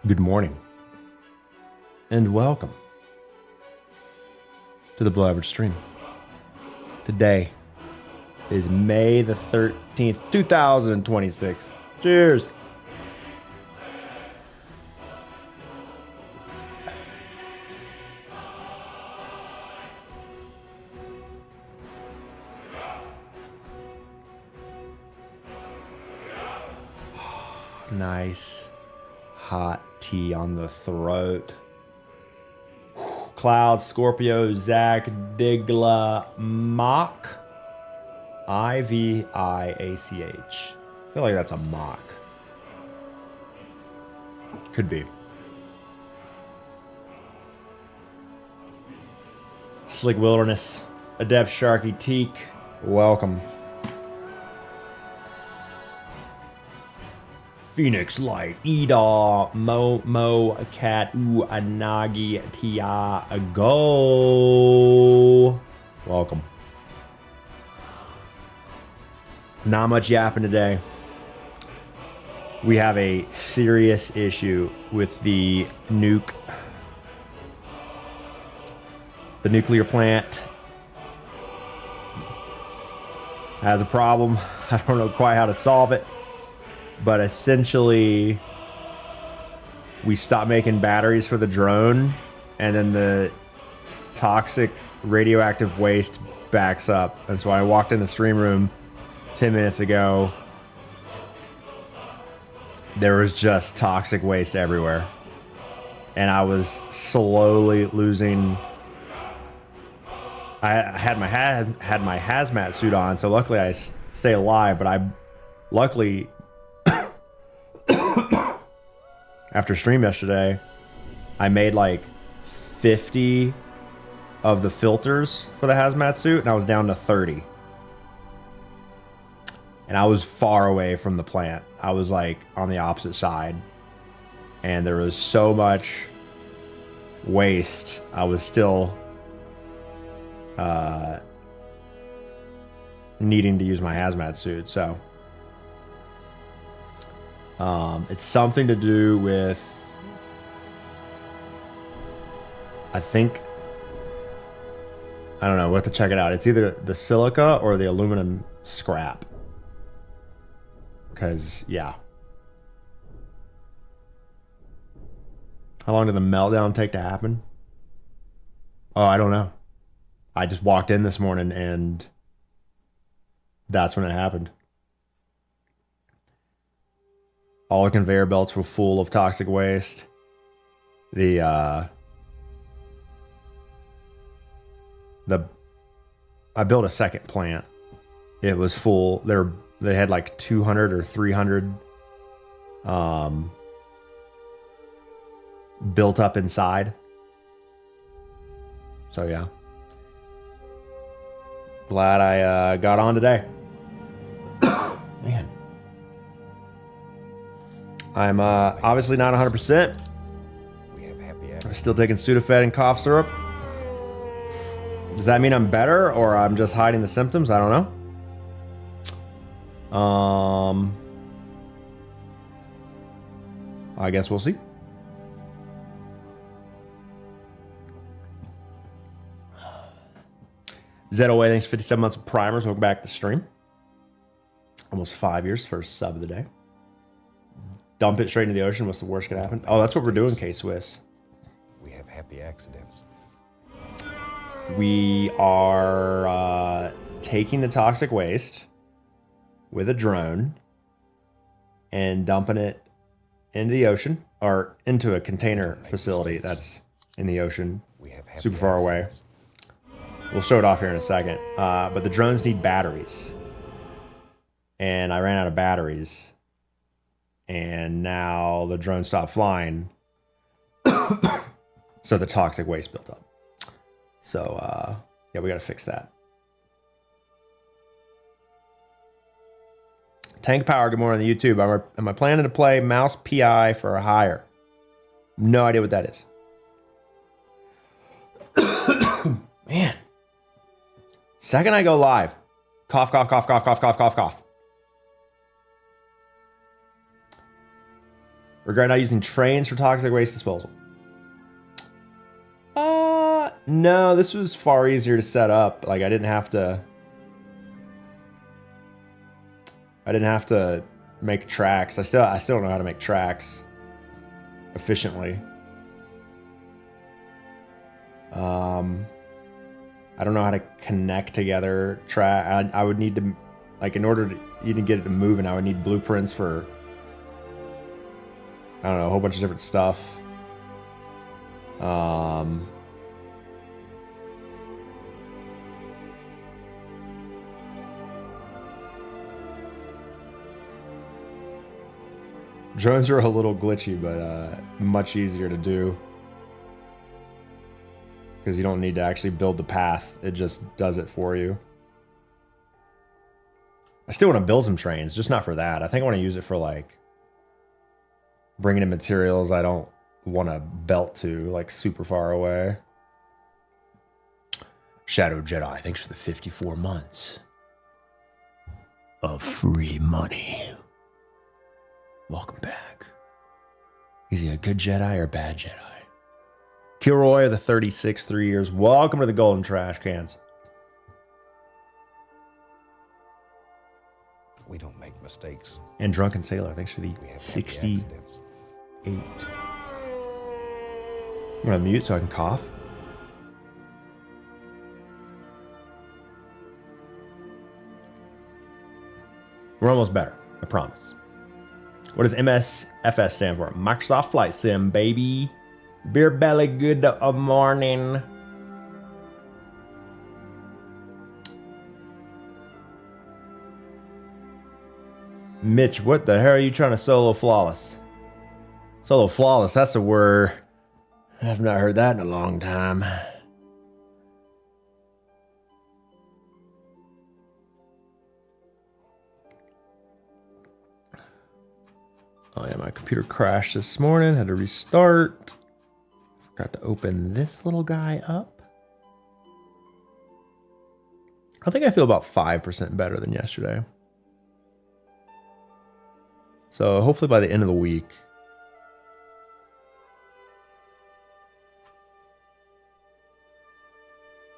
Good morning, and welcome to the Below Average Stream. Today is May the 13th, 2026. Cheers! Nice hot tea on the throat. Cloud, Scorpio, Zach, Digla, Mock, Ivach. I feel like that's a mock. Could be. Slick Wilderness, Adept Sharky Teak, welcome. Phoenix Light, Ida, Mo, Cat, Anagi, Tia, Go. Welcome. Not much yapping today. We have a serious issue with the nuke. The nuclear plant has a problem. I don't know quite how to solve it. But essentially, we stopped making batteries for the drone, and then the toxic radioactive waste backs up. And so I walked in the stream room 10 minutes ago. There was just toxic waste everywhere. And I was slowly losing. I had my hazmat suit on, so luckily I stay alive, but I luckily after stream yesterday, I made like 50 of the filters for the hazmat suit, and I was down to 30. And I was far away from the plant. I was like on the opposite side. And there was so much waste. I was still needing to use my hazmat suit, so it's something to do with, I think, I don't know, we'll have to check it out. It's either the silica or the aluminum scrap. Because, yeah. How long did the meltdown take to happen? Oh, I don't know. I just walked in this morning and that's when it happened. All the conveyor belts were full of toxic waste. I built a second plant. It was full. They had like 200 or 300 built up inside. So yeah. Glad I got on today. Man. I'm obviously not 100%. I'm still taking Sudafed and cough syrup. Does that mean I'm better or I'm just hiding the symptoms? I don't know. I guess we'll see. ZOA, thanks for 57 months of primers. Welcome back to the stream. Almost 5 years, first sub of the day. Dump it straight into the ocean. What's the worst could happen? Oh, that's what we're doing, K-Swiss. We have happy accidents. We are taking the toxic waste with a drone and dumping it into the ocean or into a container facility that's in the ocean, super far away. We'll show it off here in a second. But the drones need batteries. And I ran out of batteries. And now the drone stopped flying. So the toxic waste built up. So, yeah, we got to fix that. Tank Power, good morning on the YouTube. Am I planning to play Mouse PI for a hire? No idea what that is. Man. Second I go live. Cough, cough, cough, cough, cough, cough, cough, cough. Regret not using trains for toxic waste disposal. No, this was far easier to set up. Like I didn't have to make tracks. I still don't know how to make tracks efficiently. I don't know how to connect together track. I would need to, like, in order to even get it to move, and I would need blueprints for, I don't know, a whole bunch of different stuff. Drones are a little glitchy, but much easier to do. Because you don't need to actually build the path. It just does it for you. I still want to build some trains, just not for that. I think I want to use it for, like, bringing in materials I don't want to belt to, like, super far away. Shadow Jedi, thanks for the 54 months of free money. Welcome back. Is he a good Jedi or a bad Jedi? Kilroy of the 36, 3 years. Welcome to the Golden Trash Cans. We don't make mistakes. And Drunken Sailor, thanks for the We have 68. accidents. I'm gonna mute so I can cough. We're almost better, I promise. What does MSFS stand for? Microsoft Flight Sim, baby. Beer belly, good morning. Mitch, what the hell are you trying to solo flawless? Solo flawless, that's a word. I've not heard that in a long time. Oh yeah, my computer crashed this morning. Had to restart. Forgot to open this little guy up. I think I feel about 5% better than yesterday. So hopefully by the end of the week,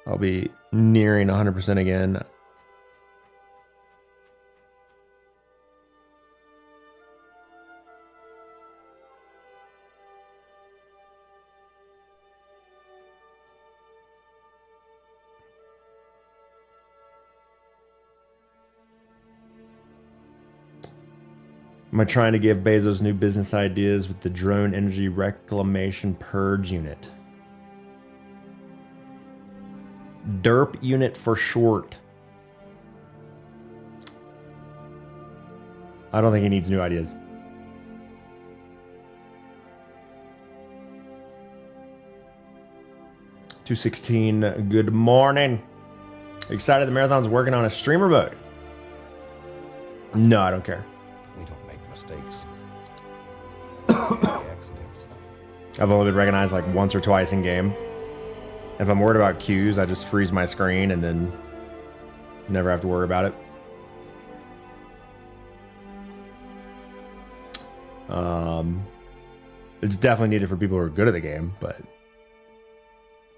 I'll be nearing 100% again. Am I trying to give Bezos new business ideas with the drone energy reclamation purge unit? DERP unit for short. I don't think he needs new ideas. $216, good morning. Excited the marathon's working on a streamer mode? No, I don't care. We don't make mistakes. We have accidents. I've only been recognized like once or twice in game. If I'm worried about queues, I just freeze my screen and then never have to worry about it. It's definitely needed for people who are good at the game, but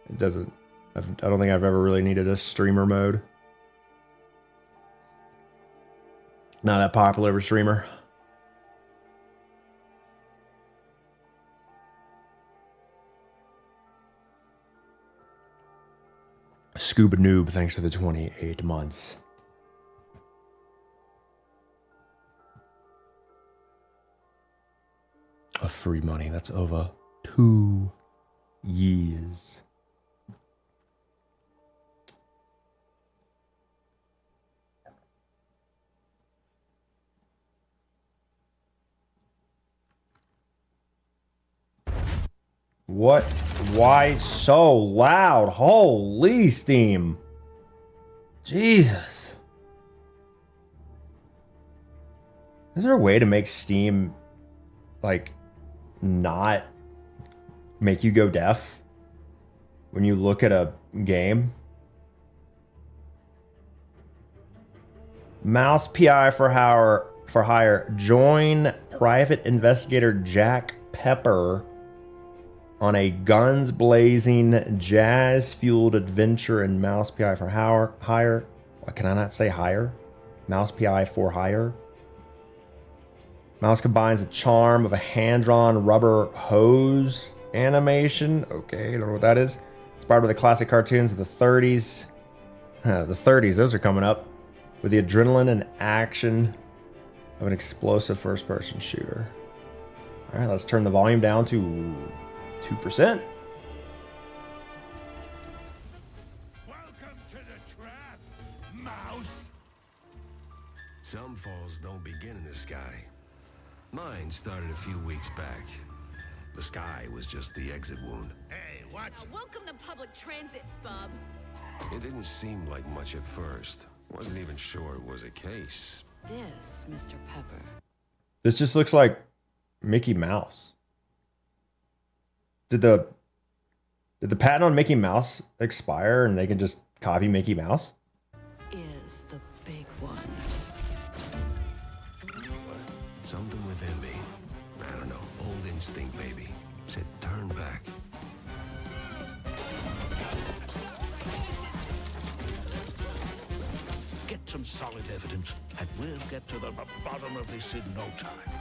it doesn't. I don't think I've ever really needed a streamer mode. Not that popular of a streamer. Scuba Noob, thanks for the 28 months. Of free money. That's over 2 years. What? Why so loud? Holy Steam. Jesus. Is there a way to make Steam, like, not make you go deaf when you look at a game? Mouse PI for hire. Join Private Investigator Jack Pepper on a guns blazing, jazz fueled adventure in Mouse PI for hire. What, can I not say hire? Mouse PI for hire. Mouse combines the charm of a hand-drawn rubber hose animation. Okay, I don't know what that is. Inspired by the classic cartoons of the 30s. The 30s, those are coming up. With the adrenaline and action of an explosive first-person shooter. All right, let's turn the volume down to 2%. Welcome to the trap, mouse. Some falls don't begin in the sky. Mine started a few weeks back. The sky was just the exit wound. Hey, watch. Welcome to public transit, bub. It didn't seem like much at first. Wasn't even sure it was a case. This, Mr. Pepper. This just looks like Mickey Mouse. Did the patent on Mickey Mouse expire and they can just copy Mickey Mouse? Is the big one. Something within me, I don't know, old instinct maybe, said turn back. Get some solid evidence, and we'll get to the bottom of this in no time.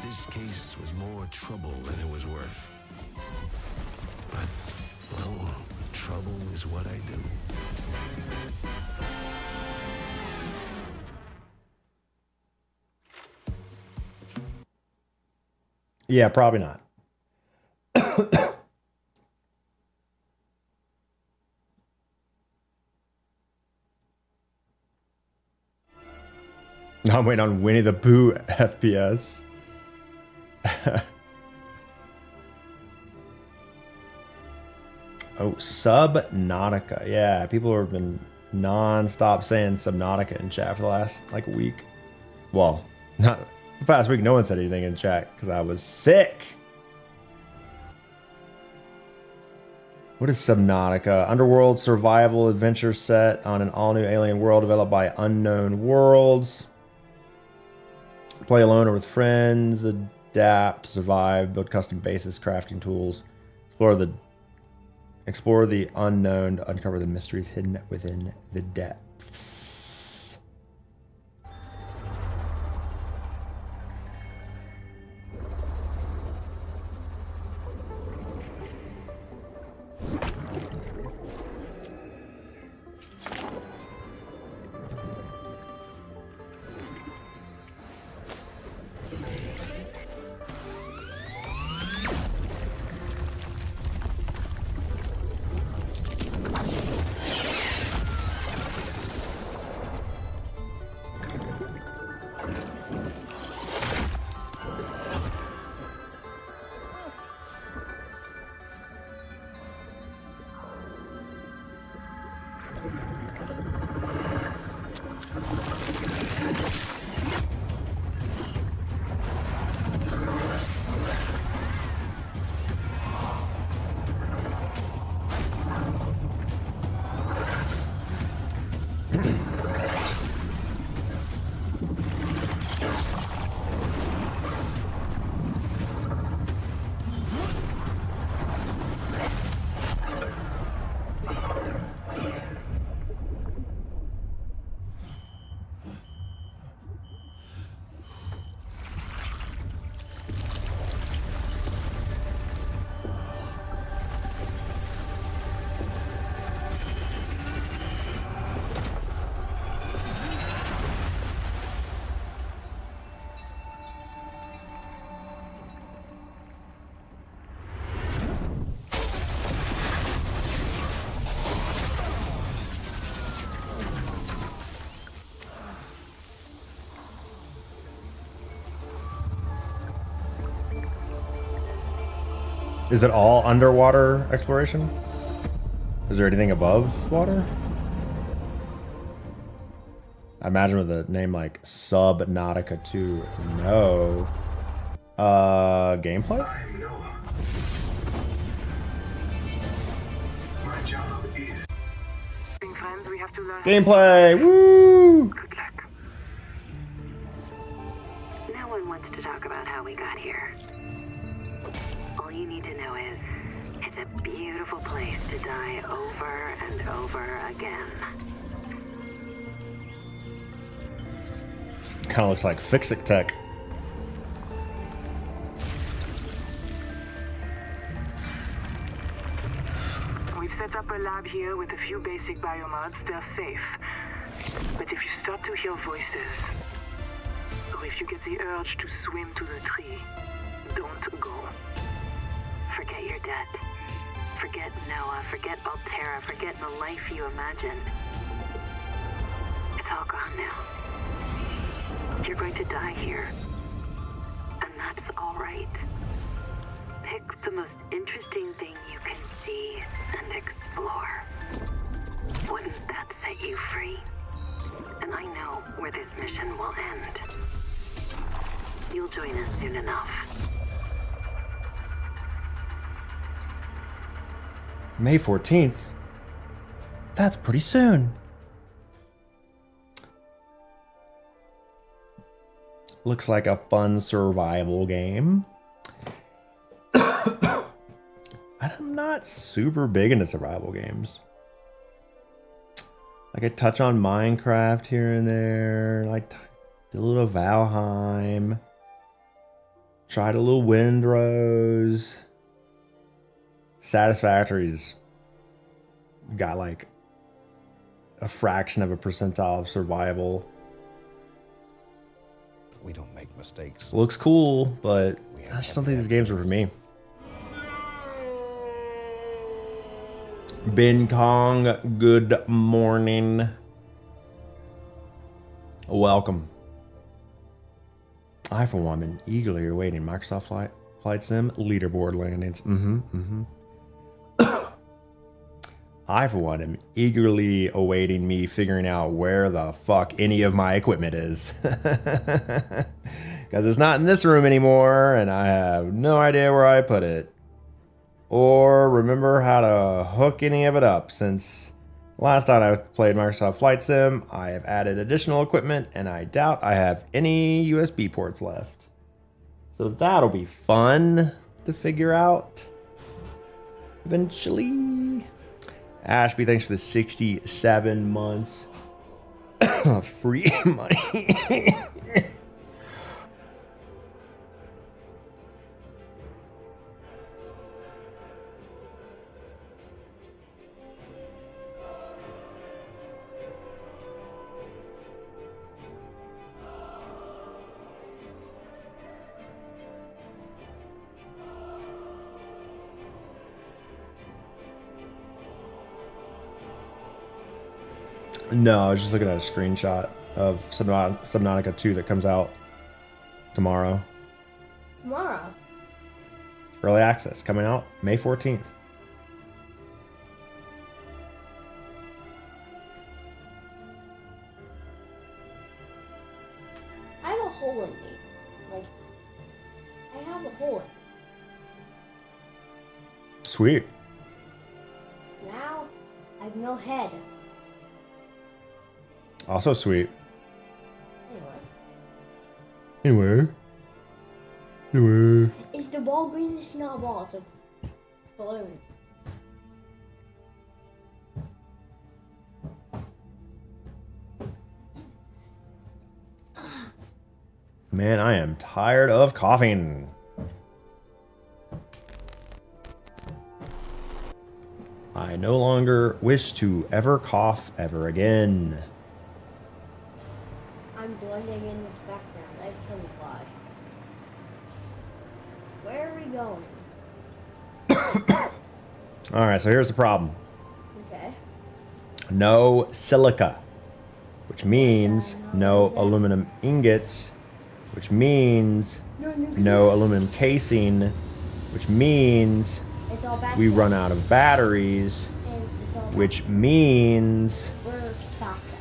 This case was more trouble than it was worth. But, well, trouble is what I do. Yeah, probably not. I'm waiting on Winnie the Pooh FPS. Oh, Subnautica. Yeah, people have been non-stop saying Subnautica in chat for the last, like, week. Well, not the past week. No one said anything in chat because I was sick. What is Subnautica? Underworld survival adventure set on an all-new alien world developed by Unknown Worlds. Play alone or with friends. Adapt, survive, build custom bases, crafting tools. Explore the unknown to uncover the mysteries hidden within the depths. Is it all underwater exploration? Is there anything above water? I imagine with a name like Subnautica 2, no. Gameplay? I'm Noah. My job is Gameplay! Woo! good luck. wants to talk about how we got here. All you need to know is, it's a beautiful place to die over and over again. Kind of looks like Fix-It Tech. We've set up a lab here with a few basic biomods. They're safe. But if you start to hear voices, or if you get the urge to swim to the tree, don't go. Forget your debt. Forget Noah. Forget Altera. Forget the life you imagined. It's all gone now. You're going to die here. And that's all right. Pick the most interesting thing you can see and explore. Wouldn't that set you free? And I know where this mission will end. You'll join us soon enough. May 14th? That's pretty soon. Looks like a fun survival game. I'm not super big into survival games. Like I touch on Minecraft here and there. Like did a little Valheim. Tried a little Windrose. Satisfactory's got like a fraction of a percentile of survival. We don't make mistakes. Looks cool, but We I have just don't think these games are for accidents. me. Bin Kong, good morning. Welcome. I, for one, am eagerly awaiting Microsoft Flight Sim leaderboard landings. I, for one, am eagerly awaiting me figuring out where the fuck any of my equipment is. Because it's not in this room anymore, and I have no idea where I put it. Or remember how to hook any of it up. Since last time I played Microsoft Flight Sim, I have added additional equipment, and I doubt I have any USB ports left. So that'll be fun to figure out eventually. Ashby, thanks for the 67 months. Free money. No, I was just looking at a screenshot of Subnautica 2 that comes out tomorrow. Tomorrow? Early access coming out May 14th. I have a hole in me. Like, I have a hole in me. Sweet. Now, I have no head. Also sweet. Anyway. Anyway. Is the ball green? It's not a ball, it's a balloon. Man, I am tired of coughing. I no longer wish to ever cough ever again. I'm blending in with the background. I have camouflage. Where are we going? Alright, so here's the problem. Okay. No silica, which means no aluminum ingots, which means no aluminum casing, which means It's all back we there, run out of batteries, and it's all back which means there. We're toxic.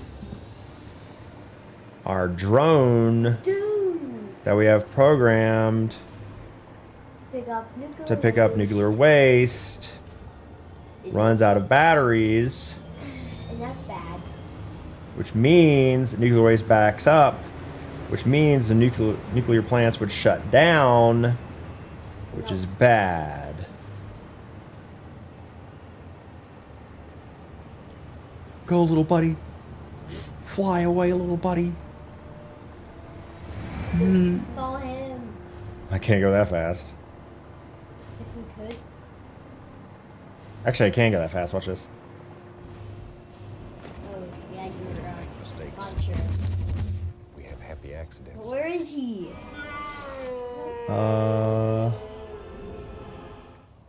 our drone Dude! that we have programmed To pick up nuclear waste runs out of batteries, And that's bad. which means nuclear waste backs up which means the nuclear plants would shut down, which is bad. Go, little buddy. Fly away, little buddy. Follow him. I can't go that fast. If we could. Actually, I can go that fast. Watch this. Oh, yeah, you're right. Mistakes. I'm sure. We have happy accidents. Where is he? Uh,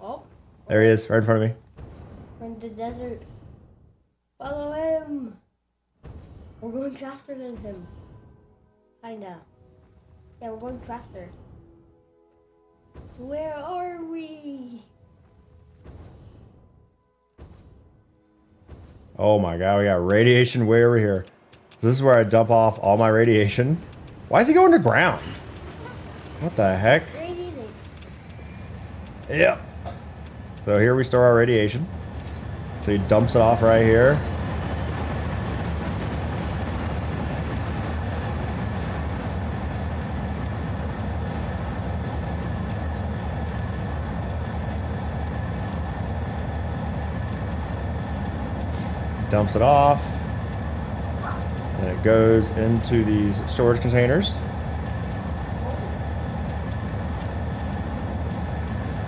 Oh, there he is, right in front of me. we're in the desert. Follow him. We're going faster than him. Kinda. Yeah, we're going faster. Where are we? Oh my god, we got radiation way over here. So this is where I dump off all my radiation. Why is he going to ground? What the heck? Radiating. Yep. So here we store our radiation. So he dumps it off right here. Dumps it off. And it goes into these storage containers.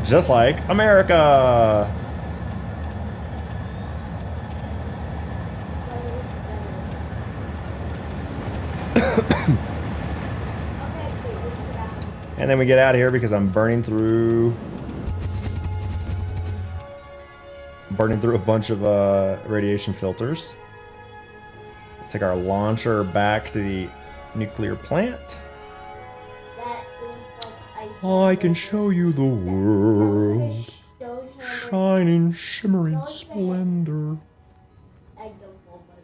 Just like America. And then we get out of here because I'm burning through a bunch of radiation filters. Take our launcher back to the nuclear plant. That is like I can show you the world, shining, shimmering splendor. I don't know what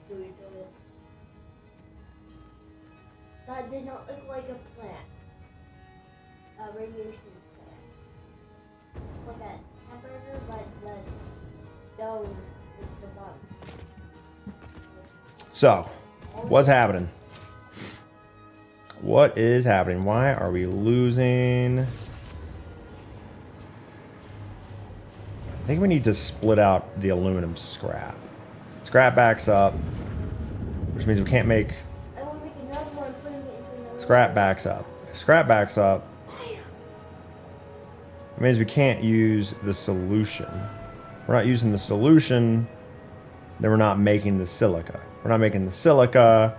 you do it. That does not look like a plant. A radiation plant. Like a hamburger, but the stone is the bottom. So, what's happening? What is happening? Why are we losing? I think we need to split out the aluminum scrap. Scrap backs up, which means we can't make... I want to make another one, putting it into another Scrap backs up. Scrap backs up. It means we can't use the solution. We're not using the solution, then we're not making the silica. We're not making the silica,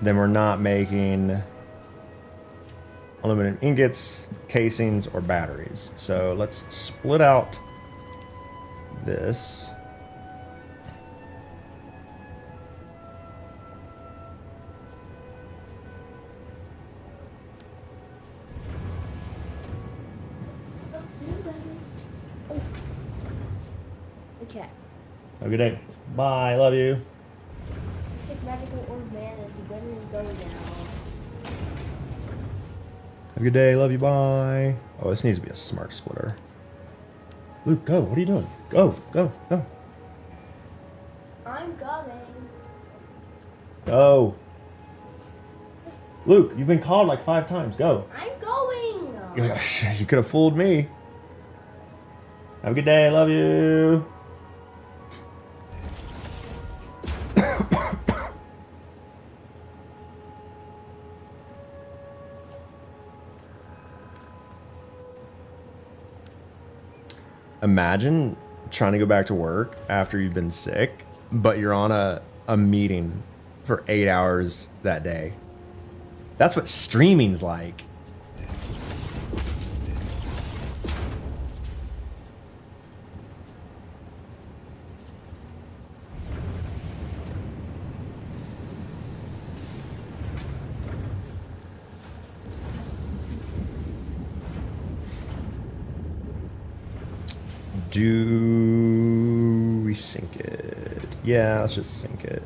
then we're not making aluminum ingots, casings, or batteries. So let's split out this. Okay. Have a good day. Bye. Love you. Stick magical orb mana, so better go now. Have a good day. Love you. Bye. Oh, this needs to be a smart splitter. Luke, go. What are you doing? Go. Go. Go. I'm coming. Go. Luke, you've been called like 5 times. Go. I'm going. You could have fooled me. Have a good day. Love you. Imagine trying to go back to work after you've been sick, but you're on a meeting for 8 hours that day. That's what streaming's like. Do we sink it? Yeah, let's just sink it.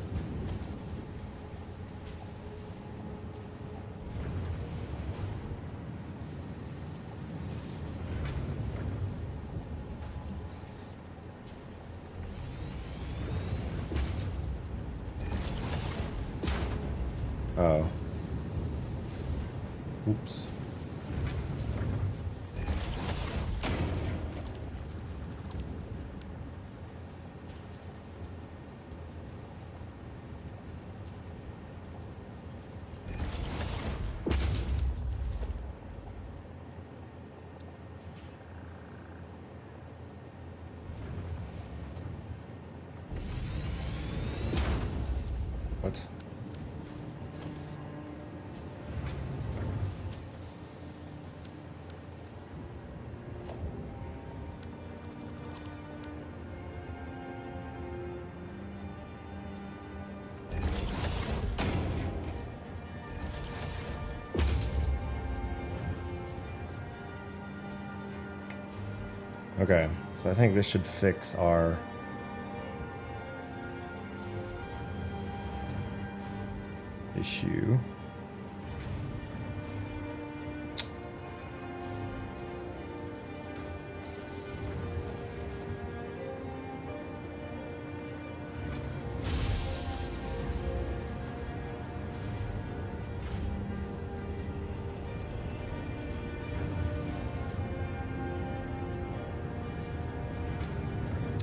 Oh. Oops. What? Okay, so I think this should fix our issue.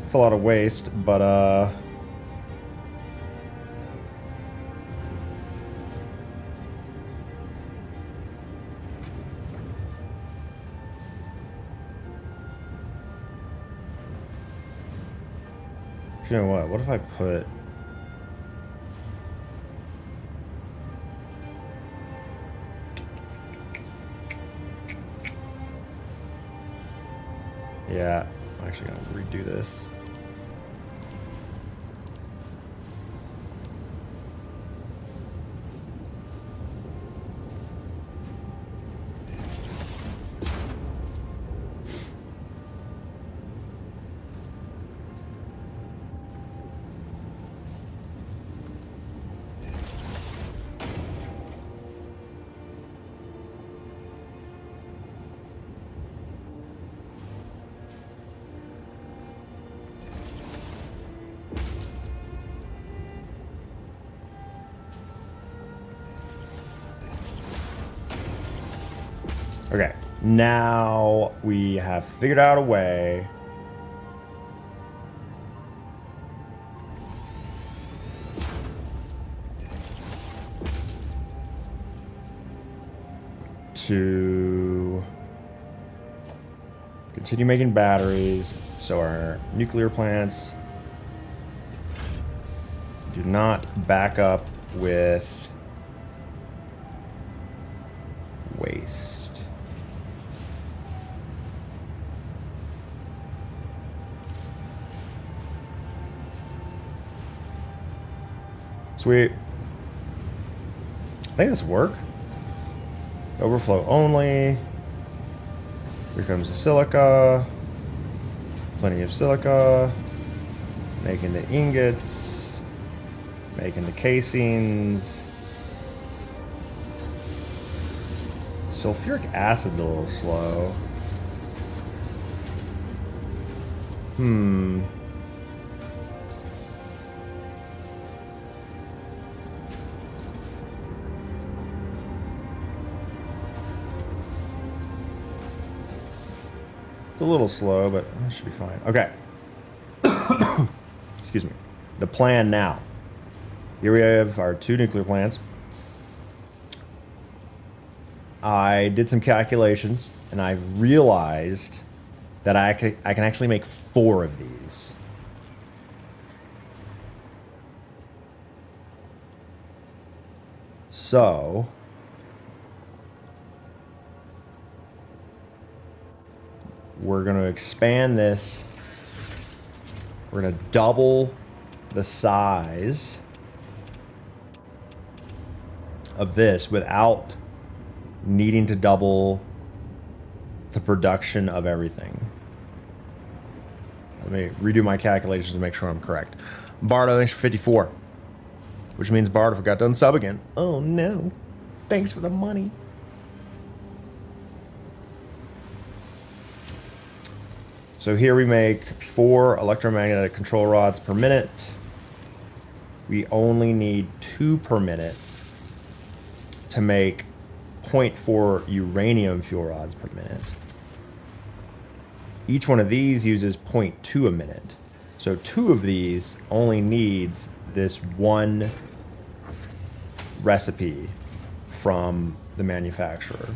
It's a lot of waste, but you know what? What if I put yeah, I'm actually gonna redo this. Okay, now we have figured out a way to continue making batteries so our nuclear plants do not back up with waste. Sweet. I think this will work. Overflow only. Here comes the silica. Plenty of silica. Making the ingots. Making the casings. Sulfuric acid's a little slow. It's a little slow, but it should be fine. Okay. Excuse me. The plan now. Here we have our 2 nuclear plants. I did some calculations, and I realized that I can actually make 4 of these. So we're going to expand this. We're going to double the size of this without needing to double the production of everything. Let me redo my calculations to make sure I'm correct. Bardo, thanks for 54. Which means Bardo forgot to unsub again. Oh no. Thanks for the money. So here we make 4 electromagnetic control rods per minute. We only need 2 per minute to make 0.4 uranium fuel rods per minute. Each one of these uses 0.2 a minute. So 2 of these only needs this one recipe from the manufacturer.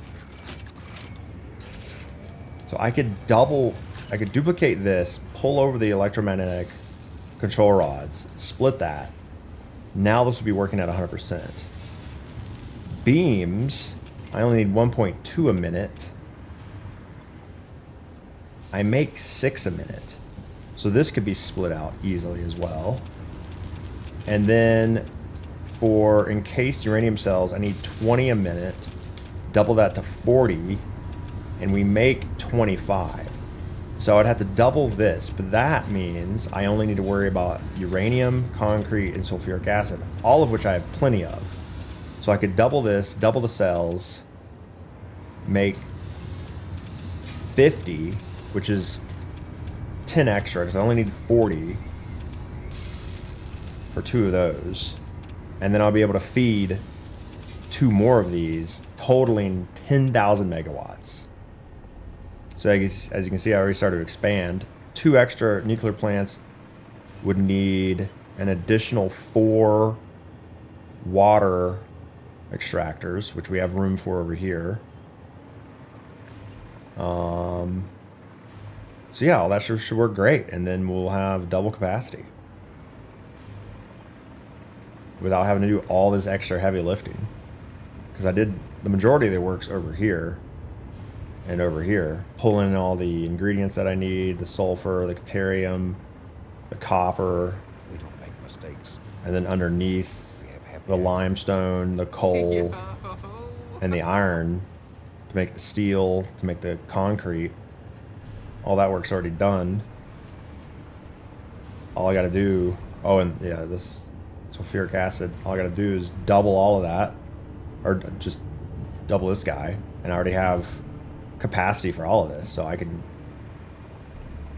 So I could duplicate this, pull over the electromagnetic control rods, split that. Now this will be working at 100%. Beams, I only need 1.2 a minute. I make 6 a minute. So this could be split out easily as well. And then for encased uranium cells, I need 20 a minute. Double that to 40. And we make 25. So I'd have to double this, but that means I only need to worry about uranium, concrete, and sulfuric acid, all of which I have plenty of. So I could double this, double the cells, make 50, which is 10 extra, because I only need 40 for 2 of those. And then I'll be able to feed 2 more of these, totaling 10,000 megawatts. So as you can see, I already started to expand. 2 extra nuclear plants would need an additional 4 water extractors, which we have room for over here. So yeah, all that should work great. And then we'll have double capacity without having to do all this extra heavy lifting. Because I did the majority of the works over here. And over here, pull in all the ingredients that I need, the sulfur, the deuterium, the copper. We don't make mistakes. And then underneath, the limestone, the coal, and the iron to make the steel, to make the concrete. All that work's already done. All I gotta do, oh, and yeah, this sulfuric acid, all I gotta do is double all of that, or just double this guy, and I already have capacity for all of this, so I can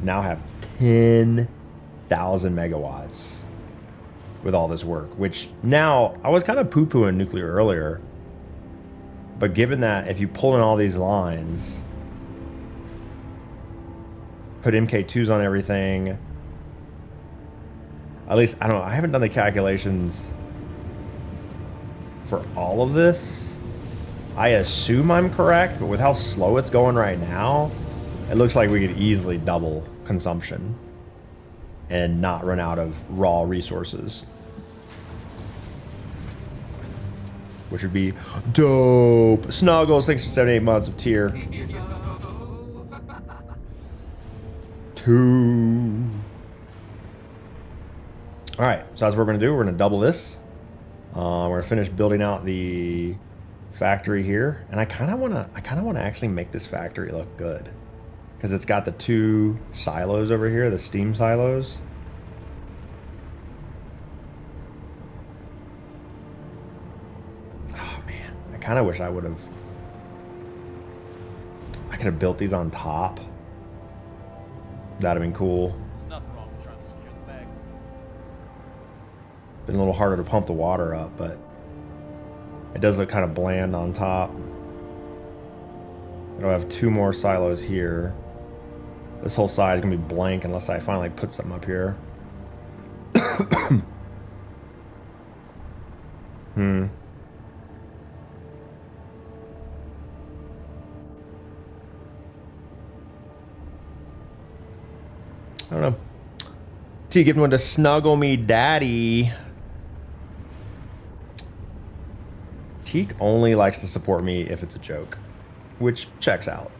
now have 10,000 megawatts with all this work, which now I was kind of poo-pooing nuclear earlier, but given that if you pull in all these lines, put MK2s on everything, at least I don't know, I haven't done the calculations for all of this. I assume I'm correct, but with how slow it's going right now, it looks like we could easily double consumption and not run out of raw resources. Which would be dope. Snuggles, thanks for 78 months of tier 2. Alright, so that's what we're going to do. We're going to double this. We're going to finish building out the factory here, and I kind of want to actually make this factory look good, because it's got the 2 silos over here, the steam silos. Oh man, I kind of wish I could have built these on top. That'd have been cool. There's nothing wrong with trying to secure the bag. Been a little harder to pump the water up, but it does look kind of bland on top. It'll have 2 more silos here. This whole side is going to be blank unless I finally put something up here. I don't know. T giving one to snuggle me daddy. Teak only likes to support me if it's a joke, which checks out.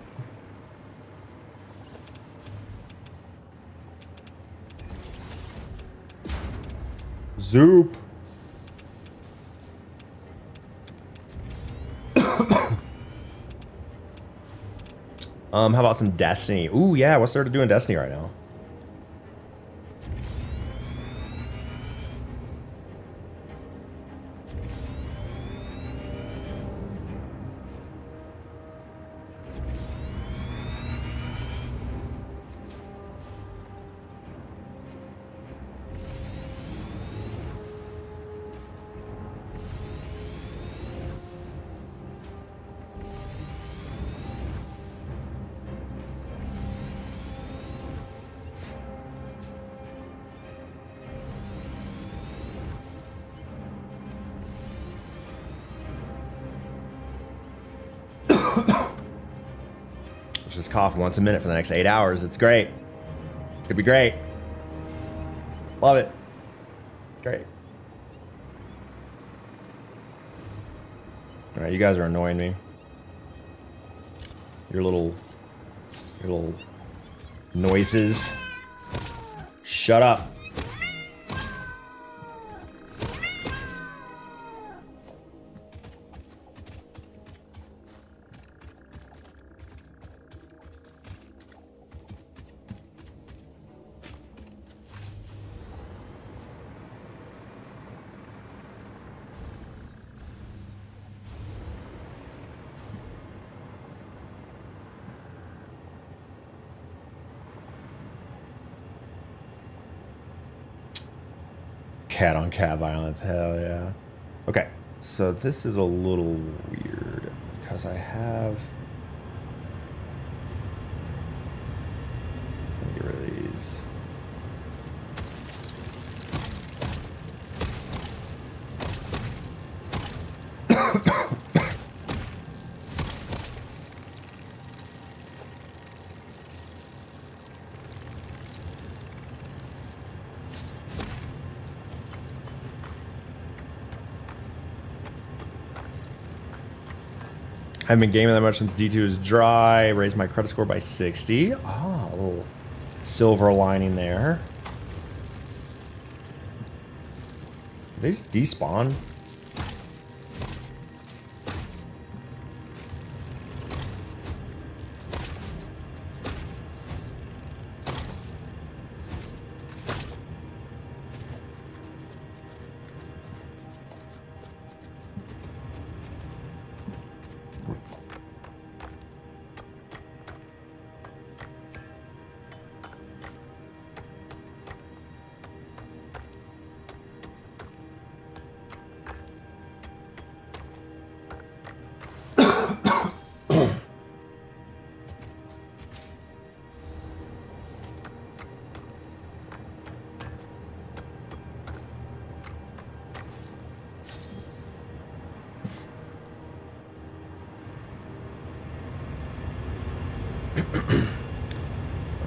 Zoop. How about some Destiny? Ooh, yeah, what's there to do in Destiny right now? Let's just cough once a minute for the next 8 hours. It's great. It's gonna be great. Love it. It's great. All right, you guys are annoying me. Your little noises. Shut up. Cat on cat violence, hell yeah. Okay, so this is a little weird because I have. Let me get rid of these. I haven't been gaming that much since D2 is dry. Raised my credit score by 60. Oh, a little silver lining there. They just despawn.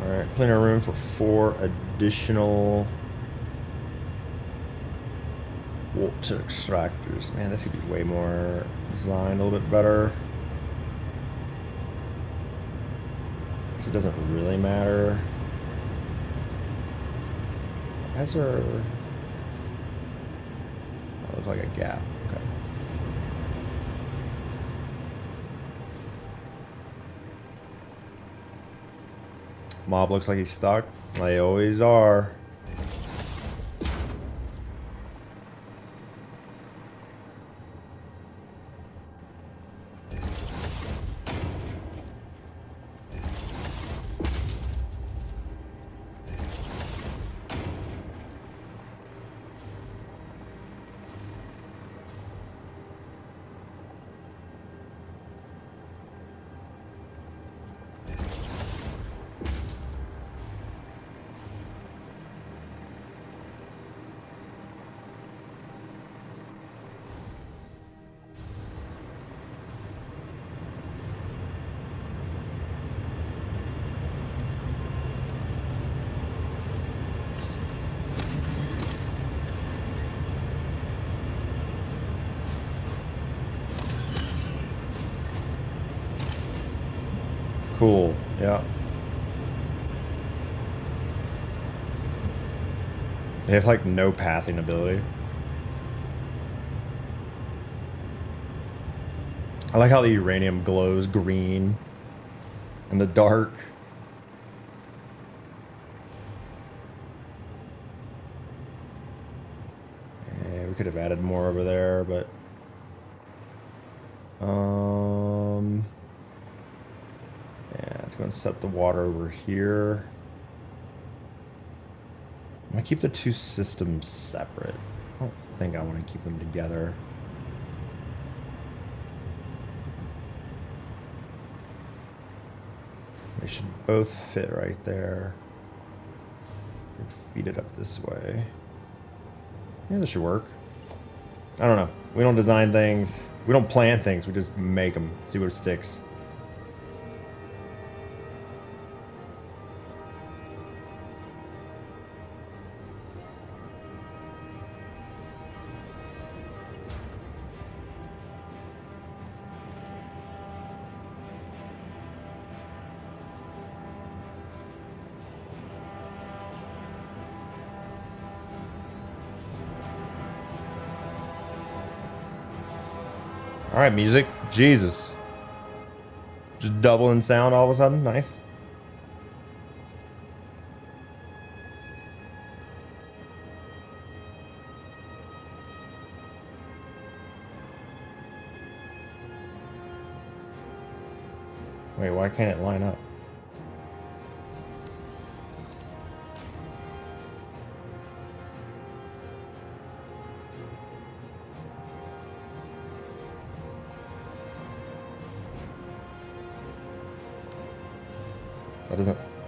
Alright, plenty of room for 4 additional water extractors. Man, this could be way more designed a little bit better. Guess it doesn't really matter. Why is there... That looks like a gap. Okay. Mob looks like he's stuck. They always are. Cool, yeah. They have like no pathing ability. I like how the uranium glows green in the dark. Yeah, we could have added more over there, but yeah, it's going to set the water over here. I'm going to keep the two systems separate. I don't think I want to keep them together. They should both fit right there. Feed it up this way. Yeah, this should work. I don't know. We don't design things. We don't plan things. We just make them. See what sticks. right, music. Jesus. Just double in sound all of a sudden. Nice. Wait, why can't it line up?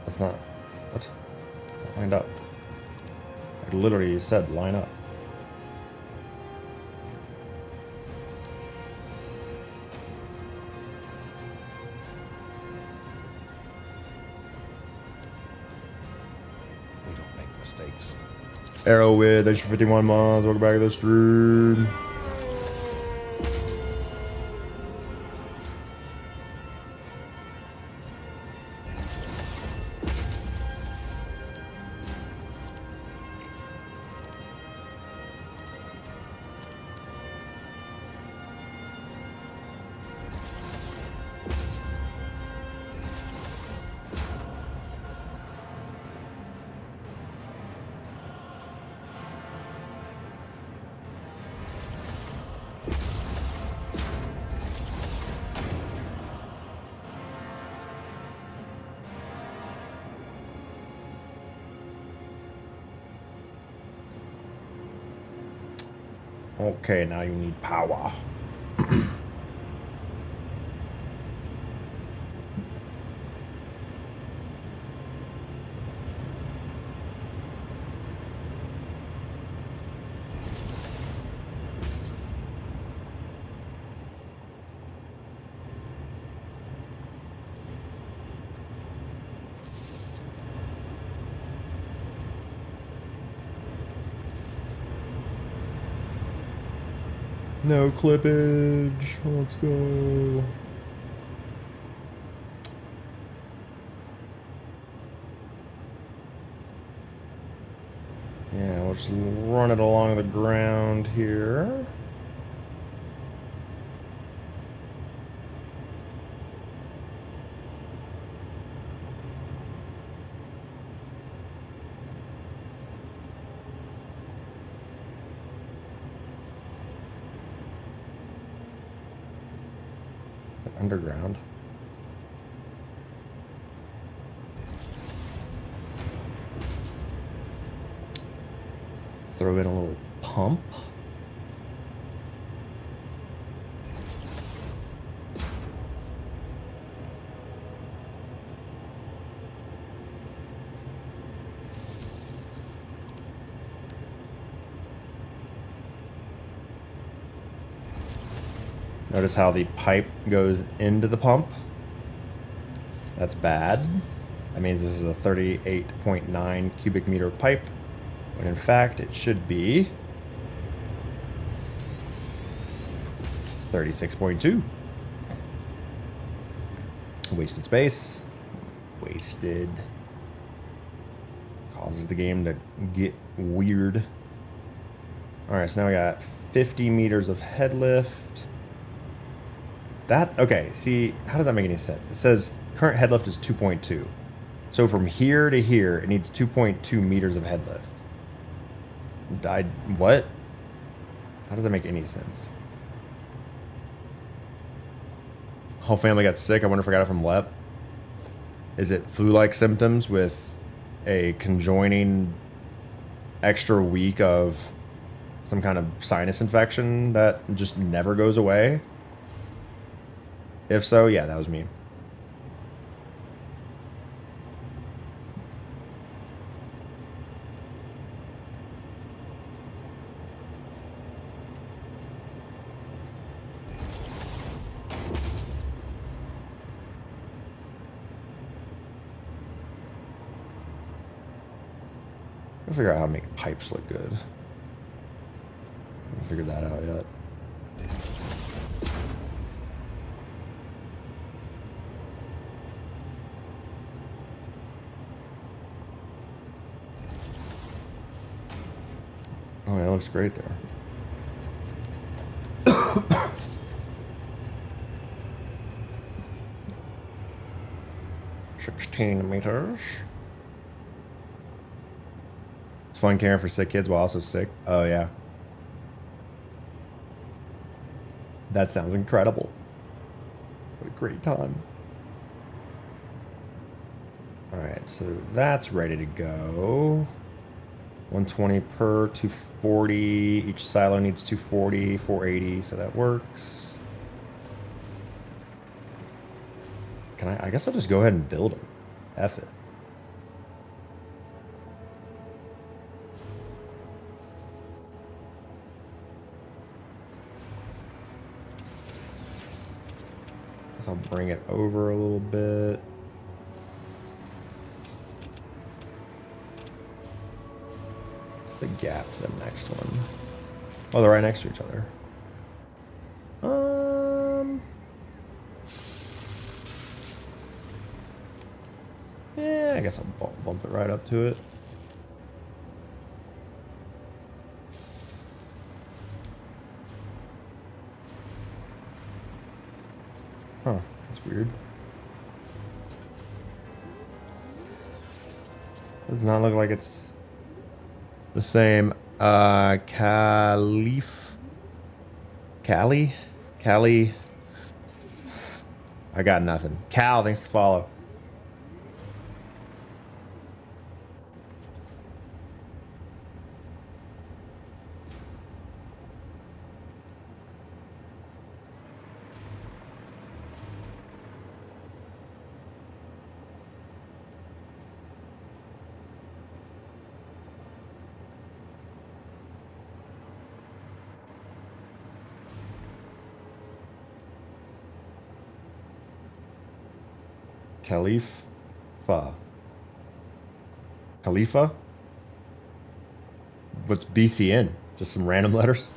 That's not, what? It's not lined up. I literally said line up. We don't make mistakes. Arrow with extra 51 months. Welcome back to the stream. Okay, now you need power. No clippage. Let's go. Yeah, we'll just run it along the ground here. Underground. Throw in a little pump. Notice how the pipe goes into the pump. That's bad. That means this is a 38.9 cubic meter pipe, when in fact it should be 36.2. Wasted space. Wasted. Causes the game to get weird. Alright, so now we got 50 meters of head lift. That, okay, see, how does that make any sense? It says current head lift is 2.2. So from here to here, it needs 2.2 meters of head lift. What? How does that make any sense? Whole family got sick. I wonder if I got it from LEP. Is it flu-like symptoms with a conjoining extra week of some kind of sinus infection that just never goes away? If so, yeah, that was me. I'll figure out how to make pipes look good. I haven't figured that out yet. Oh, yeah, that looks great there. 16 meters. It's fun caring for sick kids while also sick. Oh, yeah. That sounds incredible. What a great time. Alright, so that's ready to go. 120 per, 240. Each silo needs 240, 480, so that works. Can I guess I'll just go ahead and build them. F it. Guess I'll bring it over a little bit. The gap's the next one. Oh, they're right next to each other. Yeah, I guess I'll bump it right up to it. Huh, that's weird. Does not look like it's the same. Cali? I got nothing. Cal, thanks to follow. Khalifa? What's BCN? Just some random letters?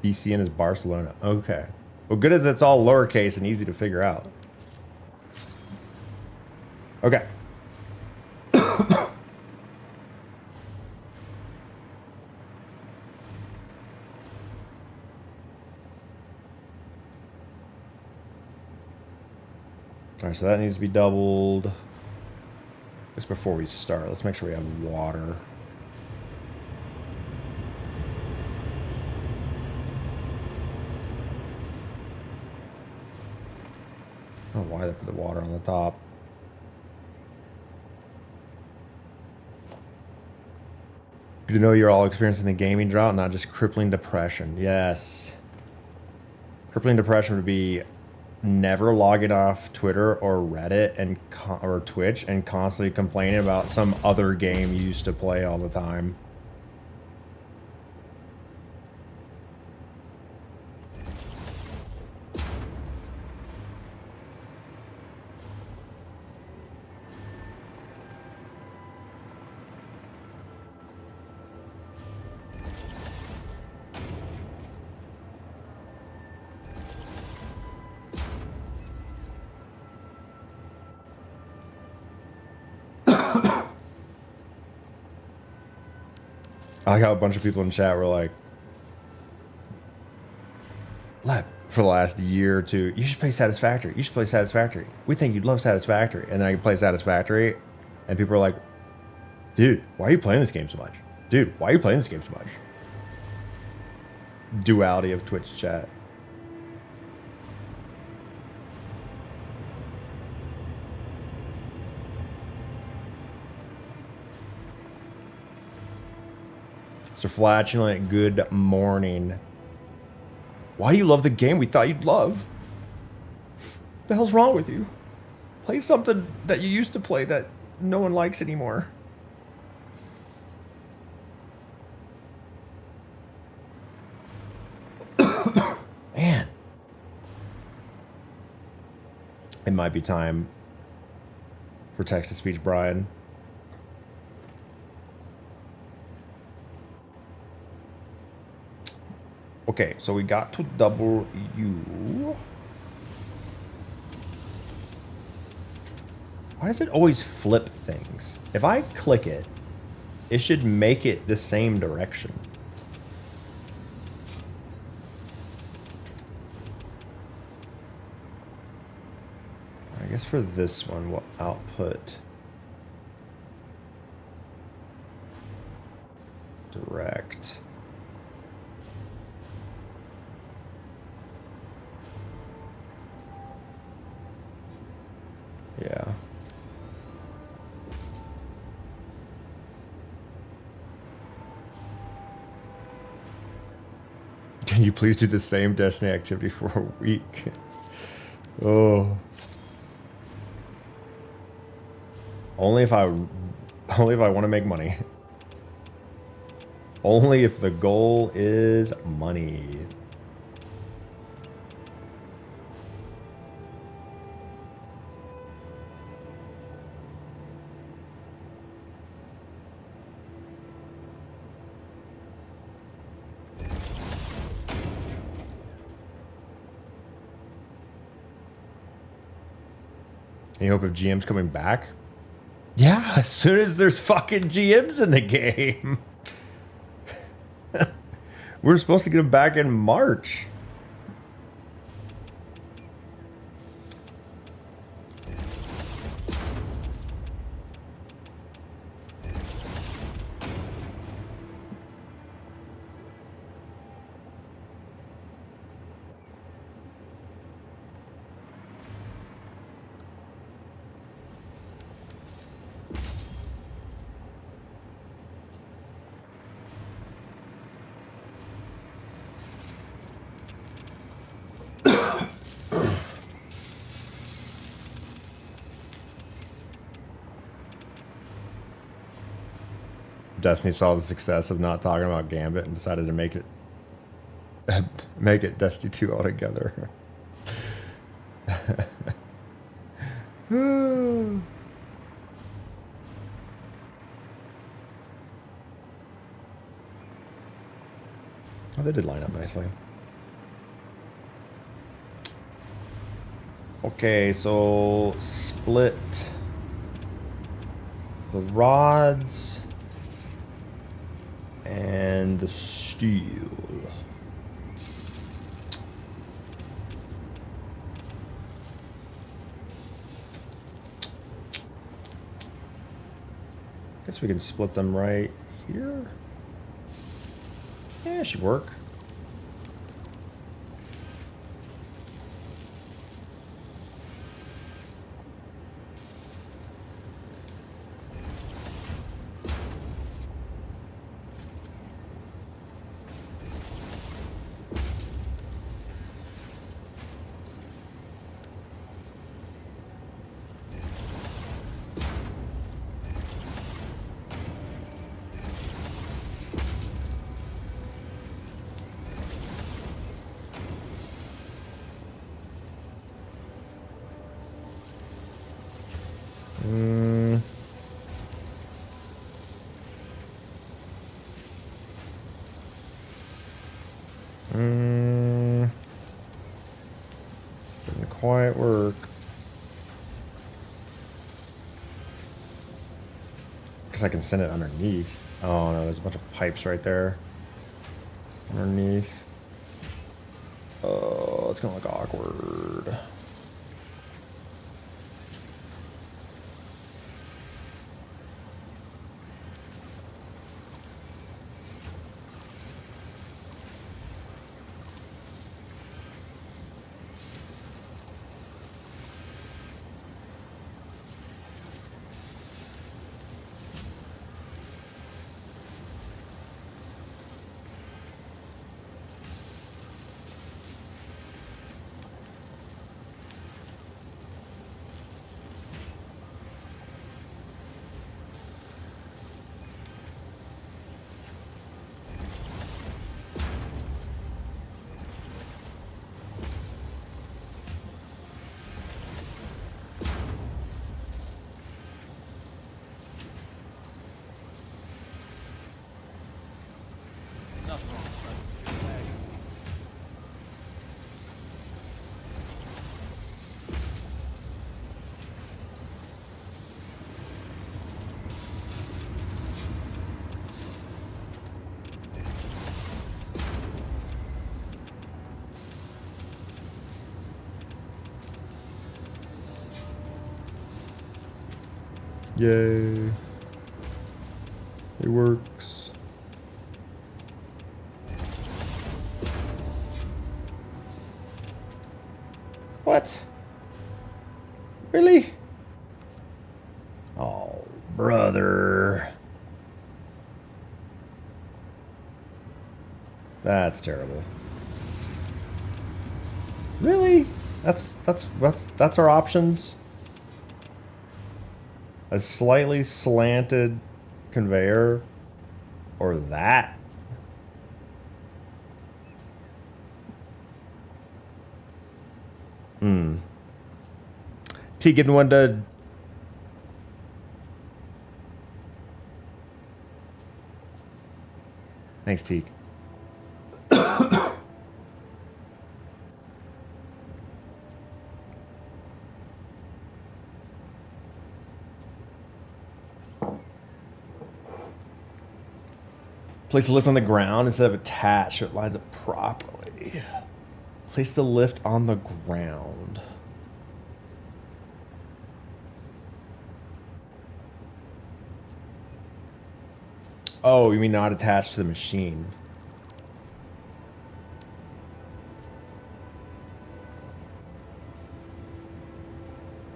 BCN is Barcelona. Okay. Well, good as it's all lowercase and easy to figure out. Okay. Alright, so that needs to be doubled. Just before we start, let's make sure we have water. I don't know why they put the water on the top. Good to know you're all experiencing the gaming drought, not just crippling depression. Yes. Crippling depression would be never logging off Twitter or Reddit and or Twitch and constantly complaining about some other game you used to play all the time. I like how a bunch of people in chat were like, for the last year or two, you should play Satisfactory. You should play Satisfactory. We think you'd love Satisfactory. And then I play Satisfactory, and people are like, dude, why are you playing this game so much? Dude, why are you playing this game so much? Duality of Twitch chat. Sir Flatulent, good morning. Why do you love the game we thought you'd love? What the hell's wrong with you? Play something that you used to play that no one likes anymore. Man. It might be time for text-to-speech, Brian. Okay, so we got to double U. Why does it always flip things? If I click it, it should make it the same direction. I guess for this one, we'll output direct. Yeah. Can you please do the same Destiny activity for a week? Oh. Only if I want to make money. Only if the goal is money. Any hope of GMs coming back? Yeah, as soon as there's fucking GMs in the game. We're supposed to get them back in March. Destiny saw the success of not talking about Gambit and decided to make it Destiny 2 altogether. Oh, they did line up nicely. Okay, so split the rods and the steel. Guess we can split them right here. Yeah, it should work. Didn't quite work. Guess I can send it underneath. Oh no, there's a bunch of pipes right there. Underneath. Oh, it's gonna look awkward. Yay. It works. What? Really? Oh, brother. That's terrible. Really? That's our options? A slightly slanted conveyor or that? T getting one to thanks, Teak. Place the lift on the ground instead of attached so it lines up properly. Place the lift on the ground. Oh, you mean not attached to the machine?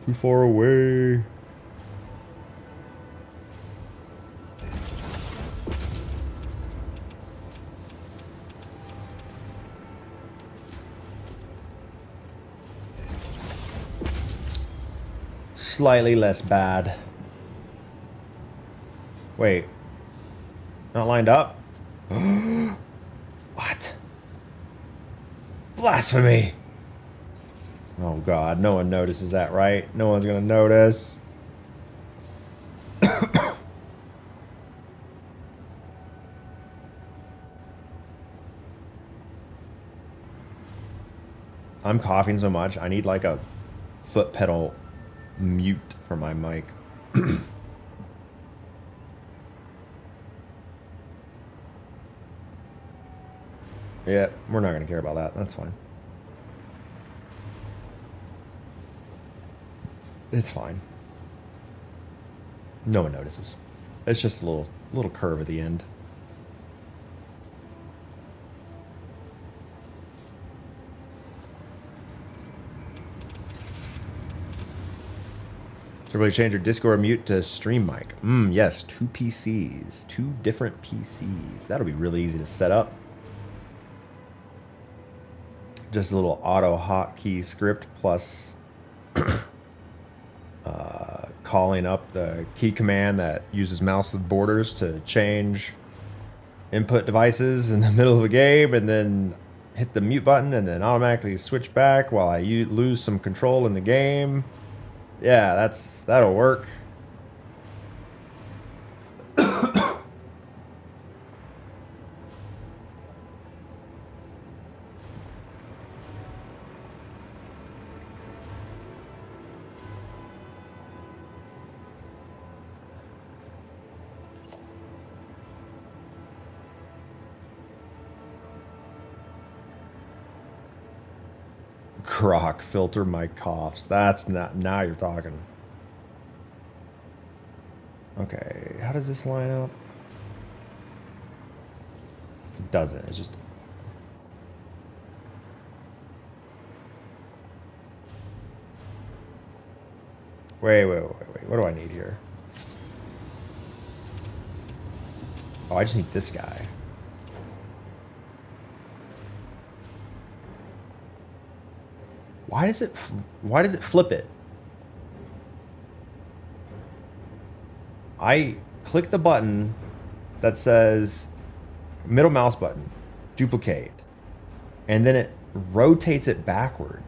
Too far away. Slightly less bad. Wait. Not lined up? What? Blasphemy! Oh god, no one notices that, right? No one's gonna notice. I'm coughing so much, I need like a foot pedal mute for my mic. Yeah, we're not going to care about that. That's fine. It's fine. No one notices. It's just a little curve at the end. So really change your Discord mute to stream mic. Yes, 2 PCs. 2 different PCs. That'll be really easy to set up. Just a little auto hotkey script plus calling up the key command that uses mouse with borders to change input devices in the middle of a game, and then hit the mute button and then automatically switch back while I lose some control in the game. Yeah, that'll work. Croc filter my coughs. That's not, now you're talking. Okay, how does this line up? It doesn't. It's just wait. What do I need here? Oh, I just need this guy. Why does it flip it? I click the button that says middle mouse button, duplicate, and then it rotates it backwards.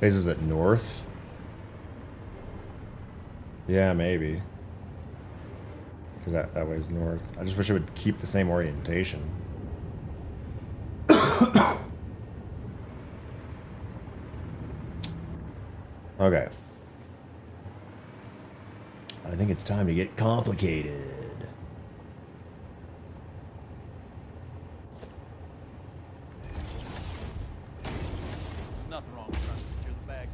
Faces it north? Yeah, maybe. Because that way's north. I just wish it would keep the same orientation. Okay. I think it's time to get complicated. Nothing wrong with trying to secure the bag.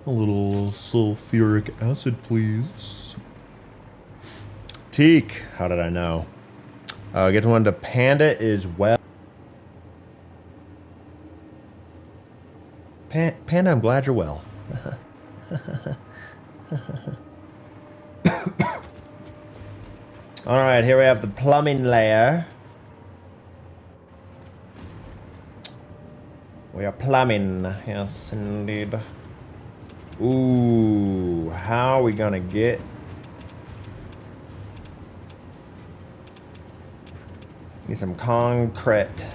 A little sulfuric acid, please. Teak. How did I know? Get one to Panda is well. Panda, I'm glad you're well. All right, here we have the plumbing layer. We are plumbing. Yes, indeed. Ooh, how are we gonna get? Need some concrete.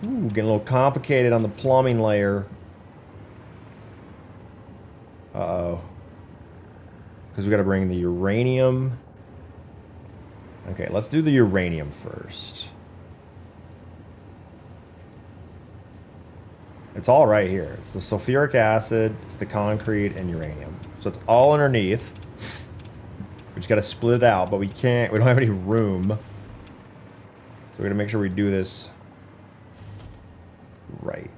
Ooh, getting a little complicated on the plumbing layer. Uh-oh. Because we gotta bring the uranium. Okay, let's do the uranium first. It's all right here. It's the sulfuric acid, it's the concrete, and uranium. So it's all underneath. We just got to split it out, but we can't. We don't have any room. So we're going to make sure we do this right.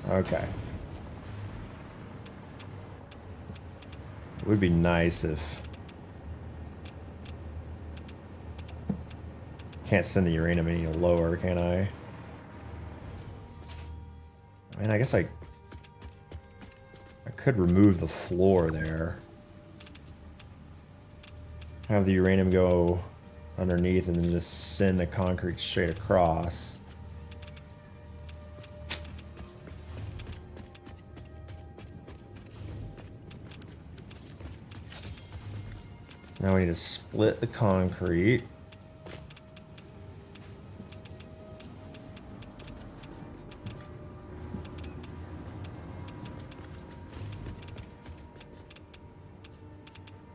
Okay. It would be nice if... Can't send the uranium any lower, can I? I mean, I guess I could remove the floor there. Have the uranium go underneath and then just send the concrete straight across. Now we need to split the concrete.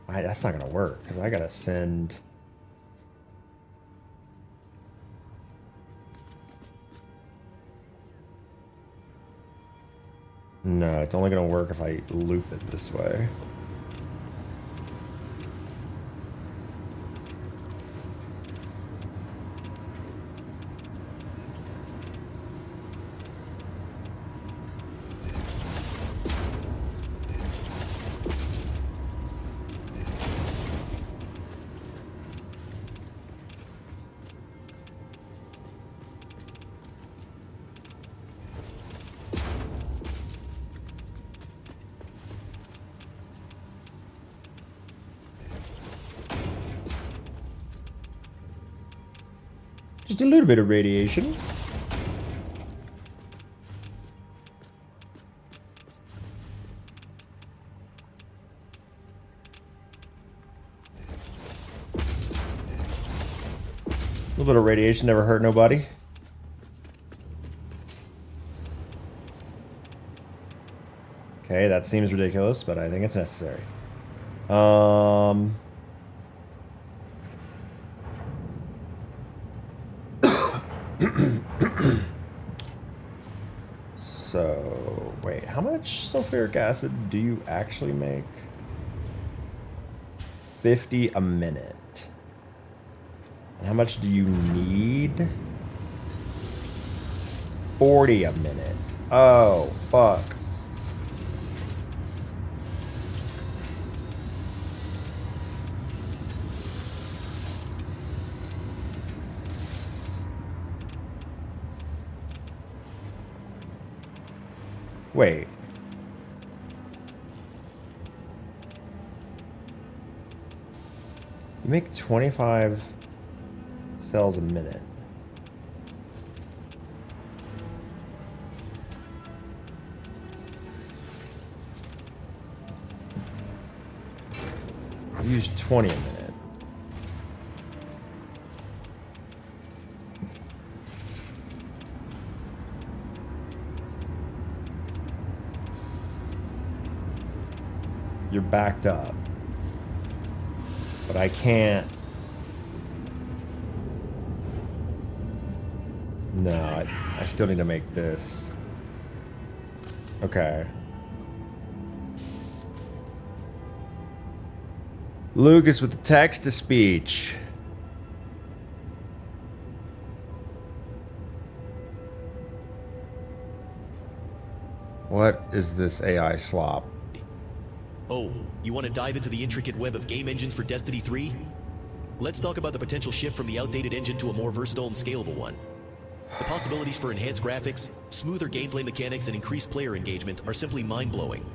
That's not gonna work because I gotta send. No, it's only gonna work if I loop it this way. Just a little bit of radiation. A little bit of radiation never hurt nobody. Okay, that seems ridiculous, but I think it's necessary. So, wait, how much sulfuric acid do you actually make? 50 a minute. And how much do you need? 40 a minute. Oh, fuck. Wait. You make 25 cells a minute. You use 20 a minute. You're backed up. But I can't. No, I still need to make this. Okay. Lucas with the text-to-speech. What is this AI slop? Oh, you want to dive into the intricate web of game engines for Destiny 3? Let's talk about the potential shift from the outdated engine to a more versatile and scalable one. The possibilities for enhanced graphics, smoother gameplay mechanics, and increased player engagement are simply mind-blowing.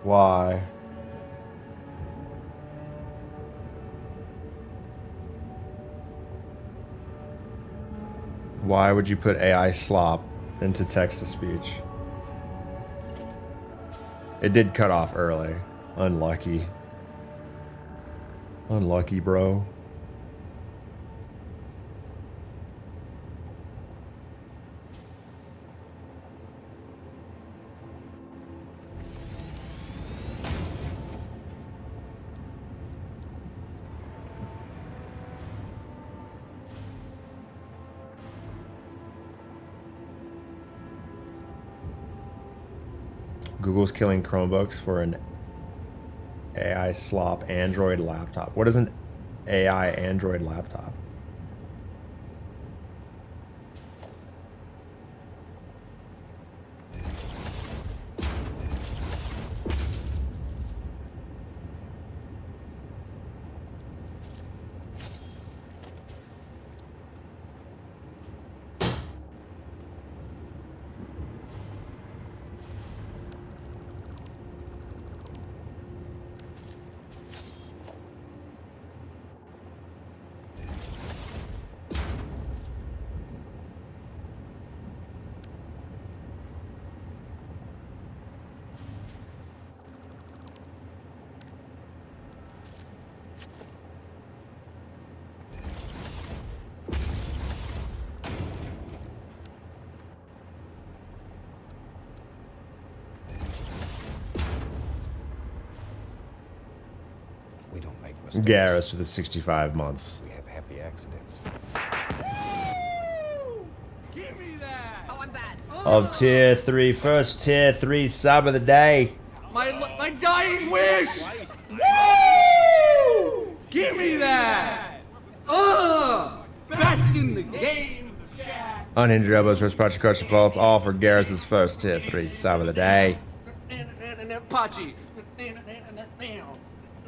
Why? Why would you put AI slop into text-to-speech? It did cut off early. Unlucky. Unlucky, bro. Google's killing Chromebooks for an AI slop Android laptop. What is an AI Android laptop? We don't make mistakes. Garrus with the 65 months. We have happy accidents. Give me that! Oh, I'm bad. Of tier 3, first tier 3 sub of the day. My dying wish! Woo! Give me that! Best in the game, Shaq! Unhinged elbows, first Pachi question faults, all for Garrus's first tier 3 sub of the day. Pachi.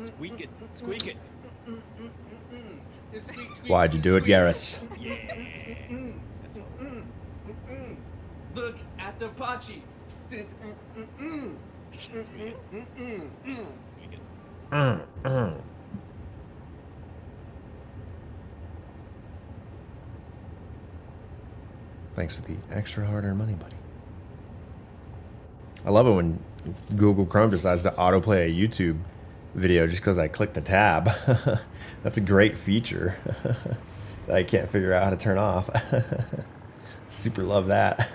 Squeak it, squeak it. Why'd you do it, Garrus? Look at the Pachi. Thanks for the extra hard-earned money, buddy. I love it when Google Chrome decides to autoplay a YouTube video just because I clicked the tab. That's a great feature that I can't figure out how to turn off. Super love that.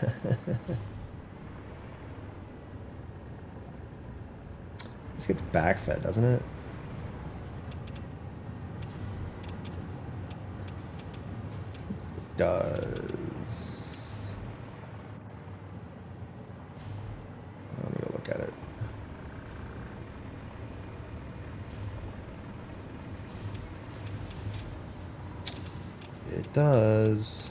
This gets backfed, doesn't it? does. Let me go look at it. It does.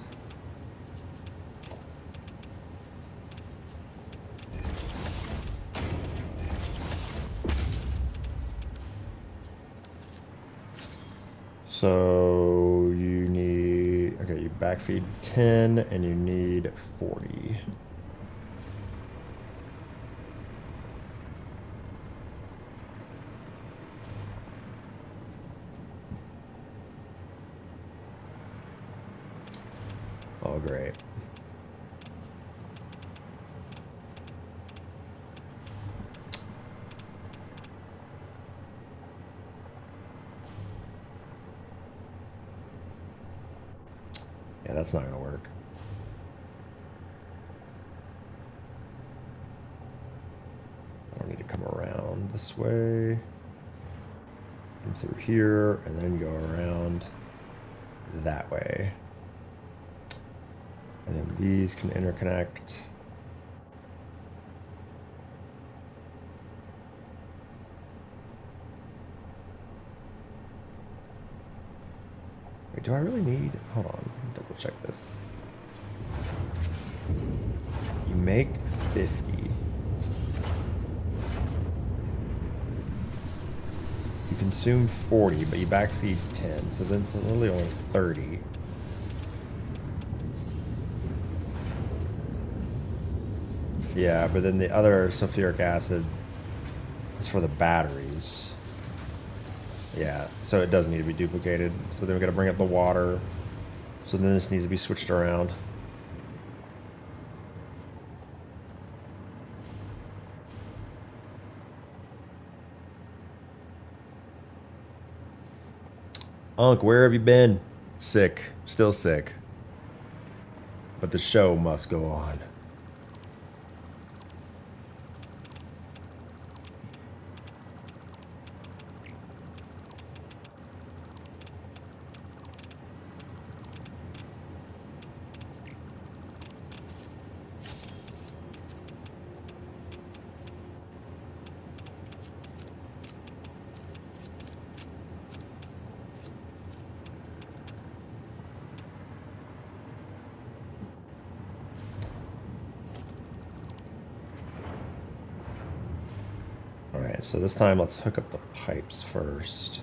So you need, okay, you backfeed 10 and you need 40. Oh, great. Yeah, that's not going to work. I don't need to come around this way. Come through here and then go around that way. And then these can interconnect. Wait, do I really need, hold on, double check this. You make 50. You consume 40, but you backfeed 10, so then it's literally only 30. Yeah, but then the other sulfuric acid is for the batteries. Yeah, so it does need to be duplicated. So then we got to bring up the water. So then this needs to be switched around. Unc, where have you been? Sick. Still sick. But the show must go on. Alright, so this time let's hook up the pipes first.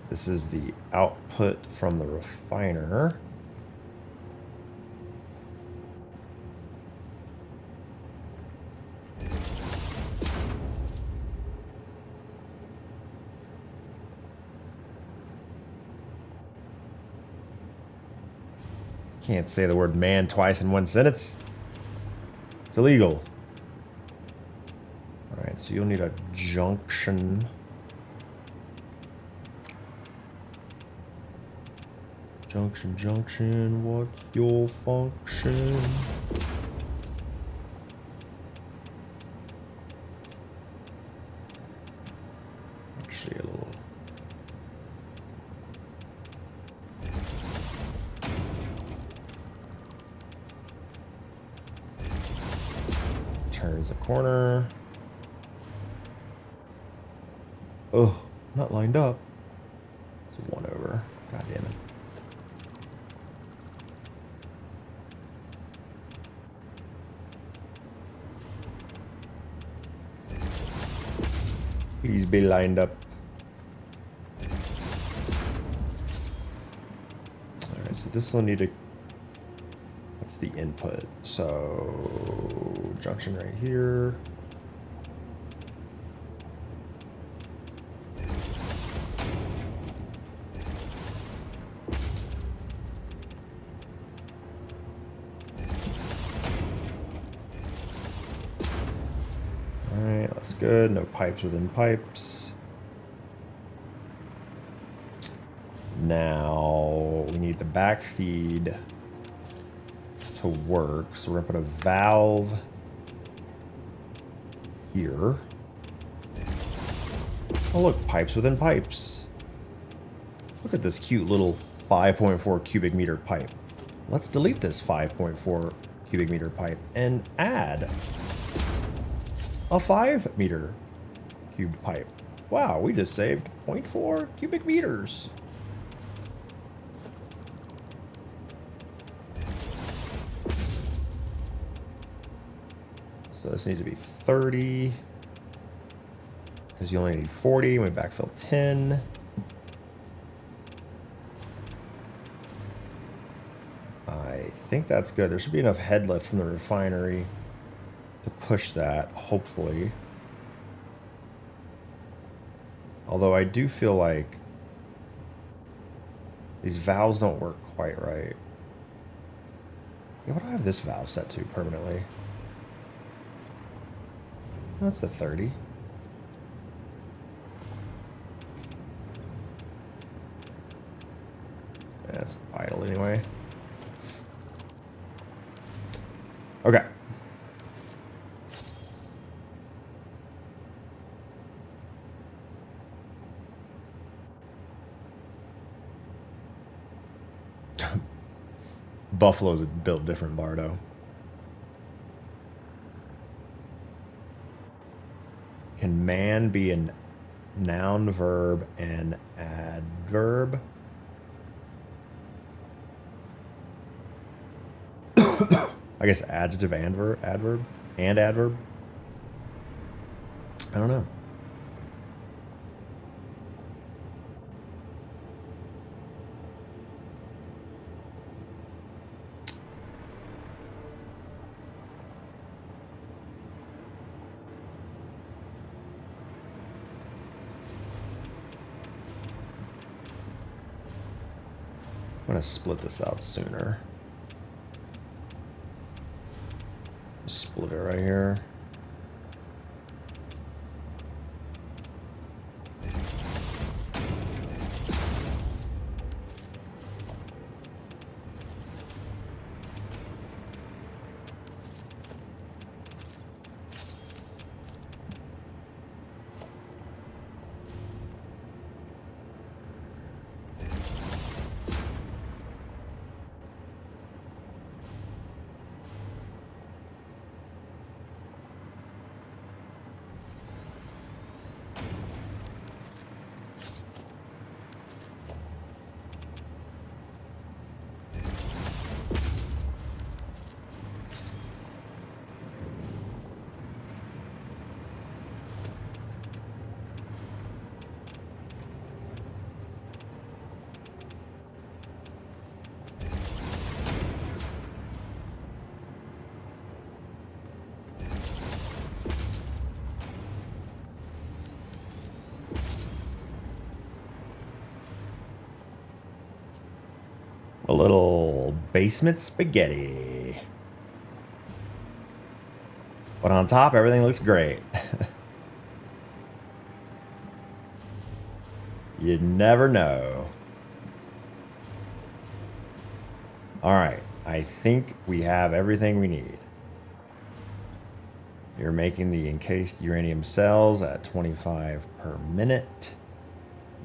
This is the output from the refiner. Can't say the word man twice in one sentence. It's illegal. Alright, so you'll need a junction. Junction, what's your function? Actually, a little. Turns the corner. Oh, not lined up. It's a 1 over. God damn it. Please be lined up. Alright, so this will need to. What's the input? So, junction right here. Alright, that's good. No pipes within pipes. Now, we need the back feed to work. So we're going to put a valve here. Oh, look, pipes within pipes. Look at this cute little 5.4 cubic meter pipe. Let's delete this 5.4 cubic meter pipe and add a 5 meter cubed pipe. Wow, we just saved 0.4 cubic meters. So this needs to be 30. Because you only need 40. We backfill 10. I think that's good. There should be enough head lift from the refinery to push that, hopefully. Although I do feel like these valves don't work quite right. Yeah, what do I have this valve set to permanently? That's a 30. That's idle anyway. Okay. Buffalo's built different, Bardo. Can man be a noun, verb, and adverb? I guess adjective and adverb and adverb. I don't know. I'm gonna split this out sooner. Split it right here. A little basement spaghetti. But on top, everything looks great. You'd never know. All right, I think we have everything we need. You're making the encased uranium cells at 25 per minute.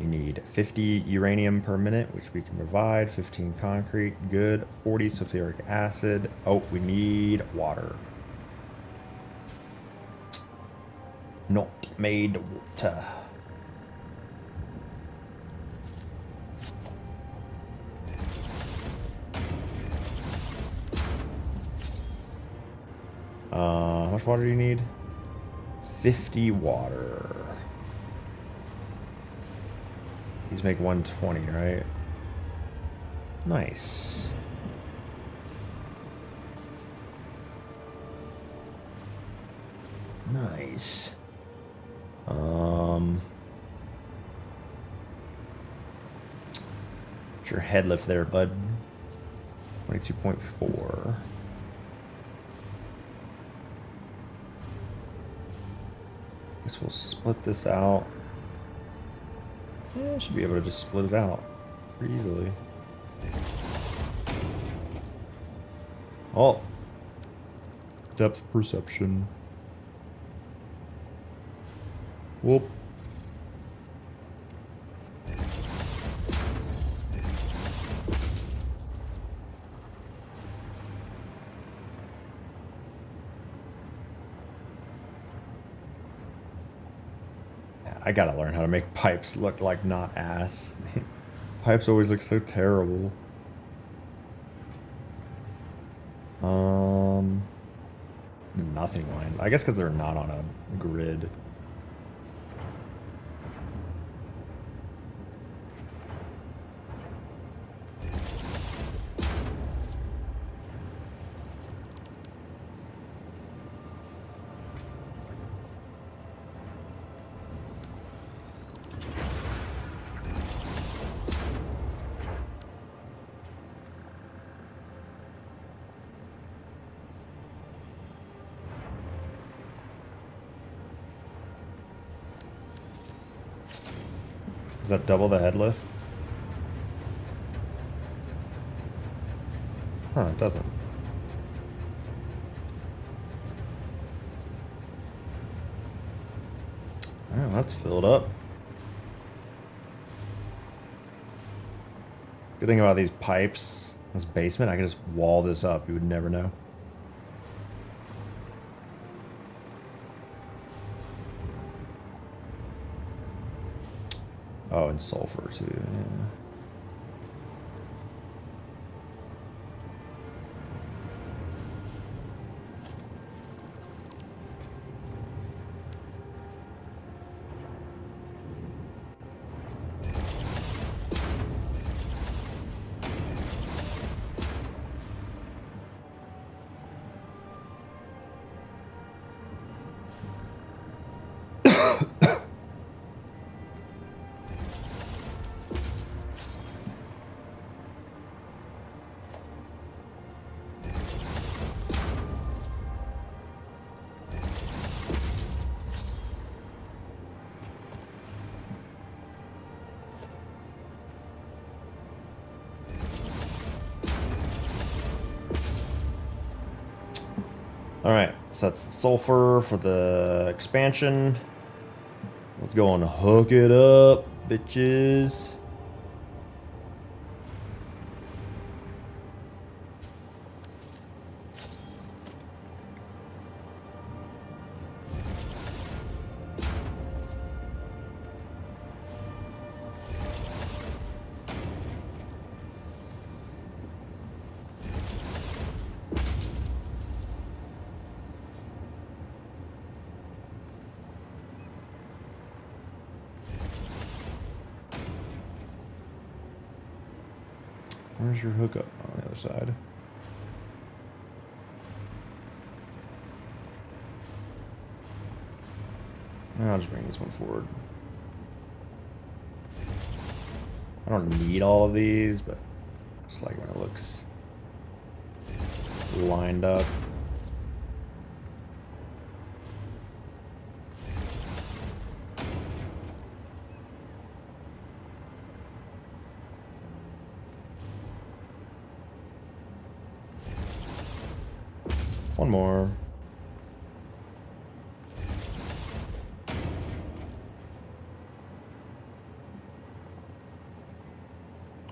You need 50 uranium per minute, which we can provide. 15 concrete, good. 40 sulfuric acid. Oh, we need water. Not made water. How much water do you need? 50 water. These make 120, right? Nice. Nice. What's your head lift there, bud? 22.4. Guess we'll split this out. Yeah, I should be able to just split it out pretty easily. Oh. Depth perception. Whoop. I gotta learn how to make pipes look like not ass. Pipes always look so terrible. Nothing line. I guess because they're not on a grid. Does that double the head lift? Huh, it doesn't. Oh, that's filled up. Good thing about these pipes, this basement, I can just wall this up. You would never know. Oh, and sulfur too, yeah. Alright, so that's the sulfur for the expansion. Let's go and hook it up, bitches. Where's your hookup on the other side? I'll just bring this one forward. I don't need all of these, but I just like when it looks lined up. One more.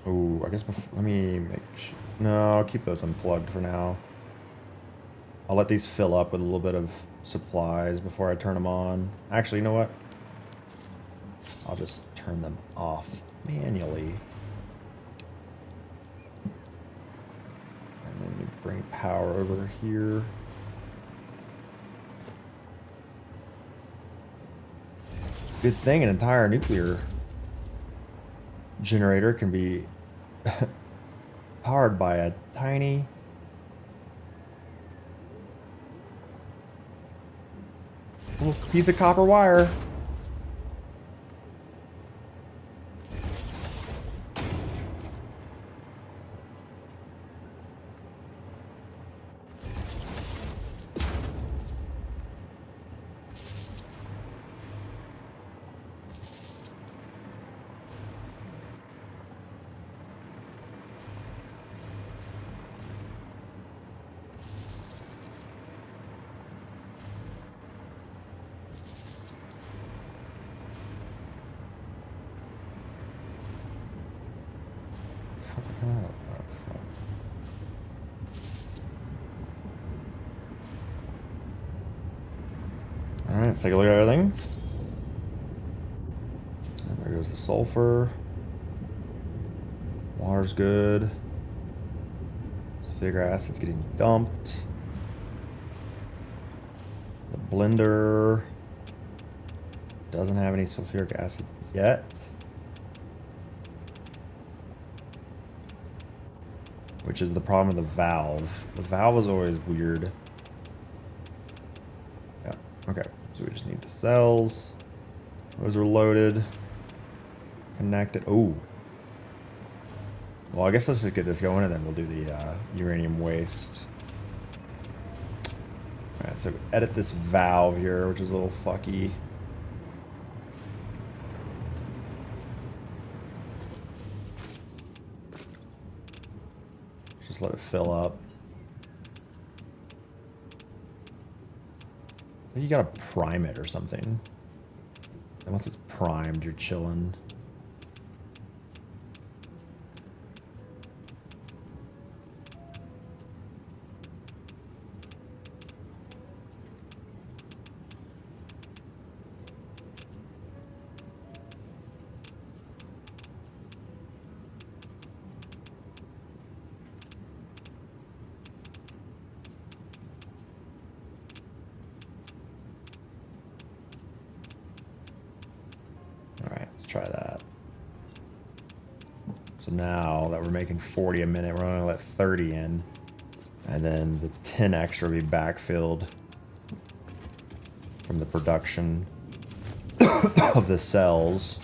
Ooh, I guess let me make sure. No, I'll keep those unplugged for now. I'll let these fill up with a little bit of supplies before I turn them on. Actually, you know what? I'll just turn them off manually. And then you bring power over here. Good thing an entire nuclear generator can be powered by a tiny little piece of copper wire. Alright, let's take a look at everything. There's the sulfur. Water's good. Sulfuric acid's getting dumped. The blender doesn't have any sulfuric acid yet. Which is the problem with the valve. The valve is always weird. Yeah, okay. So we just need the cells. Those are loaded. Connected. Oh. Well, I guess let's just get this going and then we'll do the uranium waste. Alright, so edit this valve here, which is a little fucky. Just let it fill up. I think you gotta prime it or something. And once it's primed, you're chilling. Try that. So now that we're making 40 a minute, we're gonna let 30 in, and then the 10 extra will be backfilled from the production of the cells.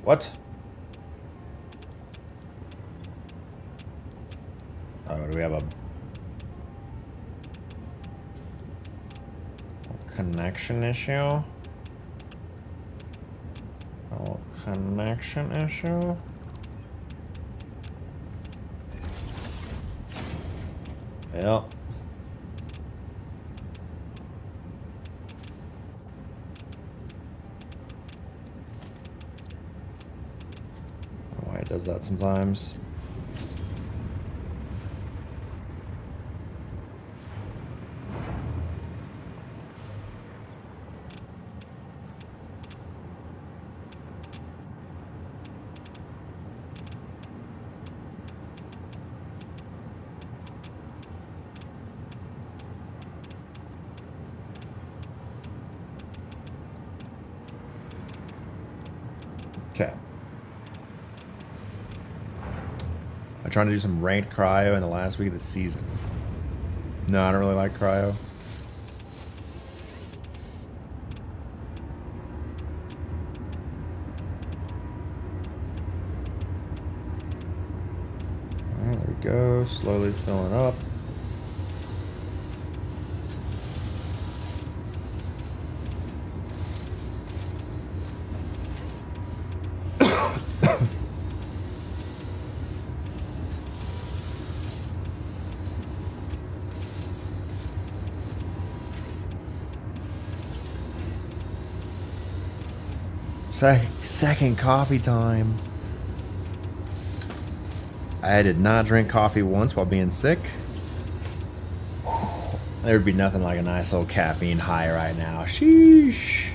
What? Oh, do we have a connection issue? Oh, connection issue? Yep. Why it does that sometimes. Okay. I'm trying to do some ranked cryo in the last week of the season. No, I don't really like cryo. Alright, there we go. Slowly filling up. Second coffee time. I did not drink coffee once while being sick. There would be nothing like a nice little caffeine high right now. Sheesh.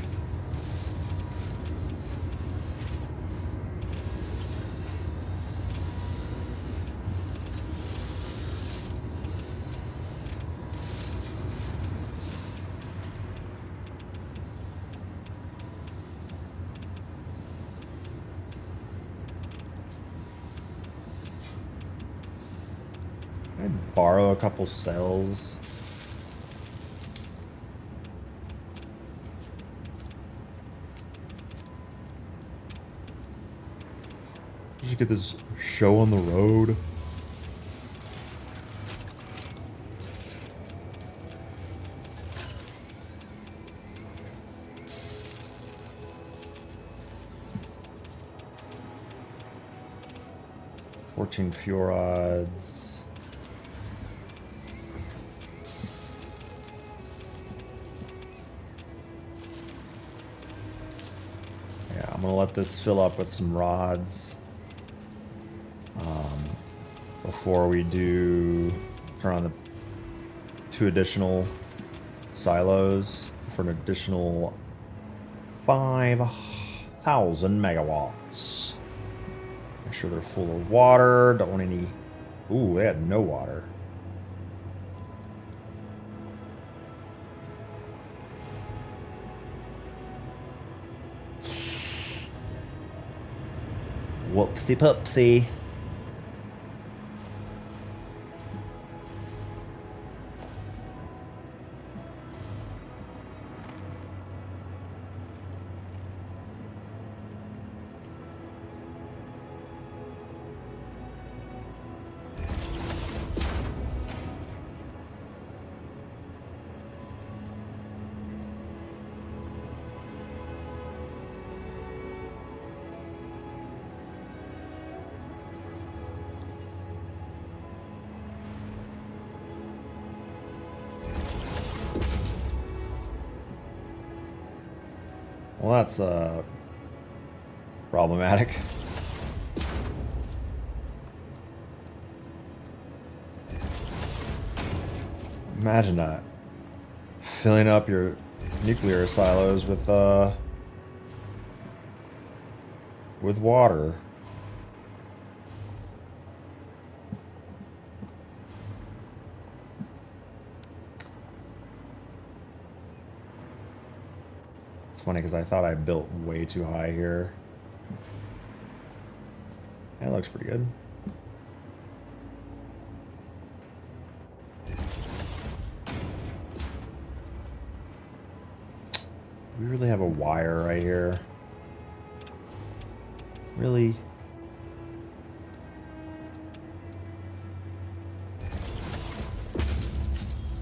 Borrow a couple cells. Just get this show on the road. $14 fuel rods. I'm gonna let this fill up with some rods before we do turn on the 2 additional silos for an additional 5,000 megawatts. Make sure they're full of water. Don't want any... Ooh, they had no water. Whoopsie poopsie. Well, that's problematic. Imagine that. Filling up your nuclear silos with water. Funny because I thought I built way too high here. That looks pretty good. We really have a wire right here. Really?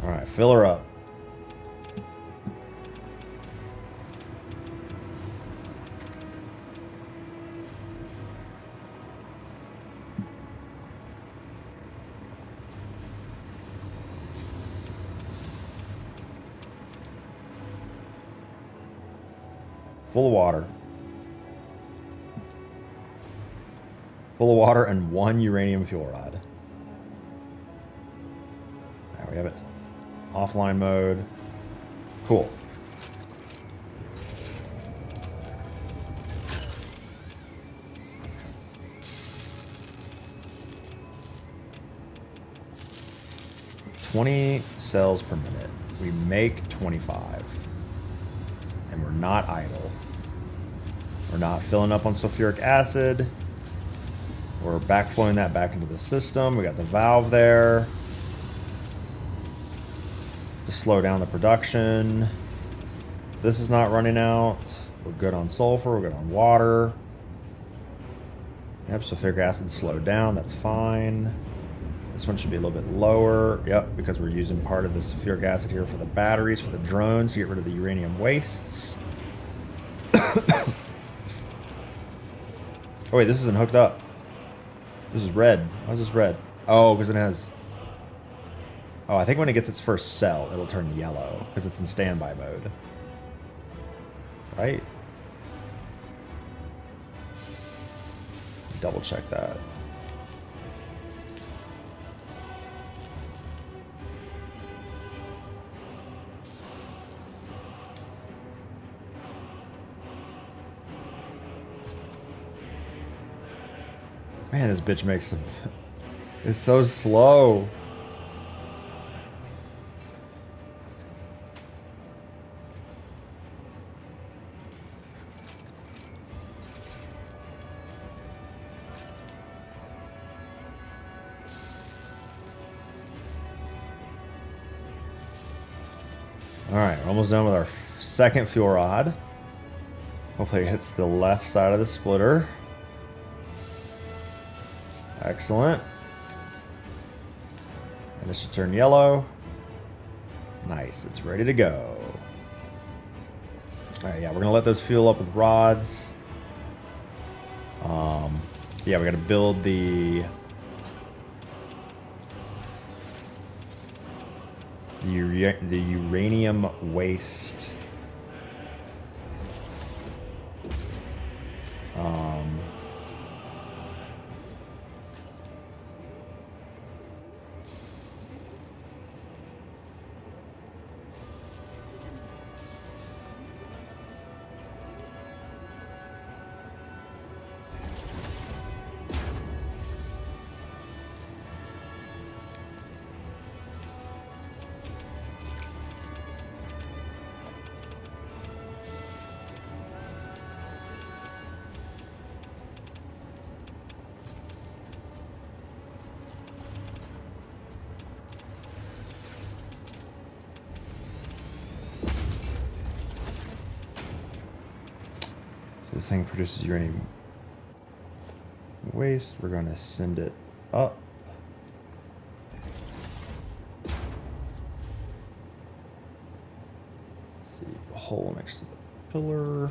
All right, fill her up. Full of water. Full of water and 1 uranium fuel rod. There we have it. Offline mode. Cool. $20 cells per minute. We make 25. And we're not idle. We're not filling up on sulfuric acid. We're backflowing that back into the system. We got the valve there to slow down the production. This is not running out. We're good on sulfur. We're good on water. Yep, sulfuric acid slowed down. That's fine. This one should be a little bit lower. Yep, because we're using part of the sulfuric acid here for the batteries, for the drones, to get rid of the uranium wastes. Oh wait, this isn't hooked up. This is red. Why is this red? Oh, because it has... Oh, I think when it gets its first cell, it'll turn yellow, because it's in standby mode. Right? Double check that. Man, this bitch makes some... It's so slow. Alright, we're almost done with our second fuel rod. Hopefully it hits the left side of the splitter. Excellent. And this should turn yellow. Nice, it's ready to go. Alright, yeah, we're gonna let those fuel up with rods. Yeah, we gotta build the uranium waste. This thing produces uranium waste. We're going to send it up. Let's see, a hole next to the pillar.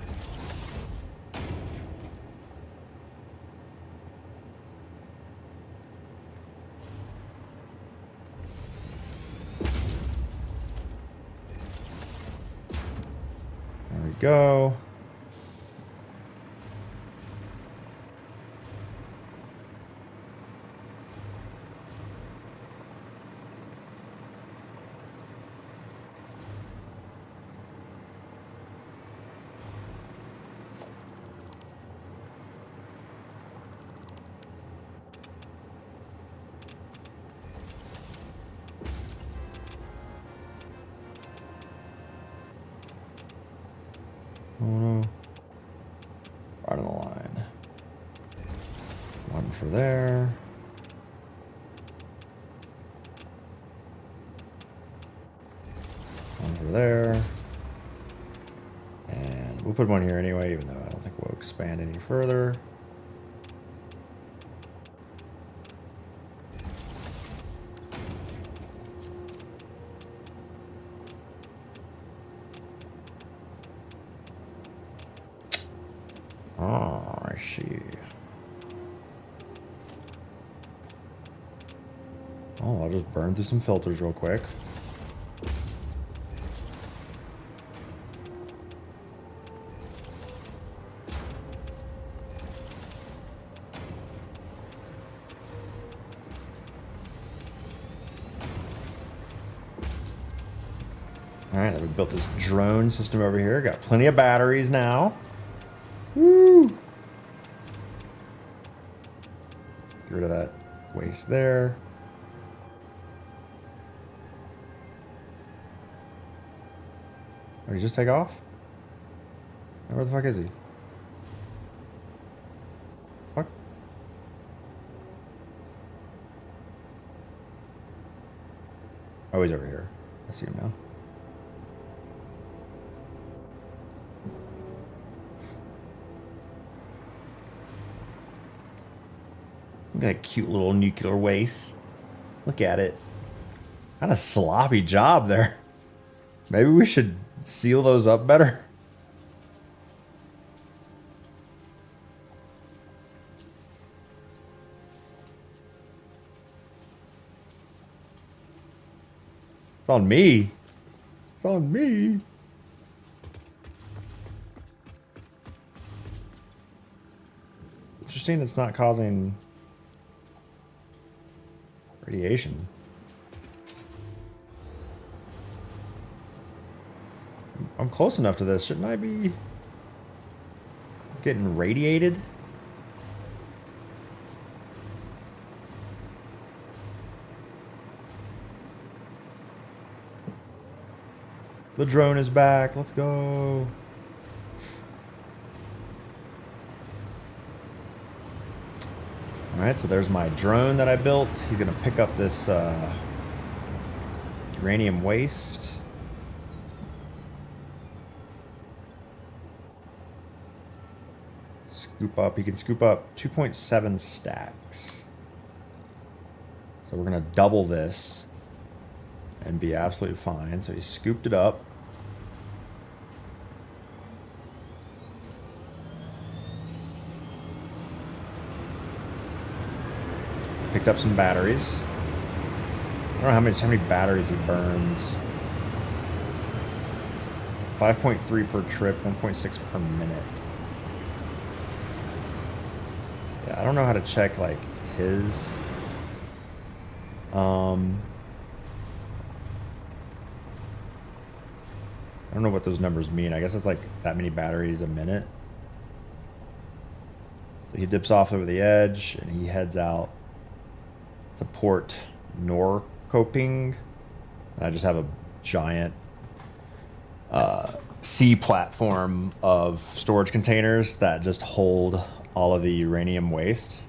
There we go. Oh no. Right on the line. One for there. One for there. And we'll put one here anyway, even though I don't think we'll expand any further. Oh, I see. Oh, I'll just burn through some filters real quick. All right, we built this drone system over here. Got plenty of batteries now. Woo! Get rid of that waste there. Did he just take off? Where the fuck is he? Fuck. Oh, he's over here. I see him now. Look at that cute little nuclear waste. Look at it. Kind of sloppy job there. Maybe we should seal those up better. It's on me. It's on me. Interesting, it's not causing radiation. I'm close enough to this. Shouldn't I be getting radiated? The drone is back. Let's go. Alright, so there's my drone that I built. He's going to pick up this uranium waste. Scoop up. He can scoop up 2.7 stacks. So we're going to double this and be absolutely fine. So he scooped it up. Picked up some batteries. I don't know how many batteries he burns. 5.3 per trip, 1.6 per minute. Yeah, I don't know how to check like his I don't know what those numbers mean. I guess it's like that many batteries a minute. So he dips off over the edge and he heads out to Port Norrköping. And I just have a giant sea platform of storage containers that just hold all of the uranium waste.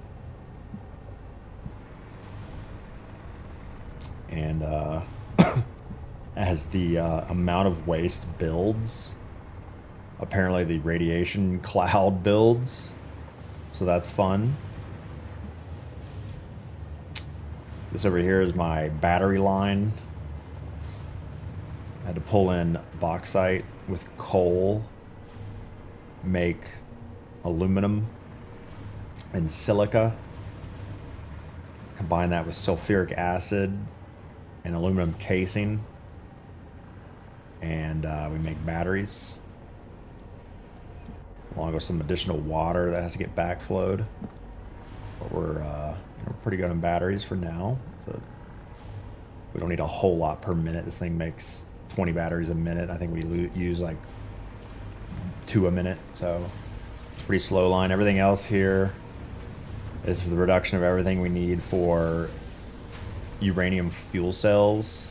And as the amount of waste builds, apparently the radiation cloud builds. So that's fun. This over here is my battery line. I had to pull in bauxite with coal, make aluminum and silica, combine that with sulfuric acid and aluminum casing, and we make batteries, along with some additional water that has to get backflowed. But we're pretty good on batteries for now. So we don't need a whole lot per minute. This thing makes 20 batteries a minute. I think we use like 2 a minute, so it's a pretty slow line. Everything else here is for the reduction of everything we need for uranium fuel cells.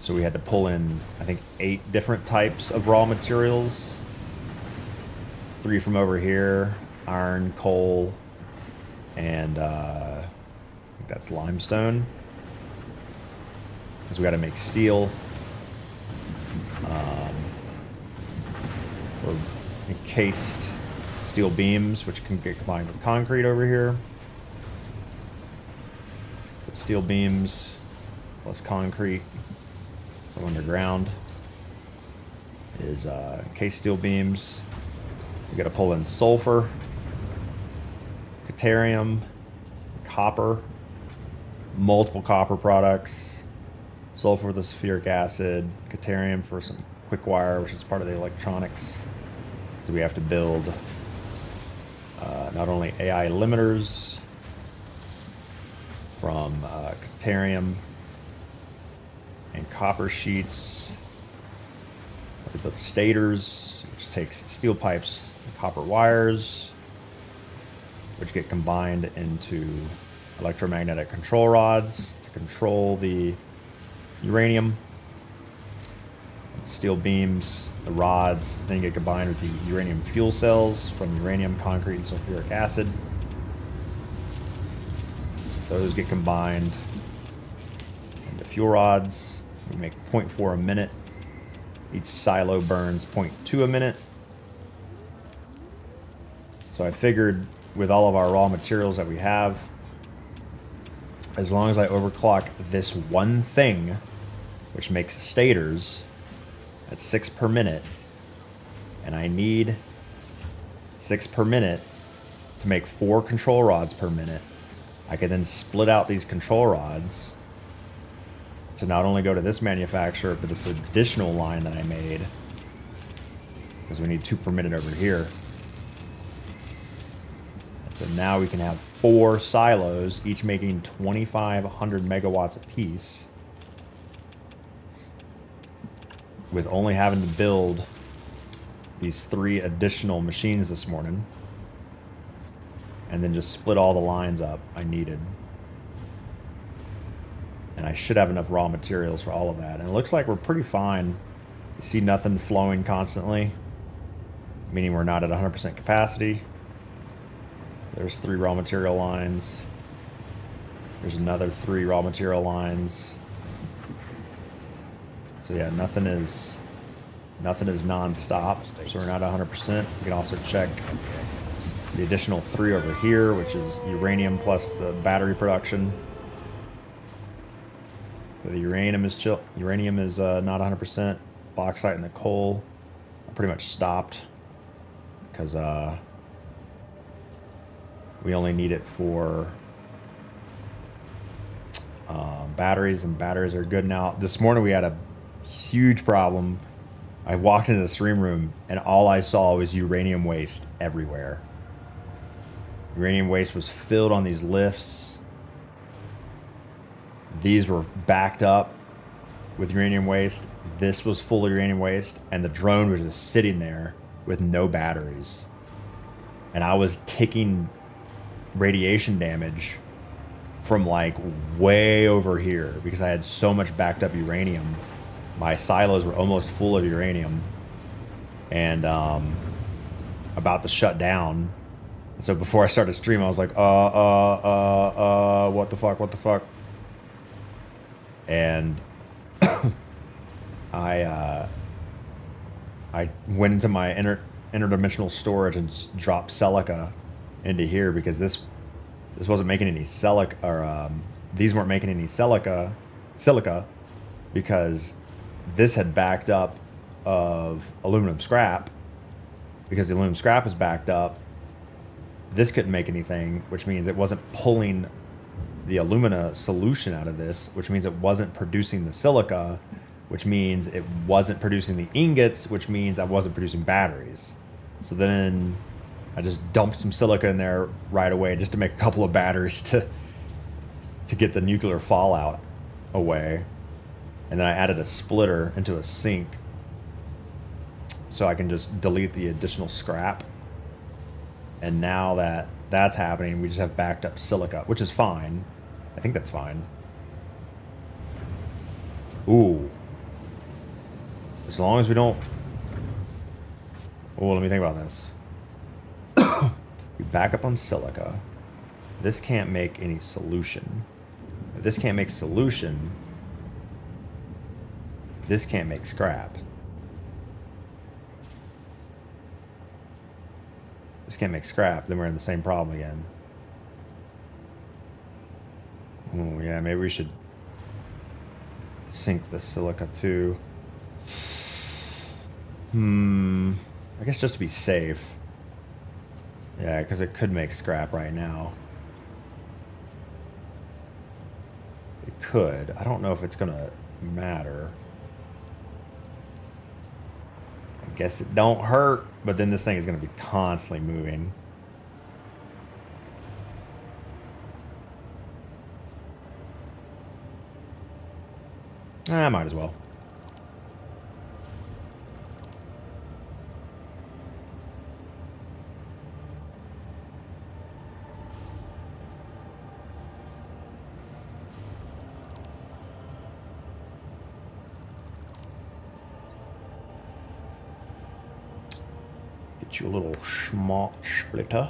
So we had to pull in, I think, 8 different types of raw materials. 3 from over here: iron, coal, and I think that's limestone. Because we got to make steel. Or encased steel beams, which can get combined with concrete over here. But steel beams plus concrete from underground is encased steel beams. We got to pull in sulfur, deuterium, copper, multiple copper products, sulfur with the sulfuric acid, deuterium for some quick wire, which is part of the electronics. So we have to build not only AI limiters from deuterium and copper sheets, but we build stators, which takes steel pipes and copper wires, which get combined into electromagnetic control rods to control the uranium. Steel beams, the rods, then get combined with the uranium fuel cells from uranium, concrete, and sulfuric acid. Those get combined into fuel rods. We make 0.4 a minute. Each silo burns 0.2 a minute. So I figured with all of our raw materials that we have, as long as I overclock this one thing, which makes stators, at 6 per minute, and I need 6 per minute to make 4 control rods per minute, I can then split out these control rods to not only go to this manufacturer, but this additional line that I made, because we need 2 per minute over here. And so now we can have 4 silos, each making 2,500 megawatts apiece, with only having to build these 3 additional machines this morning, and then just split all the lines up I needed. And I should have enough raw materials for all of that. And it looks like we're pretty fine. You see nothing flowing constantly, meaning we're not at 100% capacity. There's 3 raw material lines. There's another 3 raw material lines. So yeah, nothing is non-stop, so we're not 100%. You can also check the additional 3 over here, which is uranium plus the battery production. The uranium is not 100%. Bauxite and the coal are pretty much stopped because we only need it for batteries, and batteries are good now. This morning we had a huge problem. I walked into the stream room and all I saw was uranium waste everywhere. Uranium waste was filled on these lifts. These were backed up with uranium waste. This was full of uranium waste, and the drone was just sitting there with no batteries. And I was taking radiation damage from like way over here because I had so much backed up uranium. My silos were almost full of uranium and about to shut down. And so before I started stream, I was like, what the fuck? And I I went into my interdimensional storage and dropped silica into here because this wasn't making any silica, or these weren't making any silica because this had backed up of aluminum scrap. Because the aluminum scrap was backed up, this couldn't make anything, which means it wasn't pulling the alumina solution out of this, which means it wasn't producing the silica, which means it wasn't producing the ingots, which means I wasn't producing batteries. So then I just dumped some silica in there right away just to make a couple of batteries to get the nuclear fallout away. And then I added a splitter into a sink so I can just delete the additional scrap. And now that that's happening, we just have backed up silica, which is fine. I think that's fine. Ooh. As long as we don't... Oh, let me think about this. We back up on silica. This can't make any solution. If this can't make solution, this can't make scrap. This can't make scrap, then we're in the same problem again. Oh, yeah, maybe we should sink the silica too. I guess just to be safe. Yeah, because it could make scrap right now. It could. I don't know if it's gonna matter. I guess it don't hurt, but then this thing is gonna be constantly moving. I might as well. Get you a little smart splitter.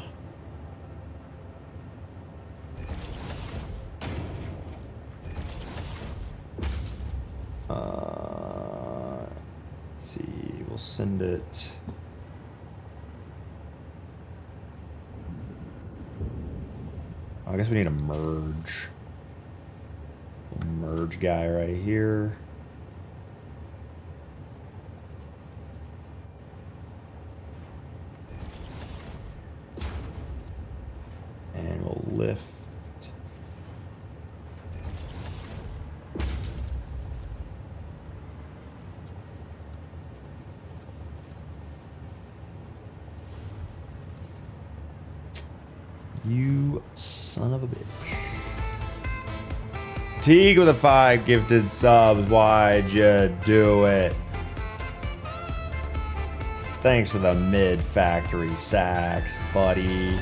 Let's see, we'll send it. I guess we need a merge. Merge guy right here. And we'll lift. You son of a bitch. Teague with a 5 gifted subs. Why'd you do it? Thanks for the mid-factory sacks, buddy.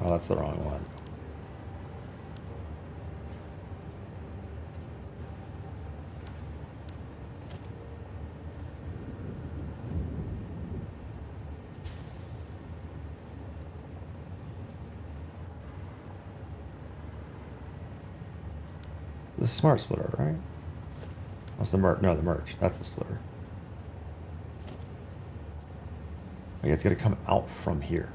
Oh, that's the wrong one. The smart splitter, right? What's the merge? No, the merge. That's the splitter. I guess it's gonna come out from here.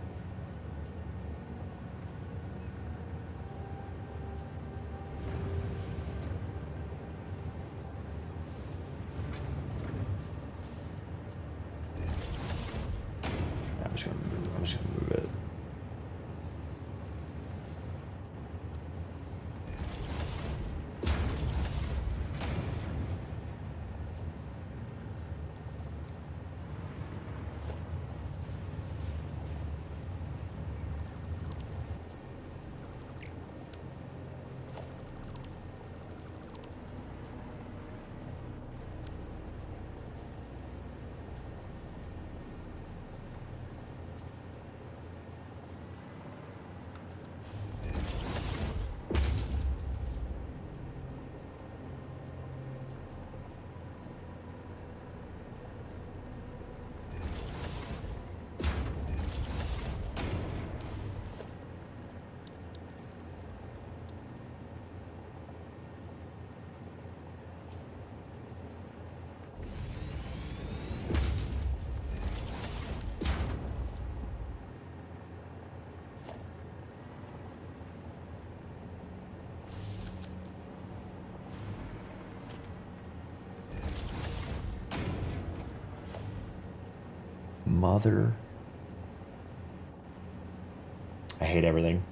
I'm just gonna move it. mother. I hate everything.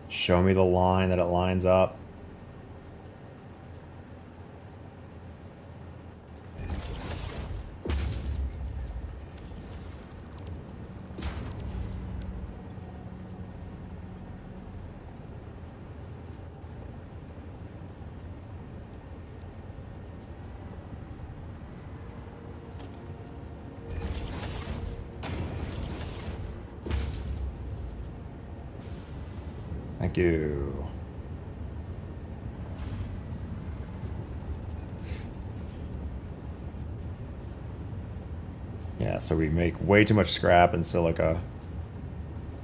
Show me the line that it lines up. Thank you. Yeah, so we make way too much scrap and silica.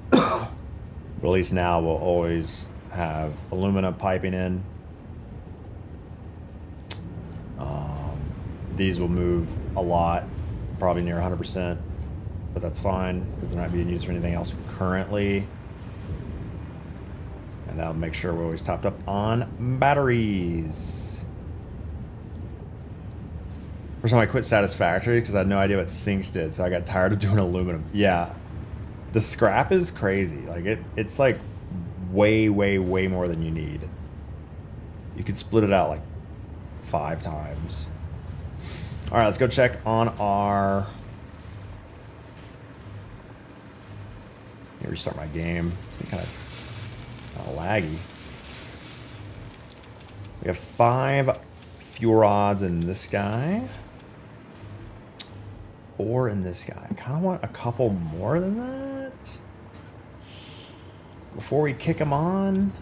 But at least now we'll always have aluminum piping in. These will move a lot, probably near 100%, but that's fine because they're not being used for anything else currently. And that'll make sure we're always topped up on batteries. First time I quit Satisfactory because I had no idea what sinks did, so I got tired of doing aluminum. Yeah, the scrap is crazy. Like it's like way more than you need. You could split it out like 5 times. All right, let's go check on our... Let me restart my game. It's kind of laggy. We have 5 fuel rods in this guy. 4 in this guy. I kind of want a couple more than that before we kick them on.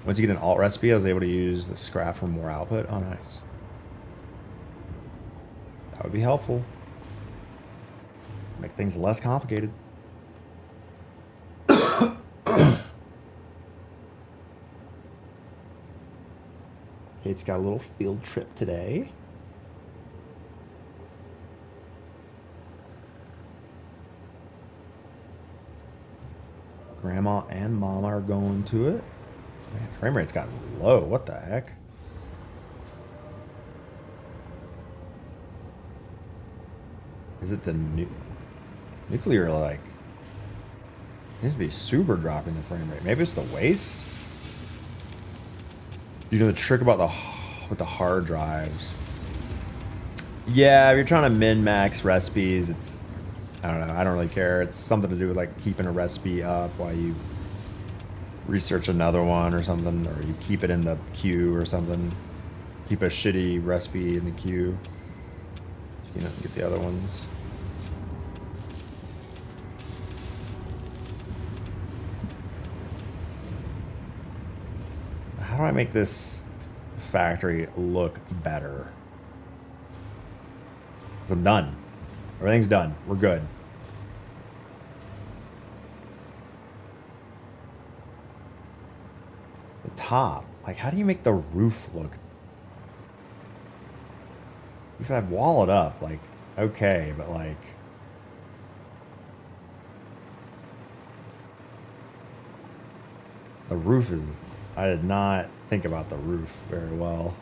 Once you get an alt recipe, I was able to use the scrap for more output. Oh, nice. That would be helpful. Make things less complicated. Kate's got a little field trip today. Grandma and Mama are going to it. Man, frame rate's gotten low. What the heck? Is it the nuclear, like... It needs to be super dropping the frame rate. Maybe it's the waste? You know the trick about with the hard drives. Yeah, if you're trying to min-max recipes, it's... I don't know. I don't really care. It's something to do with like keeping a recipe up while you research another one or something, or you keep it in the queue or something. Keep a shitty recipe in the queue. You know, get the other ones. How do I make this factory look better? 'Cause I'm done. Everything's done. We're good. The top. Like, how do you make the roof look? If I wall it up, like, okay, but like... The roof is... I did not think about the roof very well.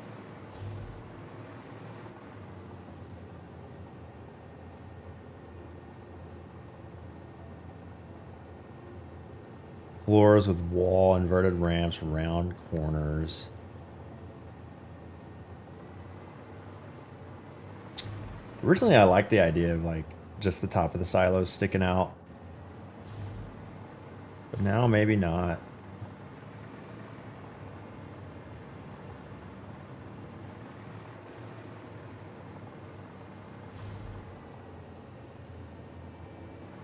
Floors with wall inverted ramps, round corners. Originally, I liked the idea of like just the top of the silos sticking out. But now maybe not.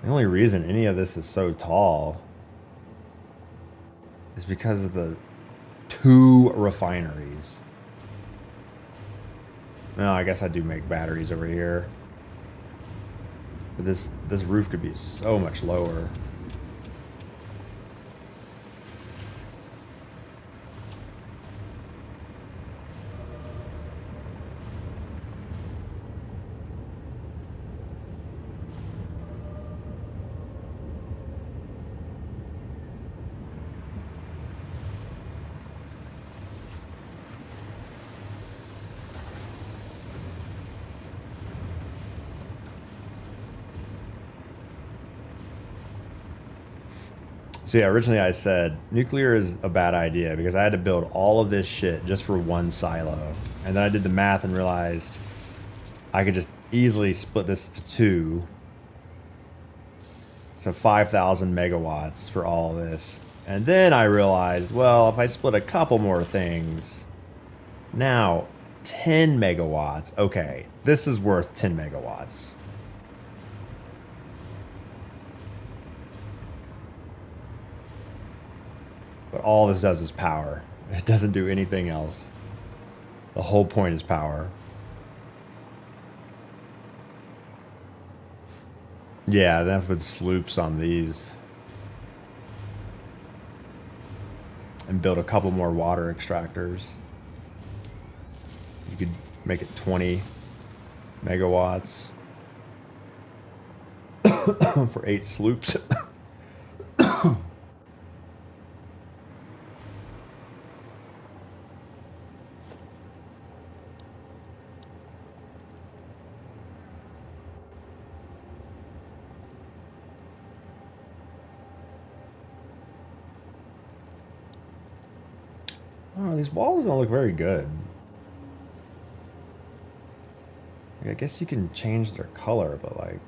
The only reason any of this is so tall is because of the 2 refineries. No, I guess I do make batteries over here. But this roof could be so much lower. So yeah, originally I said nuclear is a bad idea because I had to build all of this shit just for one silo. And then I did the math and realized I could just easily split this to 2. So 5,000 megawatts for all of this. And then I realized, well, if I split a couple more things, now 10 megawatts. Okay, this is worth 10 megawatts. But all this does is power. It doesn't do anything else. The whole point is power. Yeah, then I've put sloops on these. And build a couple more water extractors. You could make it 20 megawatts. For 8 sloops. Oh, these walls don't look very good. I guess you can change their color, but like...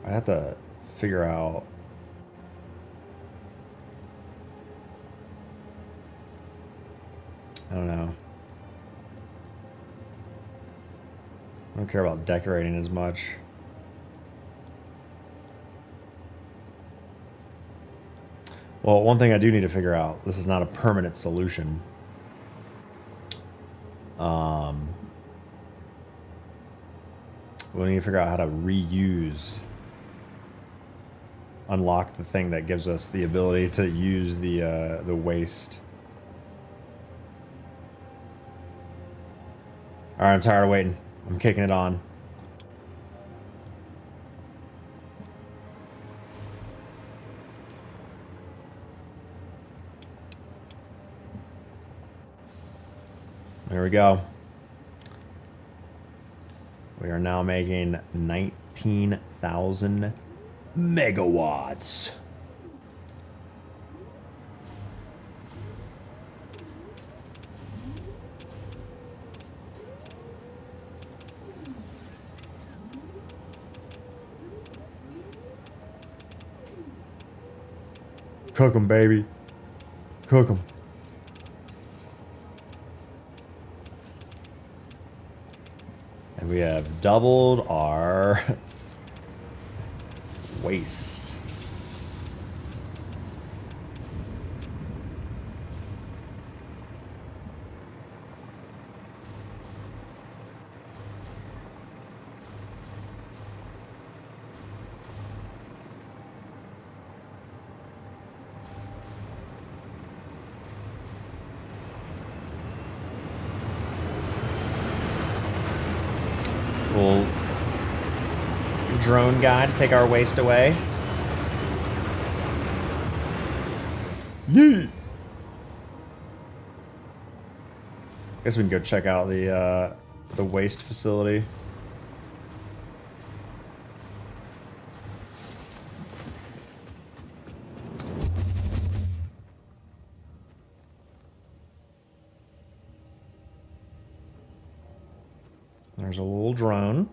I'd have to figure out... I don't know. I don't care about decorating as much. Well, one thing I do need to figure out, this is not a permanent solution. We need to figure out how to reuse, unlock the thing that gives us the ability to use the waste. All right, I'm tired of waiting. I'm kicking it on. There we go. We are now making 19,000 megawatts. Cook 'em, baby. Cook 'em. And we have doubled our waste. Little drone guy to take our waste away. Yeet. Guess we can go check out the waste facility. There's a little drone.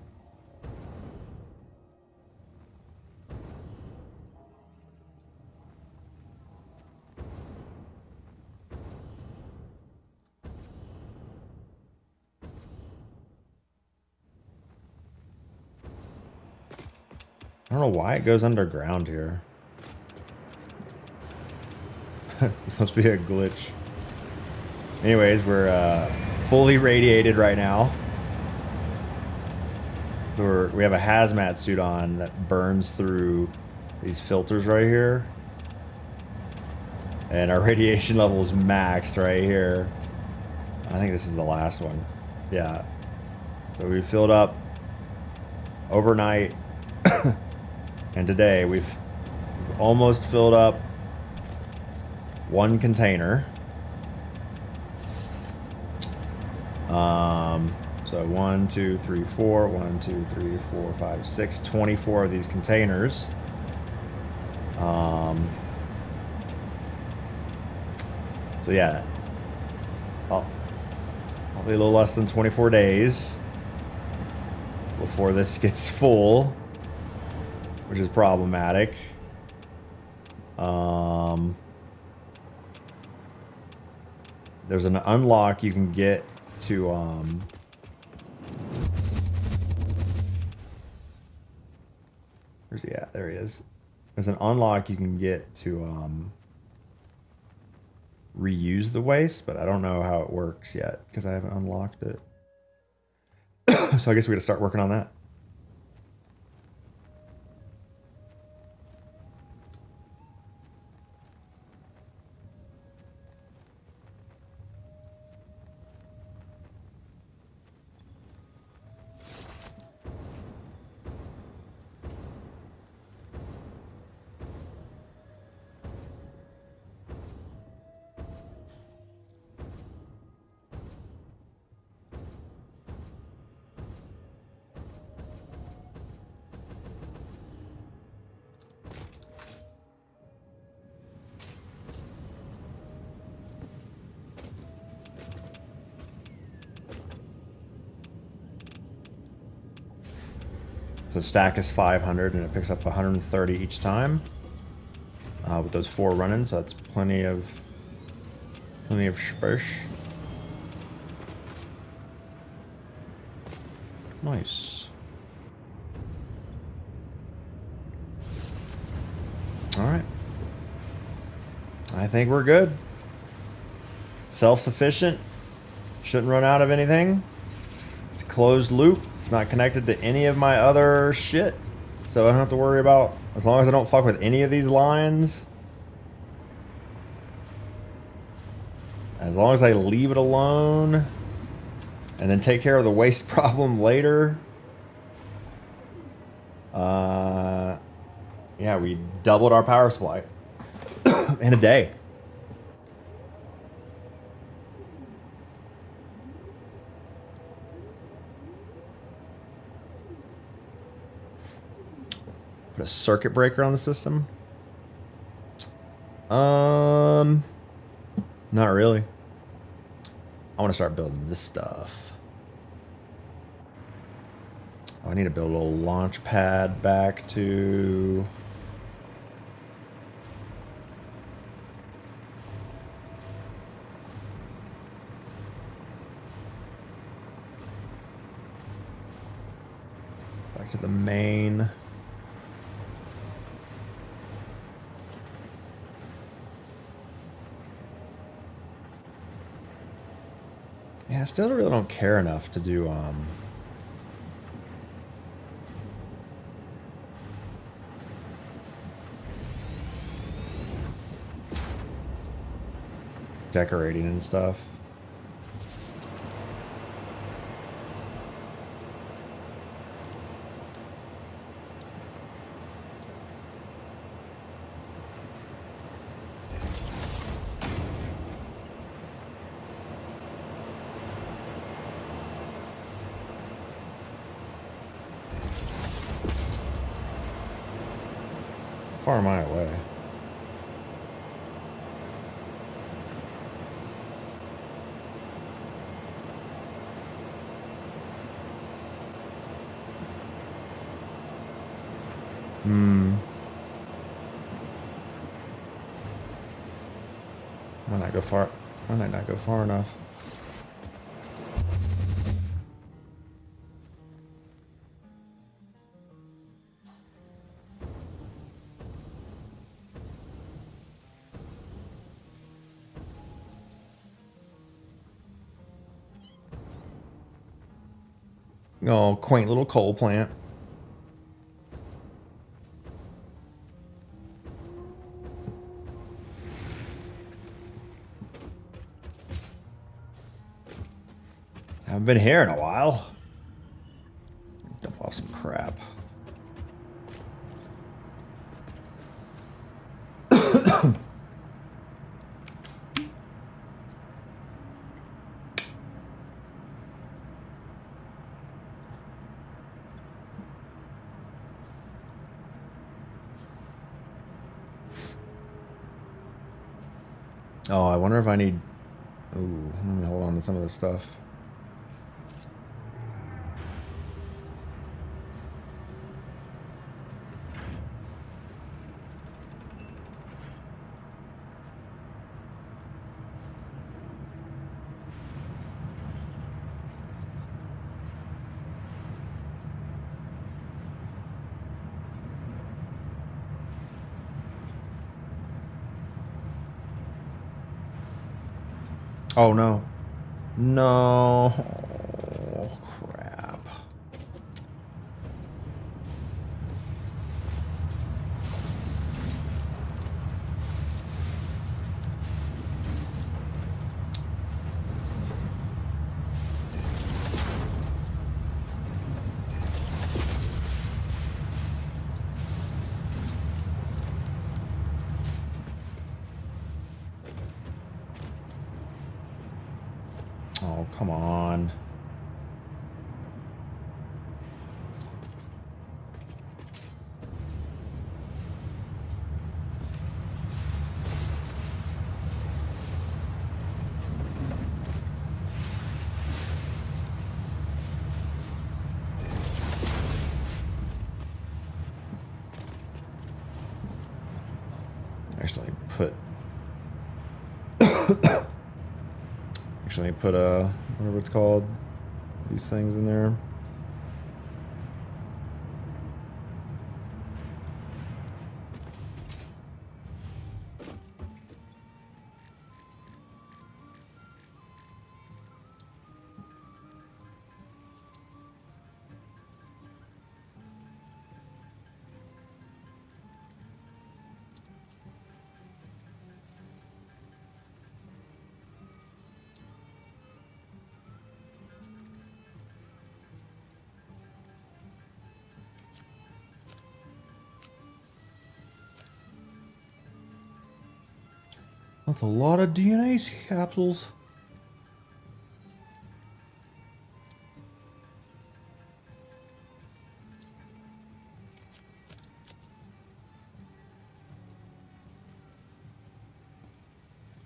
I don't know why it goes underground here. This must be a glitch. Anyways, we're fully radiated right now. So we have a hazmat suit on that burns through these filters right here. And our radiation level is maxed right here. I think this is the last one. Yeah. So we filled up overnight. And today we've almost filled up one container. So 1, 2, 3, 4, 1, 2, 3, 4, 5, 6, 24 of these containers. So yeah, probably a little less than 24 days before this gets full, which is problematic. There's an unlock you can get to where's he at? There he is. There's an unlock you can get to reuse the waste, but I don't know how it works yet because I haven't unlocked it. So I guess we gotta start working on that. So stack is 500 and it picks up 130 each time with those 4 run-ins. So that's plenty of space. Nice. All right. I think we're good. Self-sufficient. Shouldn't run out of anything. It's a closed loop. It's not connected to any of my other shit, so I don't have to worry about, as long as I don't fuck with any of these lines, as long as I leave it alone and then take care of the waste problem later. Yeah, we doubled our power supply in a day. Put a circuit breaker on the system? Not really. I want to start building this stuff. Oh, I need to build a little launch pad back to... back to the main... Yeah, I still really don't care enough to do decorating and stuff. How far am I away? Might not go far. Might not go far enough. Oh, quaint little coal plant. Haven't been here in a while. Dump off some crap. Oh, I wonder if I need... Ooh, let me hold on to some of this stuff. Oh, no. No. Oh, crap. Oh, come on. Actually put... Actually put whatever it's called, these things in there. That's a lot of DNA capsules.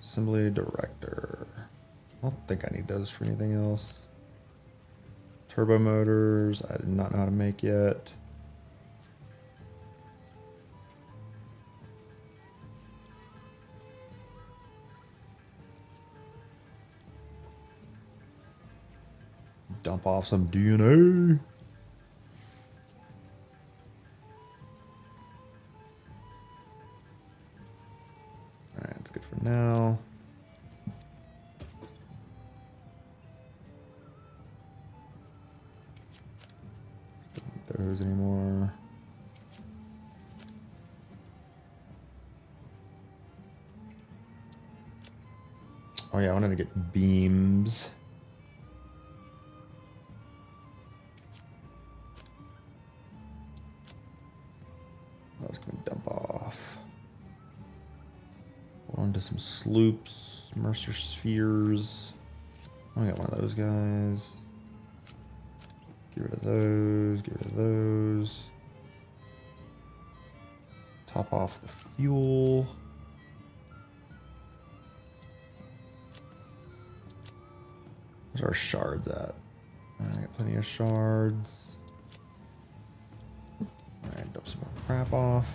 Assembly director. I don't think I need those for anything else. Turbo motors, I did not know how to make yet. Dump off some DNA. Alright, that's good for now. Don't need those anymore. Oh yeah, I wanted to get beams. I was going to dump off. Hold on to some sloops, Mercer spheres. I got one of those guys. Get rid of those, get rid of those. Top off the fuel. Where's our shards at? I got plenty of shards. Alright, dump some more crap off.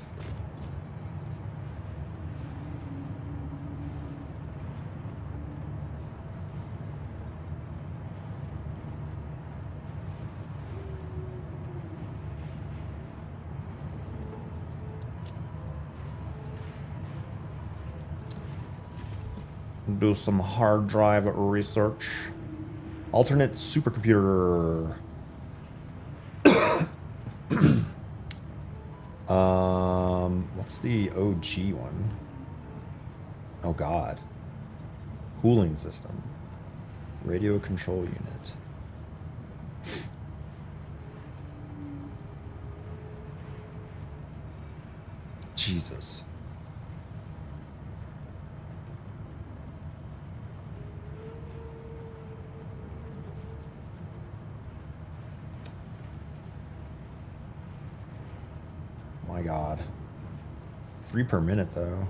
Do some hard drive research. Alternate supercomputer. What's the OG one? Oh God. Cooling system. Radio control unit. Jesus. My God. 3 per minute though.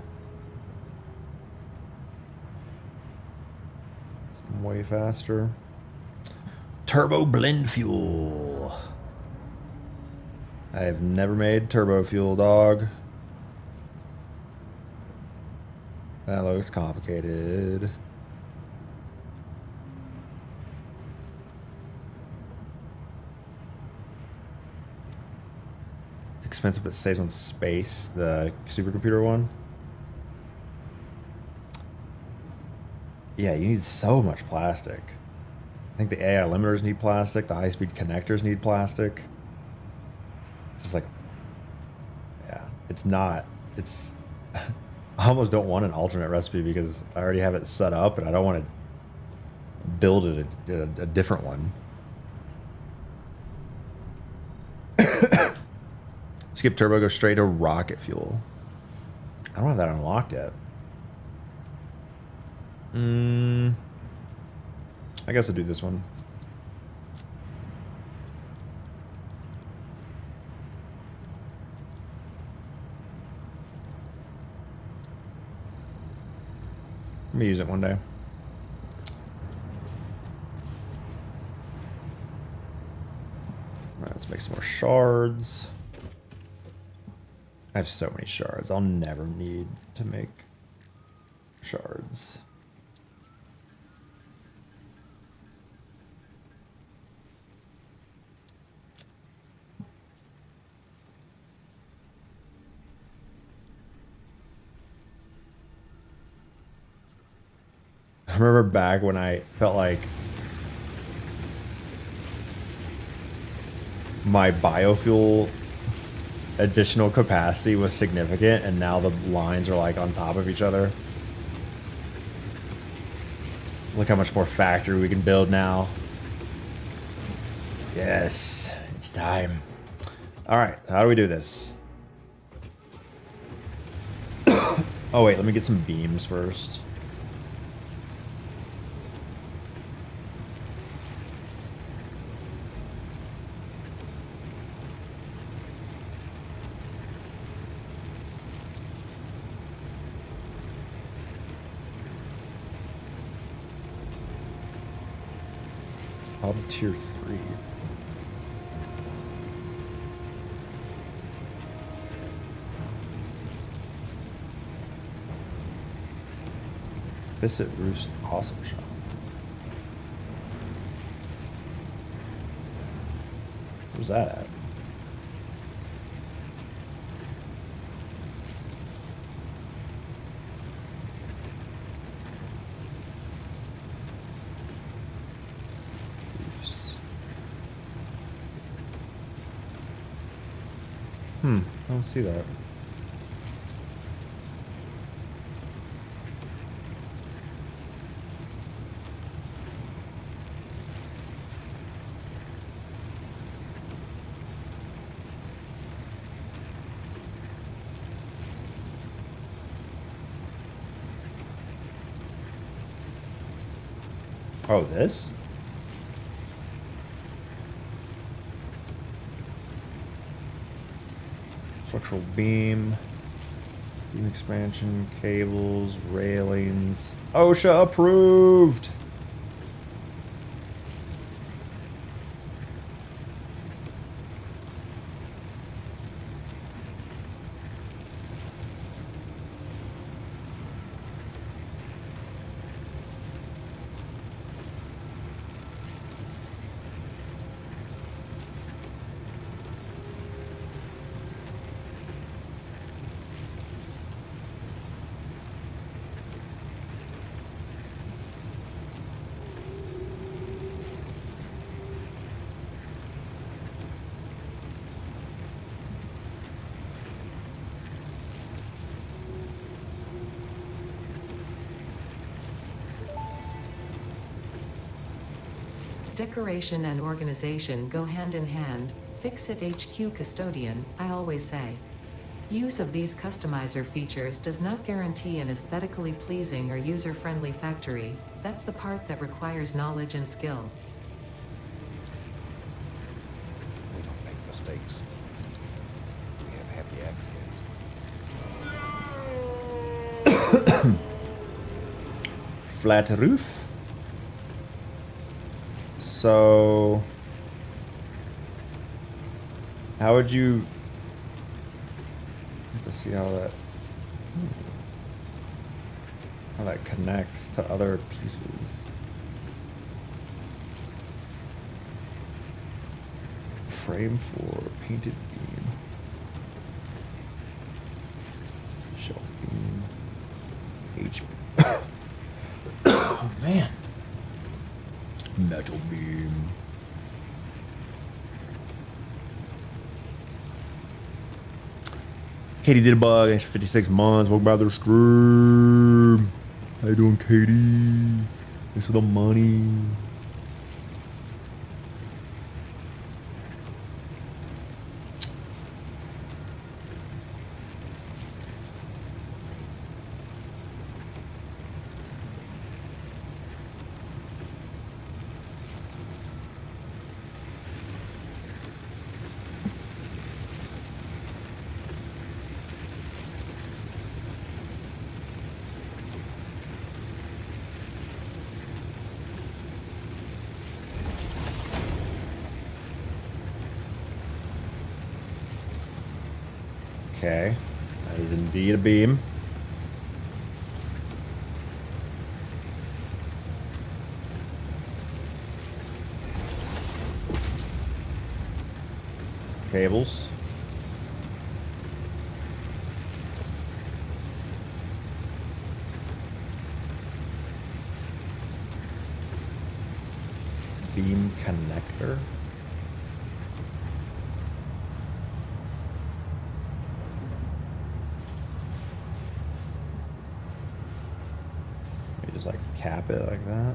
way faster. Turbo blend fuel. I have never made turbo fuel, dog. That looks complicated. It's expensive, but saves on space. The supercomputer one. Yeah, you need so much plastic. I think the AI limiters need plastic. The high-speed connectors need plastic. It's just like, yeah, it's not. It's. I almost don't want an alternate recipe because I already have it set up, and I don't want to build it a different one. Skip turbo, go straight to rocket fuel. I don't have that unlocked yet. I guess I'll do this one. Let me use it one day. Alright, let's make some more shards. I have so many shards. I'll never need to make shards. I remember back when I felt like my biofuel additional capacity was significant, and now the lines are like on top of each other. Look how much more factory we can build now. Yes, it's time. All right, how do we do this? Oh wait, let me get some beams first. Up to tier 3. Visit Roof's awesome shop. Where's that at? I don't see that. Oh, this? Structural beam expansion, cables, railings. OSHA approved! Decoration and organization go hand in hand. Fix it HQ custodian, I always say. Use of these customizer features does not guarantee an aesthetically pleasing or user-friendly factory. That's the part that requires knowledge and skill. We don't make mistakes. We have happy accidents. Flat roof. So, how would you? Let's see how that connects to other pieces. Frame for painted beam. Shelf beam. H. Oh man. Metal beam. Katie did a bug. Thanks for 56 months. Welcome back to the stream. How you doing, Katie? Thanks for the money. Okay, that is indeed a beam. Cables. Beam connector. Just like cap it like that.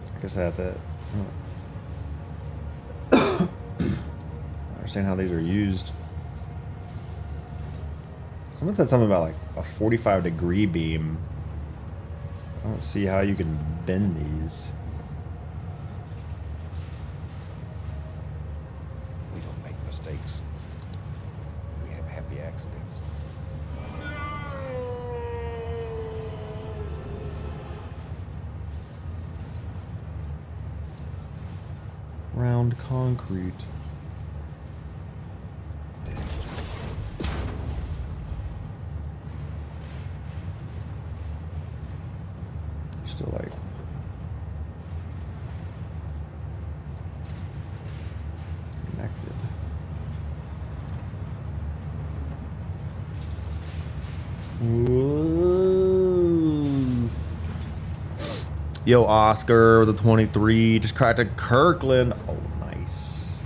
I guess I have to. I understand how these are used. Someone said something about like a 45-degree beam. I don't see how you can bend these. We don't make mistakes. We have happy accidents. Round concrete. Still like connected. Whoa. Yo, Oscar with the 23 just cracked a Kirkland. Oh, nice.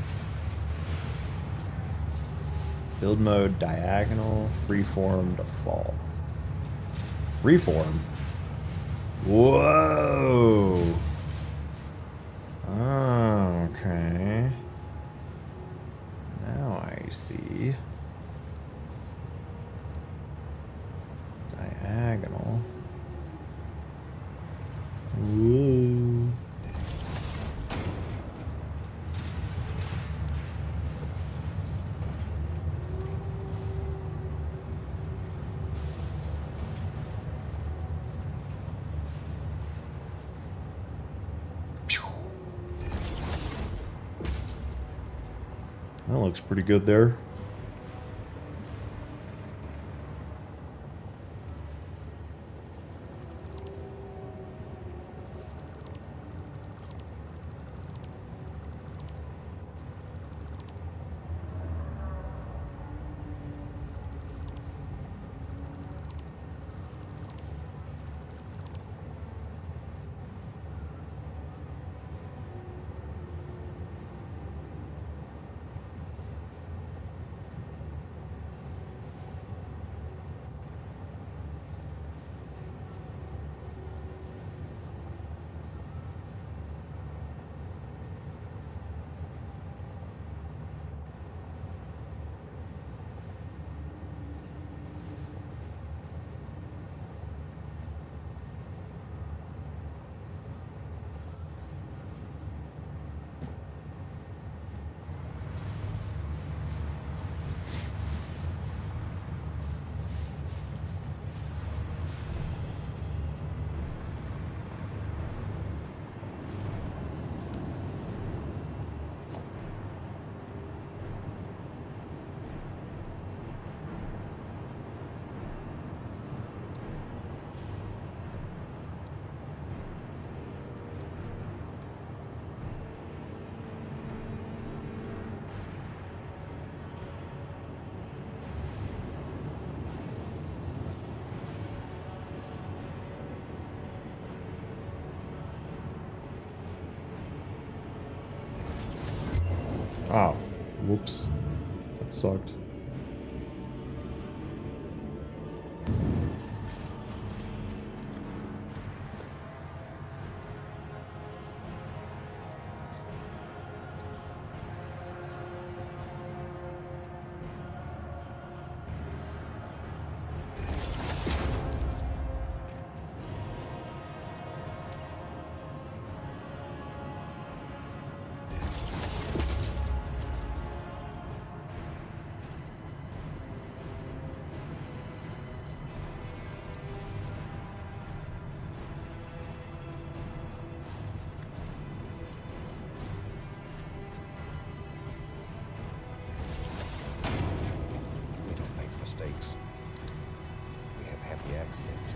Build mode diagonal, freeform default. Freeform. Whoa. Oh, okay. Now I see. Diagonal. Whoa. That looks pretty good there. Oh, whoops. That sucked. We don't make mistakes. We have happy accidents.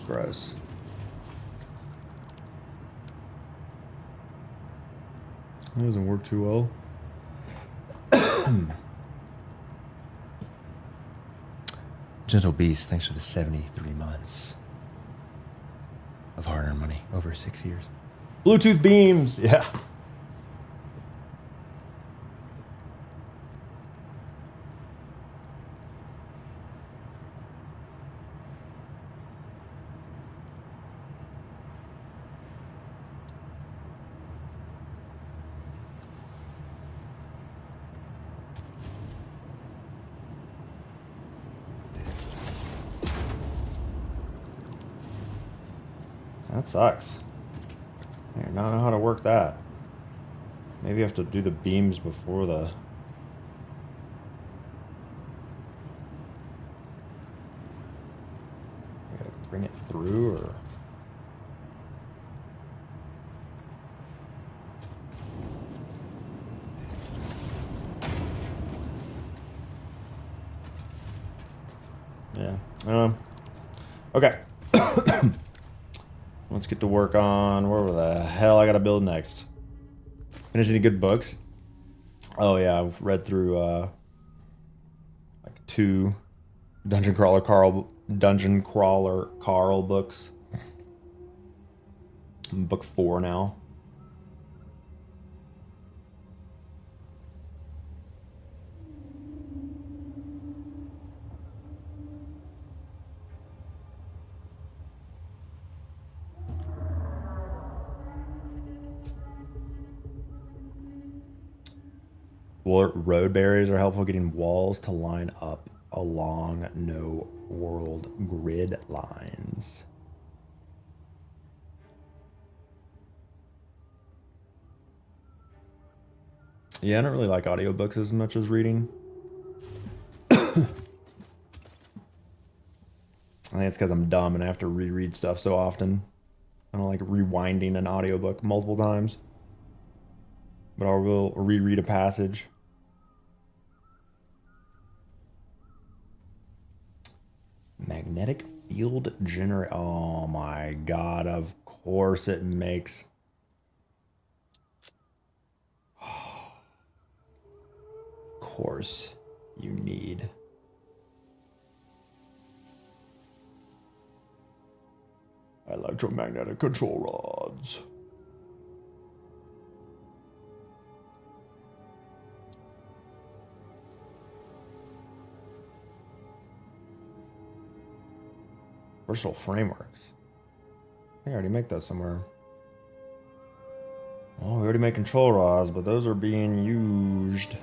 Gross. That doesn't work too well. Gentle Beast, thanks for the 73 months of hard-earned money over 6 years. Bluetooth beams, yeah. That sucks. I do not know how to work that. Maybe you have to do the beams before the... You gotta bring it through, or... Yeah, I don't know. Okay. Let's get to work on where the hell I gotta build next. Finish any good books? Oh yeah, I've read through like 2 Dungeon Crawler Carl books. I'm book 4 now. Road barriers are helpful getting walls to line up along no world grid lines. Yeah, I don't really like audiobooks as much as reading. I think it's because I'm dumb and I have to reread stuff so often. I don't like rewinding an audiobook multiple times. But I will reread a passage. Magnetic field generator. Oh my god, of course it makes. Of course you need. Electromagnetic control rods. Versatile frameworks. I think I already make those somewhere. Oh, we already make control rods, but those are being used.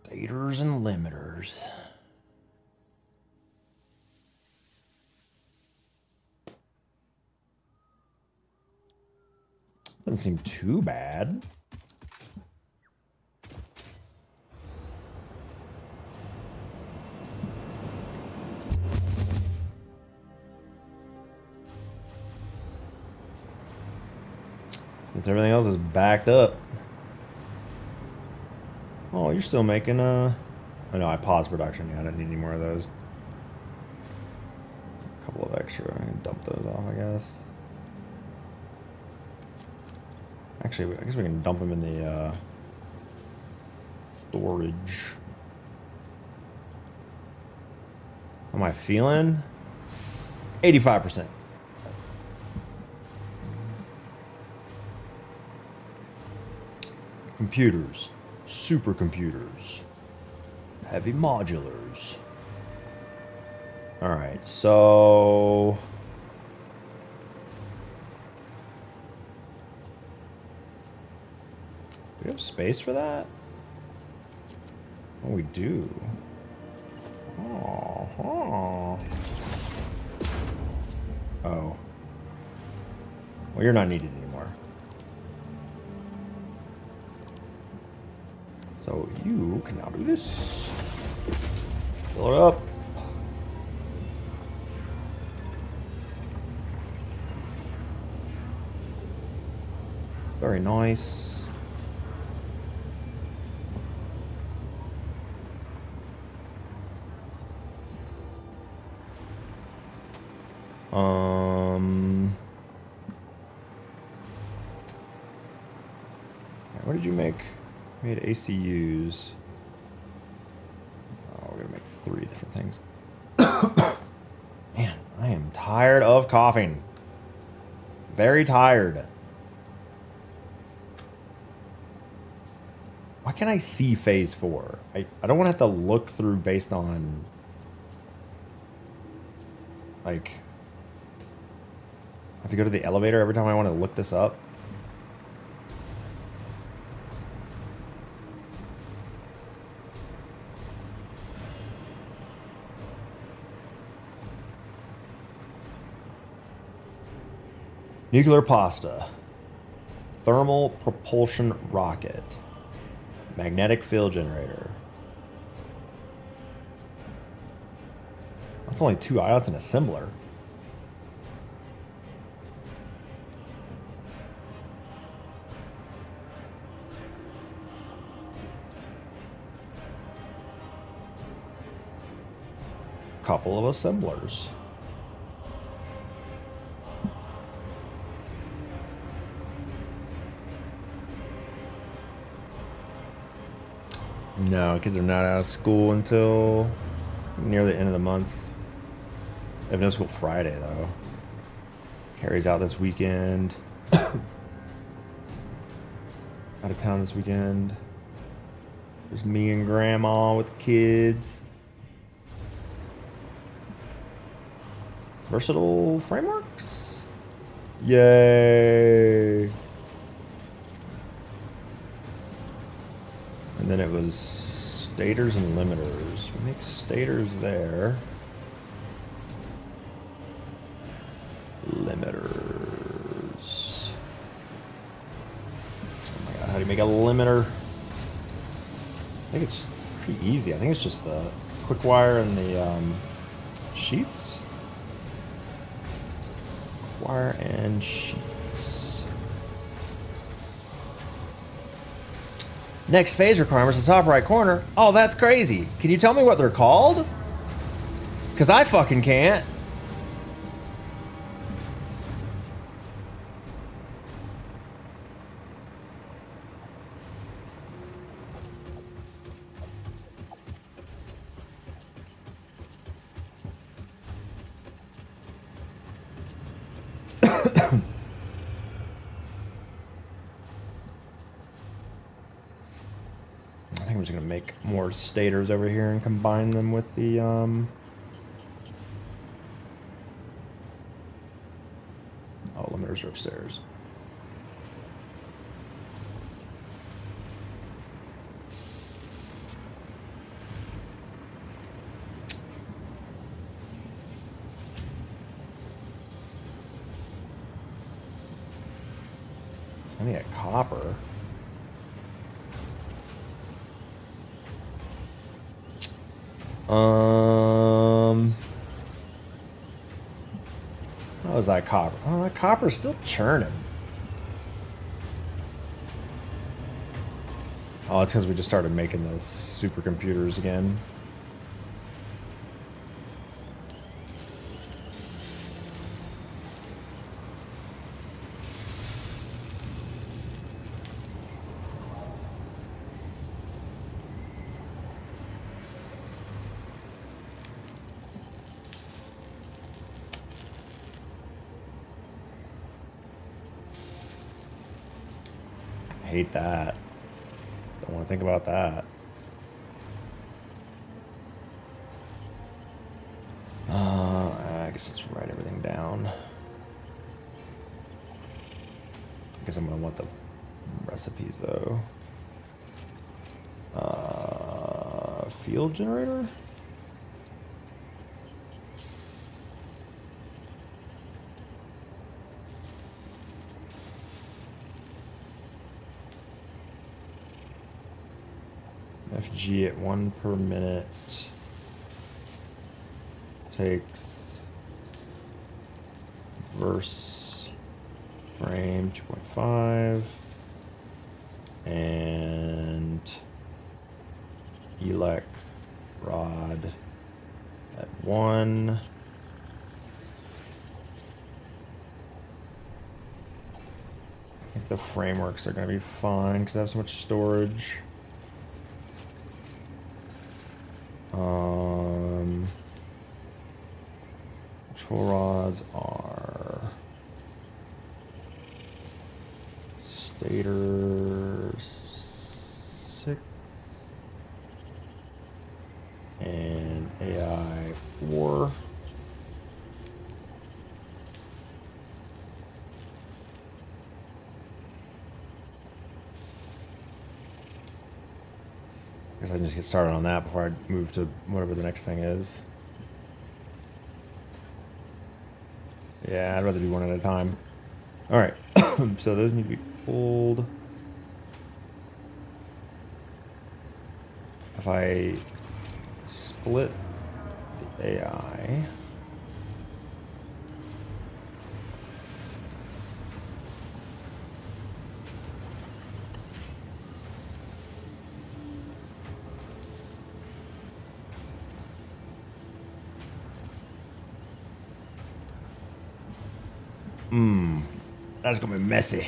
Stators and limiters. Doesn't seem too bad. Since everything else is backed up. Oh, you're still making oh no, I paused production. Yeah, I don't need any more of those. A couple of extra. I can dump those off, I guess. Actually, I guess we can dump them in the storage. How am I feeling? 85%. Computers. Supercomputers. Heavy modulars. Alright, so... do we have space for that? Oh, we do. Oh, oh. Oh. Well, you're not needed anymore. So you can now do this. Fill it up. Very nice. What did you make? Made ACUs. Oh, we're gonna make 3 different things. Man, I am tired of coughing. Very tired. Why can't I see phase 4? I don't want to have to look through based on... like... I have to go to the elevator every time I want to look this up. Nuclear pasta. Thermal propulsion rocket. Magnetic field generator. That's only 2 items and assembler. Couple of assemblers. No, kids are not out of school until near the end of the month. They have no school Friday, though. Carrie's out this weekend. Out of town this weekend. There's me and Grandma with the kids. Versatile frameworks? Yay! And then it was stators and limiters. We make stators there. Limiters. Oh my god, how do you make a limiter? I think it's pretty easy. I think it's just the quick wire and the sheets. Wire and sheets. Next phase requirements in the top right corner. Oh, that's crazy. Can you tell me what they're called? Because I fucking can't. I'm just gonna make more stators over here and combine them with the oh, limiters are upstairs. I need a copper. How is that copper? Oh, that copper's still churning. Oh, it's because we just started making those supercomputers again. Hate that. Don't want to think about that. I guess let's write everything down. I guess I'm gonna want the recipes though. Field generator? FG at 1 per minute takes verse frame 2.5 and elec rod at 1. I think the frameworks are going to be fine because I have so much storage. Control rods are stator 6 and AI 4. I guess I can just get started on that before I move to whatever the next thing is. Yeah, I'd rather do one at a time. All right, so those need to be pulled. If I split the AI, that's gonna be messy.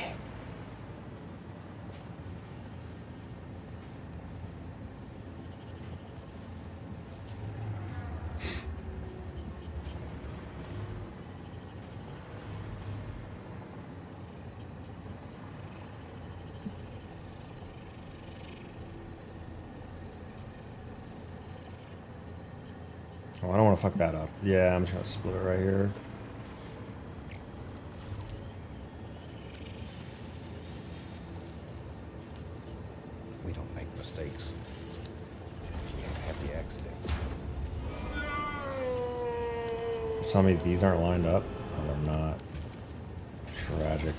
Oh, I don't want to fuck that up. Yeah, I'm just gonna split it right here. We don't make mistakes. We have happy accidents. Tell me these aren't lined up. Oh, they're not. Tragic.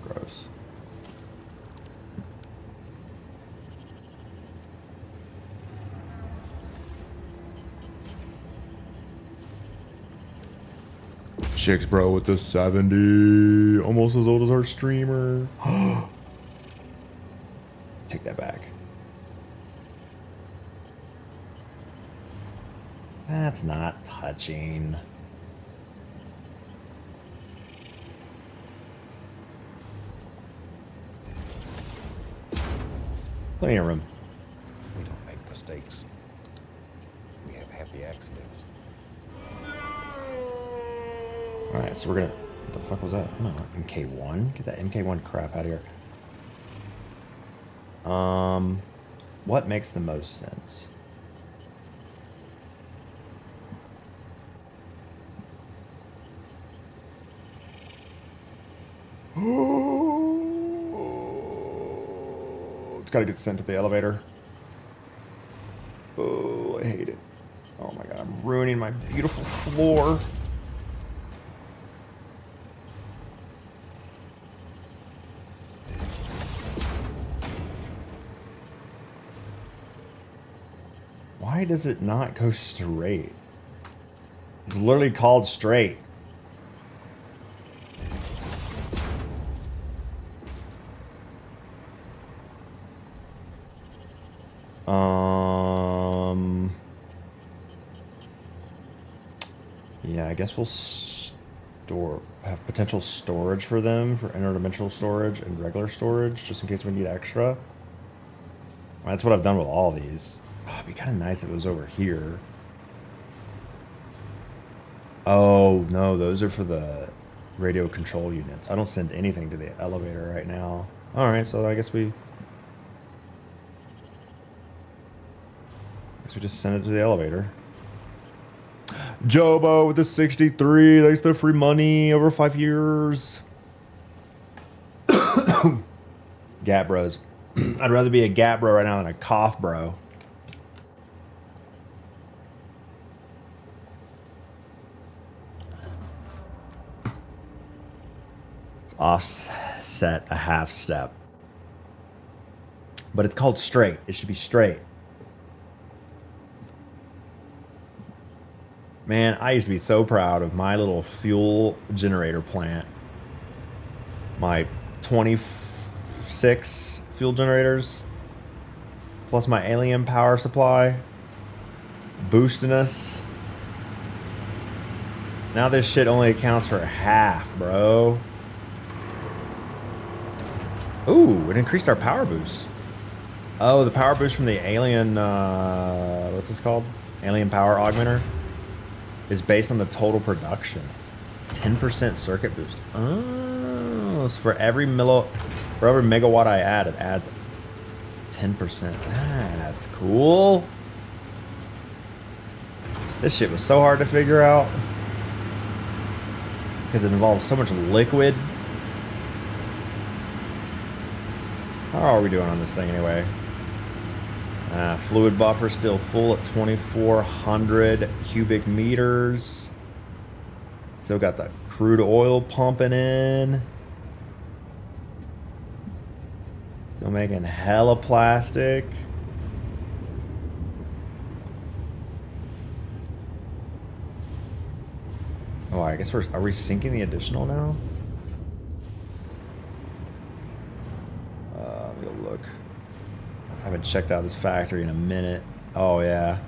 Gross. Chicks, bro, with the 70. Almost as old as our streamer. Take that back. That's not touching. Plenty of room. We don't make mistakes. We have happy accidents. Alright, so we're gonna... What the fuck was that? No, MK1? Get that MK1 crap out of here. What makes the most sense? It's gotta get sent to the elevator. Oh, I hate it. Oh my god, I'm ruining my beautiful floor. Why does it not go straight? It's literally called straight. Yeah, I guess we'll have potential storage for them for interdimensional storage and regular storage, just in case we need extra. Well, that's what I've done with all these. Oh, it'd be kind of nice if it was over here. Oh, no, those are for the radio control units. I don't send anything to the elevator right now. All right, so I guess we just send it to the elevator. Jobo with the 63. Thanks for the free money over 5 years. Gap bros. I'd rather be a gap bro right now than a cough bro. It's offset a half step. But it's called straight. It should be straight. Man, I used to be so proud of my little fuel generator plant. My 26 fuel generators, plus my alien power supply, boosting us. Now this shit only accounts for half, bro. Ooh, it increased our power boost. Oh, the power boost from the alien, what's this called? Alien power augmenter. Is based on the total production. 10% circuit boost. Oh, so for every megawatt I add, it adds 10%. That's cool. This shit was so hard to figure out because it involves so much liquid. How are we doing on this thing anyway? Fluid buffer still full at 2,400 cubic meters. Still got the crude oil pumping in. Still making hella plastic. Oh, I guess are we sinking the additional now? Let me go look. I haven't checked out this factory in a minute. Oh, yeah.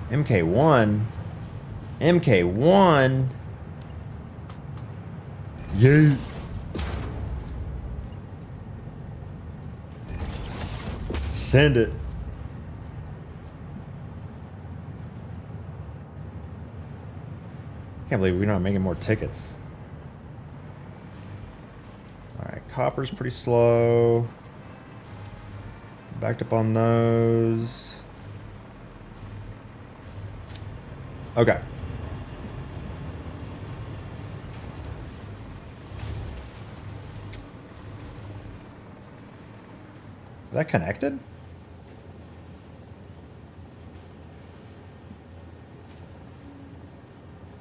MK1? MK1? Yay! Send it. Can't believe we're not making more tickets. Alright, copper's pretty slow. Backed up on those. Okay. Is that connected?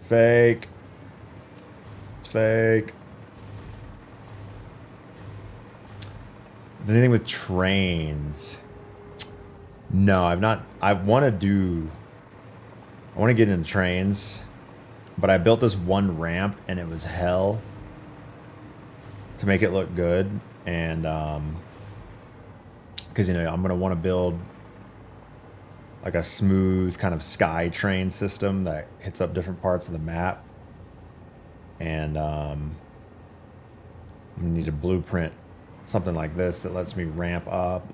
Fake. It's fake. Anything with trains? No, I've not. I want to get into trains, but I built this one ramp and it was hell to make it look good. And because, you know, I'm going to want to build like a smooth kind of sky train system that hits up different parts of the map. And I need a blueprint, something like this that lets me ramp up.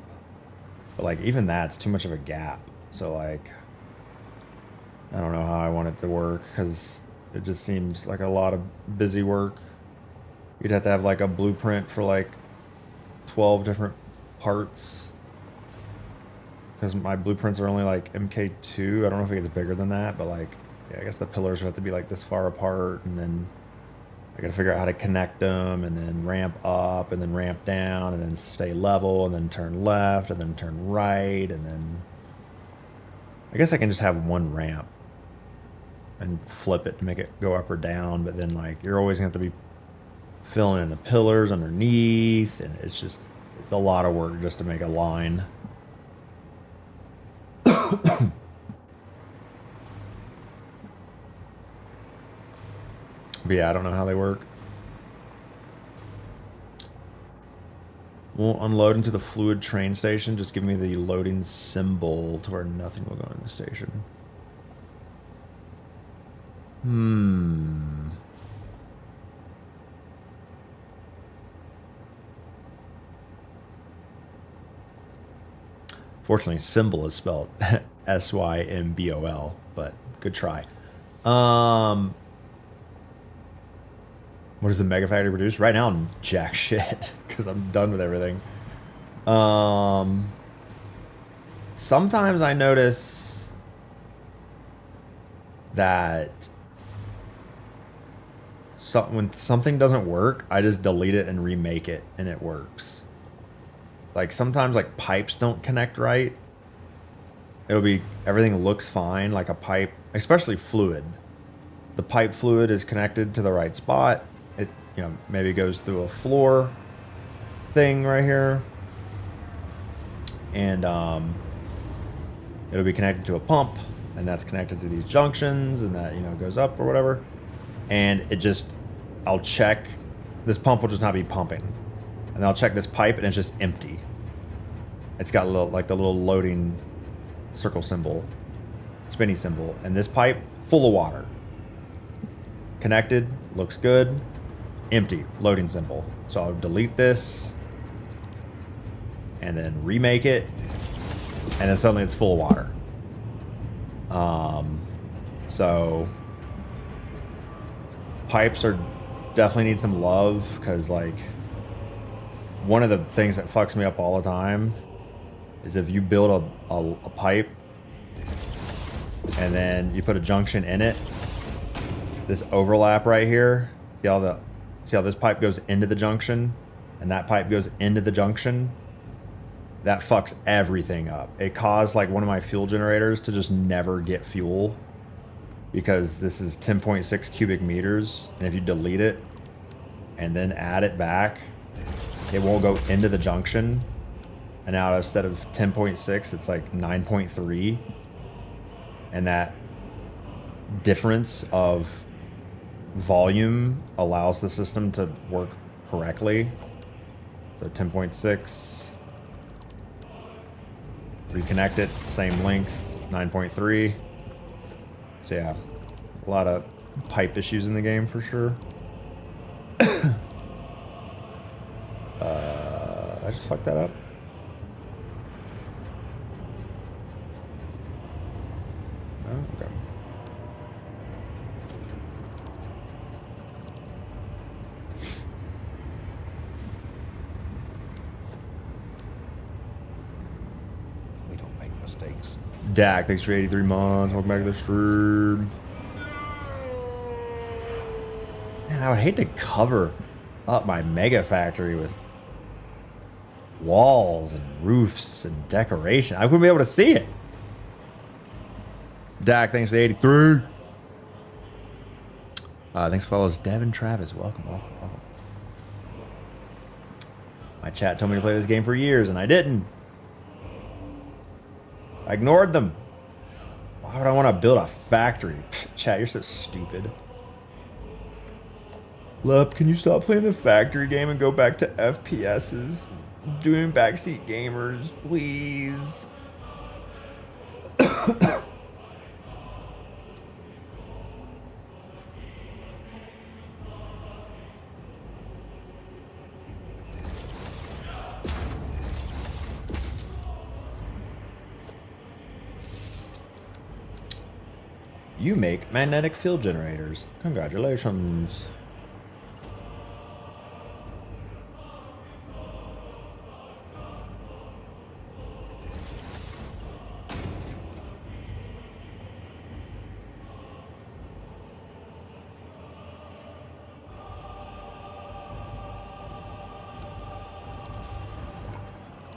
But like even that's too much of a gap. So like, I don't know how I want it to work because it just seems like a lot of busy work. You'd have to have like a blueprint for like 12 different parts. Because my blueprints are only like MK2. I don't know if it gets bigger than that, but like, yeah, I guess the pillars would have to be like this far apart, and then I gotta figure out how to connect them, and then ramp up, and then ramp down, and then stay level, and then turn left, and then turn right, and then I guess I can just have one ramp and flip it to make it go up or down, but then like you're always gonna have to be filling in the pillars underneath, and it's just It's a lot of work just to make a line. But yeah, I don't know how they work. Won't unload into the fluid train station. Just give me the loading symbol to where nothing will go in the station. Fortunately, symbol is spelled S-Y-M-B-O-L, but good try. What does the Mega Factory produce? Right now, I'm jack shit because I'm done with everything. Sometimes I notice that when something doesn't work, I just delete it and remake it, and it works. Like sometimes, like pipes don't connect right. It'll be everything looks fine, like a pipe, especially fluid. The pipe fluid is connected to the right spot. It, you know, maybe goes through a floor thing right here, and it'll be connected to a pump, and that's connected to these junctions, and that, you know, goes up or whatever. And it just, I'll check, this pump will just not be pumping, and I'll check this pipe, and it's just empty. It's got a little, like the little loading circle symbol, spinny symbol, and this pipe full of water. Connected, looks good. Empty, loading symbol. So I'll delete this and then remake it, and then suddenly it's full of water. So pipes are definitely need some love, because like one of the things that fucks me up all the time is if you build a pipe and then you put a junction in it, this overlap right here, see how this pipe goes into the junction and that pipe goes into the junction? That fucks everything up. It caused like one of my fuel generators to just never get fuel, because this is 10.6 cubic meters, and if you delete it and then add it back, it won't go into the junction. And now instead of 10.6, it's like 9.3. And that difference of volume allows the system to work correctly. So 10.6, reconnect it, same length, 9.3. So yeah, a lot of pipe issues in the game for sure. I just fucked that up. Oh, okay. We don't make mistakes. Dak, thanks for 83 months. Welcome back to the stream. Man, I would hate to cover up my Mega Factory with walls and roofs and decoration. I wouldn't be able to see it. Dak, thanks for 83. Thanks for follows Devin Travis. Welcome, welcome, welcome. My chat told me to play this game for years, and I didn't. I ignored them. Why would I want to build a factory? Chat, you're so stupid. Lup, can you stop playing the factory game and go back to FPSs? Doing backseat gamers, please. You make magnetic field generators. Congratulations.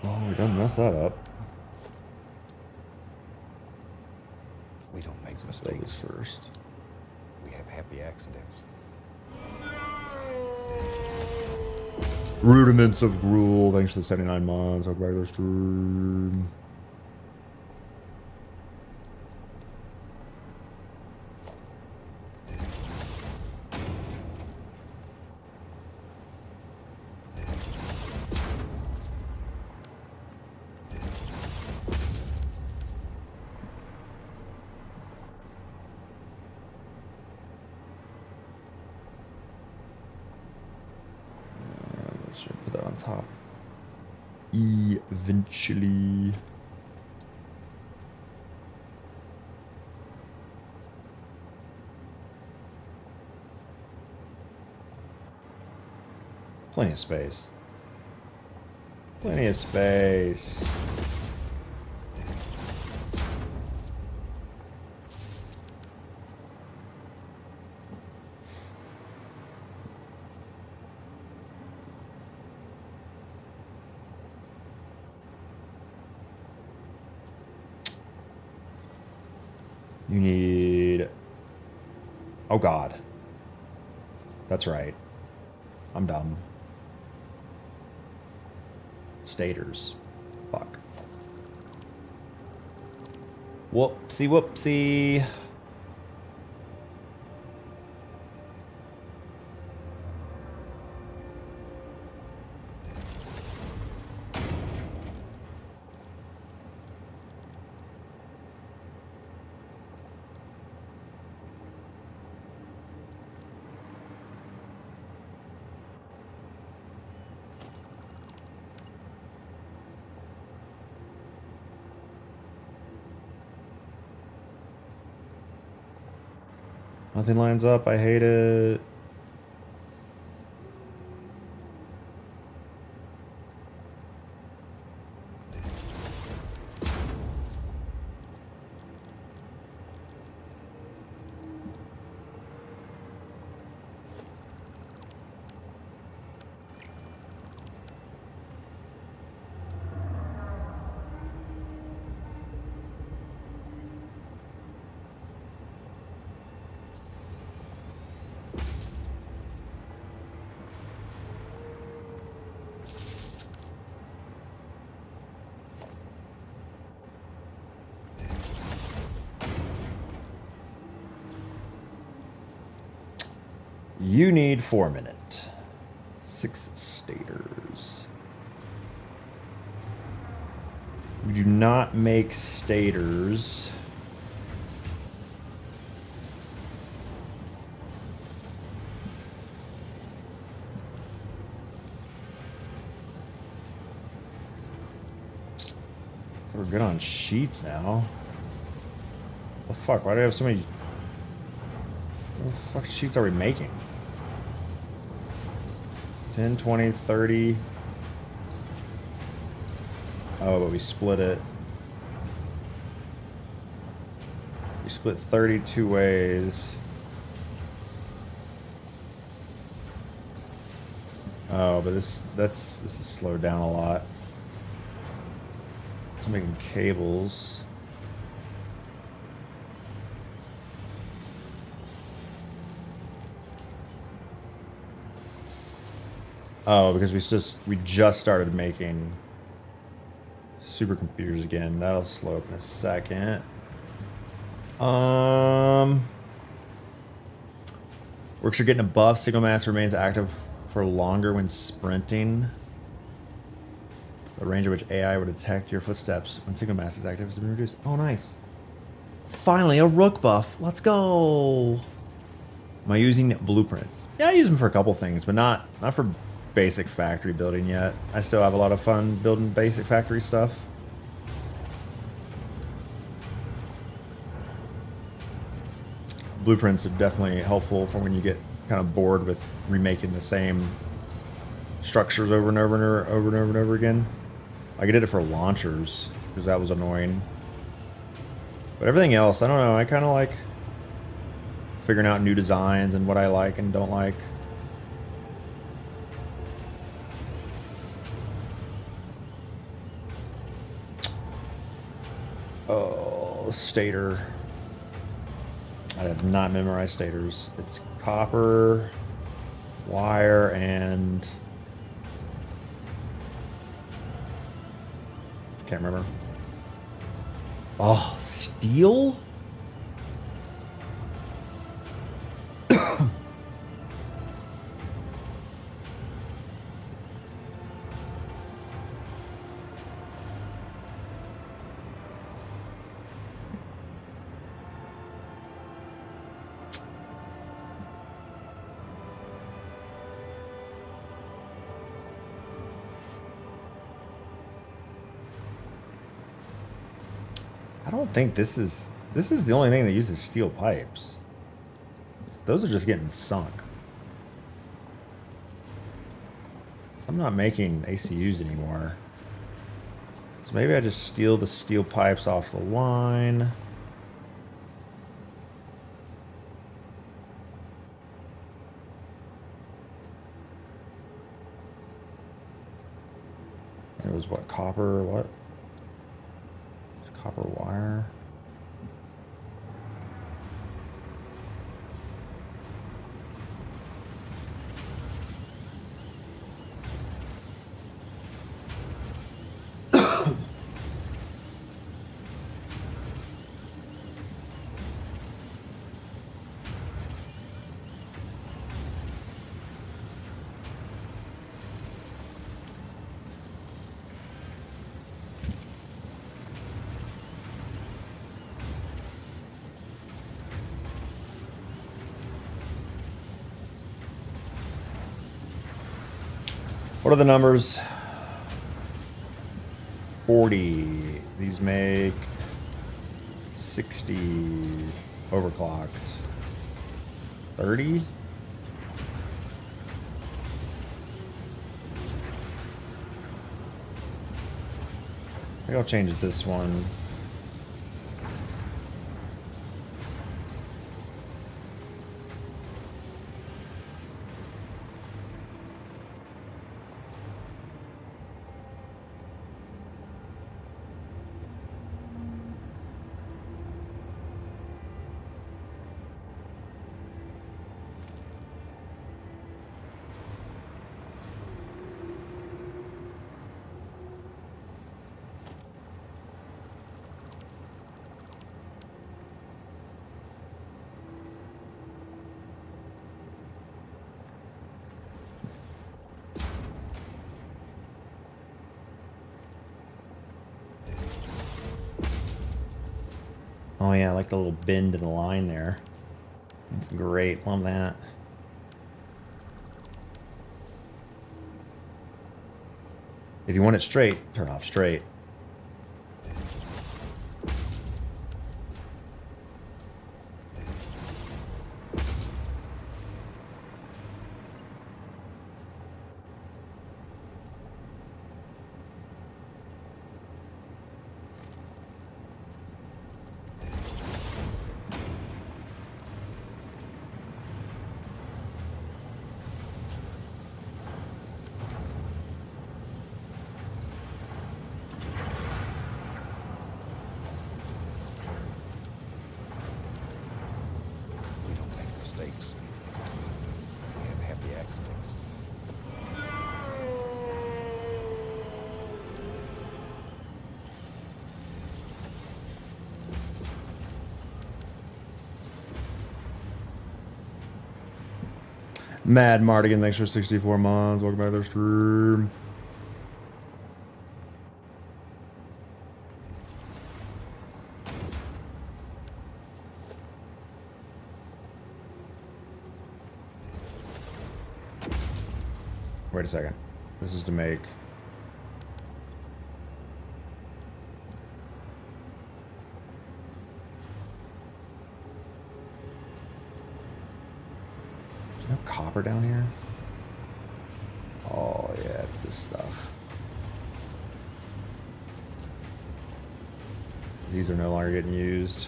Oh, we done messed that up. We don't make Mistakes mistakes. first. We have happy accidents. Rudiments of Gruel. Thanks for the 79 months. Welcome back to the stream. Put that on top. Eventually. Plenty of space. Plenty of space. You need... Oh, God. That's right. I'm dumb. Stators. Fuck. Whoopsie, whoopsie. Nothing lines up. I hate it. You need 4 minutes. 6 stators. We do not make stators. We're good on sheets now. The fuck? Why do I have so many? What the fuck sheets are we making? 10, 20, 30. Oh, but we split it. We split 32 ways. Oh, but this is slowed down a lot. I'm making cables. Oh, because we just started making supercomputers again. That'll slow up in a second. Works are getting a buff. Signal mass remains active for longer when sprinting. The range at which AI would detect your footsteps when signal mass is active has been reduced. Oh, nice. Finally, a rook buff. Let's go. Am I using blueprints? Yeah, I use them for a couple things, but not for basic factory building yet. I still have a lot of fun building basic factory stuff. Blueprints are definitely helpful for when you get kind of bored with remaking the same structures over and over and over and over and over again. Like I did it for launchers because that was annoying. But everything else, I don't know. I kind of like figuring out new designs and what I like and don't like. Oh, stator. I have not memorized stators. It's copper, wire, and Can't remember. Oh, steel? I don't think this is the only thing that uses steel pipes. Those are just getting sunk. I'm not making ACUs anymore. So maybe I just steal the steel pipes off the line. It was what, copper, what? Copper wire. What are the numbers? 40. These make 60 overclocked. 30? I think I'll change this one. Oh yeah, I like the little bend in the line there. That's great. Love that. If you want it straight, turn off straight. Mad Mardigan, thanks for 64 months. Welcome back to the stream. Wait a second. This is to make... no copper down here? Oh yeah, it's this stuff. These are no longer getting used.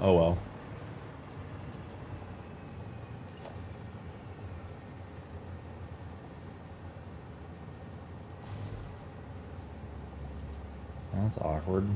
Oh well. That's awkward.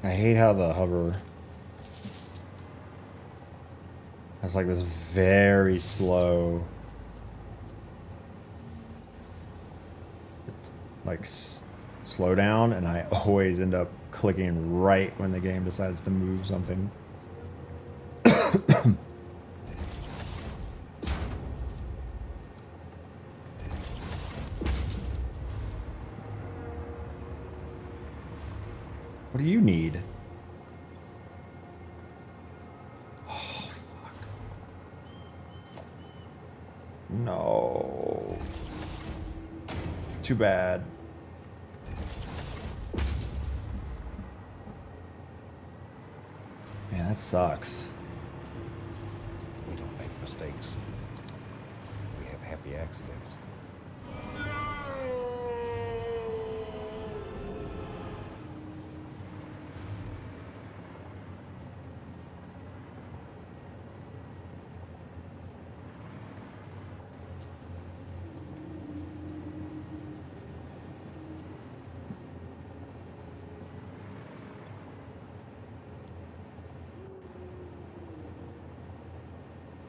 I hate how the hover has like this very slow, like slow down, and I always end up clicking right when the game decides to move something. What do you need? Oh, fuck. No. Too bad. Man, that sucks. We don't make mistakes. We have happy accidents.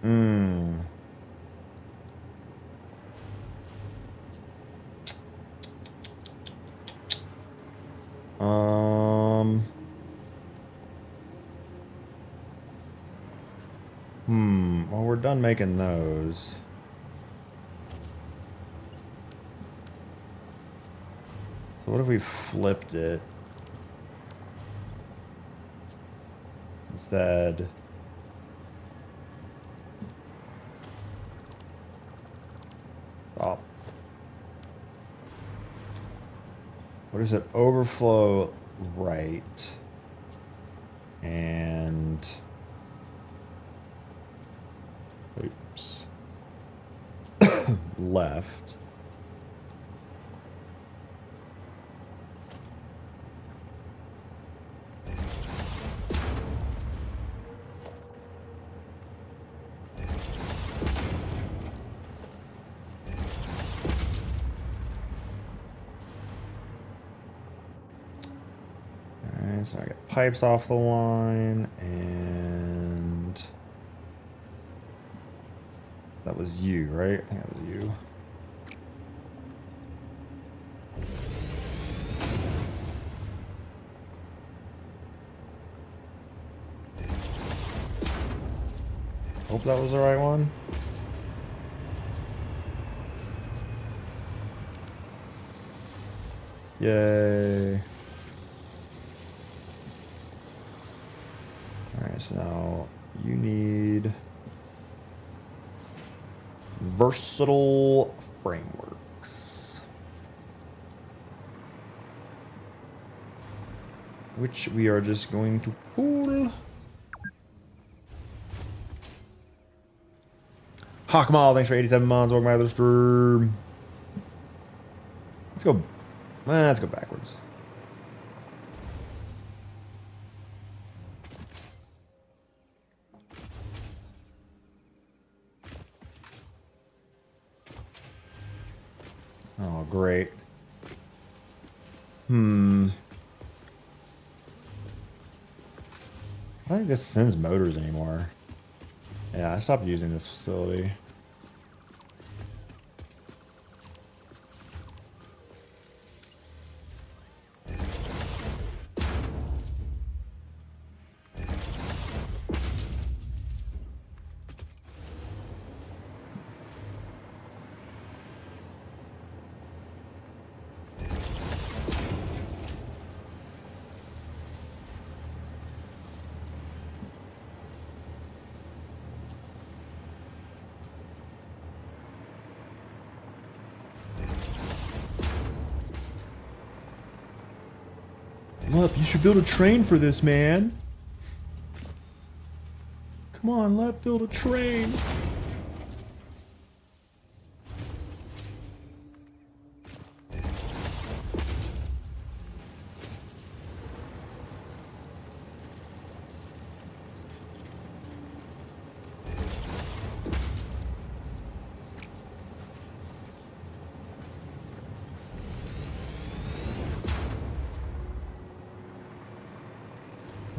Hmm. Well, we're done making those. So what if we flipped it? And said, oh, what is it? Overflow right and oops left. Alright, so I got pipes off the line, and that was you, right? I think that was you. Hope that was the right one. Yay. Alright, so now you need versatile frameworks, which we are just going to pull. Hawkmal, thanks for 87 months. Welcome back to the stream. Let's go backwards. Oh, great. I don't think this sends motors anymore. Yeah, I stopped using this facility. Look, you should build a train for this, man. Come on, let's build a train.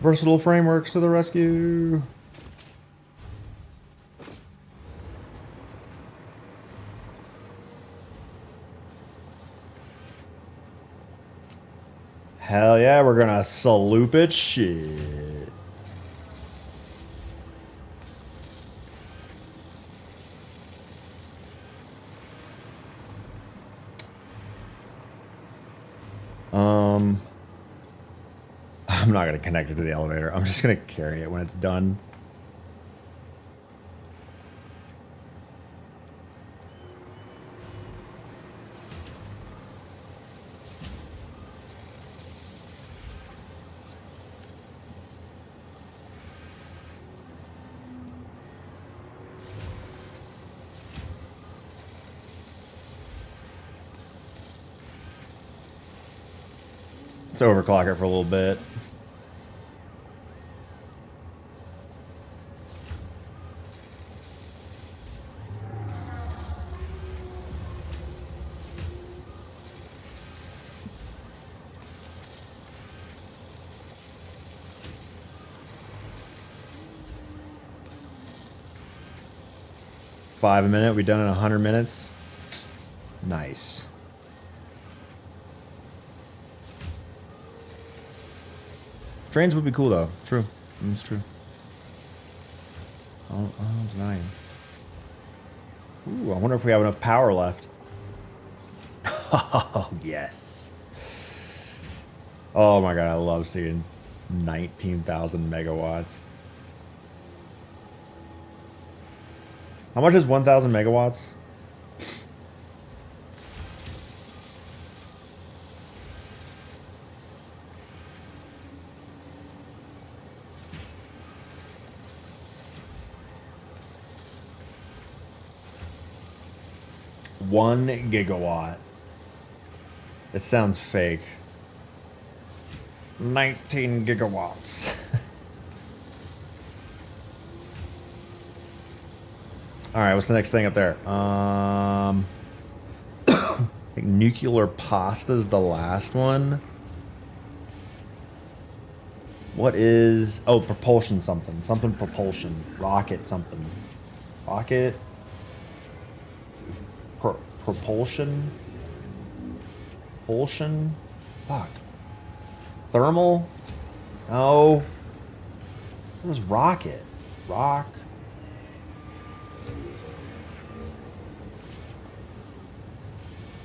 Versatile frameworks to the rescue. Hell yeah, we're gonna salute it. Shit. I'm not gonna connect it to the elevator. I'm just gonna carry it when it's done. Let's overclock it for a little bit. $5 a minute. We done in 100 minutes. Nice. Trains would be cool though. True. It's true. I'll deny him. Ooh, I wonder if we have enough power left. Oh, yes. Oh my god, I love seeing 19,000 megawatts. How much is 1,000 megawatts? One gigawatt. It sounds fake. 19 gigawatts. All right, what's the next thing up there? I think nuclear pasta's the last one. What is... Oh, propulsion something. Something propulsion. Rocket something. Rocket... propulsion? Propulsion? Fuck. Thermal? No. It was rocket. Rock.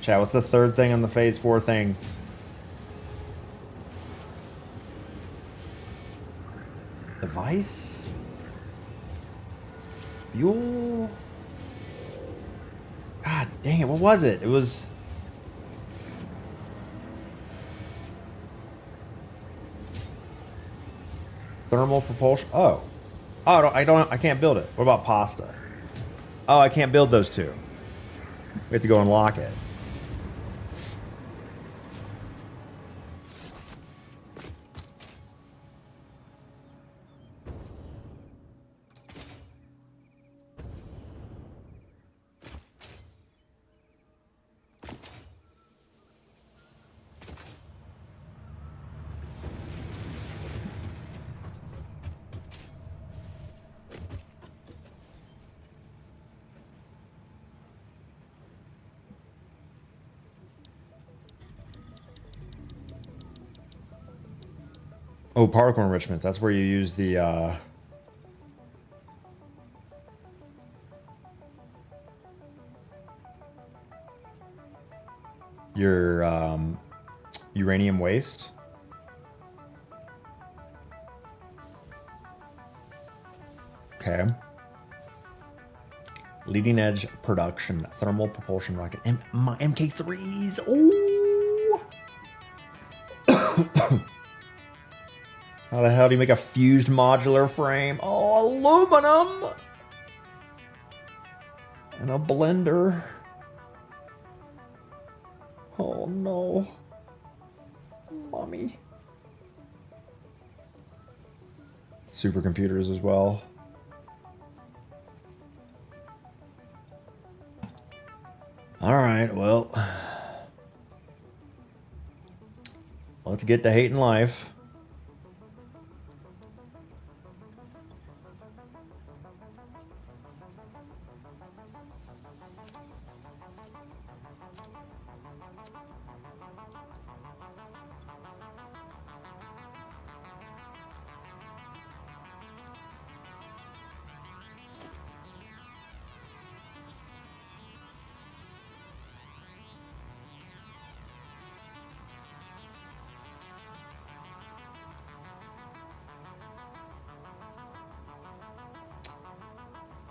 Chat, what's the third thing on the phase 4 thing? Device? Fuel? God dang it, what was it? It was... Thermal propulsion? Oh. Oh, I can't build it. What about pasta? Oh, I can't build those two. We have to go unlock it. Oh, particle enrichments. That's where you use the, your, uranium waste. Okay. Leading edge production. Thermal propulsion rocket. And my MK3s. Oh! How the hell do you make a fused modular frame? Oh, aluminum! And a blender. Oh no. Mommy. Supercomputers as well. Alright, well. Let's get to hating life.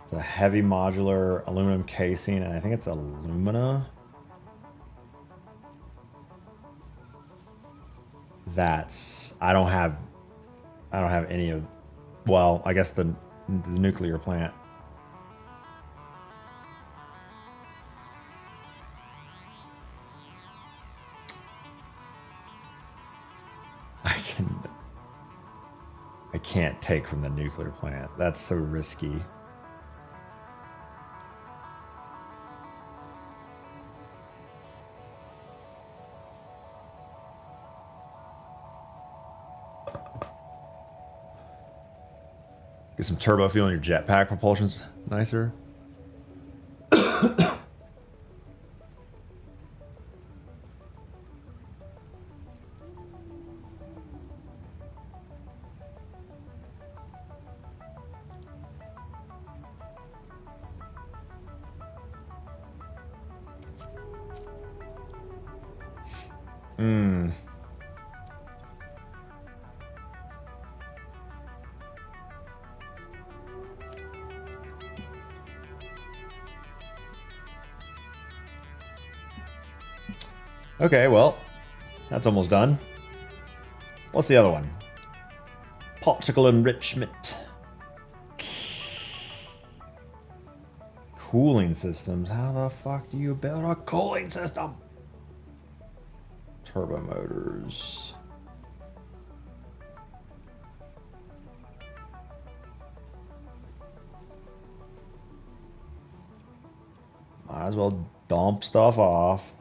It's a heavy modular aluminum casing, and I think it's alumina. I don't have any of, well, I guess the nuclear plant. I can't take from the nuclear plant. That's so risky. Get some turbo fuel in your jetpack propulsion's nicer. Okay, well, that's almost done. What's the other one? Particle enrichment. Cooling systems. How the fuck do you build a cooling system? Turbo motors. Might as well dump stuff off.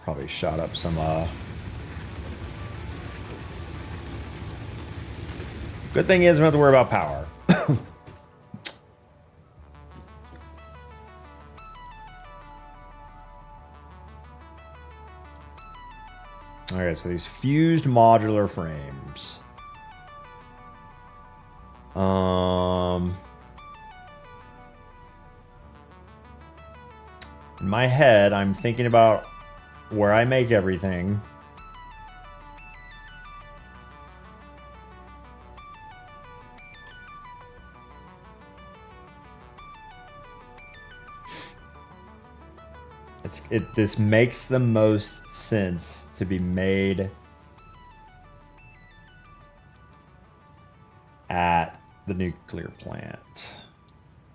Probably shot up some, Good thing is we don't have to worry about power. Alright, so these fused modular frames. In my head, I'm thinking about where I make everything. This makes the most sense to be made at the nuclear plant.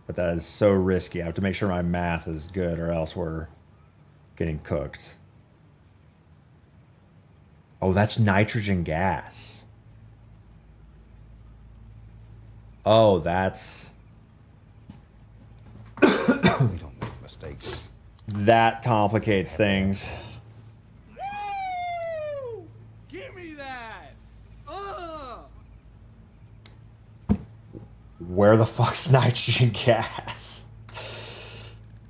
But that is so risky. I have to make sure my math is good or else we're getting cooked. Oh, that's nitrogen gas. Oh, that's... We don't make mistakes. That complicates things. Woo! Give me that! Where the fuck's nitrogen gas?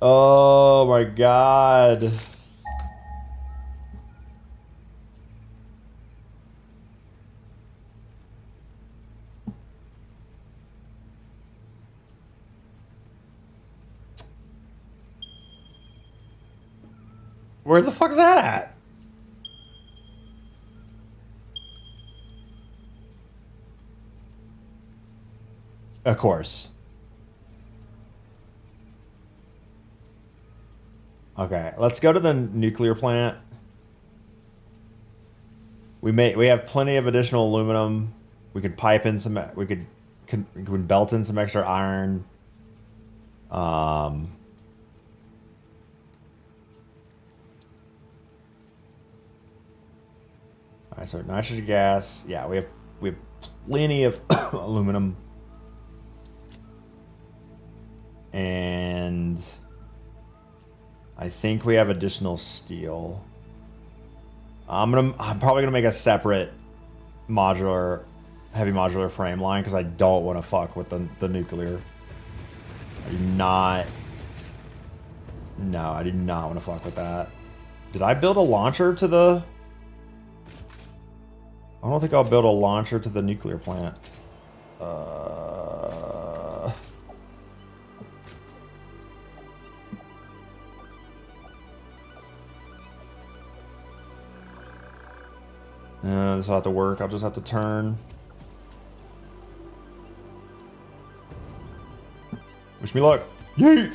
Oh my god. Where the fuck's that at? Of course. Okay, let's go to the nuclear plant. We have plenty of additional aluminum. We could pipe in some. We could belt in some extra iron. Alright, so nitrogen gas. Yeah, we have plenty of aluminum. And I think we have additional steel. I'm probably gonna make a separate modular, heavy modular frame line because I don't want to fuck with the nuclear. I do not. No, I do not want to fuck with that. Did I build a launcher to the? I don't think I'll build a launcher to the nuclear plant. This will have to work. I'll just have to turn. Wish me luck. Yeet!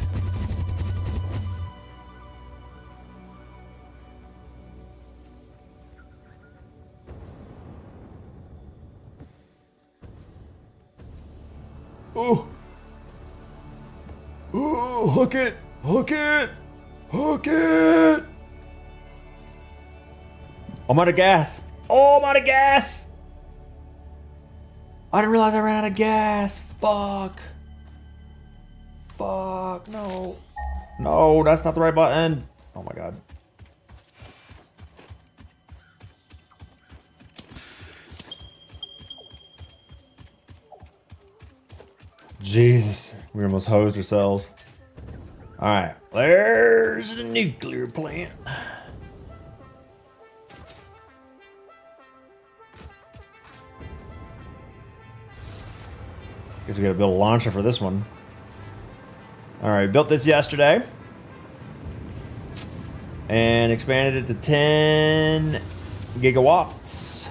Oh! Oh! Hook it! Hook it! Hook it! I'm out of gas. Oh, I'm out of gas! I didn't realize I ran out of gas. Fuck. Fuck. No. No, that's not the right button. Oh my god. Jesus. We almost hosed ourselves. Alright. There's the nuclear plant. Guess we gotta build a launcher for this one. Alright, built this yesterday. And expanded it to 10 gigawatts.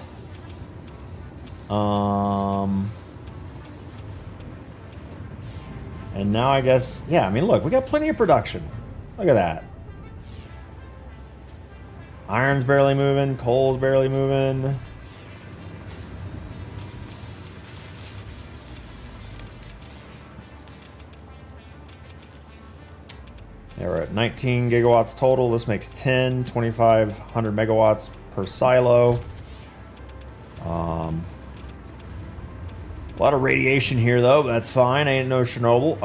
And now I guess, yeah, I mean, look, we got plenty of production. Look at that. Iron's barely moving, coal's barely moving. Yeah, we're at 19 gigawatts total. This makes 10, 2,500 megawatts per silo. A lot of radiation here, though, but that's fine. Ain't no Chernobyl.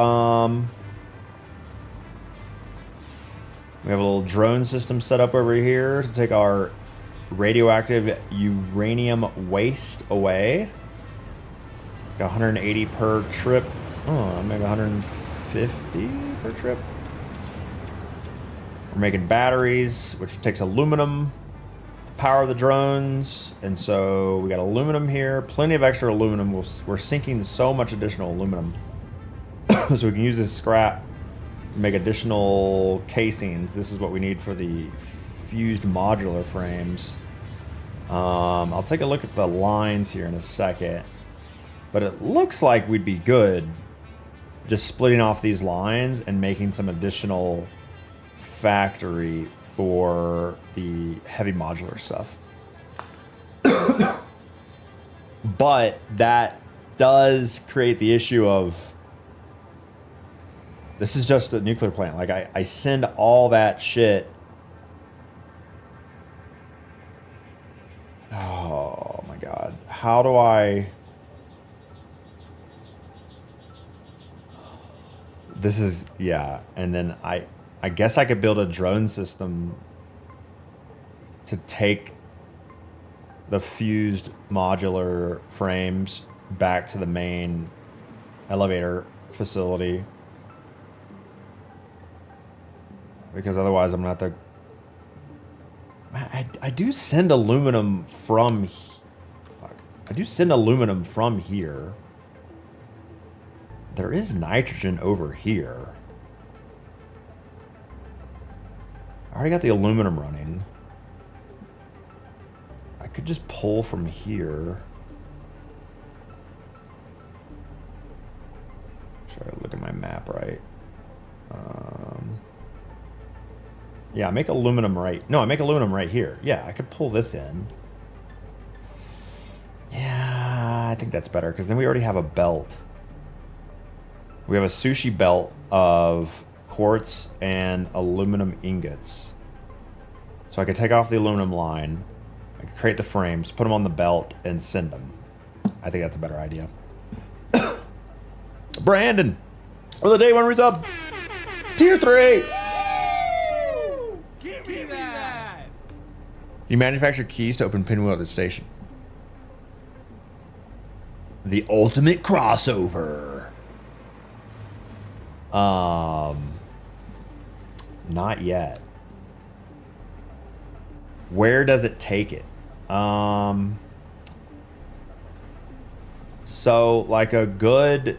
We have a little drone system set up over here to take our radioactive uranium waste away. Got 180 per trip. Oh, maybe 150 per trip. We're making batteries, which takes aluminum to power the drones. And so we got aluminum here, plenty of extra aluminum. We're sinking so much additional aluminum. So we can use this scrap to make additional casings. This is what we need for the fused modular frames. I'll take a look at the lines here in a second. But it looks like we'd be good just splitting off these lines and making some additional factory for the heavy modular stuff. But that does create the issue of this is just a nuclear plant. Like I send all that shit. Oh my god. How do I... This is, yeah. And then I guess I could build a drone system to take the fused modular frames back to the main elevator facility. Because otherwise I'm not the... I do send aluminum from... Fuck. I do send aluminum from here. There is nitrogen over here. I already got the aluminum running. I could just pull from here. Should I look at my map right? Yeah, I make aluminum right. No, I make aluminum right here. Yeah, I could pull this in. Yeah, I think that's better because then we already have a belt. We have a sushi belt of quartz and aluminum ingots. So I could take off the aluminum line. I could create the frames, put them on the belt, and send them. I think that's a better idea. Brandon! For the day one resub! Tier 3! Give me that! You manufacture keys to open pinwheel at the station. The ultimate crossover. Not yet. Where does it take it? So So, like a good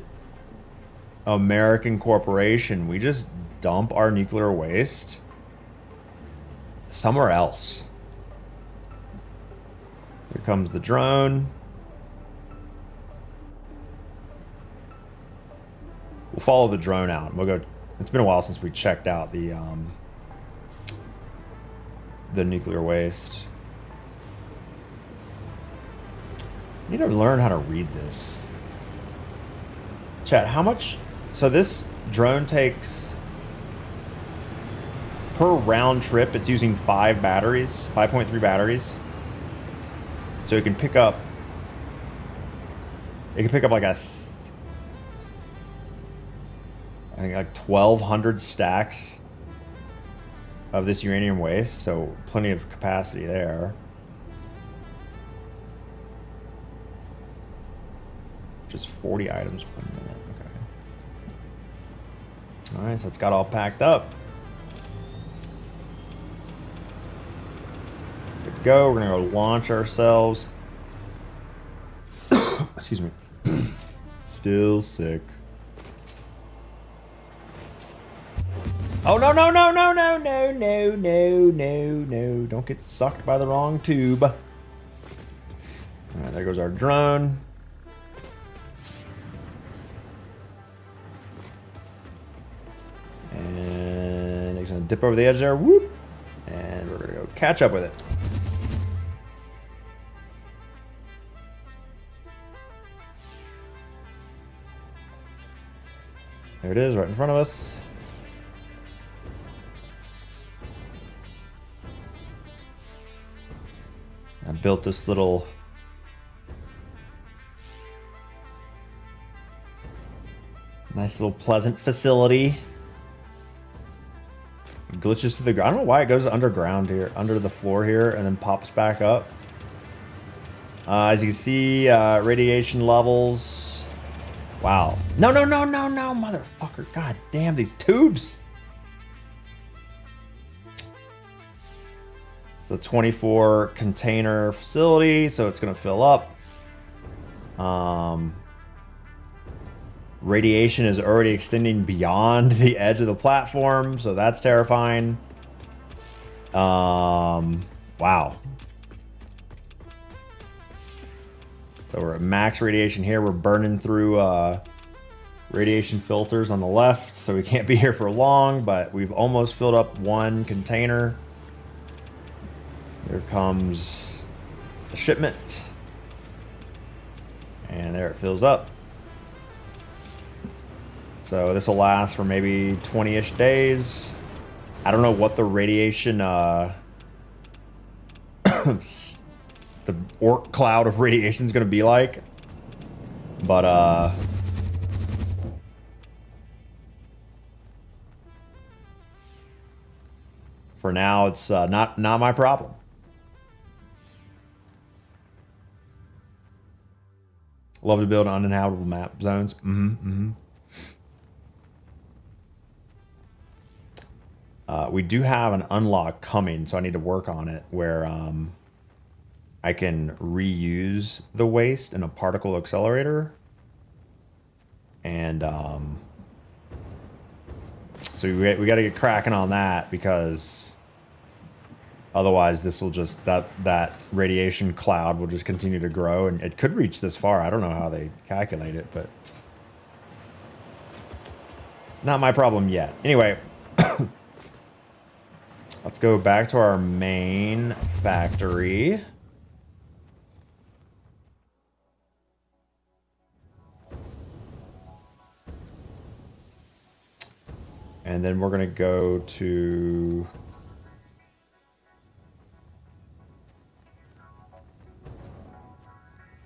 American corporation, we just dump our nuclear waste somewhere else. Here comes the drone. We'll follow the drone out. We'll go. It's been a while since we checked out the nuclear waste. I need to learn how to read this. Chat, how much? So this drone takes per round trip. It's using 5 batteries, 5.3 batteries. So it can pick up. It can pick up like I think like 1,200 stacks of this uranium waste. So plenty of capacity there. Just 40 items per minute. Okay. All right, so it's got all packed up. Good to go. We're gonna go launch ourselves. Excuse me. Still sick. Oh no no no no no no no no no no! Don't get sucked by the wrong tube. All right, there goes our drone. And it's gonna dip over the edge there. Whoop! And we're gonna go catch up with it. There it is, right in front of us. I built this little nice little pleasant facility. It glitches to the ground. I don't know why it goes underground here, under the floor here, and then pops back up. As you can see, radiation levels. Wow. No, no, no, no, no, motherfucker. God damn, these tubes. It's a 24 container facility, so it's going to fill up. Radiation is already extending beyond the edge of the platform, so that's terrifying. Wow. So we're at max radiation here. We're burning through radiation filters on the left, so we can't be here for long, but we've almost filled up one container. Here comes the shipment. And there it fills up. So this will last for maybe 20-ish days. I don't know what the radiation, the orc cloud of radiation is going to be like. But, for now, it's not my problem. Love to build uninhabitable map zones. We do have an unlock coming, so I need to work on it where I can reuse the waste in a particle accelerator. And so we got to get cracking on that, because otherwise this will just, that radiation cloud will just continue to grow, and it could reach this far. I don't know how they calculate it, but not my problem yet. Anyway, let's go back to our main factory. And then we're going to go to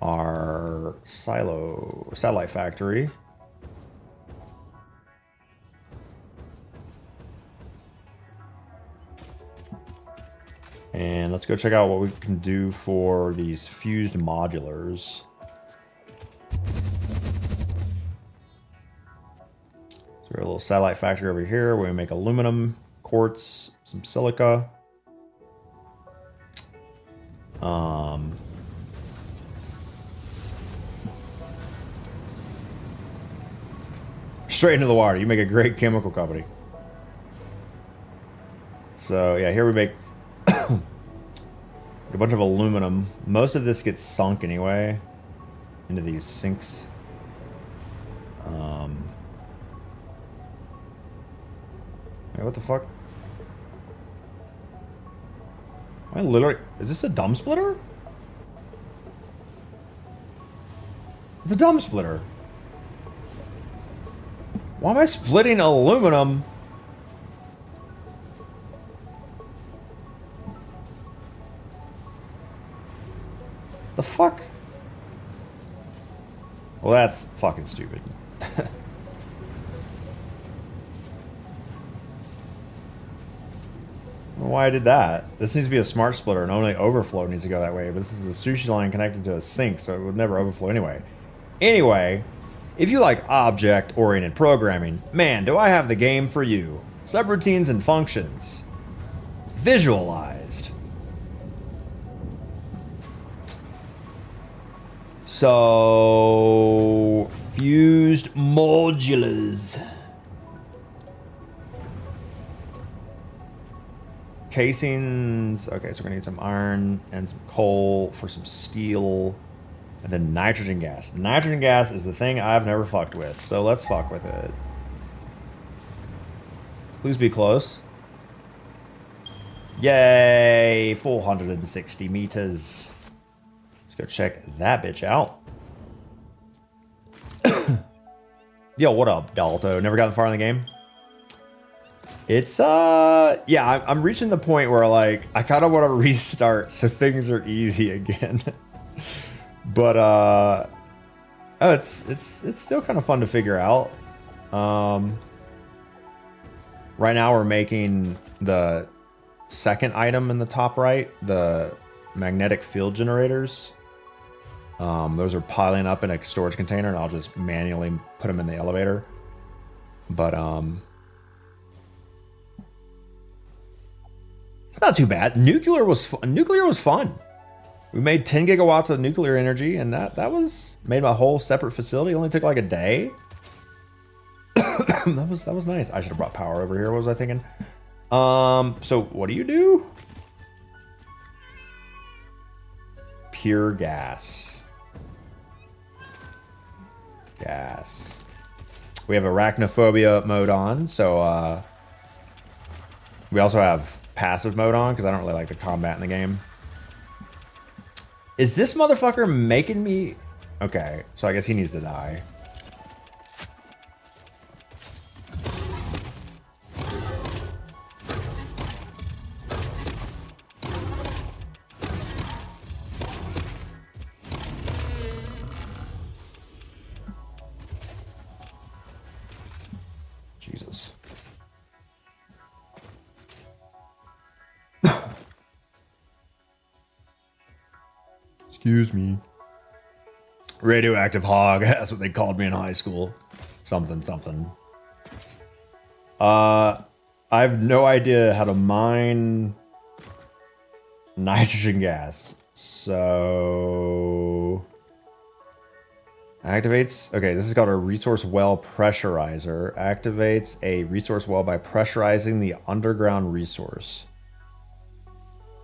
our satellite factory. And let's go check out what we can do for these fused modulars. So we have a little satellite factory over here where we make aluminum, quartz, some silica. Straight into the water. You make a great chemical company. So yeah, here we make a bunch of aluminum. Most of this gets sunk anyway into these sinks. Hey, what the fuck? I literally... Is this a dumb splitter? It's a dumb splitter. Why am I splitting aluminum? The fuck? Well, that's fucking stupid. Why I did that? This needs to be a smart splitter, and only overflow needs to go that way. But this is a sushi line connected to a sink, so it would never overflow anyway. Anyway, if you like object-oriented programming, man, do I have the game for you. Subroutines and functions. Visualized. So, fused modulars. Casings. Okay, so we're gonna need some iron and some coal for some steel. And then nitrogen gas. Nitrogen gas is the thing I've never fucked with, so let's fuck with it. Please be close. Yay! 460 meters. Let's go check that bitch out. Yo, what up, Dalto? Never gotten far in the game? It's, yeah, I'm reaching the point where, like, I kind of want to restart so things are easy again. But, oh, it's still kind of fun to figure out. Right now we're making the second item in the top right, the magnetic field generators. Those are piling up in a storage container, and I'll just manually put them in the elevator. But, it's not too bad. Nuclear was fun. We made 10 gigawatts of nuclear energy, and that was made a whole separate facility. It only took like a day. that was nice. I should have brought power over here. What was I thinking? So what do you do? Pure gas. Gas. We have arachnophobia mode on, so we also have passive mode on because I don't really like the combat in the game. Is this motherfucker making me... Okay, so I guess he needs to die. Jesus. Excuse me. Radioactive hog. That's what they called me in high school. Something, something. I have no idea how to mine nitrogen gas. So... Activates... Okay, this is called a resource well pressurizer. Activates a resource well by pressurizing the underground resource.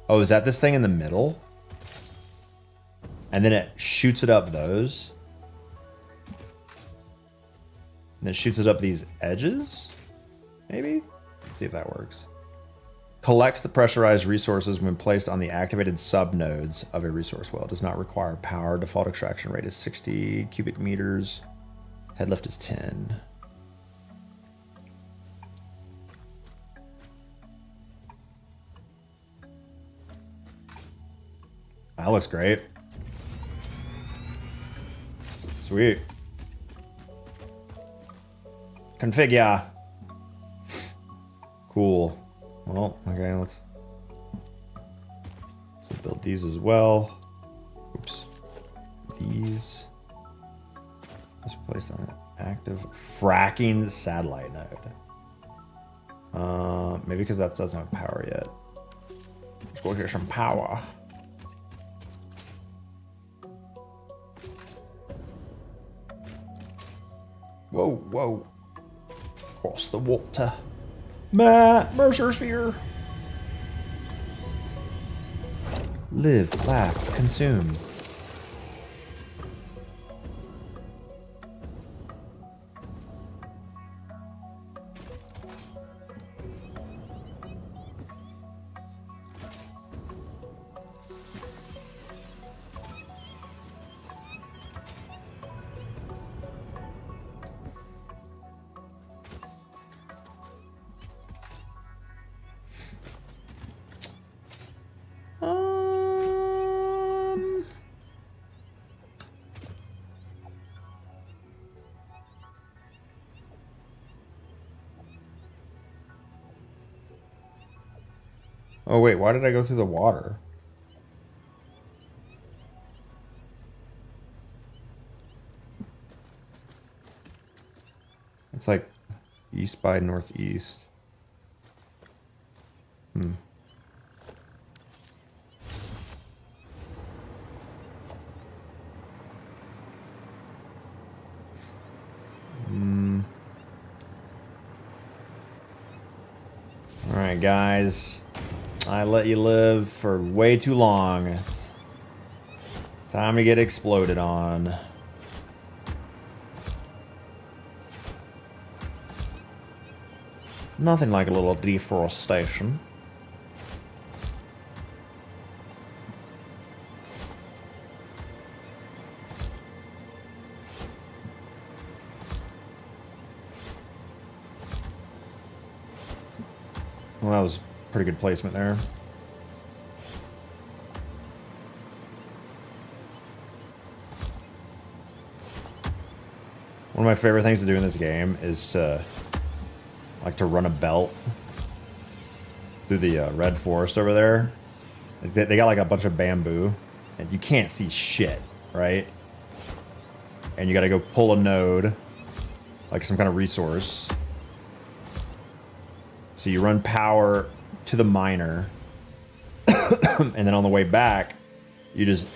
Oh, is that this thing in the middle? And then it shoots it up those. And then shoots it up these edges? Maybe? Let's see if that works. Collects the pressurized resources when placed on the activated subnodes of a resource well. Does not require power. Default extraction rate is 60 cubic meters. Head lift is 10. That looks great. Sweet. Configure. Cool. Well, okay, let's build these as well. Oops. These. Let's place on an active fracking satellite node. Maybe because that doesn't have power yet. Let's go get some power. Whoa, whoa. across the water. Mercer sphere. Live, laugh, consume. Oh wait, why did I go through the water? It's like east by northeast. Hmm. All right, guys. I let you live for way too long. It's time to get exploded on. Nothing like a little deforestation. Well, that was pretty good placement there. One of my favorite things to do in this game is to run a belt through the red forest over there. They got like a bunch of bamboo, and you can't see shit, right? And you got to go pull a node, like some kind of resource. So you run power to the miner, and then on the way back, you just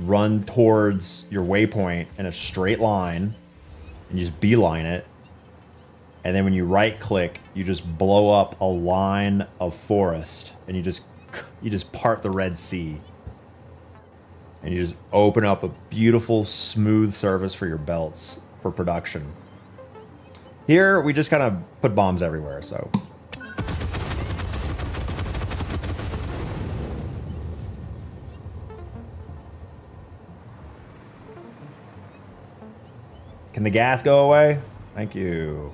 run towards your waypoint in a straight line, and you just beeline it. And then when you right click, you just blow up a line of forest, and you just part the Red Sea, and you just open up a beautiful smooth surface for your belts for production. Here we just kind of put bombs everywhere, so. Can the gas go away? Thank you.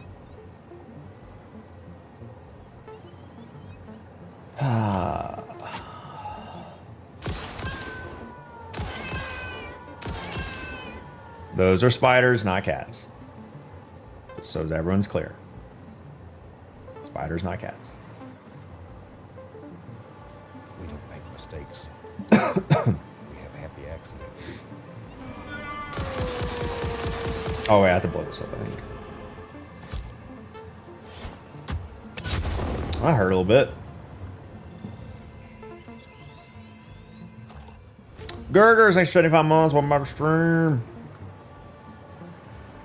Those are spiders, not cats. Just so everyone's clear. Spiders, not cats. We don't make mistakes. We have happy accidents. Oh, wait, I have to blow this up, I think. I hurt a little bit. Gurgers, thanks for 75 months. Welcome back to stream.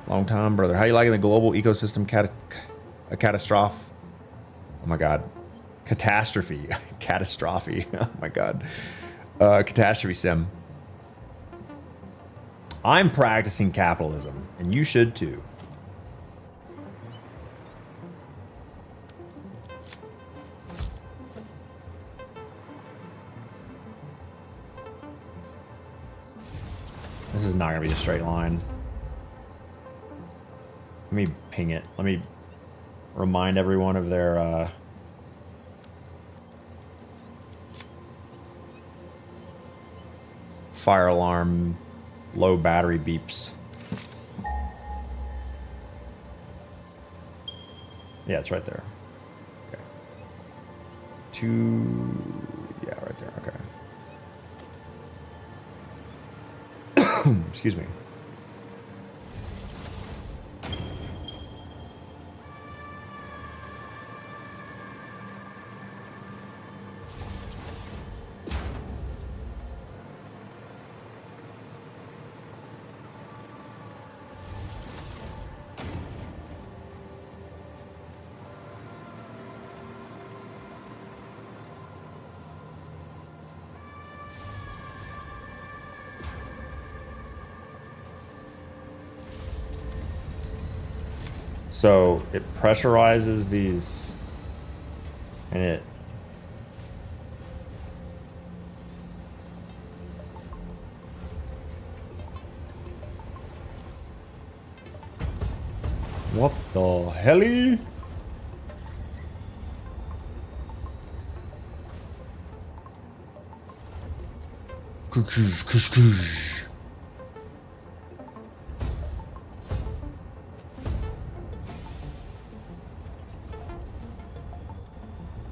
Long time, brother. How you liking the global ecosystem catastrophe? Oh my god. Catastrophe. Catastrophe. Oh my god. Catastrophe sim. I'm practicing capitalism, and you should too. This is not going to be a straight line. Let me ping it. Let me remind everyone of their fire alarm, low battery beeps. Yeah, it's right there. Okay. Yeah, right there. Okay. Excuse me. So it pressurizes these, and it what the hell?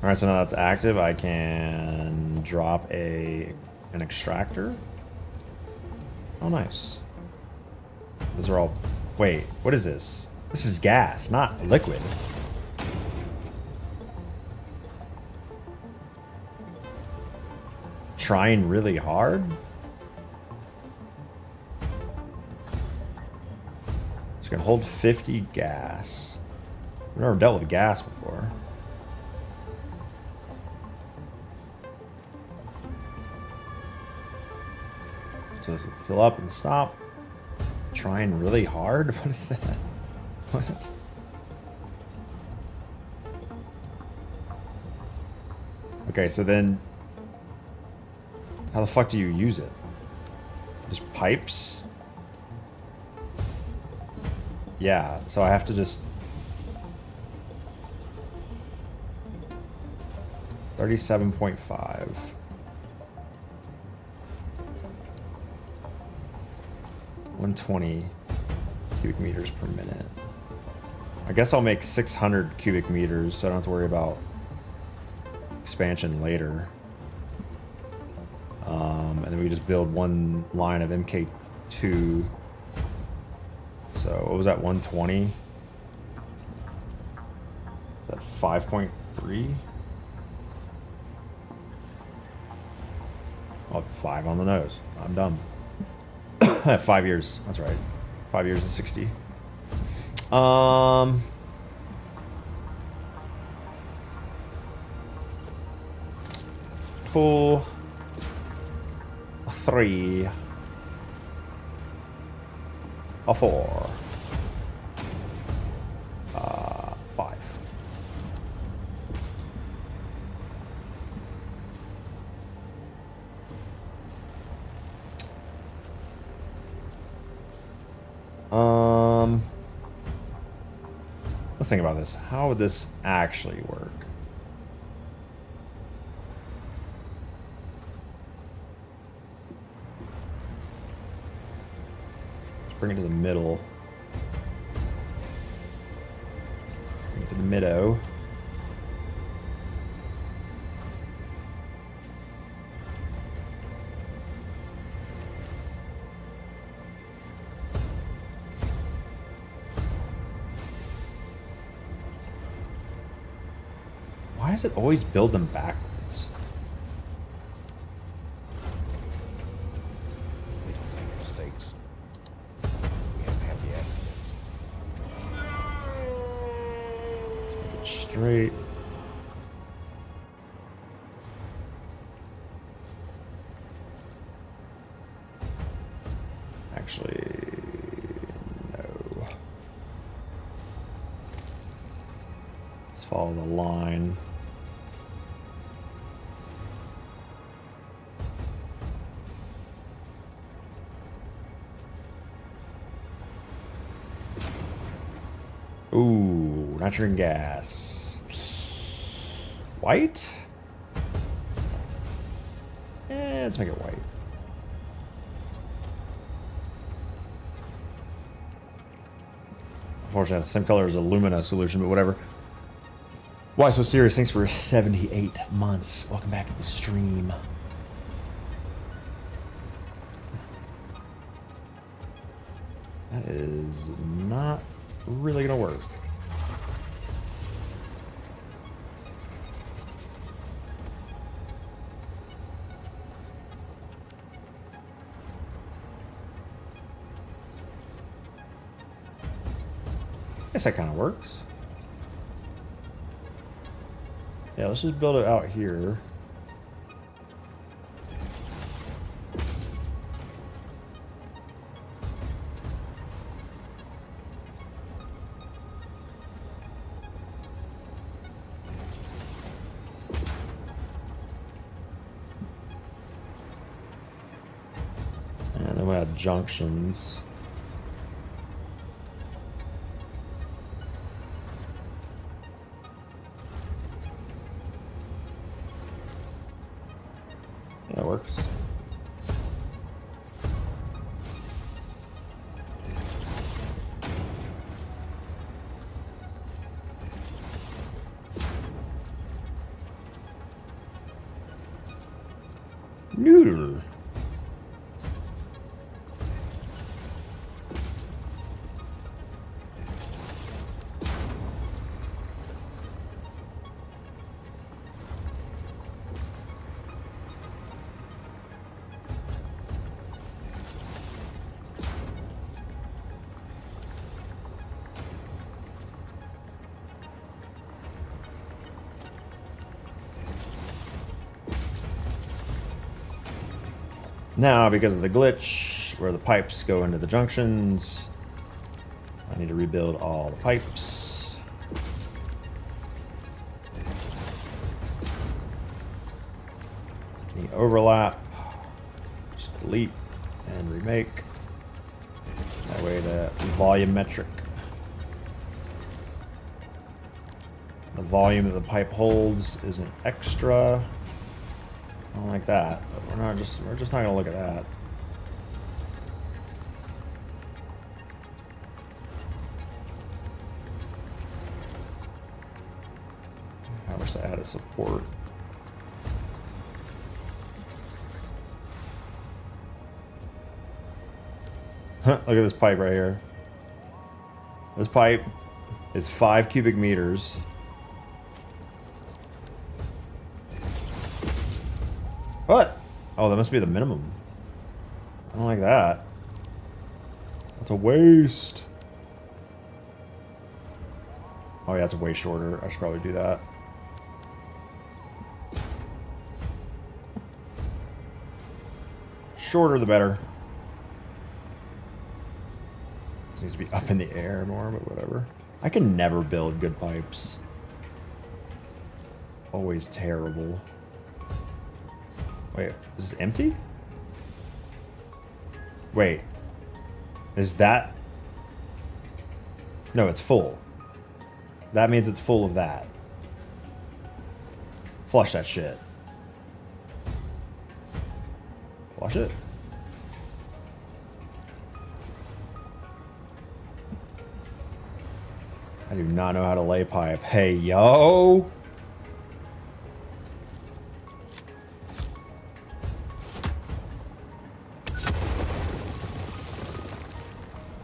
All right, so now that's active. I can drop an extractor. Oh, nice. Those are all. Wait, what is this? This is gas, not liquid. Trying really hard. It's gonna hold 50 gas. We've never dealt with gas before. So does it fill up and stop? Trying really hard? What is that? What? Okay, so then how the fuck do you use it? Just pipes? Yeah, so I have to just 37.5. 120 cubic meters per minute. I guess I'll make 600 cubic meters so I don't have to worry about expansion later. And then we just build one line of MK2. So what was that, 120? Is that 5.3? Oh, 5 on the nose. I'm dumb. 5 years. That's right. 5 years and 60. Pull a 3, a 4, 5. Let's think about this. How would this actually work? Let's bring it to the middle. Bring it to the middo. Why does it always build them backwards? We don't make mistakes. We have happy accidents. Make it straight. Actually, no. Let's follow the line. Ooh, nitrogen gas. White? Let's make it white. Unfortunately, the same color as a Lumina solution, but whatever. Why so serious? Thanks for 78 months. Welcome back to the stream. That is not really gonna work. Guess that kind of works. Yeah, let's just build it out here. then we have junctions. Yeah, that works. Noodle. Now, because of the glitch, where the pipes go into the junctions, I need to rebuild all the pipes. Any overlap, just delete and remake. That way the volumetric, the volume that the pipe holds is an extra. I don't like that, but we're just not gonna look at that. I wish I had a support. Look at this pipe right here. This pipe is 5 cubic meters. What? Oh, that must be the minimum. I don't like that. That's a waste. Oh yeah, it's way shorter. I should probably do that. Shorter the better. This needs to be up in the air more, but whatever. I can never build good pipes. Always terrible. Wait, is it empty? Wait. Is that... No, it's full. That means it's full of that. Flush that shit. Flush it. I do not know how to lay pipe. Hey, yo!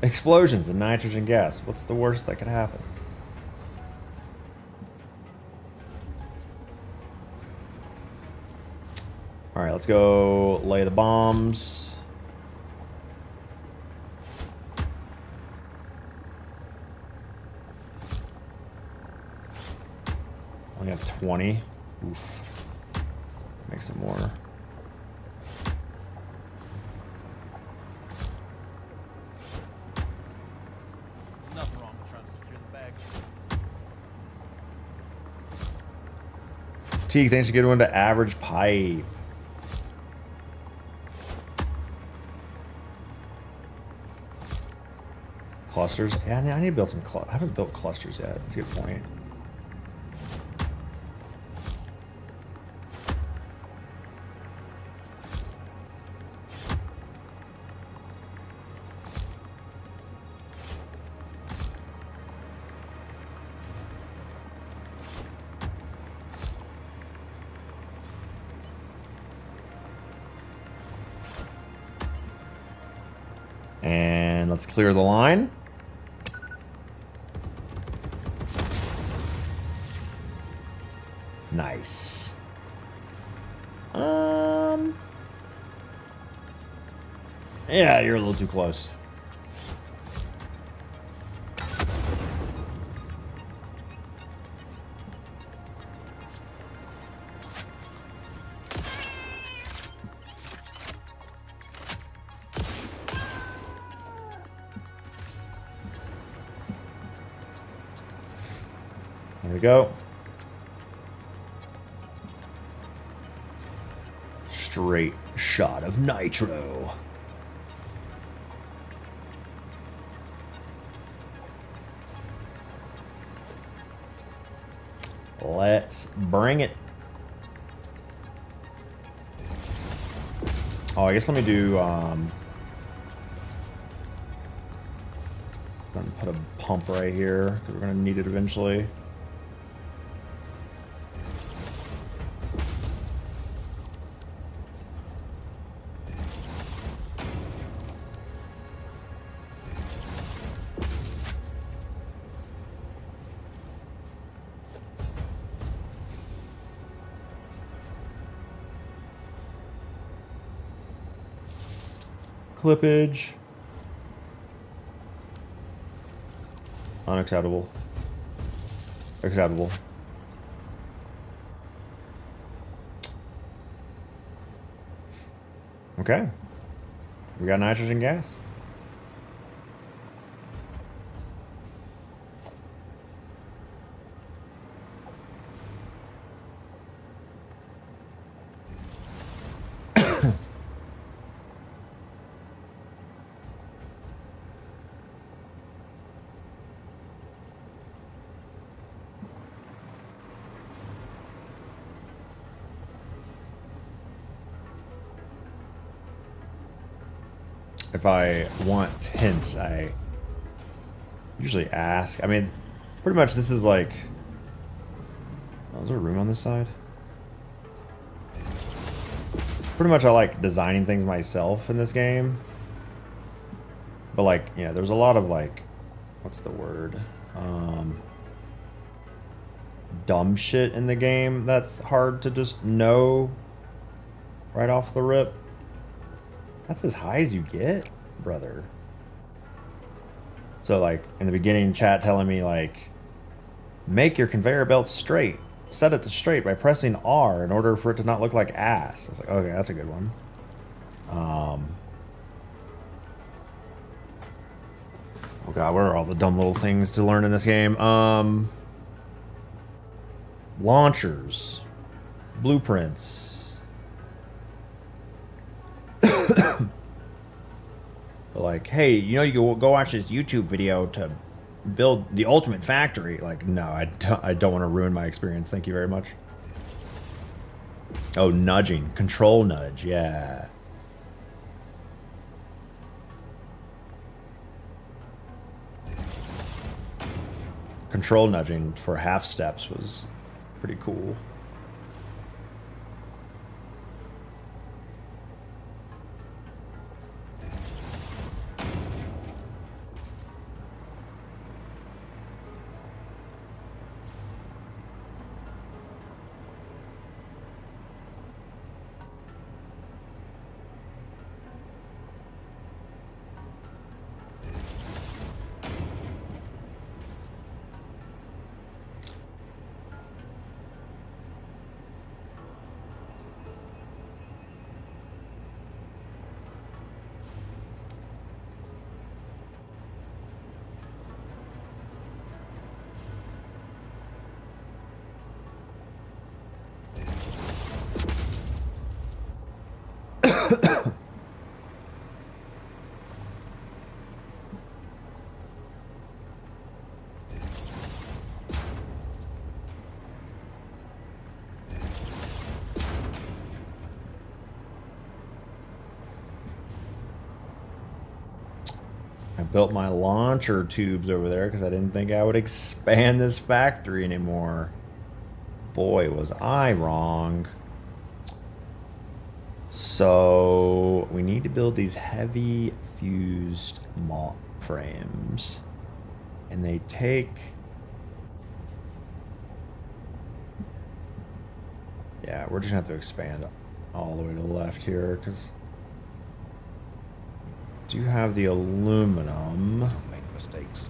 Explosions and nitrogen gas. What's the worst that could happen? Alright, let's go lay the bombs. Only have 20. Oof. Make some more. Nothing wrong with trying to secure the bag. Teague, thanks for getting one to average pipe. Clusters? Yeah, I need to build some I haven't built clusters yet. That's a good point. And let's clear the line. Nice. Yeah, you're a little too close. There we go. Straight shot of nitro. Let's bring it. Oh, I guess let me do, gonna put a pump right here, because we're gonna need it eventually. Clippage. Unacceptable. Acceptable. Okay. We got nitrogen gas. If I want hints, I usually ask. I mean, pretty much this is like... Oh, is there a room on this side? Pretty much I like designing things myself in this game. But like, you know, there's a lot of like... What's the word? Dumb shit in the game that's hard to just know right off the rip. That's as high as you get, brother. So like in the beginning, chat telling me like, make your conveyor belt straight. Set it to straight by pressing R in order for it to not look like ass. It's like, okay, that's a good one. Oh god, what are all the dumb little things to learn in this game? Launchers. Blueprints. Like, hey, you know, you can go watch this YouTube video to build the ultimate factory. Like, no, I don't want to ruin my experience. Thank you very much. Oh, nudging. Control nudge, yeah. Control nudging for half steps was pretty cool. I built my launcher tubes over there because I didn't think I would expand this factory anymore. Boy, was I wrong. So we need to build these heavy fused malt frames. And they take... Yeah, we're just gonna have to expand all the way to the left here because do have the aluminum. Don't make mistakes.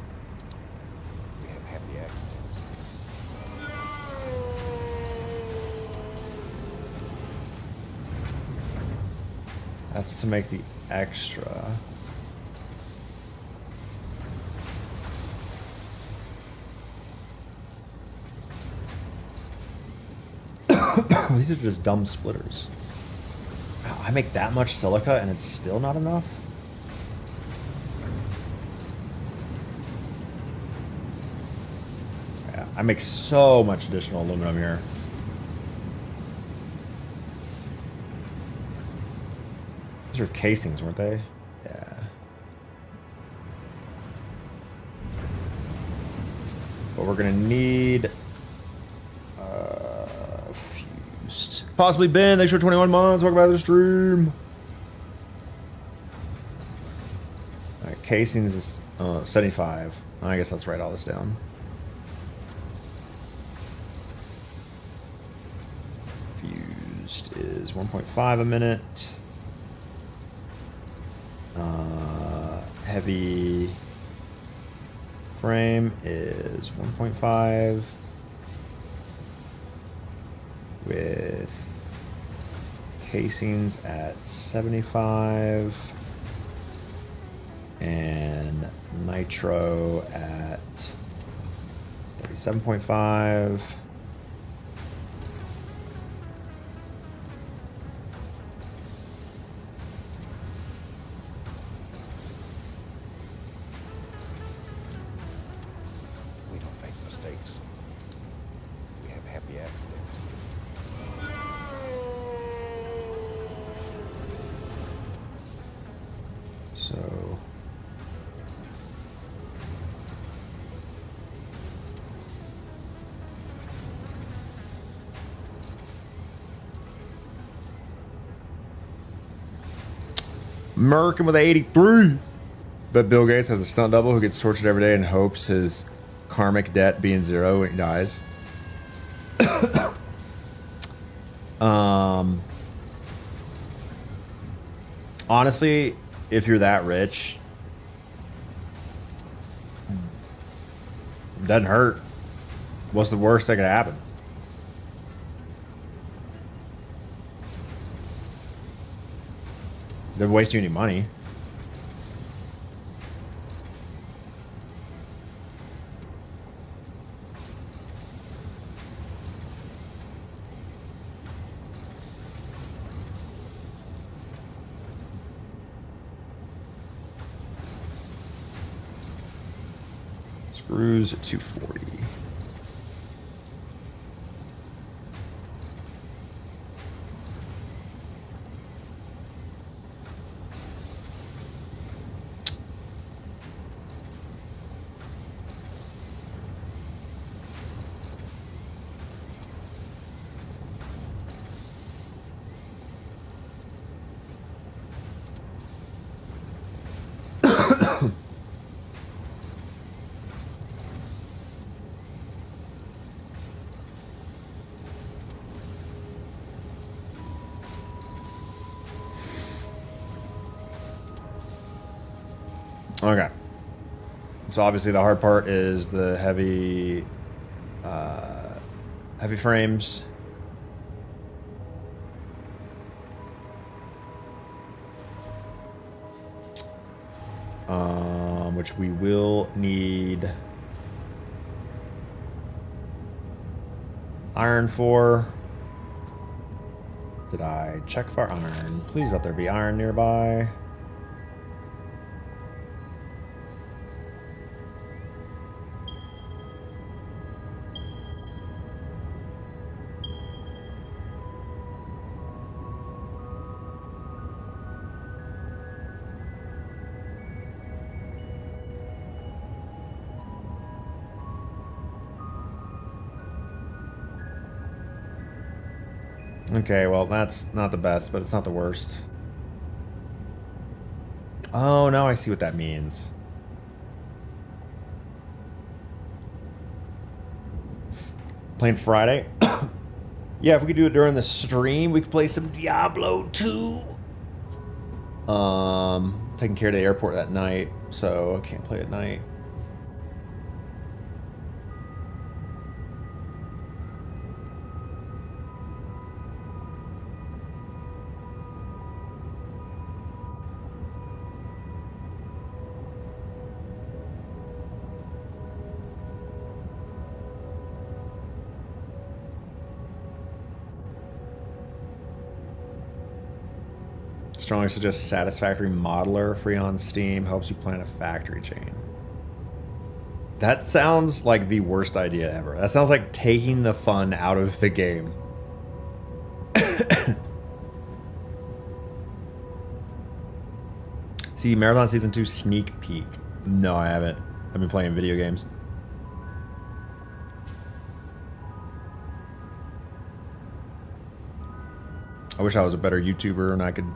We have happy accidents. That's to make the extra. These are just dumb splitters. Wow, I make that much silica and it's still not enough? Yeah, I make so much additional aluminum here. These are casings, weren't they? Yeah. But we're gonna need fused. Possibly Ben, thanks for 21 months. Welcome back to the stream. Alright, casings is 75. I guess let's write all this down. Fused is 1.5 a minute. Heavy frame is 1.5 with casings at 75 and nitro at 37.5. We don't make mistakes. We have happy accidents. So Merkin with 83. But Bill Gates has a stunt double who gets tortured every day and hopes his karmic debt being zero when he dies. Honestly, if you're that rich, it doesn't hurt. What's the worst that could happen? Doesn't waste you any money. Screws at 240. Okay. So obviously the hard part is the heavy frames. Which we will need iron for. Did I check for iron? Please let there be iron nearby. Okay, well, that's not the best, but it's not the worst. Oh, now I see what that means. Playing Friday? Yeah, if we could do it during the stream, we could play some Diablo 2. Taking care of the airport that night, so I can't play at night. Strongly suggest Satisfactory Modeler free on Steam. Helps you plan a factory chain. That sounds like the worst idea ever. That sounds like taking the fun out of the game. See, Marathon Season 2 sneak peek. No, I haven't. I've been playing video games. I wish I was a better YouTuber and I could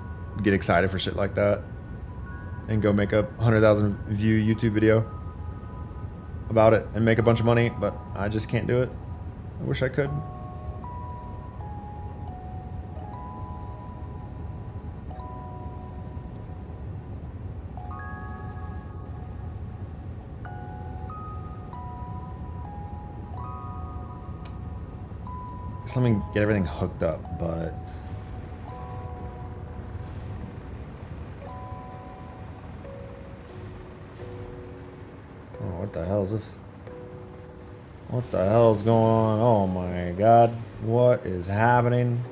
get excited for shit like that and go make a 100,000 view YouTube video about it and make a bunch of money, but I just can't do it. I wish I could. Just let me get everything hooked up, but oh, what the hell is this? What the hell is going on? Oh my god. What is happening?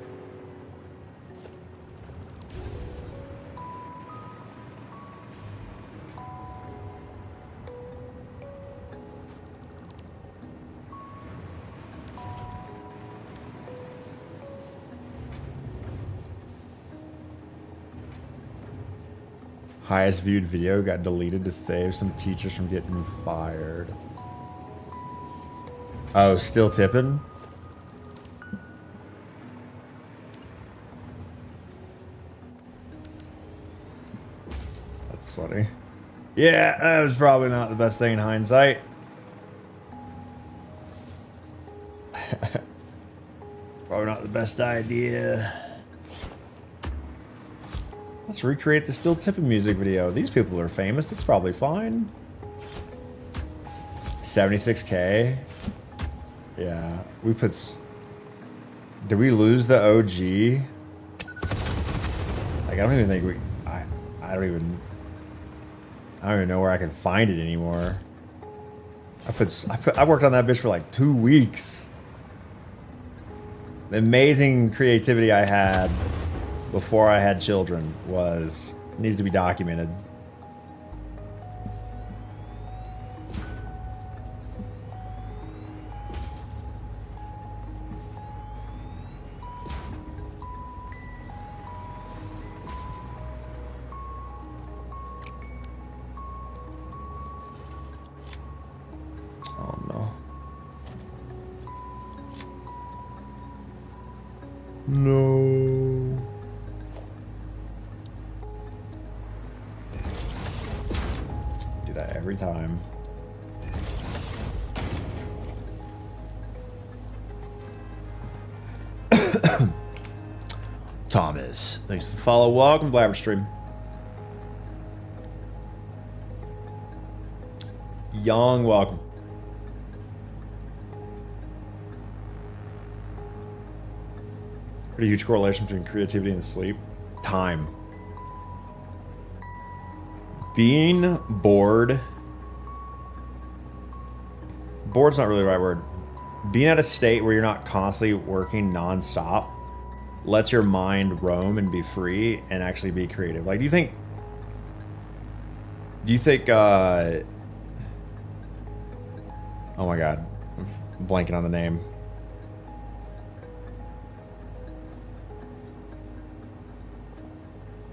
Highest viewed video got deleted to save some teachers from getting fired. Oh, still tipping? That's funny. Yeah, that was probably not the best thing in hindsight. Probably not the best idea. Let's recreate the still tipping music video. These people are famous. It's probably fine. 76K. Yeah, we put. Did we lose the OG? Like, I don't even think we. I don't even know where I can find it anymore. I worked on that bitch for like 2 weeks. The amazing creativity I had before I had children needs to be documented. Oh no. No. Do that every time. Thomas, thanks for the follow. Welcome, Blabber Stream. Young, welcome. Pretty huge correlation between creativity and sleep. Time. Being bored. Bored's not really the right word. Being at a state where you're not constantly working nonstop lets your mind roam and be free and actually be creative. Like, do you think oh my god, I'm blanking on the name.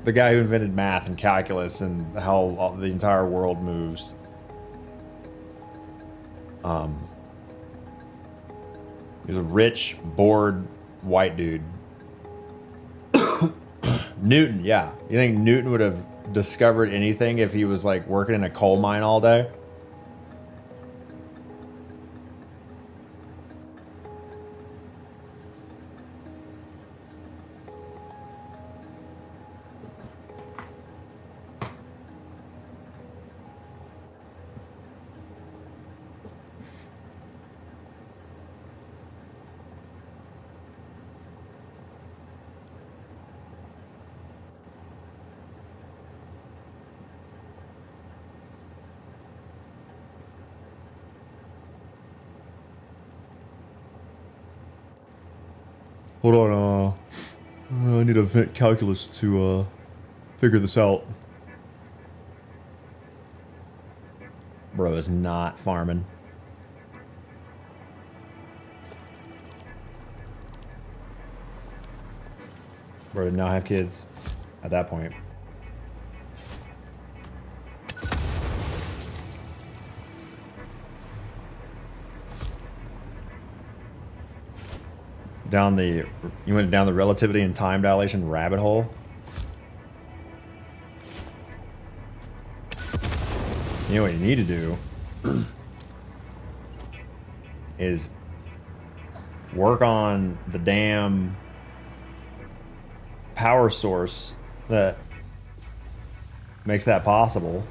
The guy who invented math and calculus and how the entire world moves. He was a rich, bored, white dude. Newton, yeah. You think Newton would have discovered anything if he was like working in a coal mine all day? Hold on, I need to invent calculus to figure this out. Bro is not farming. Or now have kids at that point. You went down the relativity and time dilation rabbit hole. You know what you need to do is work on the damn power source that makes that possible.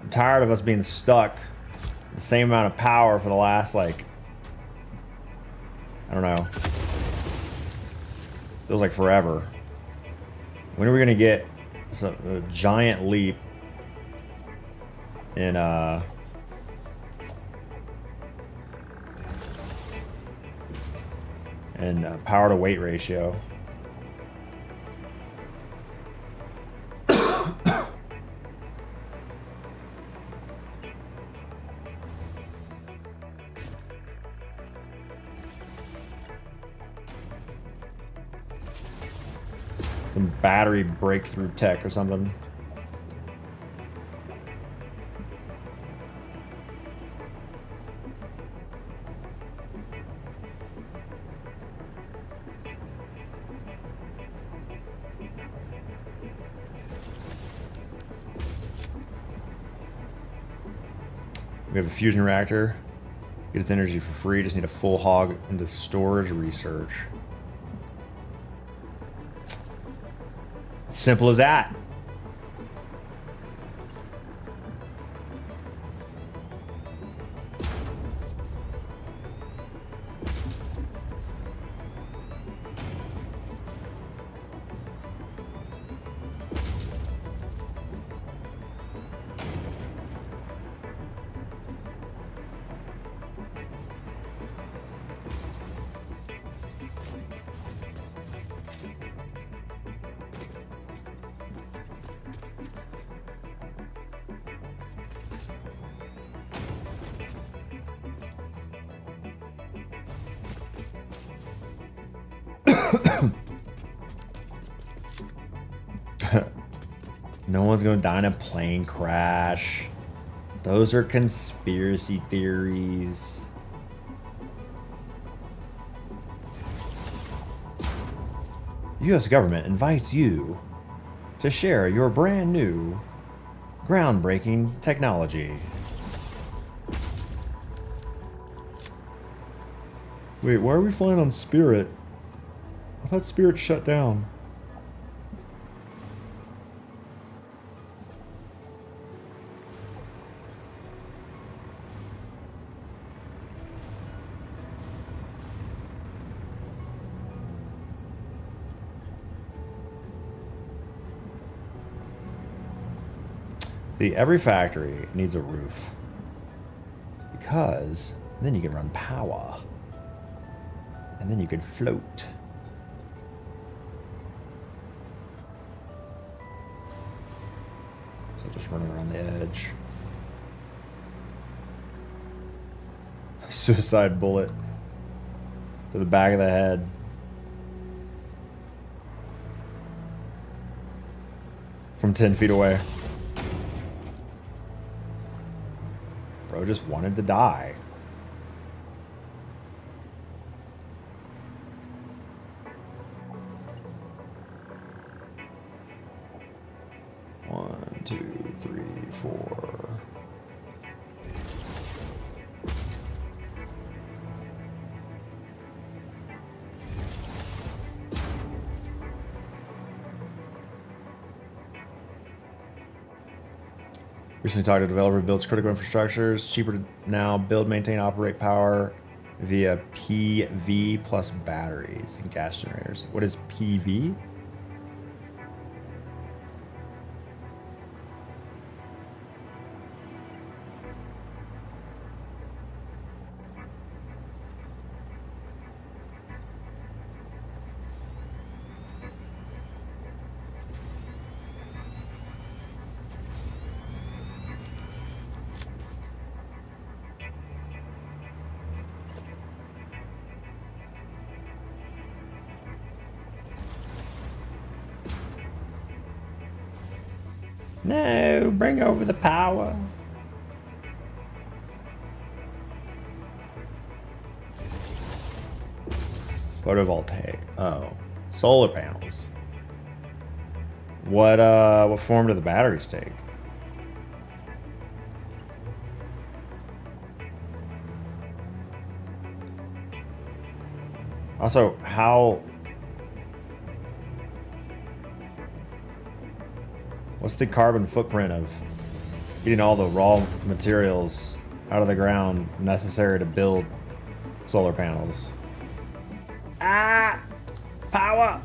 I'm tired of us being stuck the same amount of power for the last, like, I don't know. Feels like forever. When are we gonna get a giant leap in power to weight ratio? Some battery breakthrough tech or something. We have a fusion reactor. Get its energy for free. Just need a full hog into storage research. Simple as that. No one's gonna die in a plane crash. Those are conspiracy theories. The U.S. government invites you to share your brand new, groundbreaking technology. Wait, why are we flying on Spirit? I thought Spirit shut down. See, every factory needs a roof. Because then you can run power. And then you can float. So just running around the edge. Suicide bullet to the back of the head. From 10 feet away. Bro just wanted to die. One, two, three, four. Recently talked to a developer who builds critical infrastructures. Cheaper to now build, maintain, operate power via PV plus batteries and gas generators. What is PV? No, bring over the power. Photovoltaic. Oh, solar panels. What form do the batteries take? Also, what's the carbon footprint of getting all the raw materials out of the ground necessary to build solar panels? Ah! Power!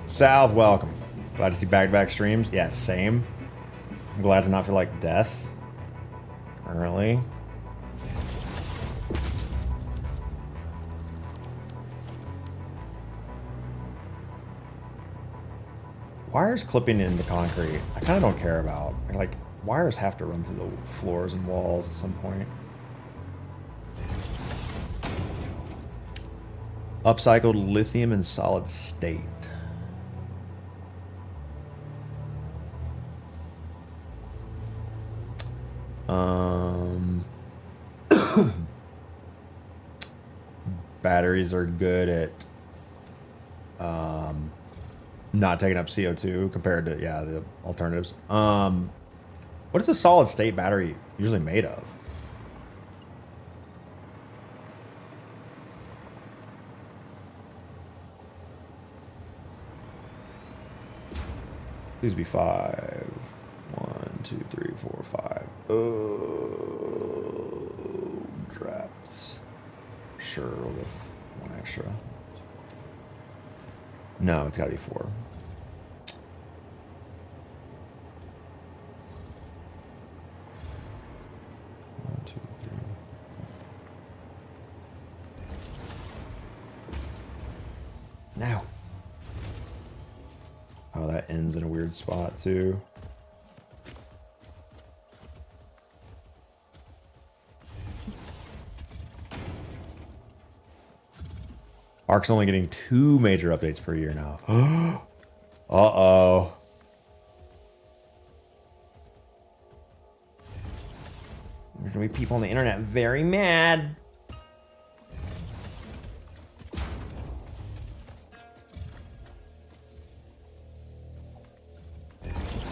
South, welcome. Glad to see back-to-back streams. Yeah, same. I'm glad to not feel like death. Currently. Wires clipping into concrete, I kind of don't care about. Like, wires have to run through the floors and walls at some point. Upcycled lithium in solid state. Batteries are good at not taking up CO2 compared to, yeah, the alternatives. What is a solid state battery usually made of? Please be 5. 1, 2, 3, 4, 5. Oh, drafts. Sure, we'll go 1 extra. No, it's gotta be 4. Now. Oh, that ends in a weird spot too. Ark's only getting 2 major updates per year now. Uh-oh. There's gonna be people on the internet very mad.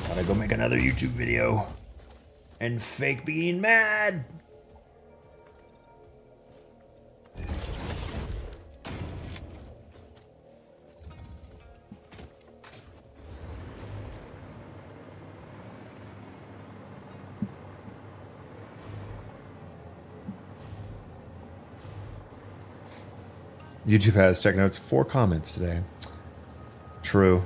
Gotta go make another YouTube video and fake being mad. YouTube has, check notes, 4 comments today. True.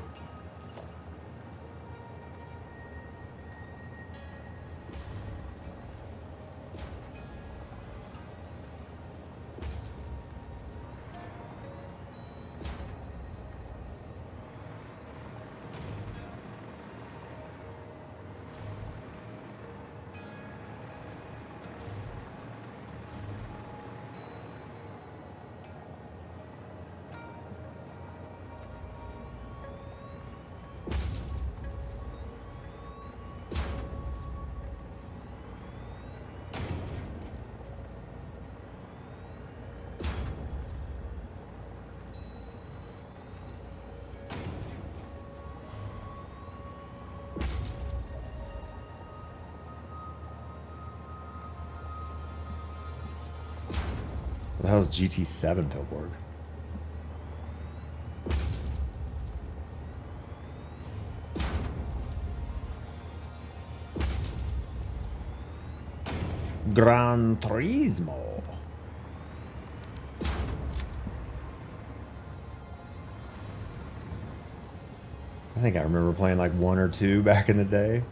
What the hell is GT7 Pilborg? Gran Turismo. I think I remember playing like 1 or 2 back in the day.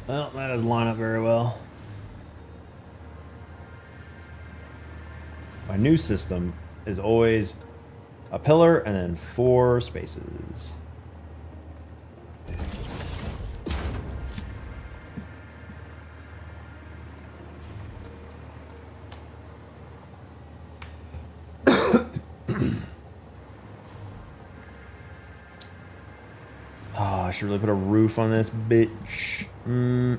Well, that doesn't line up very well. My new system is always a pillar and then 4 spaces. Oh, I should really put a roof on this bitch. Nah.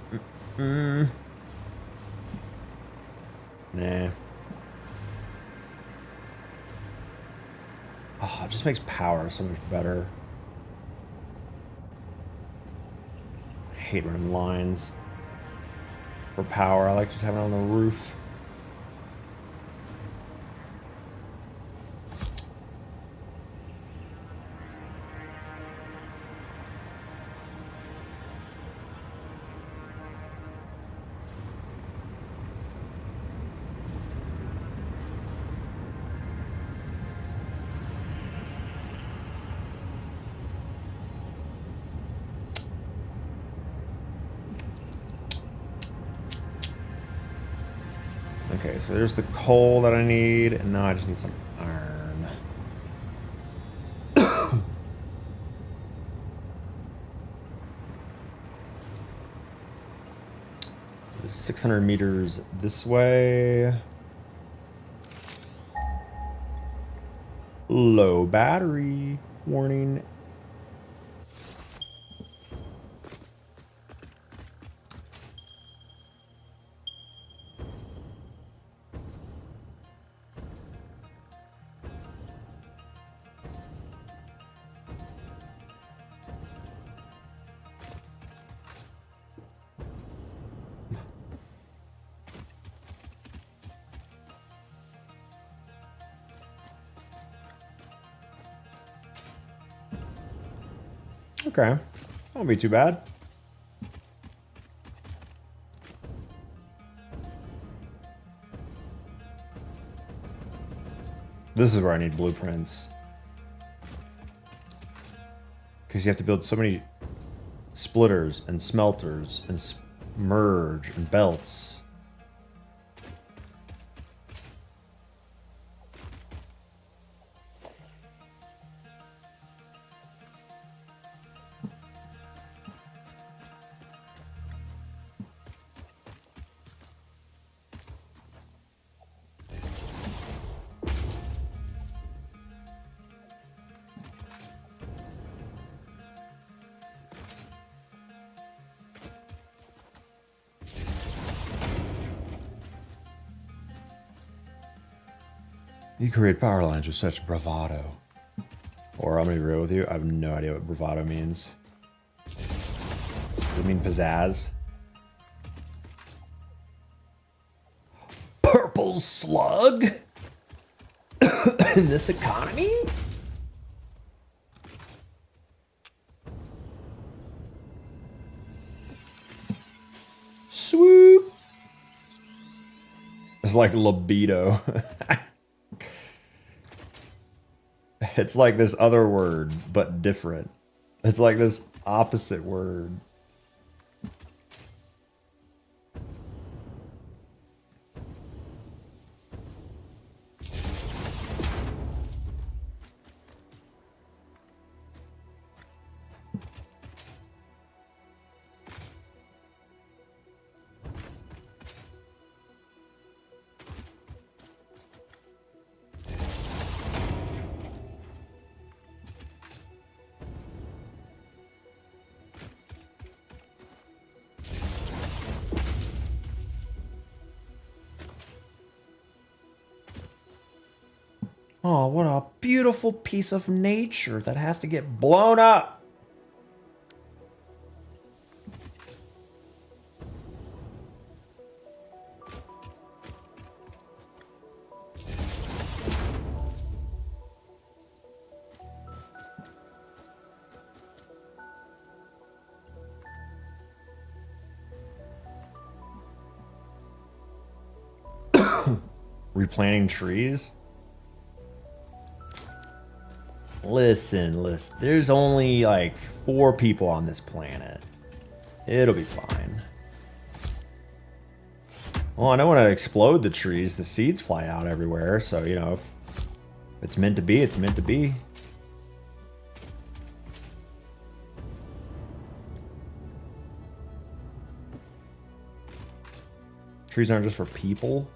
Oh, it just makes power so much better. I hate running lines for power. I like just having it on the roof. Okay, so there's the coal that I need, and now I just need some iron. 600 meters this way. Low battery warning. Okay, won't be too bad. This is where I need blueprints. Because you have to build so many splitters and smelters and merge and belts. You create power lines with such bravado. Or I'm gonna be real with you, I have no idea what bravado means. Does it mean pizzazz? Purple slug? In this economy? Swoop! It's like libido. It's like this other word, but different. It's like this opposite word. Oh, what a beautiful piece of nature that has to get blown up. Replanting trees? Listen. There's only like 4 people on this planet. It'll be fine. Well, I don't want to explode the trees. The seeds fly out everywhere. So, you know, if it's meant to be, it's meant to be. Trees aren't just for people.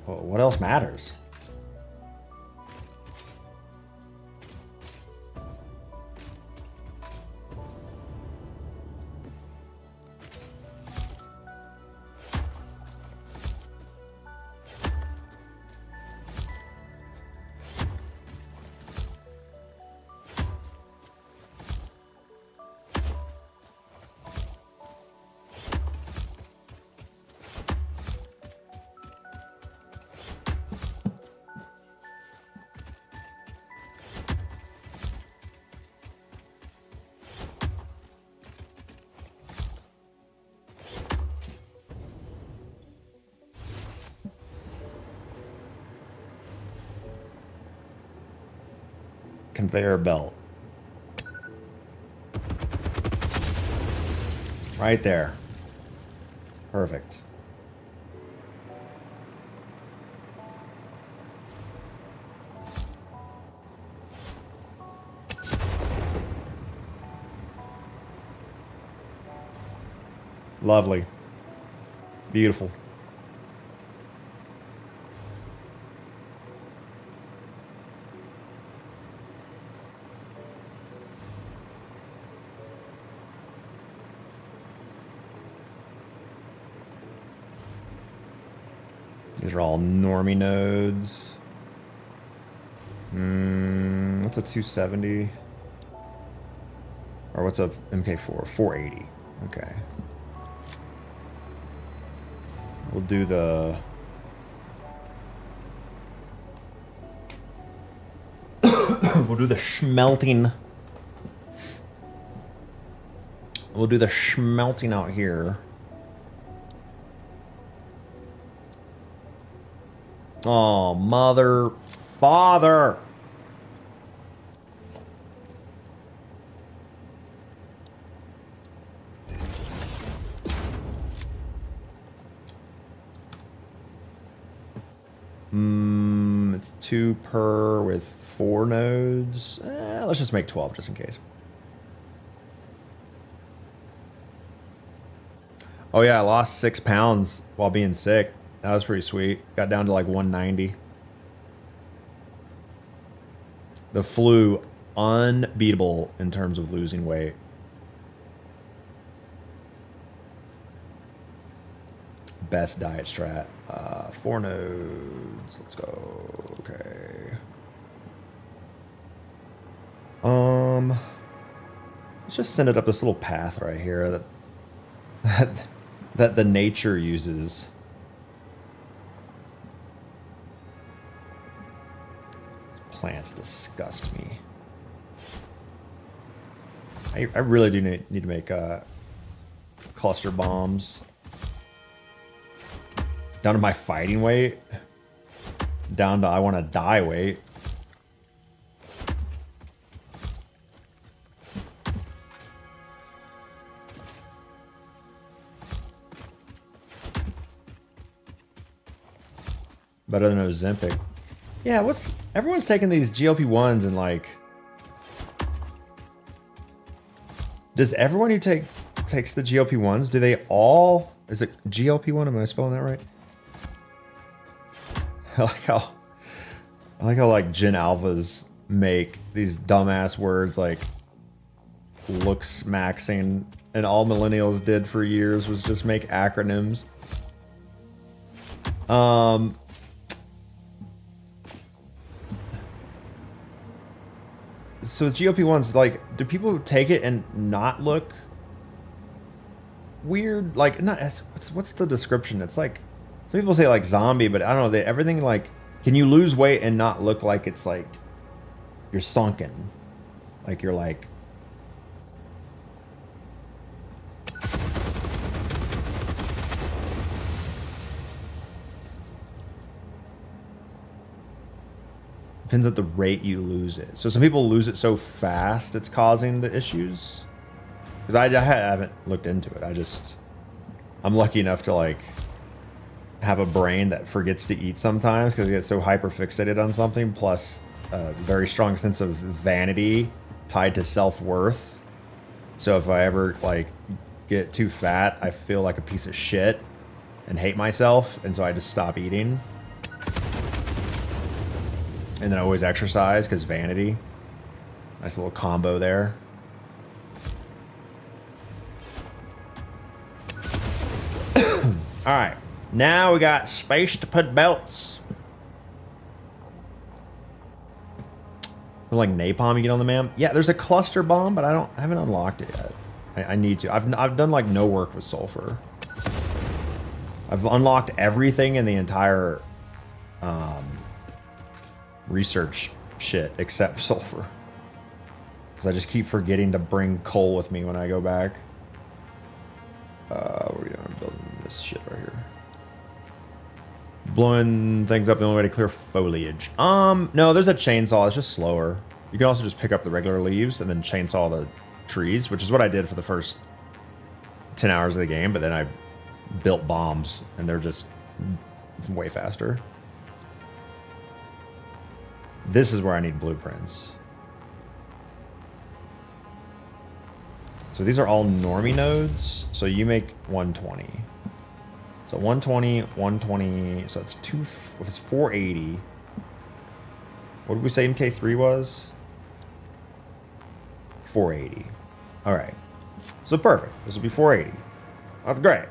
Well, what else matters? Conveyor belt. Right there. Perfect. Lovely. Beautiful. These are all normie nodes. What's a 270? Or what's a MK4? 480. Okay. We'll do the... we'll do the schmelting. We'll do the schmelting out here. Oh, mother, father. It's 2 per with 4 nodes. Let's just make 12 just in case. Oh yeah, I lost 6 pounds while being sick. That was pretty sweet. Got down to like 190. The flu, unbeatable in terms of losing weight. Best diet strat. 4 nodes. Let's go. Okay. Let's just send it up this little path right here that the nature uses. Plants disgust me. I really do need to make cluster bombs. Down to my fighting weight. Down to I want to die weight. Better than Ozempic. Yeah, everyone's taking these GLP-1s and like, does everyone who takes the GLP-1s, do they all, is it GLP-1? Am I spelling that right? I like how like Gen Alphas make these dumbass words like looks maxing, and all millennials did for years was just make acronyms. So the GLP-1s, like, do people take it and not look weird? Like, not what's the description? It's like, some people say like zombie, but I don't know. Everything like, can you lose weight and not look like it's like you're sunken? Like you're like. Depends at the rate you lose it. So some people lose it so fast it's causing the issues. Because I haven't looked into it. I'm lucky enough to like have a brain that forgets to eat sometimes because I get so hyper fixated on something. Plus a very strong sense of vanity tied to self-worth. So if I ever like get too fat, I feel like a piece of shit and hate myself. And so I just stop eating. And then I always exercise because vanity. Nice little combo there. All right, now we got space to put belts. Like napalm you get on the map. Yeah, there's a cluster bomb, but I haven't unlocked it yet. I need to. I've done like no work with sulfur. I've unlocked everything in the entire research shit except sulfur. Because I just keep forgetting to bring coal with me when I go back. We're gonna build this shit right here. Blowing things up the only way to clear foliage. No, there's a chainsaw. It's just slower. You can also just pick up the regular leaves and then chainsaw the trees, which is what I did for the first 10 hours of the game, but then I built bombs and they're just way faster. This is where I need blueprints. So these are all normie nodes. So you make 120. So 120, 120. So it's it's 480. What did we say MK3 was? 480. All right. So perfect. This will be 480. That's great.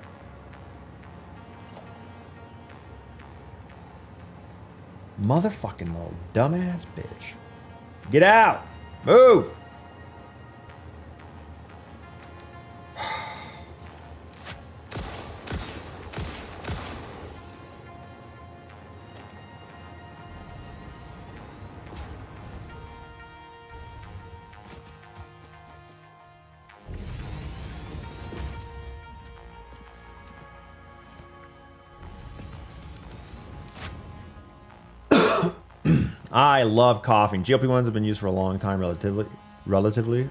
Motherfucking little dumbass bitch. Get out. Move. I love coughing. GLP-1s have been used for a long time, relatively. You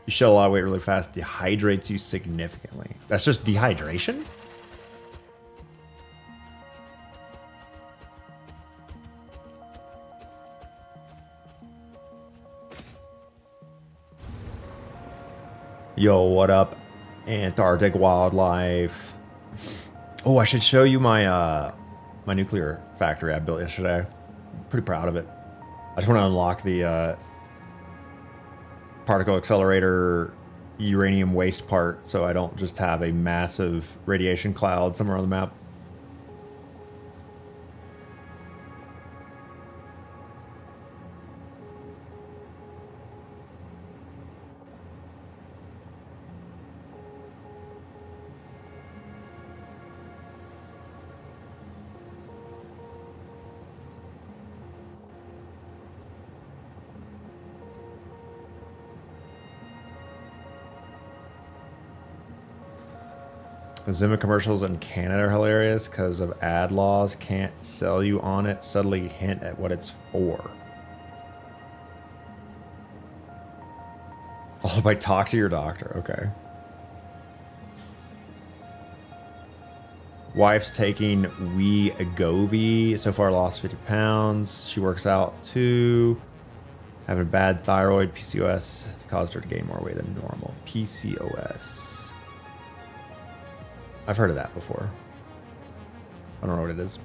shed a lot of weight really fast. Dehydrates you significantly. That's just dehydration? Yo, what up, Antarctic wildlife? Oh, I should show you my my nuclear factory I built yesterday. I'm pretty proud of it. I just want to unlock the particle accelerator uranium waste part so I don't just have a massive radiation cloud somewhere on the map. Zima commercials in Canada are hilarious because of ad laws. Can't sell you on it. Subtly hint at what it's for. Followed by talk to your doctor. Okay. Wife's taking Wegovy. So far lost 50 pounds. She works out too. Having a bad thyroid. PCOS caused her to gain more weight than normal. PCOS. I've heard of that before. I don't know what it is.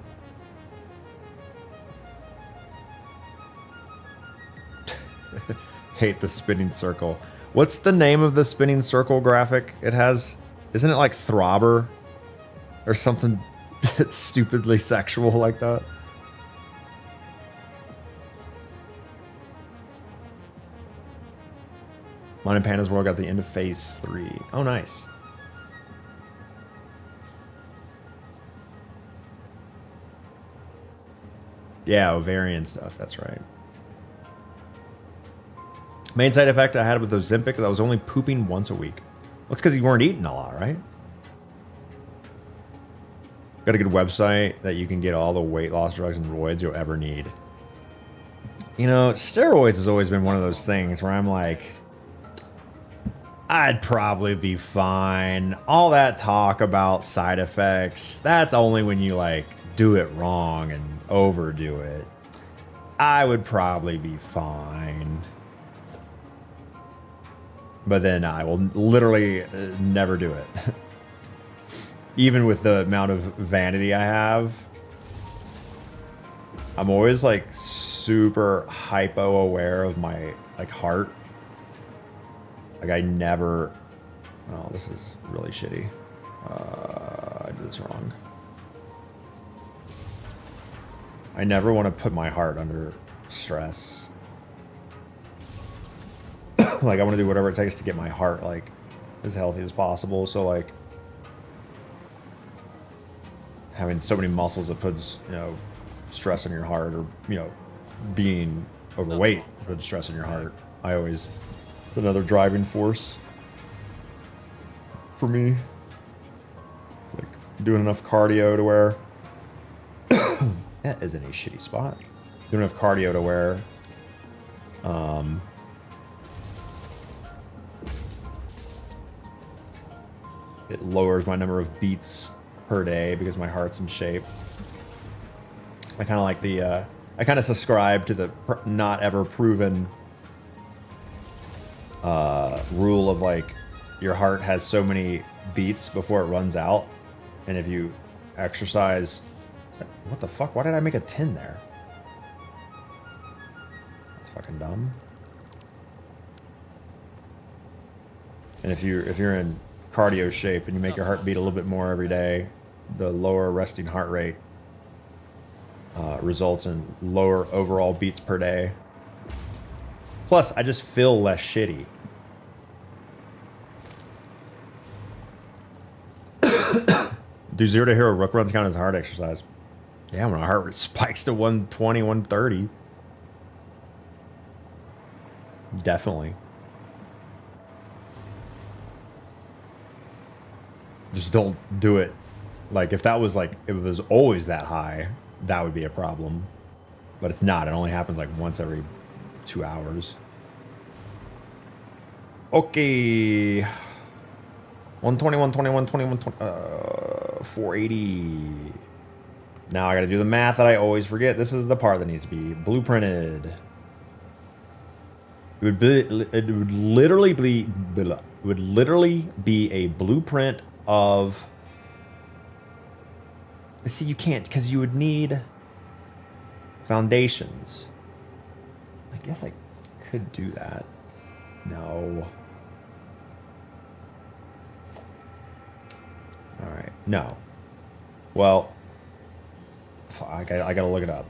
Hate the spinning circle. What's the name of the spinning circle graphic? It has, isn't it like Throbber or something stupidly sexual like that? Mine and Panda's World got the end of phase 3. Oh, nice. Yeah, ovarian stuff. That's right. Main side effect I had with Ozempic is I was only pooping once a week. Well, it's because you weren't eating a lot, right? Got a good website that you can get all the weight loss drugs and roids you'll ever need. You know, steroids has always been one of those things where I'm like, I'd probably be fine. All that talk about side effects, that's only when you like do it wrong and overdo it. I would probably be fine. But then I will literally never do it. Even with the amount of vanity I have, I'm always like super hypo aware of my like heart. Like I never, oh, this is really shitty. I did this wrong. I never want to put my heart under stress. Like I want to do whatever it takes to get my heart like as healthy as possible. So like having so many muscles that puts, you know, stress on your heart, or, you know, being overweight puts stress on your heart. I always, it's another driving force for me. It's like doing enough cardio to where that isn't a shitty spot. Doing enough cardio to where it lowers my number of beats per day because my heart's in shape. I kind of like the, I kind of subscribe to the not ever proven rule of like your heart has so many beats before it runs out. And if you exercise, what the fuck? Why did I make a 10 there? That's fucking dumb. And if you're in cardio shape and you make your heart beat a little bit more every day, the lower resting heart rate results in lower overall beats per day. Plus, I just feel less shitty. Do 0 to hero rook runs count as hard exercise? Yeah, when my heart rate spikes to 120, 130. Definitely. Just don't do it. Like, if that was like, if it was always that high, that would be a problem. But it's not. It only happens like once every 2 hours. Okay. 120, 120, 120, 120, 480. Now I gotta do the math that I always forget. This is the part that needs to be blueprinted. It would literally be a blueprint of. See, you can't, because you would need foundations. I guess I could do that. No. All right. No. Well, I gotta look it up.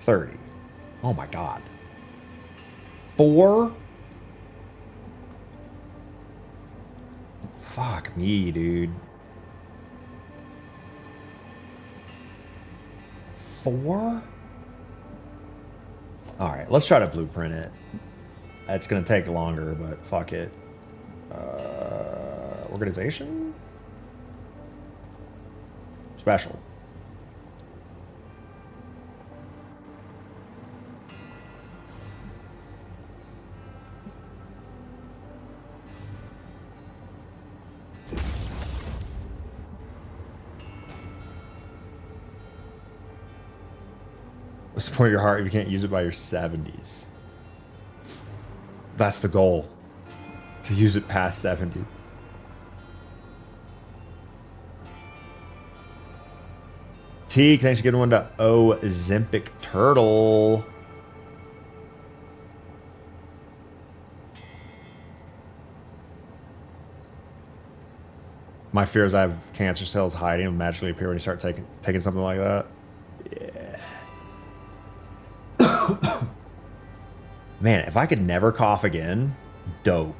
$30. Oh my God. 4? Fuck me, dude. 4? All right, let's try to blueprint it. It's gonna take longer, but fuck it. Organization? Special. What's the point of your heart if you can't use it by your 70s? That's the goal. To use it past 70. Teak, thanks for getting one to Ozempic Turtle. My fear is I have cancer cells hiding and magically appear when you start taking something like that. Yeah. Man, if I could never cough again, dope.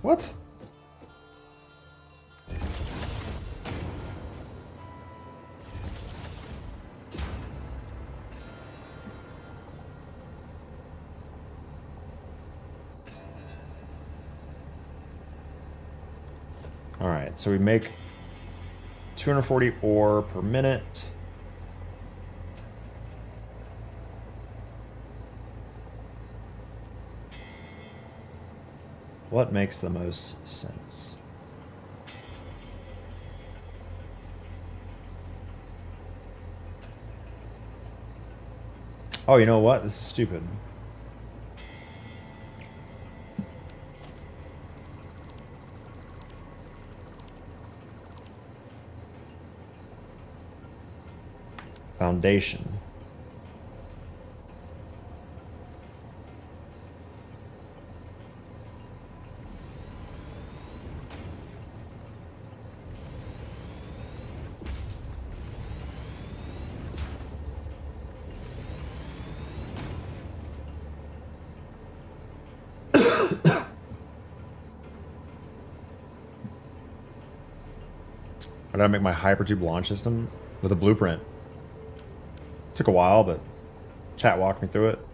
What? All right, so we make 240 ore per minute. What makes the most sense? Oh, you know what? This is stupid. Foundation. I gotta make my hypertube launch system with a blueprint. Took a while, but chat walked me through it.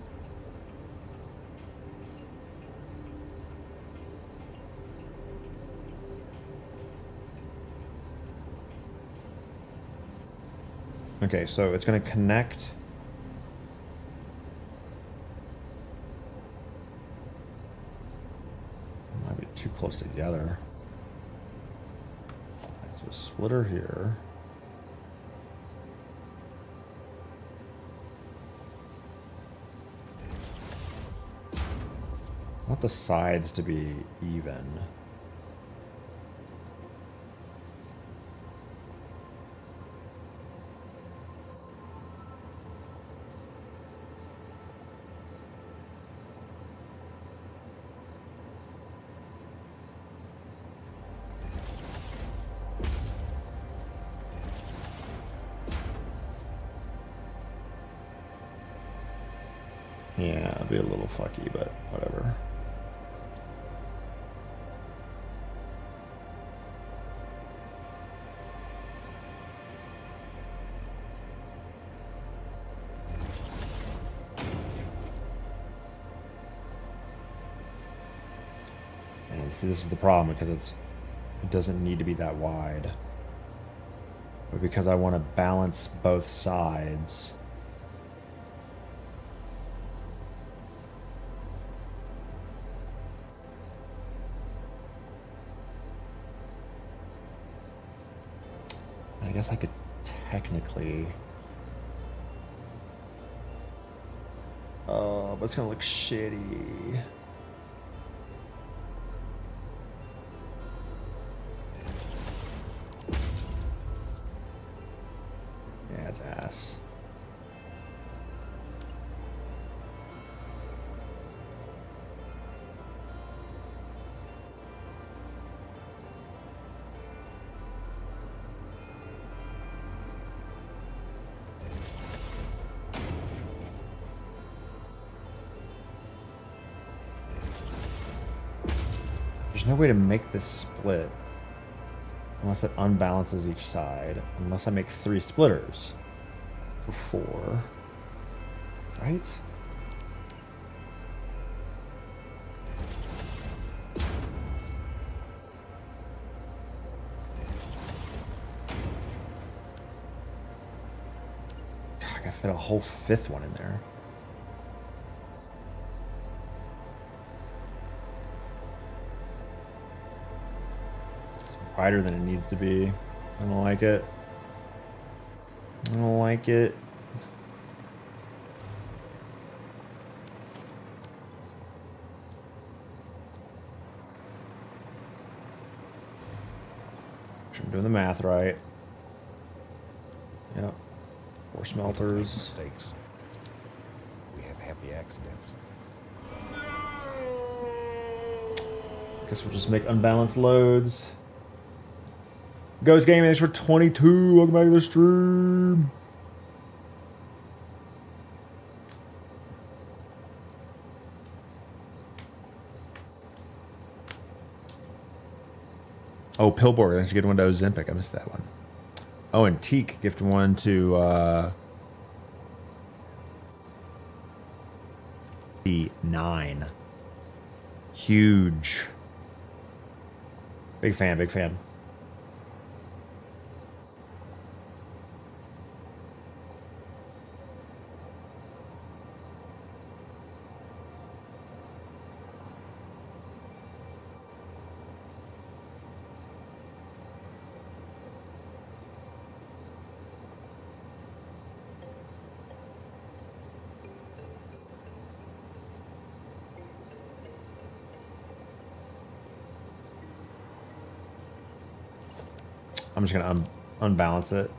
Okay, so it's gonna connect. Might be too close together. So splitter here. I want the sides to be even. Yeah, it'll be a little fucky, but whatever. And see, this is the problem because it doesn't need to be that wide. But because I want to balance both sides. I guess I could technically... but it's gonna look shitty. Yeah, it's ass. There's no way to make this split unless it unbalances each side, unless I make 3 splitters for 4, right? God, I gotta fit a whole 5th one in there. wider than it needs to be. I don't like it. I don't like it. I'm doing the math right. Yep. 4 smelters. Mistakes. We have happy accidents. Guess we'll just make unbalanced loads. Ghost Gaming, thanks for 22. Welcome back to the stream. Oh, Pillborg, thanks for getting one to Ozempic. I missed that one. Oh, and Teak gifted one to P9. Huge. Big fan, big fan. I'm just gonna unbalance it.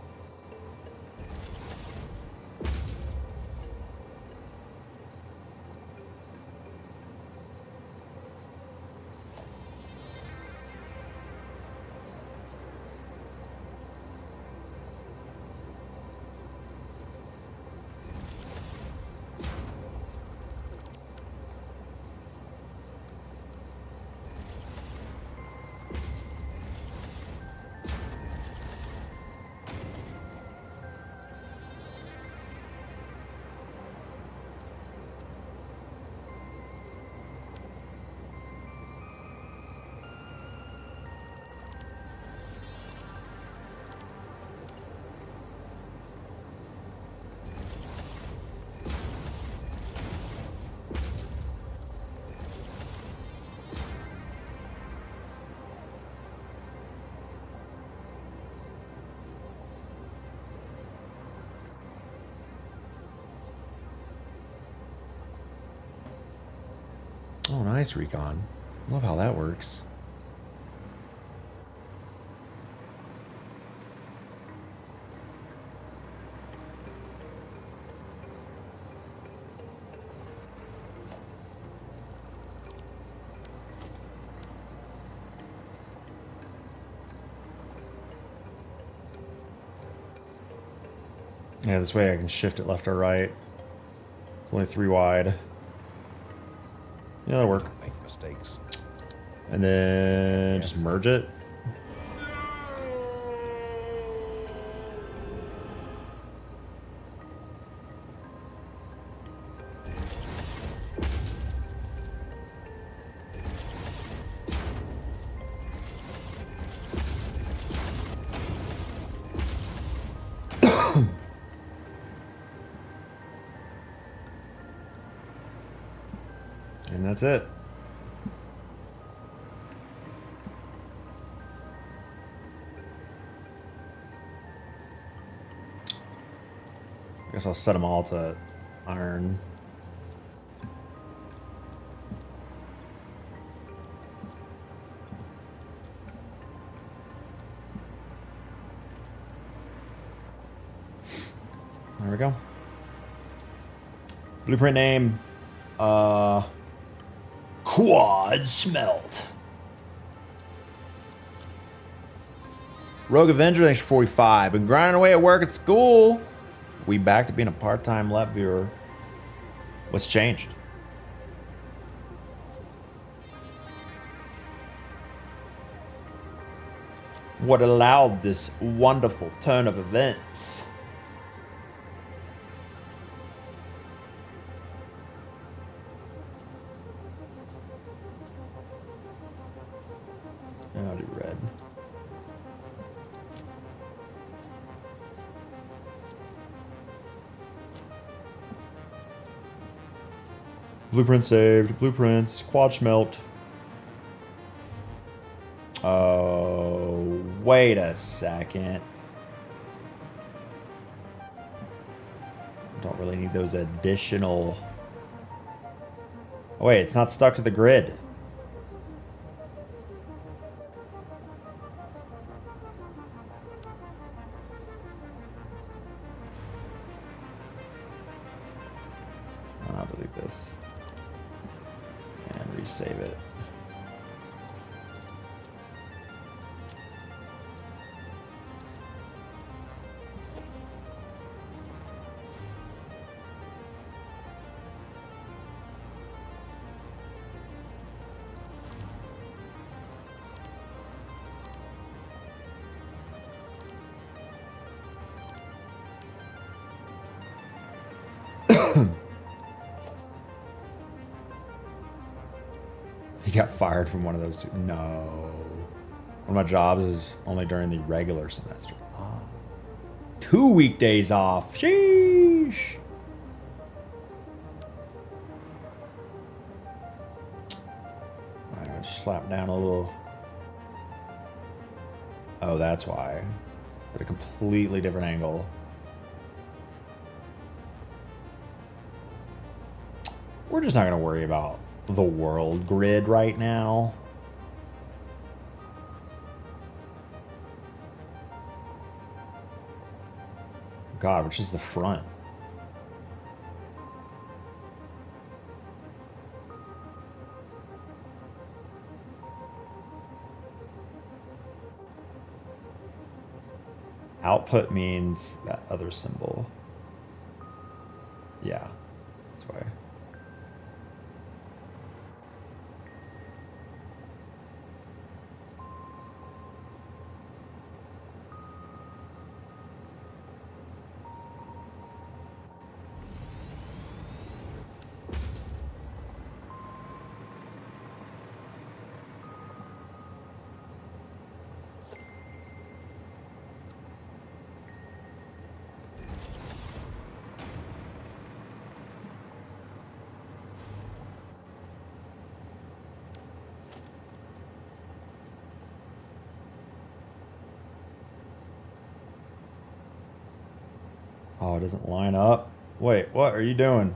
Oh, nice, Recon. Love how that works. Yeah, this way I can shift it left or right. It's only 3 wide. Yeah, that'll work. Make mistakes. And then just merge it. And that's it. I guess I'll set them all to iron. There we go. Blueprint name. Quad Smelt. Rogue Avenger, thanks for 45. Been grinding away at work at school. We back to being a part-time lab viewer. What's changed? What allowed this wonderful turn of events? I'll do red. Blueprint saved. Blueprints. Quad smelt. Wait a second. Don't really need those additional... Oh wait, it's not stuck to the grid. I'll delete this. And resave it. He got fired from one of those two. No. One of my jobs is only during the regular semester. Ah. 2 weekdays off. Sheesh. Alright, slap down a little. Oh, that's why. It's at a completely different angle. We're just not going to worry about the world grid right now. God, which is the front? Output means that other symbol. Yeah, this way. Oh, it doesn't line up. Wait, what are you doing?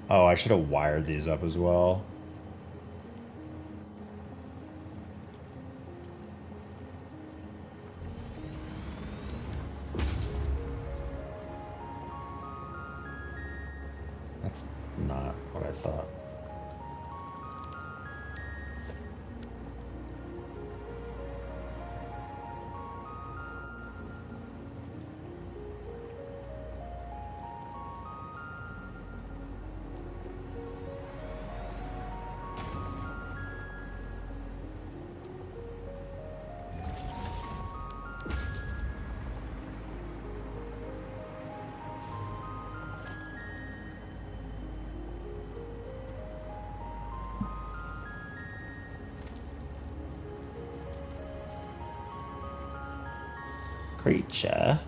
Oh, I should have wired these up as well. That's not what I thought. Creature.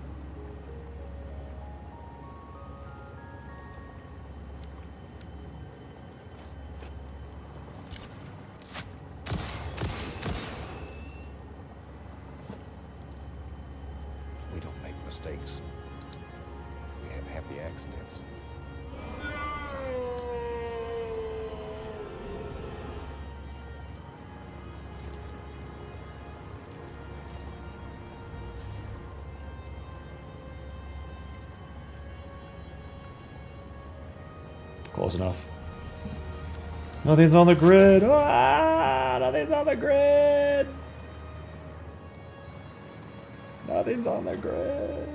We don't make mistakes. We have happy accidents. Close enough. Nothing's on the grid. Ah, nothing's on the grid. Nothing's on the grid.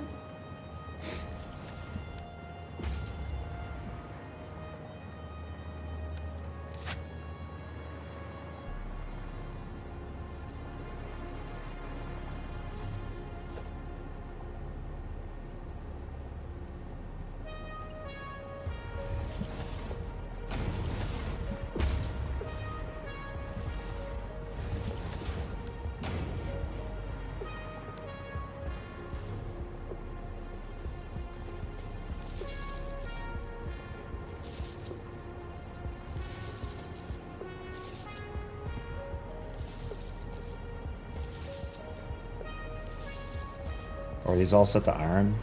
Are these all set to iron?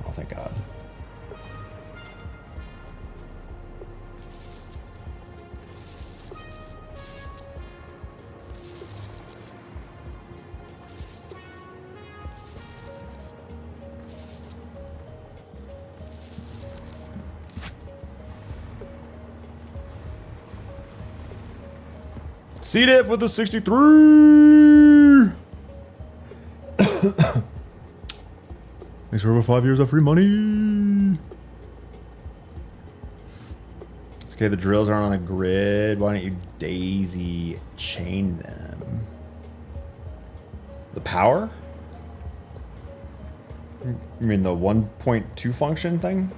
Oh, thank God. C-Diff with the 63! Thanks for over 5 years of free money. It's okay, the drills aren't on a grid. Why don't you daisy chain them? The power? You mean the 1.2 function thing?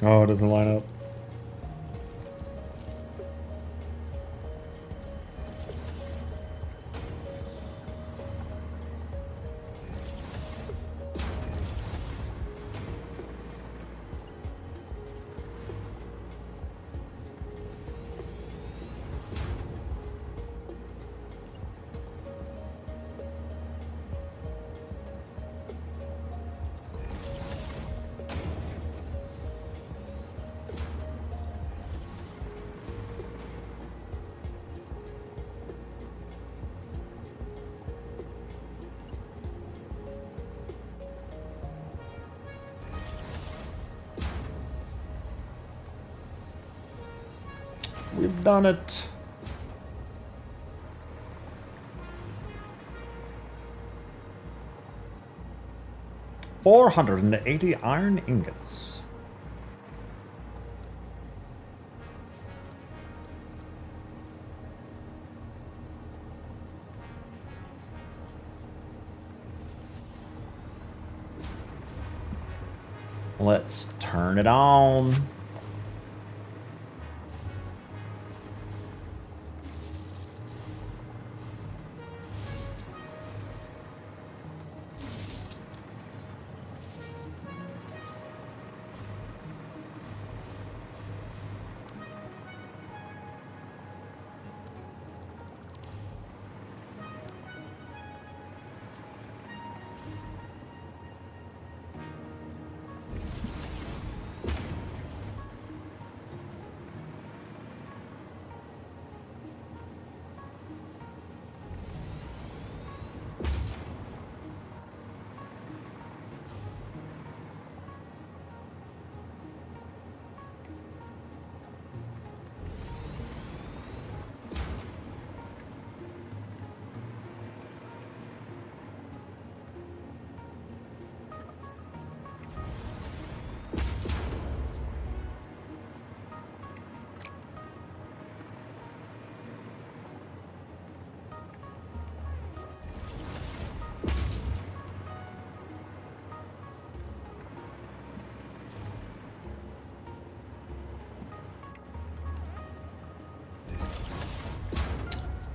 Oh, it doesn't line up. We've done it. $480 iron ingots. Let's turn it on.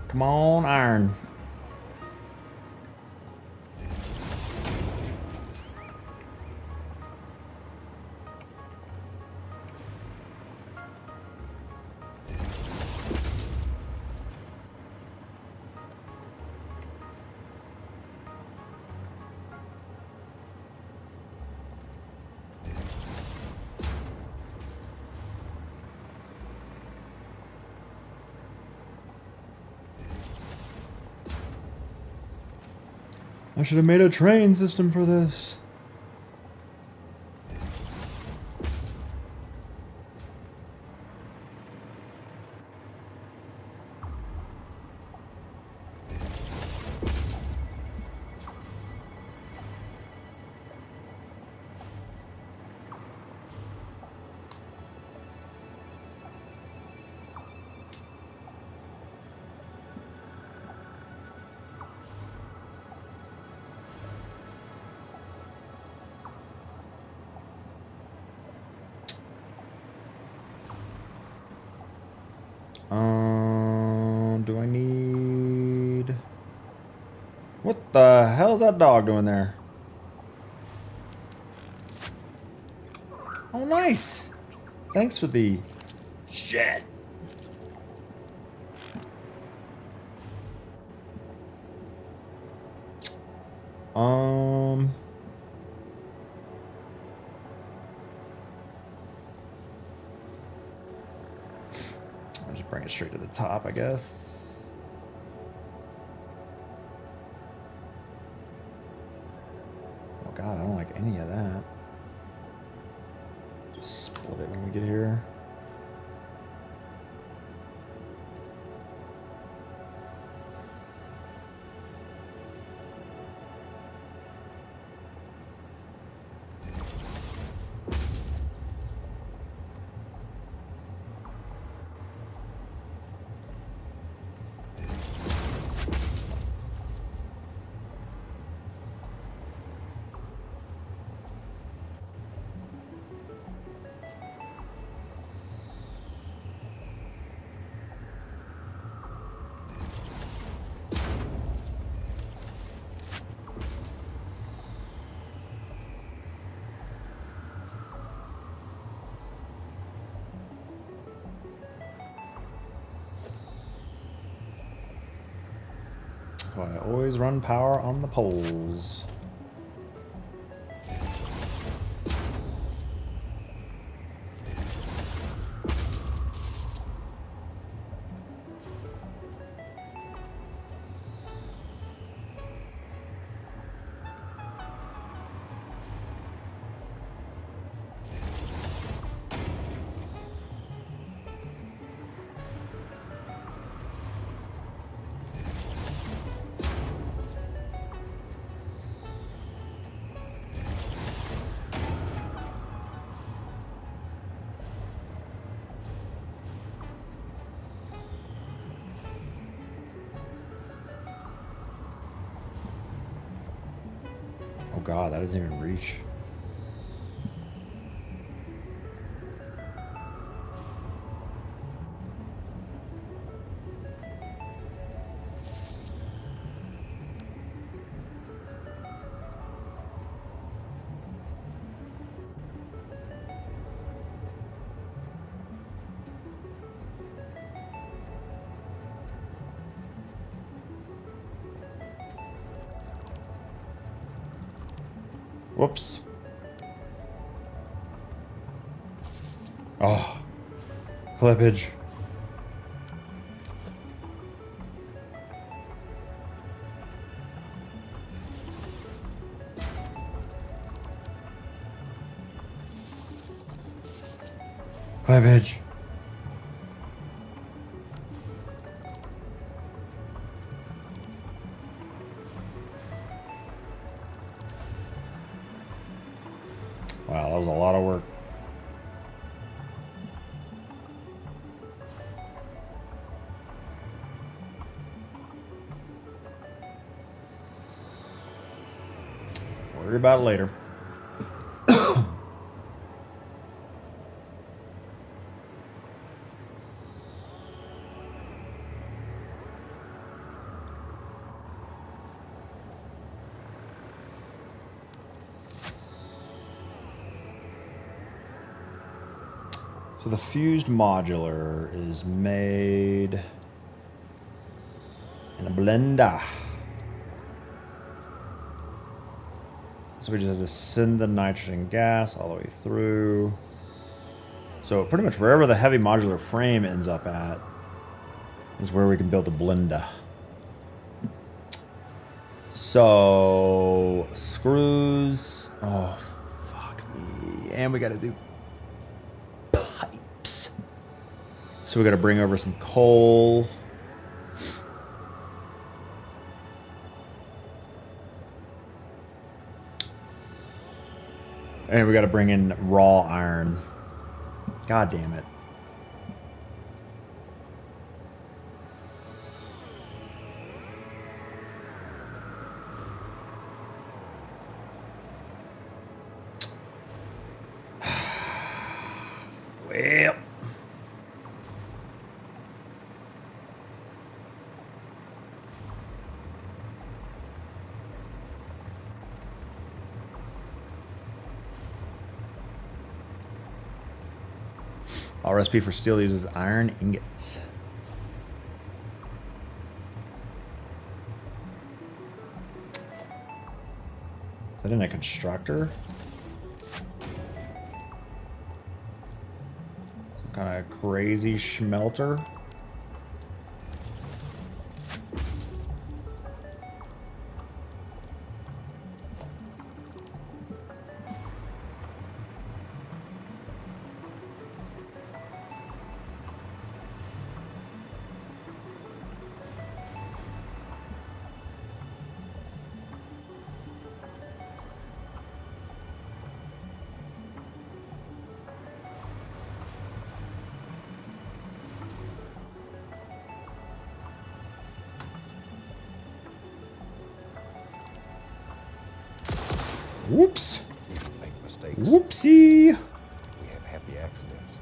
Come on, iron. I should have made a train system for this. the hell's that dog doing there? Oh, nice. Thanks for the shit. I'll just bring it straight to the top, I guess. Oh God, I don't like any of that. Just split it when we get here. So I always run power on the poles. Oh God, that doesn't even reach. Whoops. Oh. Clippage. Clippage. Wow, that was a lot of work. Worry about it later. So the fused modular is made in a blender. So we just have to send the nitrogen gas all the way through. So pretty much wherever the heavy modular frame ends up at is where we can build a blender. So screws. Oh, fuck me. And we got to do pipes. So we got to bring over some coal. And we got to bring in raw iron. God damn it. Well. All recipe for steel uses iron ingots. Is that in a constructor? Some kind of crazy schmelter? Whoops. We don't make mistakes. Whoopsie. We have happy accidents.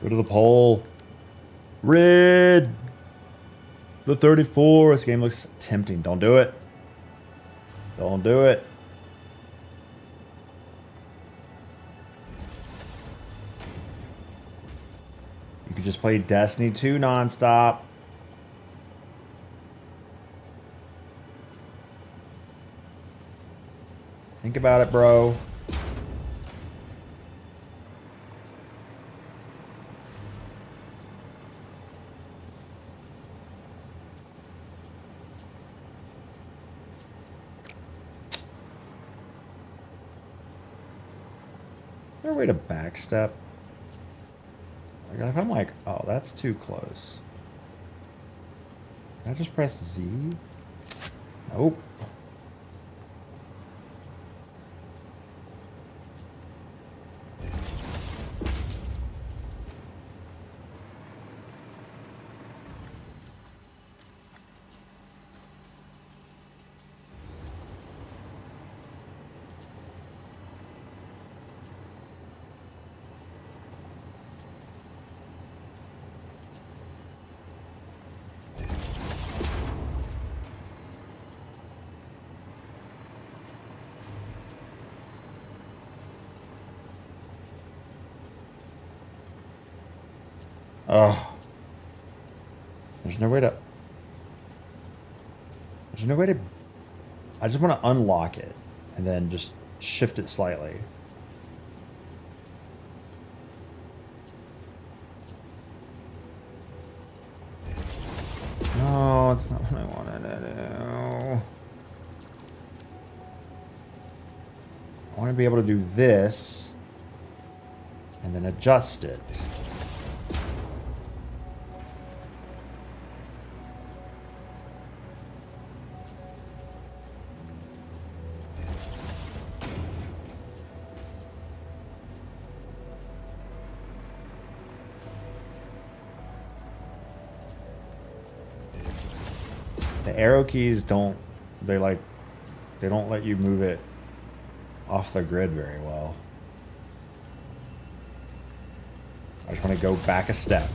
Go to the pole. Red. The 34. This game looks tempting. Don't do it. Don't do it. You could just play Destiny 2 nonstop. Think about it, bro. Is there a way to backstep? Like if I'm like, oh, that's too close. Can I just press Z? Nope. Oh. There's no way to... There's no way to... I just want to unlock it and then just shift it slightly. No, it's not what I wanted to do. I want to be able to do this and then adjust it. The arrow keys don't let you move it off the grid very well. I just want to go back a step.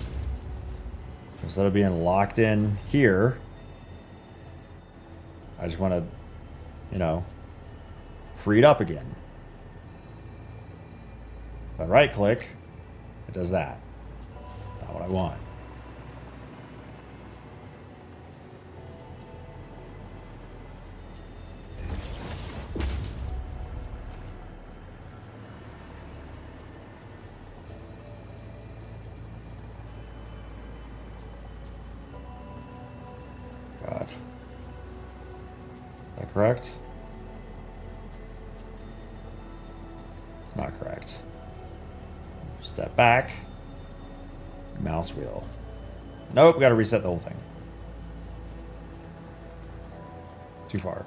Instead of being locked in here, I just want to, you know, free it up again. If I right click, it does that. Not what I want. correct? It's not correct. Step back. Mouse wheel. Nope, we gotta reset the whole thing. Too far.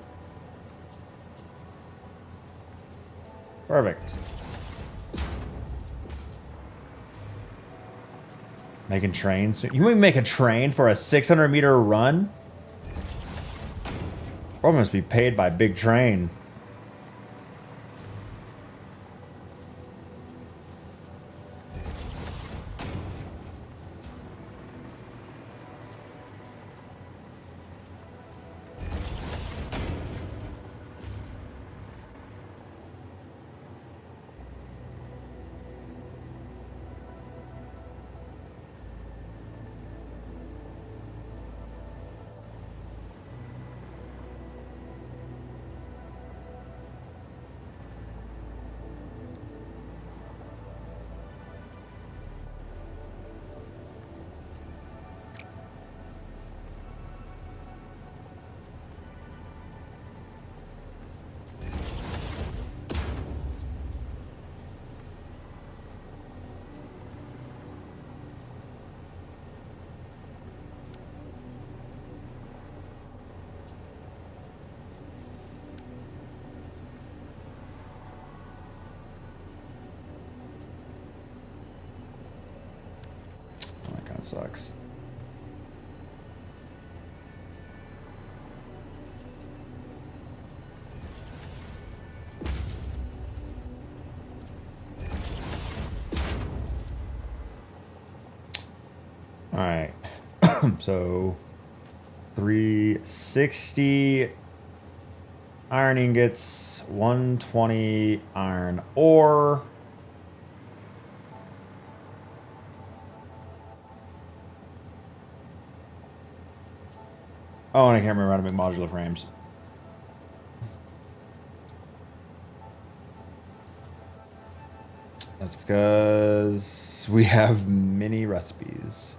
Perfect. Making trains. You want me to make a train for a 600-meter run? Bro must be paid by big train. Sucks. All right. So 360 iron ingots, 120 iron ore. Oh, and I can't remember how to make modular frames. That's because we have many recipes.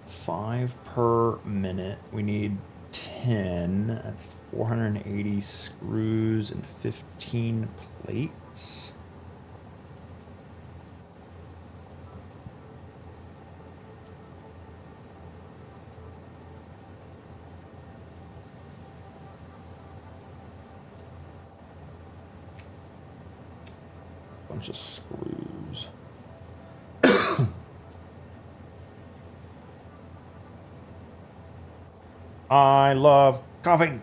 Five per minute. We need 10. That's 480 screws and 15 plates. Bunch of screws. I love coughing.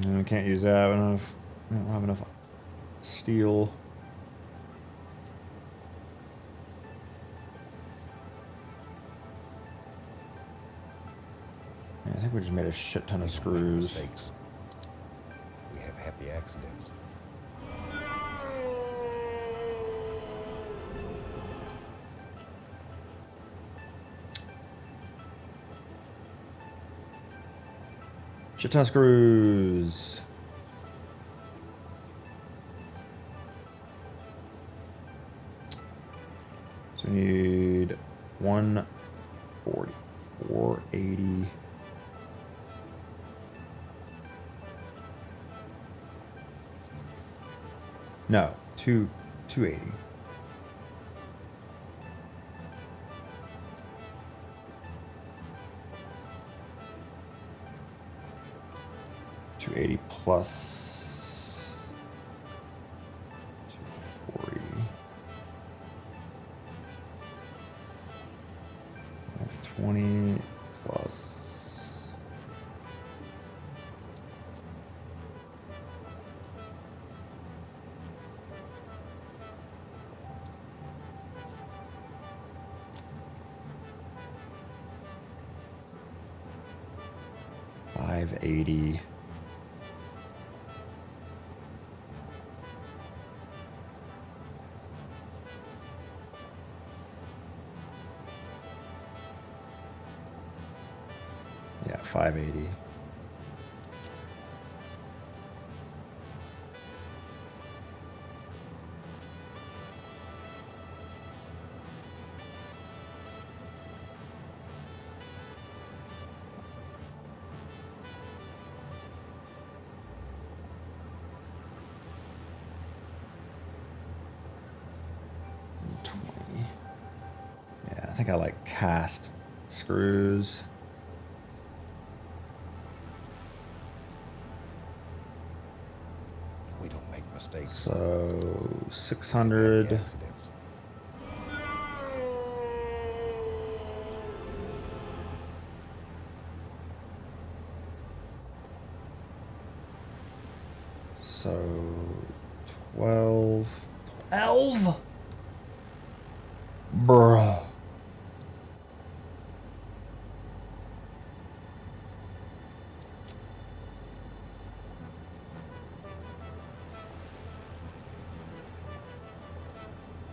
No, I can't use that. I don't have enough steel. I think we just made a shit ton of screws. Mistakes. We have happy accidents. Shit ton of screws. So we need 140, 480. No, 280. $280 plus 240. 520 plus. $580. Yeah, 580. Yeah, I think I like cast screws. We don't make mistakes. So Happy 600. accidents. So 12. 12? Bruh.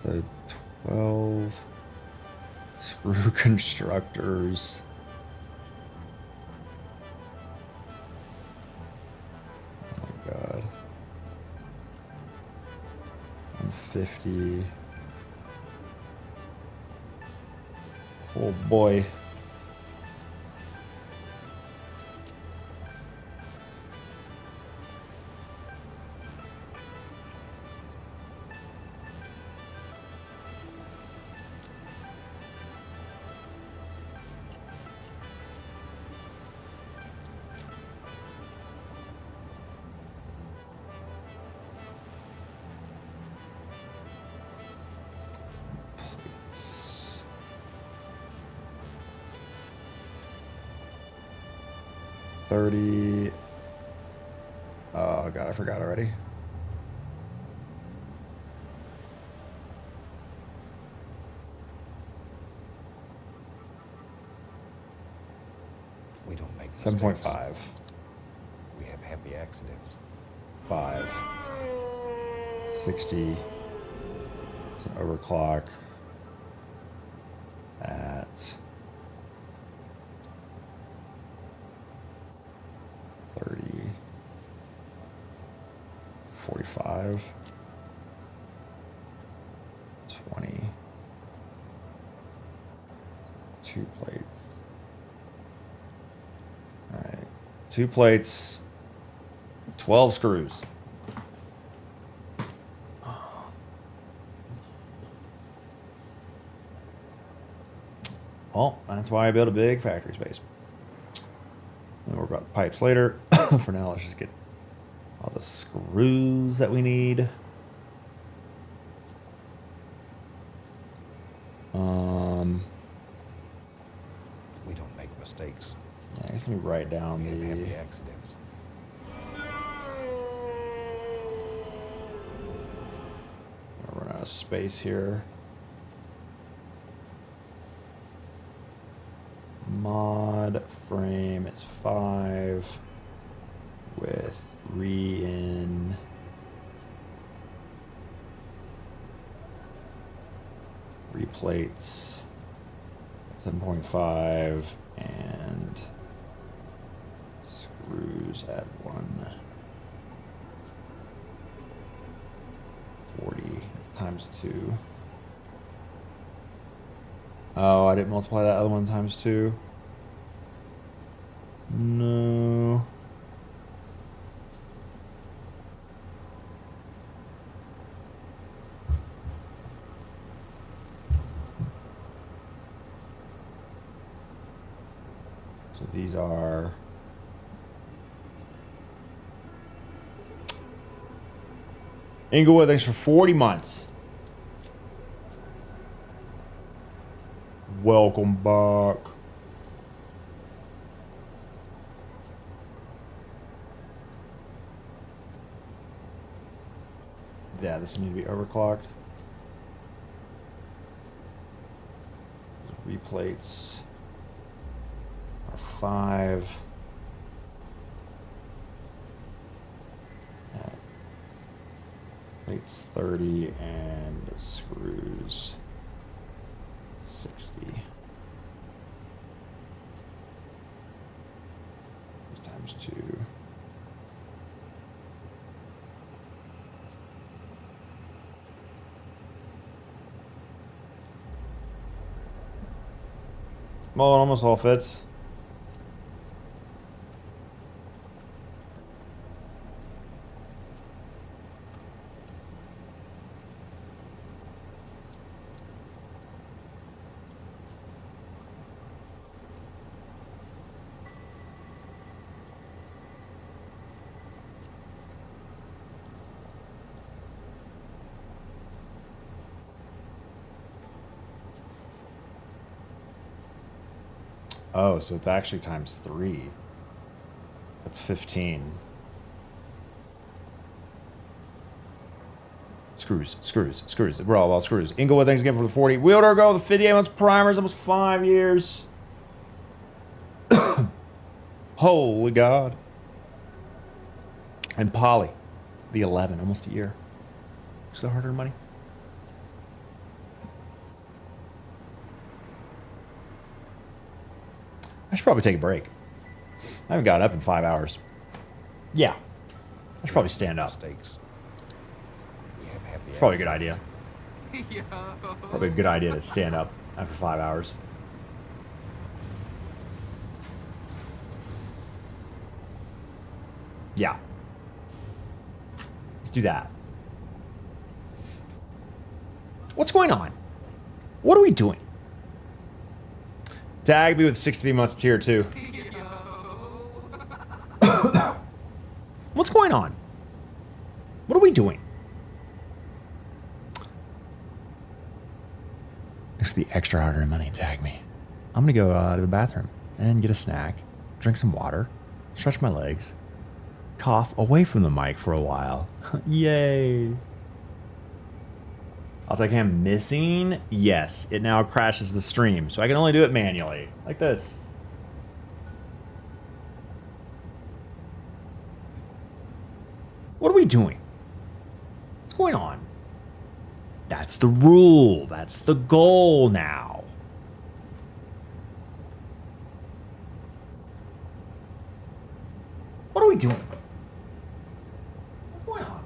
So 12 screw constructors. Oh my god. 150. Oh boy. Plates. 30. Oh god, I forgot already. We don't make 7.5. mistakes. We have happy accidents. 5. 60. It's an overclock at 30. 45. 20. 2 plates. Alright. 2 plates. 12 screws. Well, that's why I built a big factory space. We'll worry about the pipes later. For now, let's just get all the screws that we need. We don't make mistakes. Yeah, I guess let me write down We have the happy accidents. I'll run out of space here. Mod frame is 5 with re-in. Replates 7.5 and screws at 140. It's times 2. Oh, I didn't multiply that other one times 2. No. So these are Inglewood, thanks for 40 months. Welcome back. Yeah, this will need to be overclocked. Replates are 5. Plates 30 and screws 60. Well, it almost all fits. Oh, so it's actually times 3. That's 15. Screws. We're all about screws. Inglewood, thanks again for the 40. Wielder, go with the 58 months primers, almost 5 years. Holy God. And Polly, the 11, almost a year. Still hard-earned money. I should probably take a break. I haven't gotten up in 5 hours. Yeah. I should probably stand up. Mistakes. We have happy Probably a good idea. Yo. Probably a good idea to stand up after 5 hours. Yeah. Let's do that. What's going on? What are we doing? Tag me with 63 months tier 2. What's going on? What are we doing? It's the extra harder money. Tag me. I'm gonna go to the bathroom and get a snack, drink some water, stretch my legs, cough away from the mic for a while. Yay! I'll take him missing. Yes, it now crashes the stream, so I can only do it manually, like this. What are we doing? What's going on? That's the rule. That's the goal now. What are we doing? What's going on?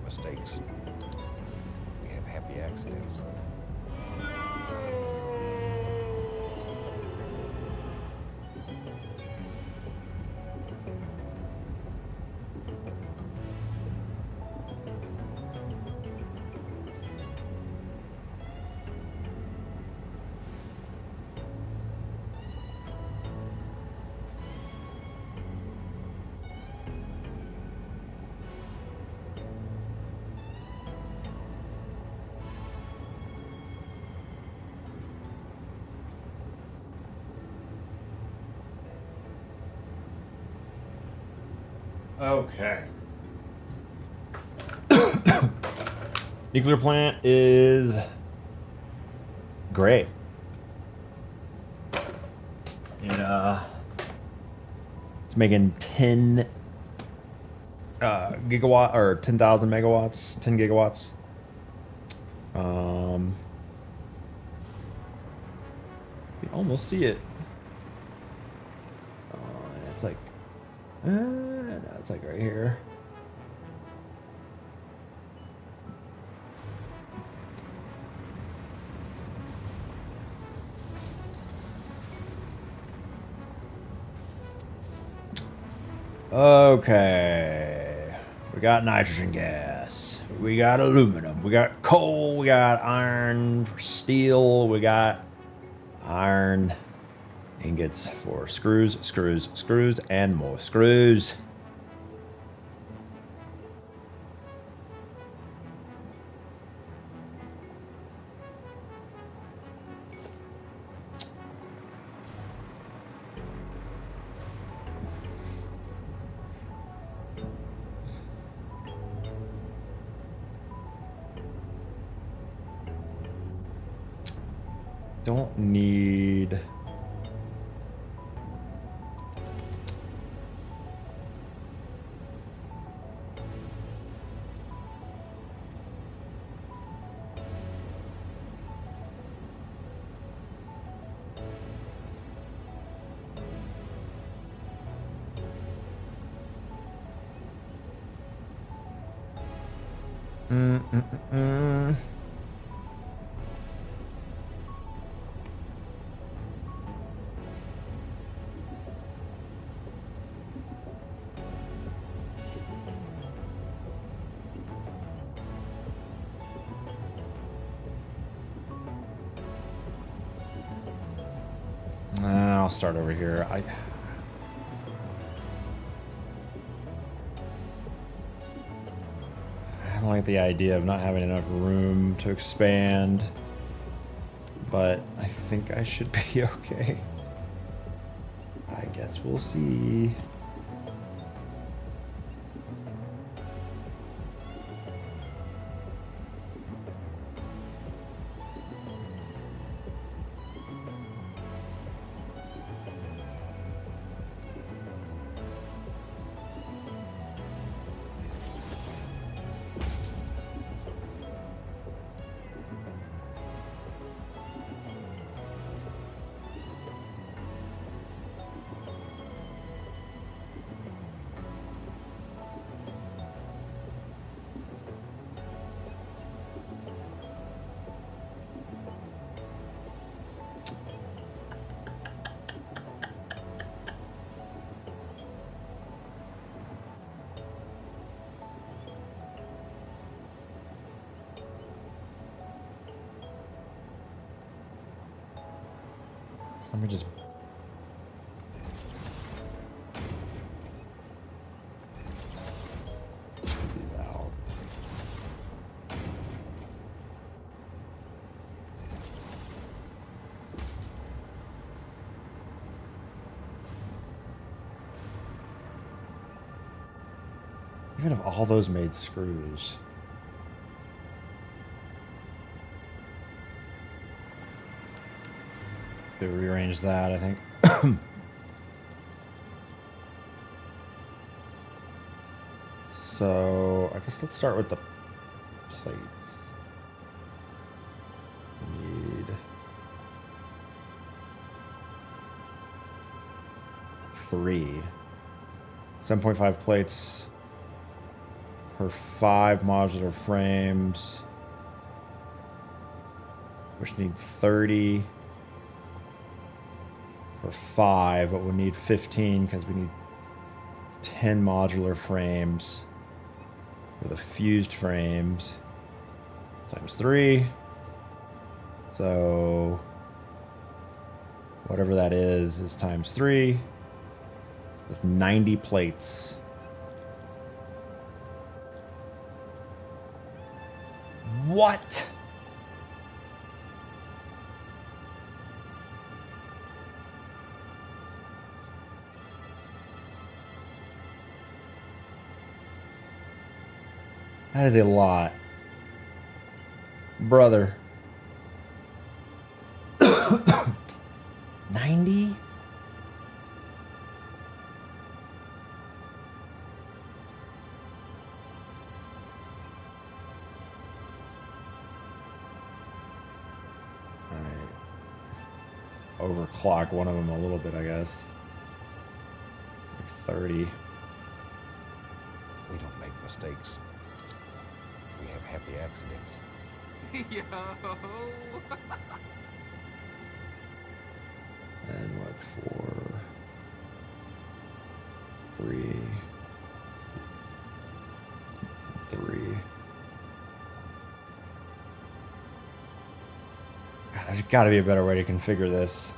mistakes. We have happy accidents. Okay. Nuclear plant is great. It's making 10 gigawatt or 10,000 megawatts, 10 gigawatts. You almost see it. It's like, no, it's like right here. Okay. We got nitrogen gas. We got aluminum. We got coal. We got iron for steel. We got iron ingots for screws, screws, screws, and more screws. Don't need... I'll start over here. I don't like the idea of not having enough room to expand, but I think I should be okay. I guess we'll see. Let me just... get these out. Even if all those made screws. Could rearrange that, I think. So, I guess let's start with the plates. Need 3. 7.5 plates. per 5 modular frames, which need 30 per 5, but we need 15 because we need 10 modular frames for the fused frames times 3. So whatever that is times 3. That's 90 plates. What? That is a lot. Brother. 90? Overclock one of them a little bit, I guess. Like 30. We don't make mistakes. We have happy accidents. Yo. And what, 4, 3, 3. God, there's got to be a better way to configure this.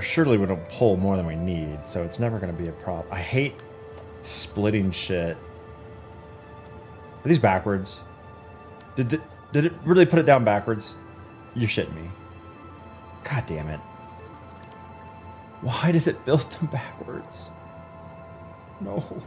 Surely we don't pull more than we need, so it's never going to be a problem. I hate splitting shit. Are these backwards? Did it really put it down backwards? You're shitting me. God damn it. Why does it build them backwards? No.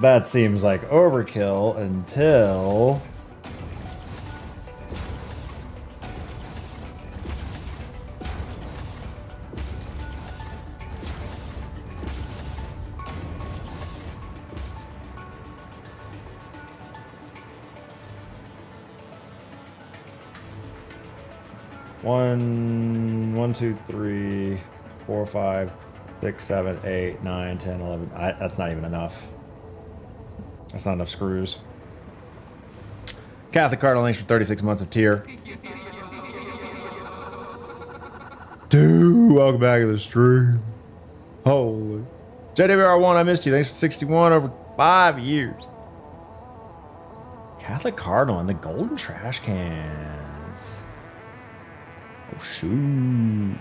That seems like overkill until... One, 2, 3, 4, 5, 6, 7, 8, 9, 10, 11. That's not even enough. That's not enough screws. Catholic Cardinal, thanks for 36 months of tier. Dude, welcome back to the stream. Holy. JWR1, I missed you. Thanks for 61 over 5 years. Catholic Cardinal and the golden trash cans. Oh, shoot.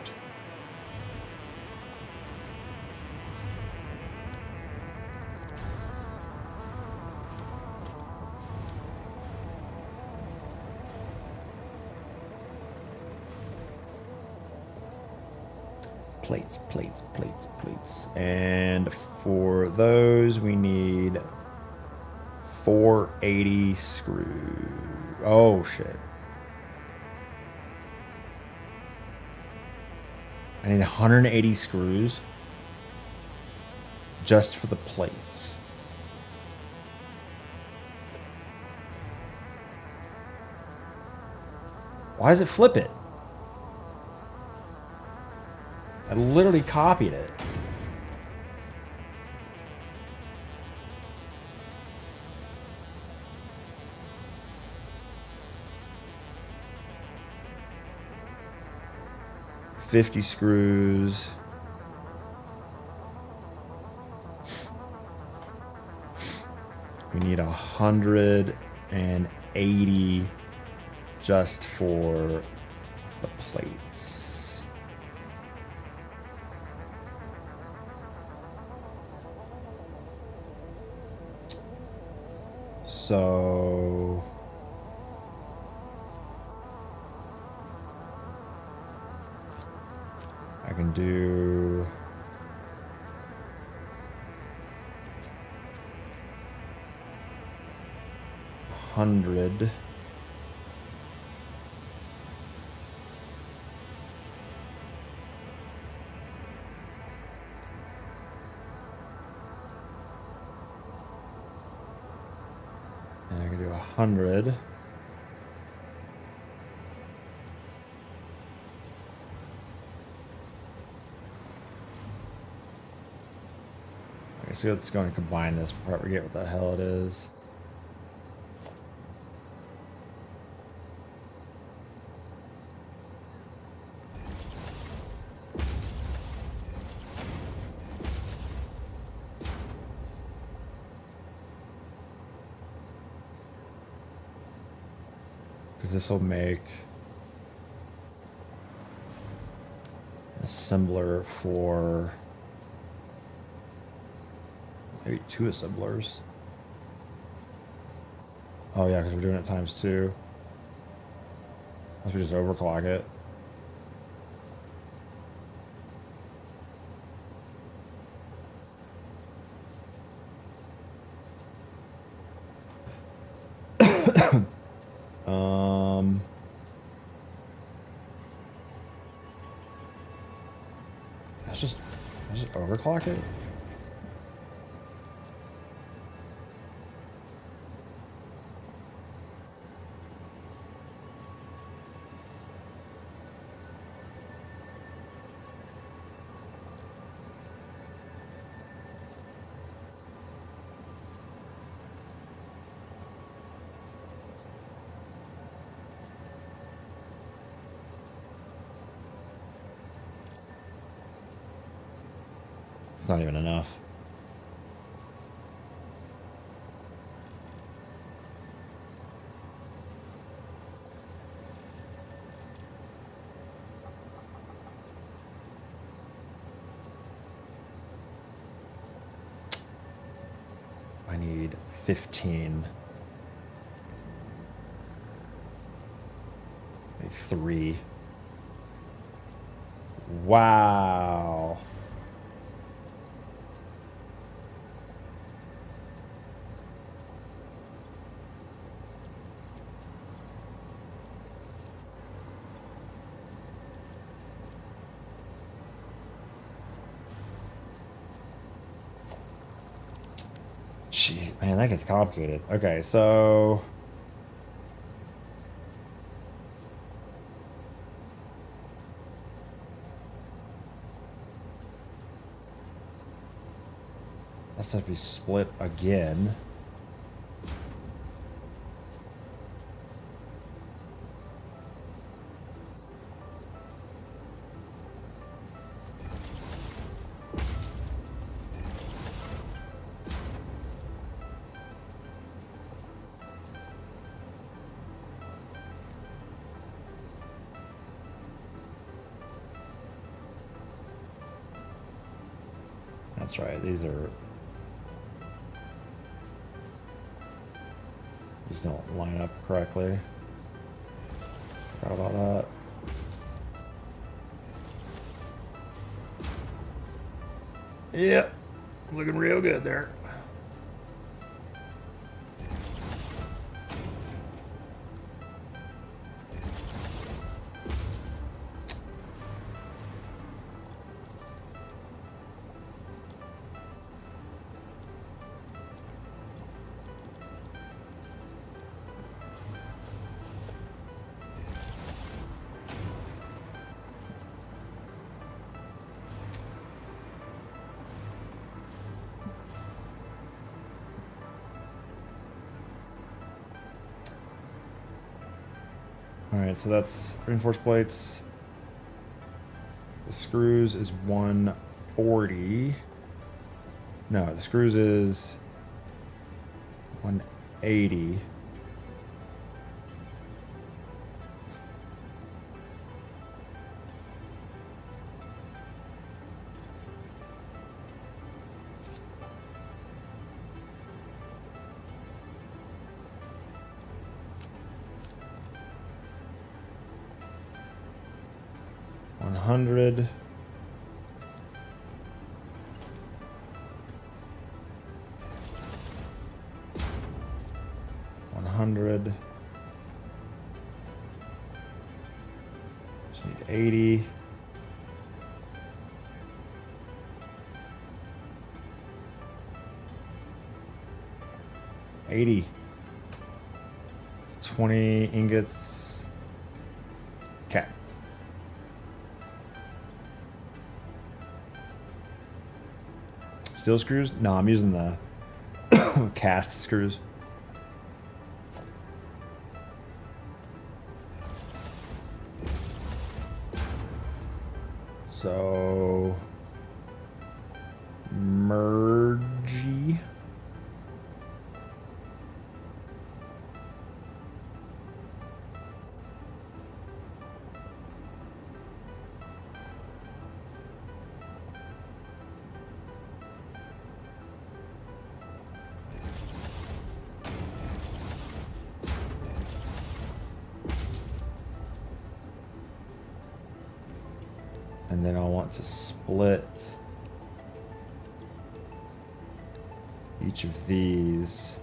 plates, plates, plates, plates. And for those, we need 480 screws. Oh, shit. I need 180 screws just for the plates. Why does it flip it? I literally copied it. $50 screws. We need 180 just for the plates. So I can do 100. And I can do 100. Okay, so let's go and combine this before I forget what the hell it is. Because this will make an assembler for maybe 2 assemblers. Oh yeah, because we're doing it times 2. Unless we just overclock it. Let's just overclock it. It's not even enough. I need 15. I need 3. Wow. Gee, man, that gets complicated. Okay, so that's have to be split again. That's right, these don't line up correctly. Forgot about that. Yep. Looking real good there. Alright, so that's reinforced plates. The screws is 140. No, the screws is 180. $100. $100. Just need 80. $80. 20 ingots. Okay. Steel screws? No, I'm using the cast screws. So mergey. And then I'll want to split each of these.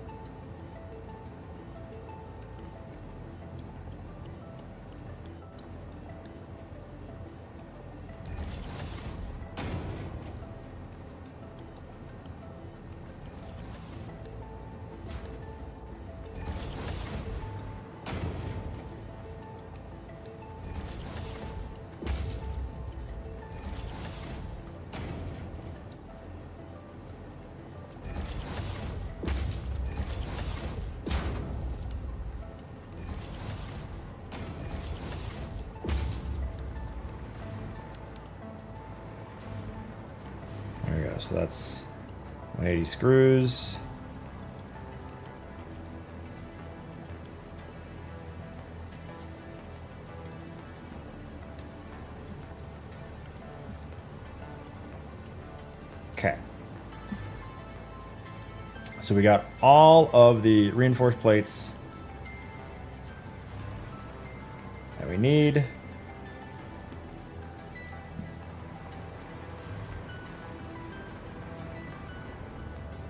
There we go. So that's 180 screws. Okay. So we got all of the reinforced plates that we need.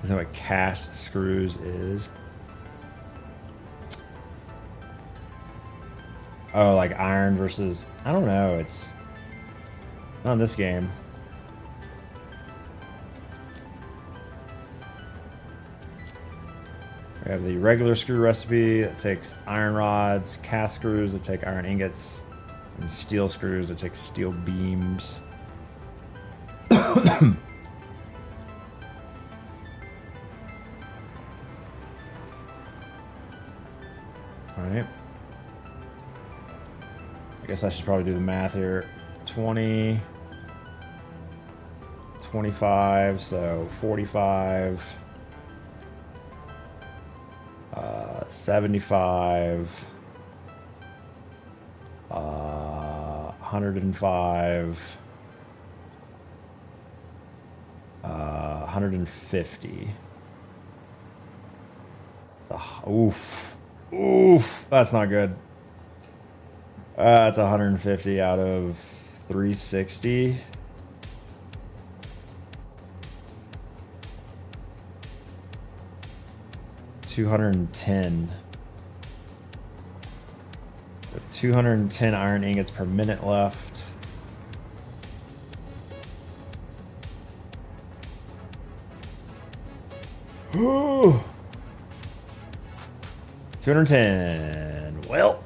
Is that what cast screws is? Oh, like iron versus... I don't know. It's not in this game. We have the regular screw recipe that takes iron rods, cast screws that take iron ingots, and steel screws that take steel beams. Alright. I guess I should probably do the math here. 20, 25, so 45, 75, 105, 150. Oof. Oof. That's not good. That's 150 out of 360. 210. 210 iron ingots per minute left. Ooh. 210. Well.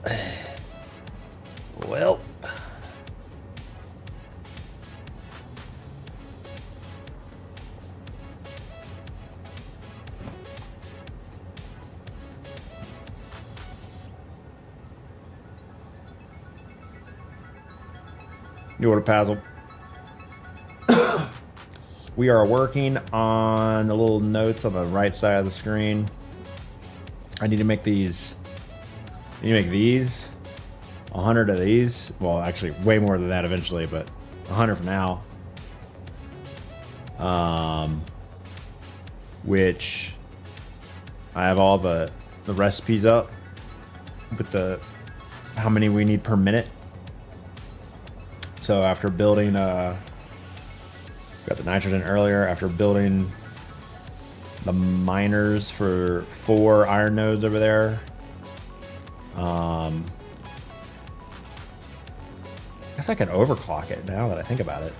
You order Pazzle. We are working on the little notes on the right side of the screen. I need to make these. I need to make these. 100 of these. Well, actually, way more than that eventually, but 100 for now. Which I have all the recipes up with the how many we need per minute. So after building, got the nitrogen earlier. After building the miners for 4 iron nodes over there, I guess I could overclock it now that I think about it.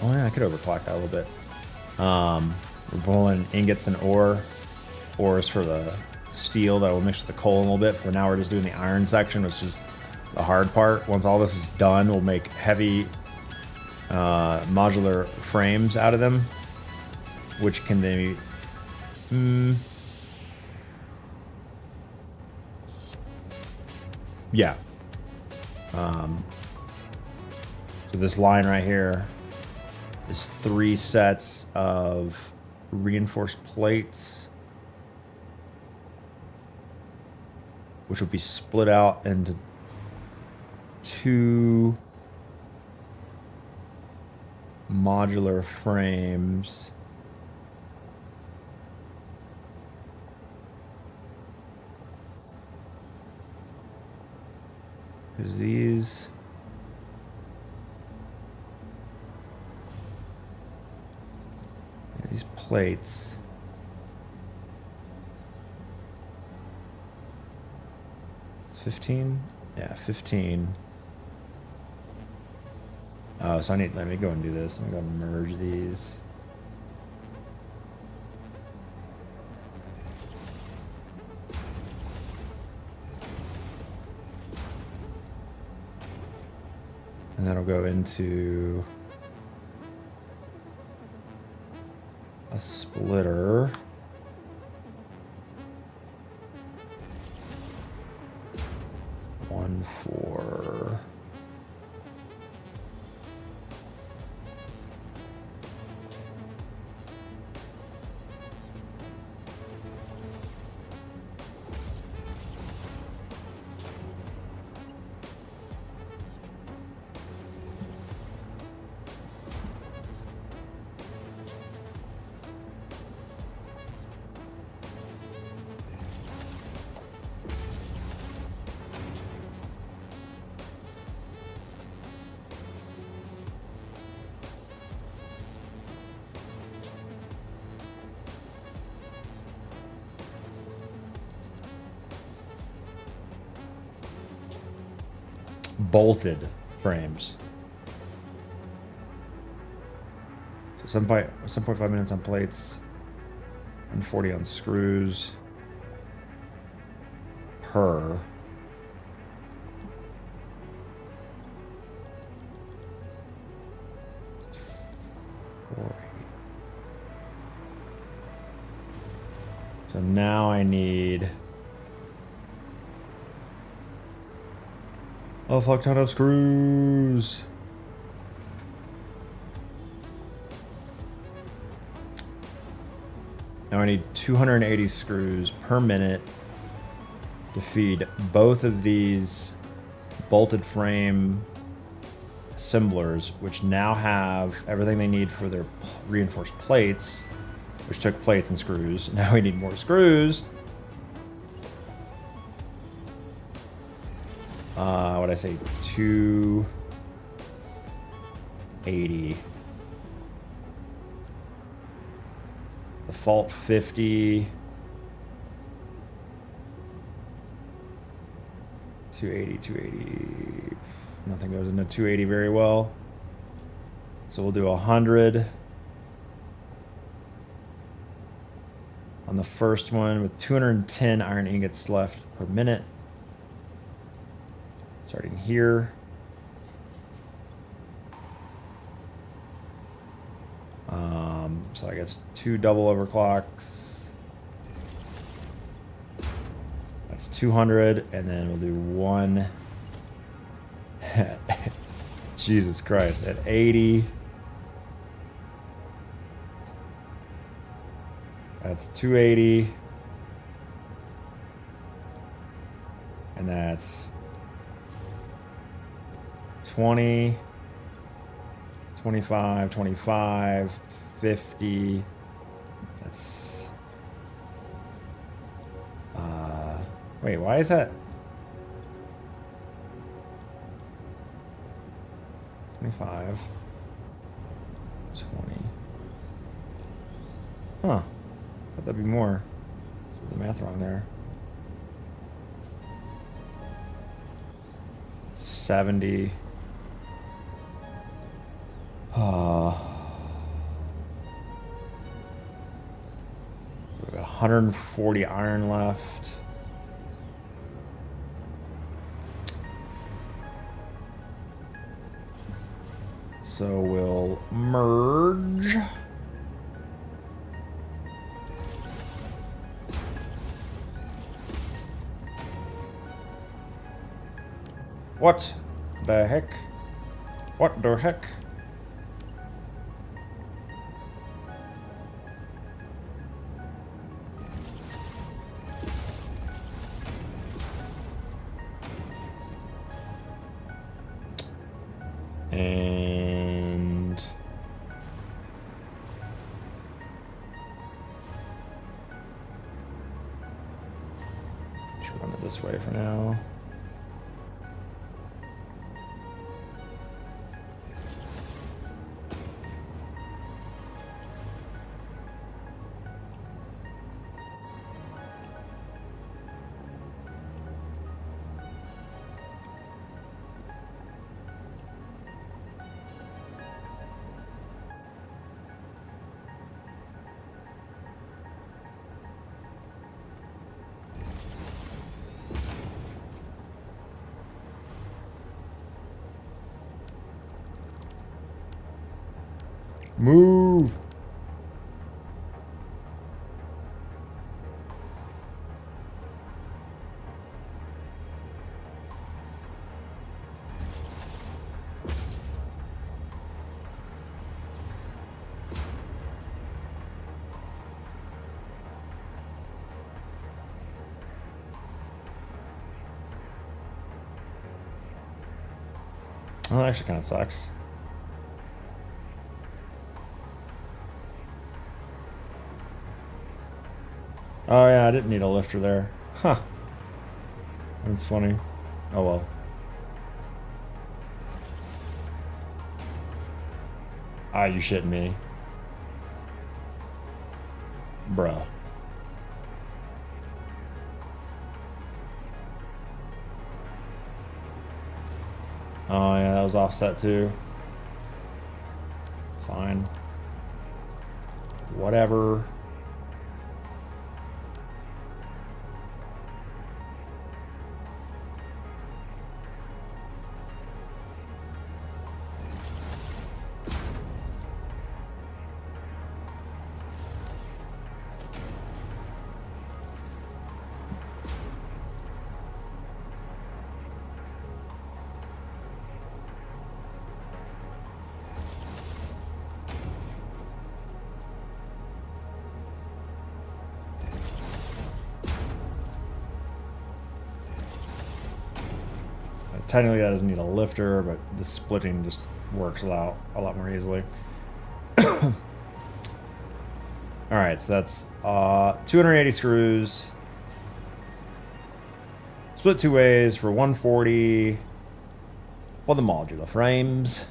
Oh yeah, I could overclock that a little bit. We're pulling ingots and ores for the steel that will mix with the coal a little bit. For now, we're just doing the iron section, which is the hard part. Once all this is done, we'll make heavy modular frames out of them, which can be yeah. So this line right here is 3 sets of reinforced plates, which will be split out into 2 modular frames. Because these plates it's 15. Yeah, 15. Oh, so let me go and do this. I'm going to merge these. And that'll go into a splitter. One for bolted frames. So 7.5 minutes on plates and 40 on screws per. So now I need a fuck ton of screws. Now I need 280 screws per minute to feed both of these bolted frame assemblers, which now have everything they need for their reinforced plates, which took plates and screws. Now we need more screws. What I say, 280. Default 50. 280, 280. Nothing goes into 280 very well. So we'll do 100 on the first one with 210 iron ingots left per minute. Starting here. So I guess 2 double overclocks. That's 200, and then we'll do 1. Jesus Christ, at 80. That's 280. And that's 20, 25, 25, 50. That's wait, why is that 25, 20? Huh. Thought that'd be more. Did the math wrong there. 70. 140 iron left. So we'll merge. What the heck? What the heck? And should run it this way for now. Move. Well, that actually kind of sucks. Oh yeah, I didn't need a lifter there. Huh. That's funny. Oh well. Ah, you shitting me. Bruh. Oh yeah, that was offset too. Fine. Whatever. Technically that doesn't need a lifter, but the splitting just works a lot more easily. Alright, so that's 280 screws. Split 2 ways for 140 for the modular frames.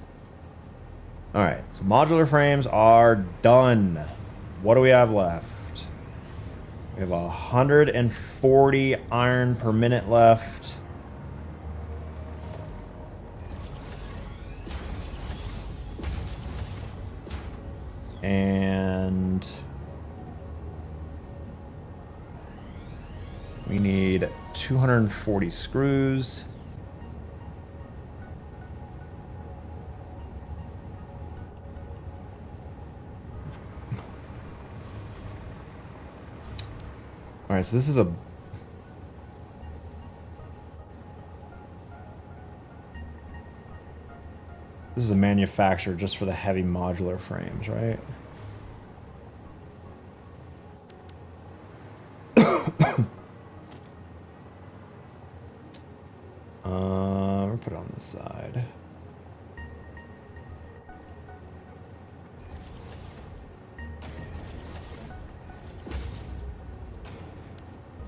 Alright, so modular frames are done. What do we have left? We have 140 iron per minute left. And we need 240 screws. All right, so this is a manufacturer just for the heavy modular frames, right? We'll put it on the side.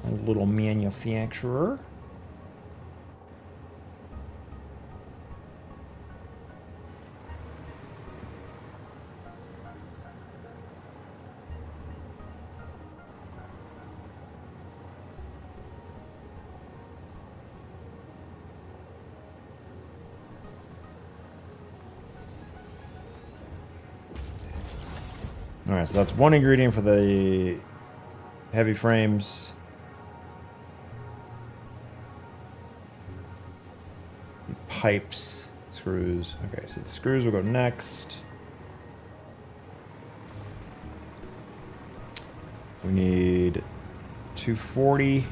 A little manufacturer. All right, so that's one ingredient for the heavy frames. Pipes, screws. Okay, so the screws will go next. We need 240.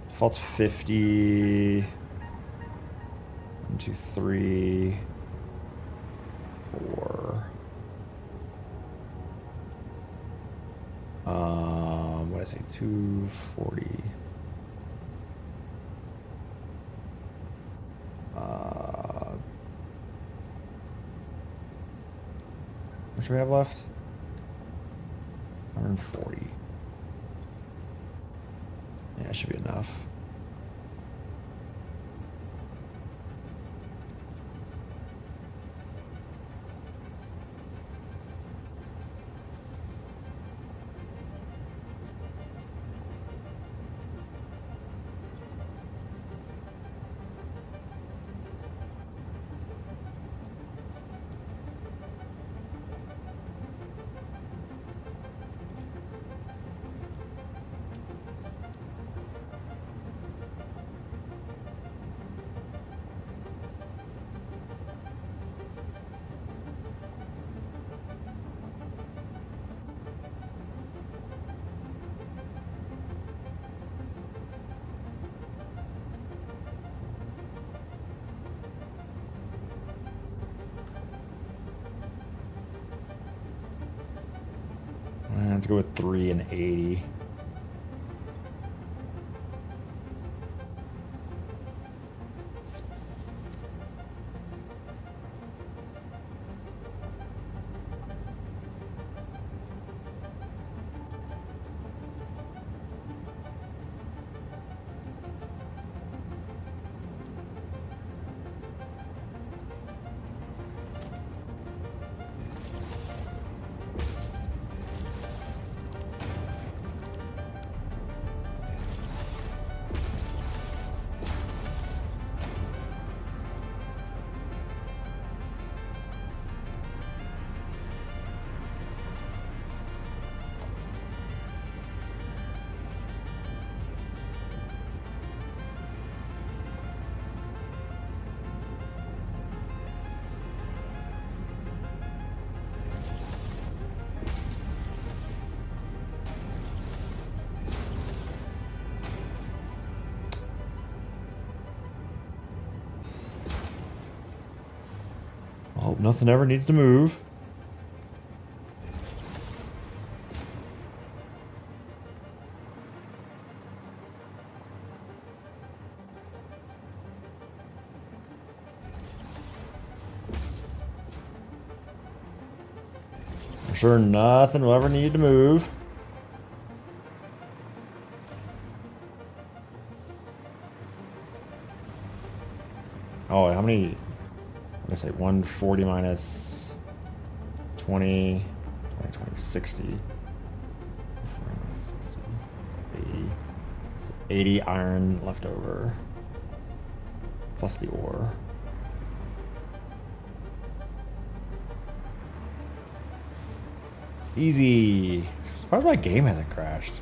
Default's 50. 1, 2, 3, 4. What did I say? 240. What should we have left? 140. Yeah, should be enough. Let's go with 3 and 80. Well, nothing ever needs to move. I'm sure nothing will ever need to move. Oh, how many? I'm gonna say 140 minus 20, 20, 20, 60. 80, 80 iron left over. Plus the ore. Easy. Surprised my game hasn't crashed.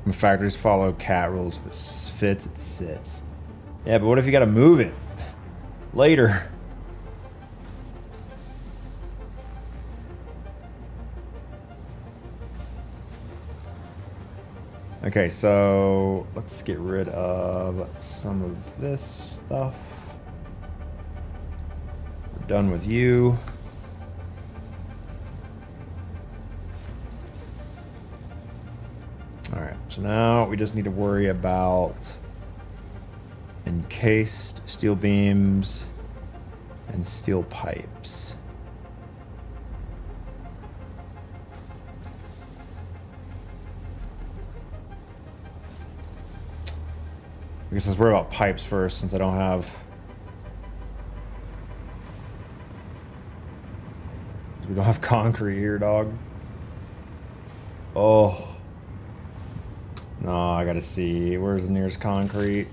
When factories follow cat rules. If it fits, it sits. Yeah, but what if you gotta move it later? Okay, so let's get rid of some of this stuff. We're done with you. All right, so now we just need to worry about encased steel beams and steel pipes. I guess let's worry about pipes first, since I don't have... We don't have concrete here, dog. Oh. No, I gotta see. Where's the nearest concrete?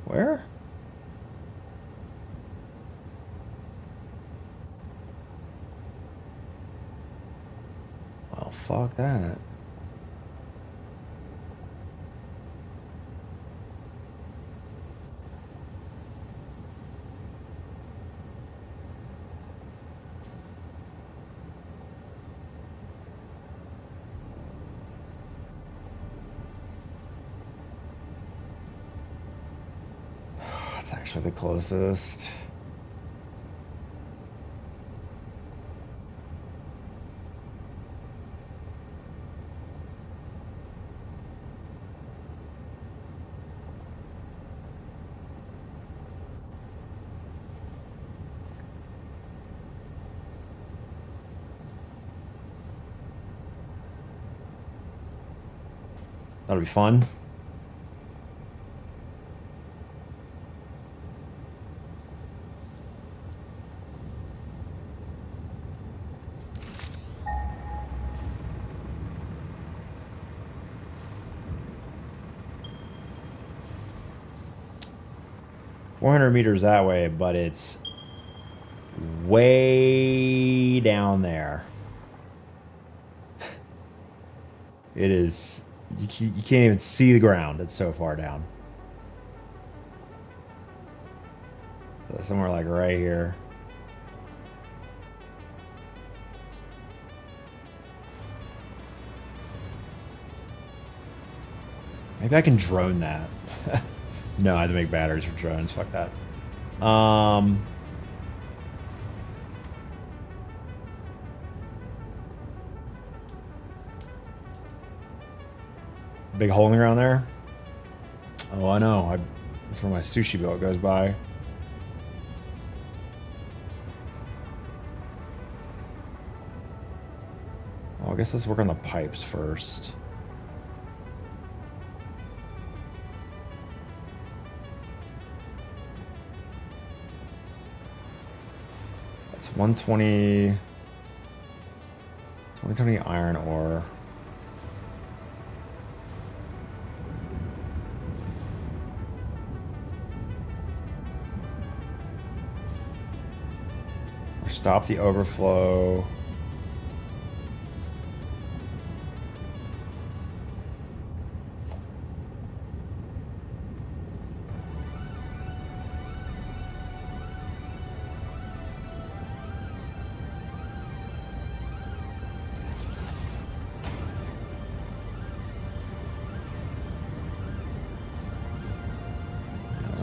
Where? Well, fuck that. That's actually the closest. That'll be fun. $400 that way, but it's way down there. It is. You can't even see the ground. It's so far down. So somewhere like right here. Maybe I can drone that. No, I have to make batteries for drones. Fuck that. Big hole in the ground there. Oh, I know. That's where my sushi boat goes by. Well, I guess let's work on the pipes first. That's 120 iron ore. Stop the overflow.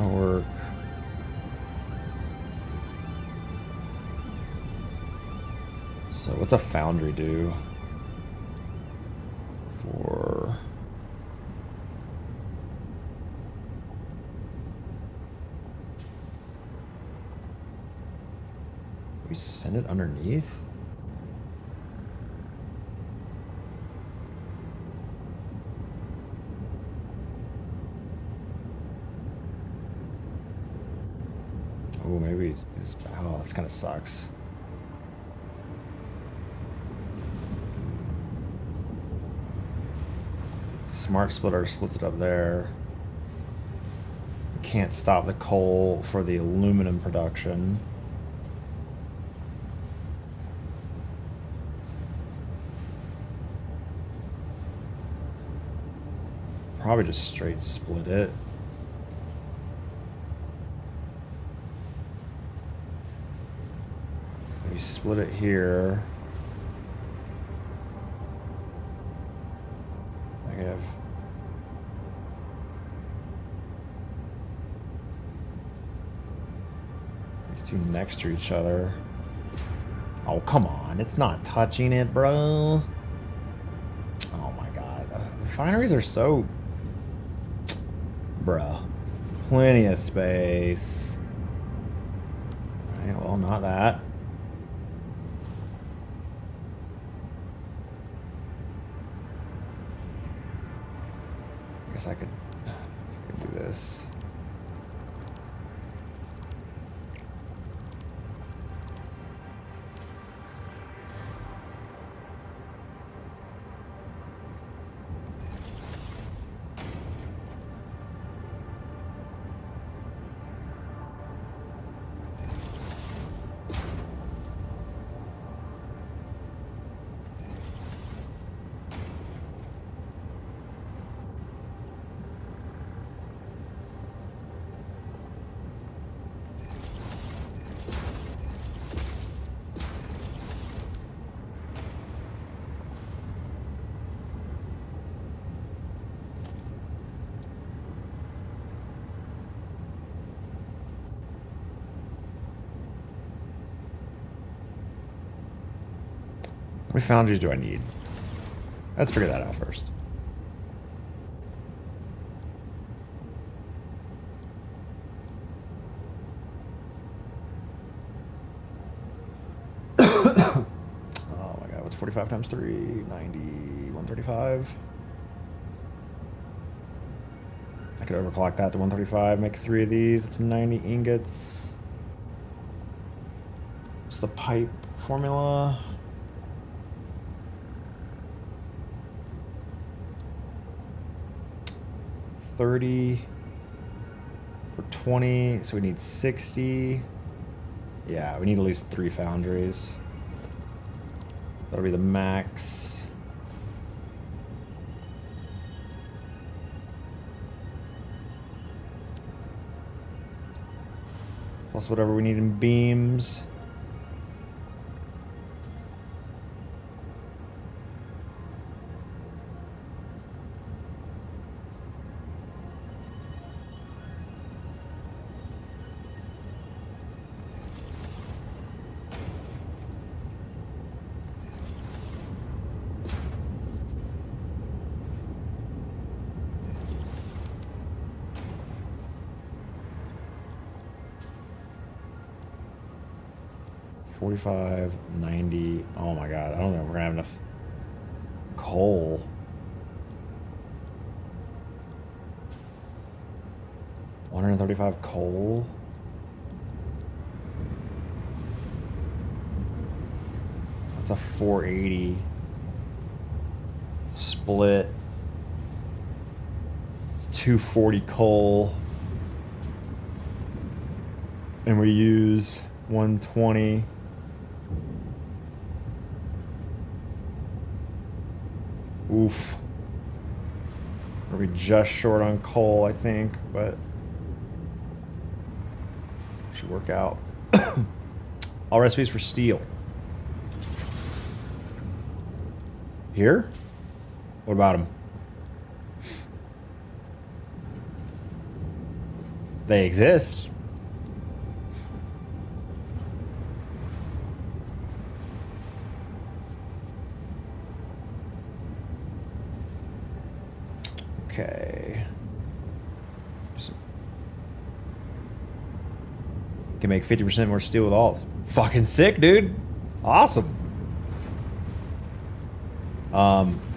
That'll work. So what's a foundry do for... We send it underneath? Oh, maybe it's, oh, this kind of sucks. Smart splitter splits it up there. Can't stop the coal for the aluminum production. Probably just straight split it. So we split it here. I have these two next to each other. Oh, come on. It's not touching it, bro. Oh my god. Refineries are so... Bruh. Plenty of space. Alright, well, not that. I guess I could do this. How many foundries do I need? Let's figure that out first. Oh my god, what's 45 times 3? 90, 135. I could overclock that to 135, make 3 of these. That's 90 ingots. What's the pipe formula? $30 for 20, so we need 60. Yeah, we need at least 3 foundries. That'll be the max. Plus whatever we need in beams. $45, $90. Oh my god, I don't know if we're gonna have enough coal. $135 coal. That's a 480 split. 240 coal. And we use 120. Oof. We're just short on coal, I think, but should work out. All recipes for steel. Here? What about them? They exist. Okay. Can make 50% more steel with alts. Fucking sick, dude. Awesome.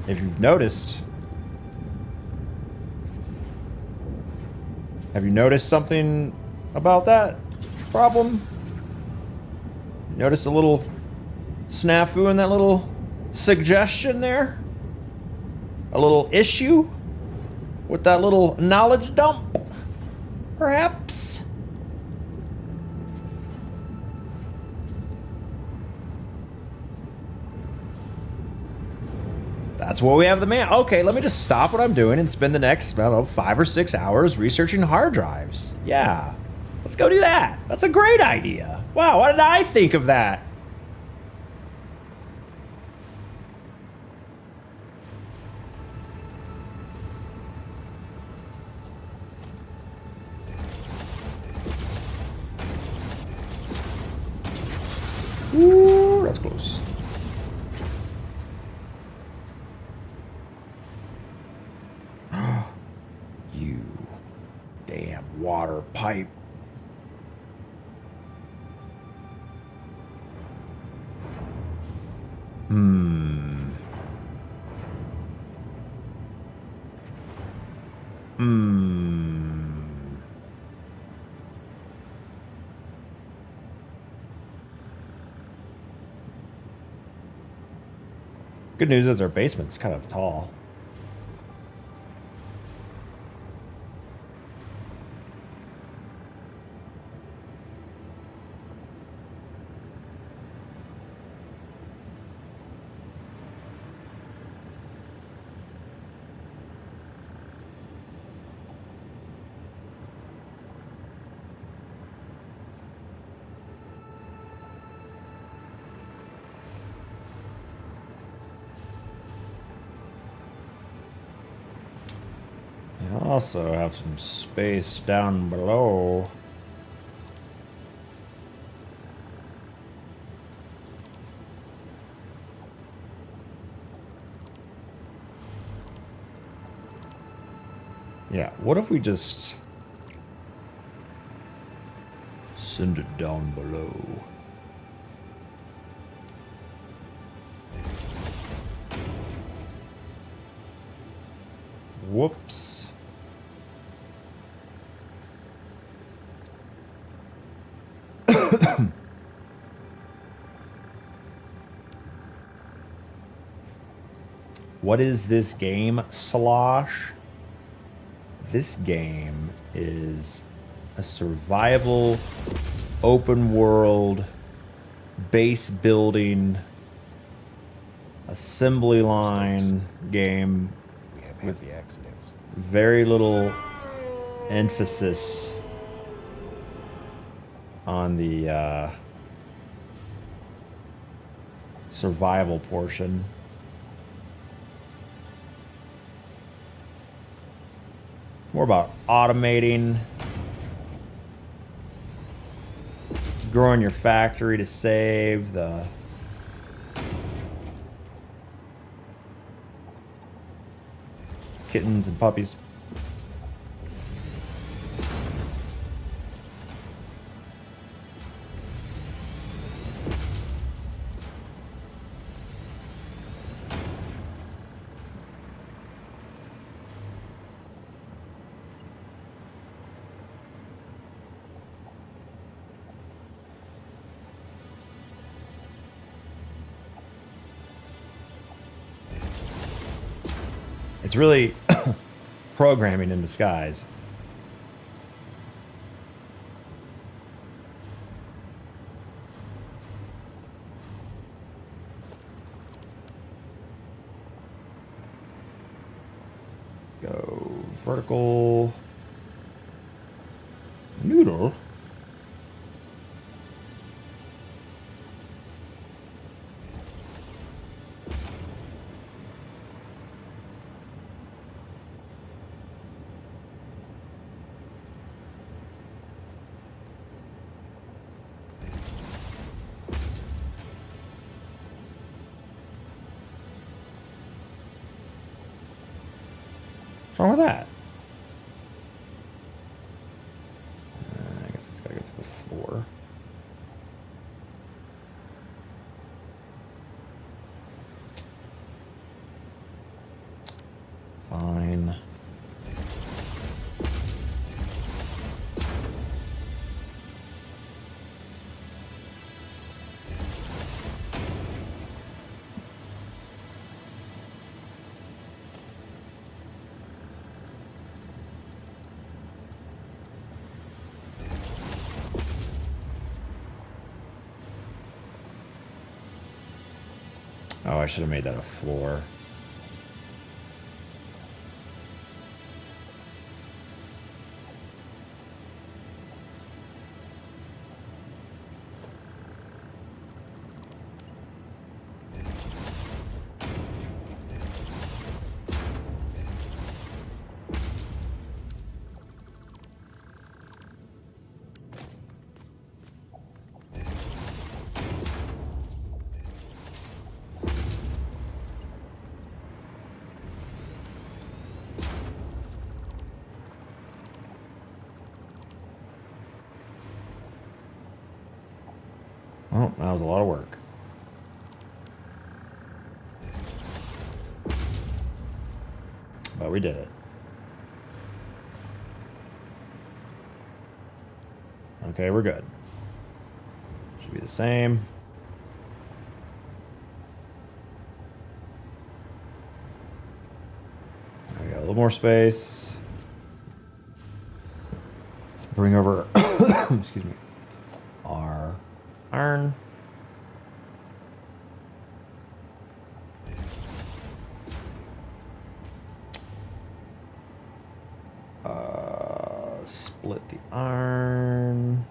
If you've noticed, have you noticed something about that problem? Notice a little snafu in that little suggestion there? A little issue with that little knowledge dump, perhaps? That's what we have the man. Okay, let me just stop what I'm doing and spend the next, I don't know, 5 or 6 hours researching hard drives. Yeah, let's go do that. That's a great idea. Wow, why did I think of that? Ooh, that's close. You damn water pipe. Good news is our basement's kind of tall. I also have some space down below. Yeah, what if we just send it down below? Whoops. What is this game, Slosh? This game is a survival, open world, base building, assembly line game with the accidents. very little emphasis on the survival portion. More about automating, growing your factory to save the kittens and puppies. It's really programming in disguise. Let's go vertical noodle. What's wrong with that? I guess it's gotta go to the for. Fine. Oh, I should have made that a floor. Well, that was a lot of work. But we did it. Okay, we're good. Should be the same. I got a little more space. Let's bring over, excuse me, our iron. Split the iron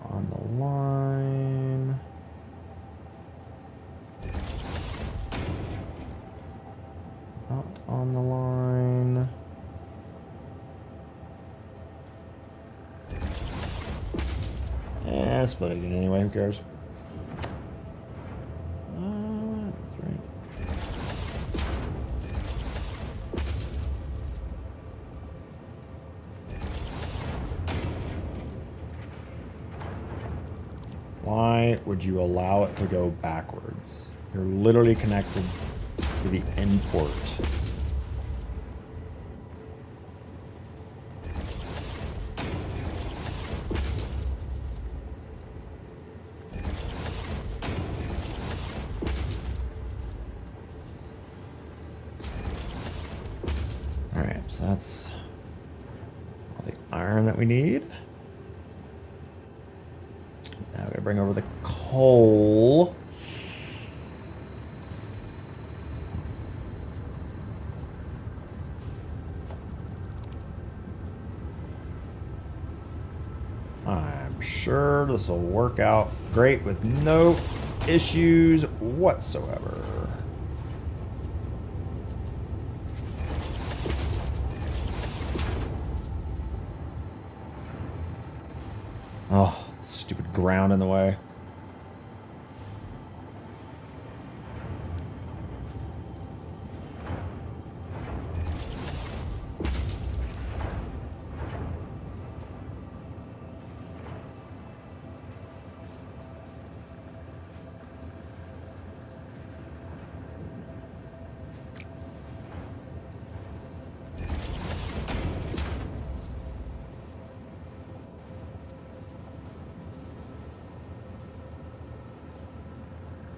on the line. Not on the line. Yeah, split it again anyway, who cares? That's right. Why would you allow it to go backwards? You're literally connected to the end port. Alright, so that's all the iron that we need. Now we gotta bring over the coal. I'm sure this will work out great with no issues whatsoever. Oh, stupid ground in the way.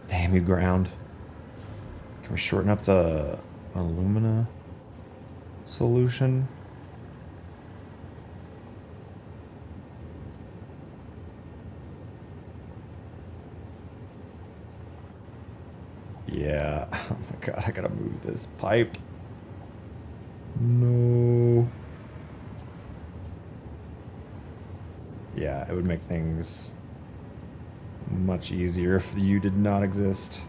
Damn you, ground. Can we shorten up the alumina solution? Yeah. Oh my god, I gotta move this pipe. No. Yeah, it would make things much easier if you did not exist.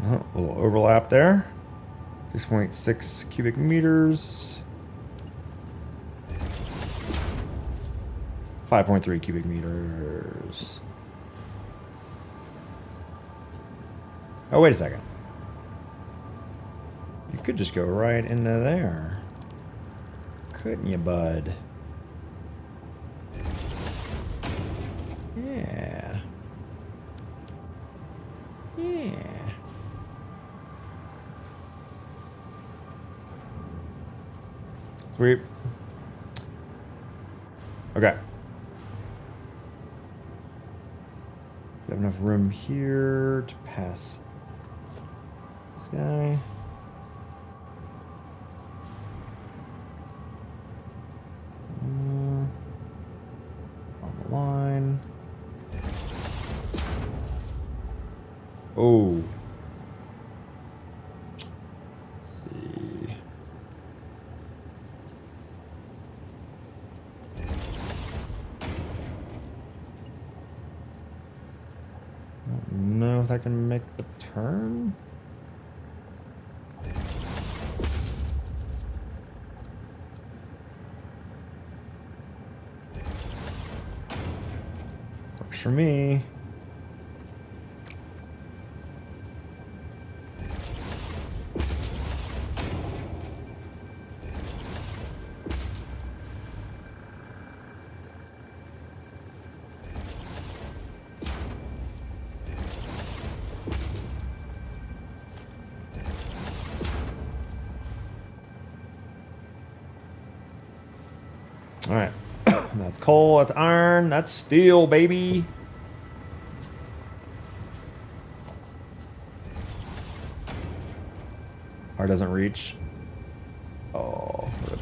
A little overlap there. 6.6 cubic meters. 5.3 cubic meters. Oh, wait a second. You could just go right into there. Couldn't you, bud? Yeah. Yeah. Sweet. Okay. We have enough room here to pass this guy. On the line. Oh. Let's see. I don't know if I can make the turn. Works for me. All right. That's coal, that's iron, that's steel, baby. Or doesn't reach. Oh. Rip.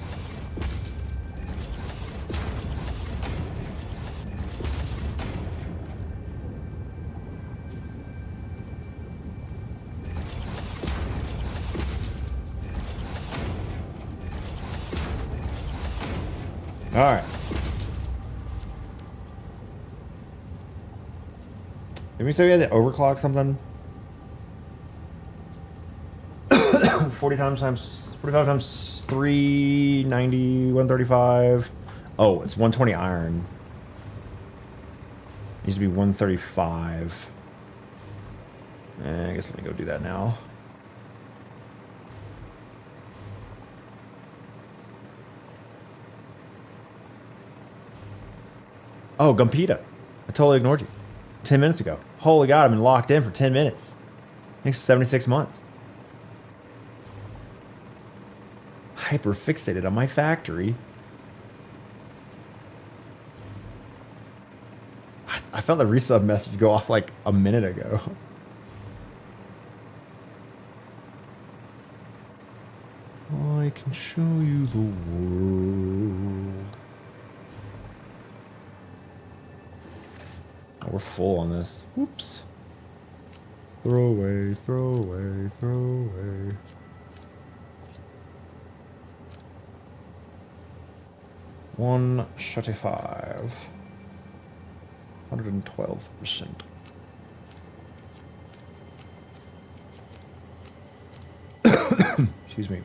All right. Did we say we had to overclock something? 45 times 390, 135. Oh, it's 120 iron. Needs to be 135. I guess let me go do that now. Oh, Gumpita. I totally ignored you. 10 minutes ago. Holy God, I've been locked in for 10 minutes. I think 76 months. Hyper fixated on my factory. I felt the resub message go off like a minute ago. I can show you the world. Oh, we're full on this. Whoops. Throw away, throw away, throw away. $135. 112%. Excuse me.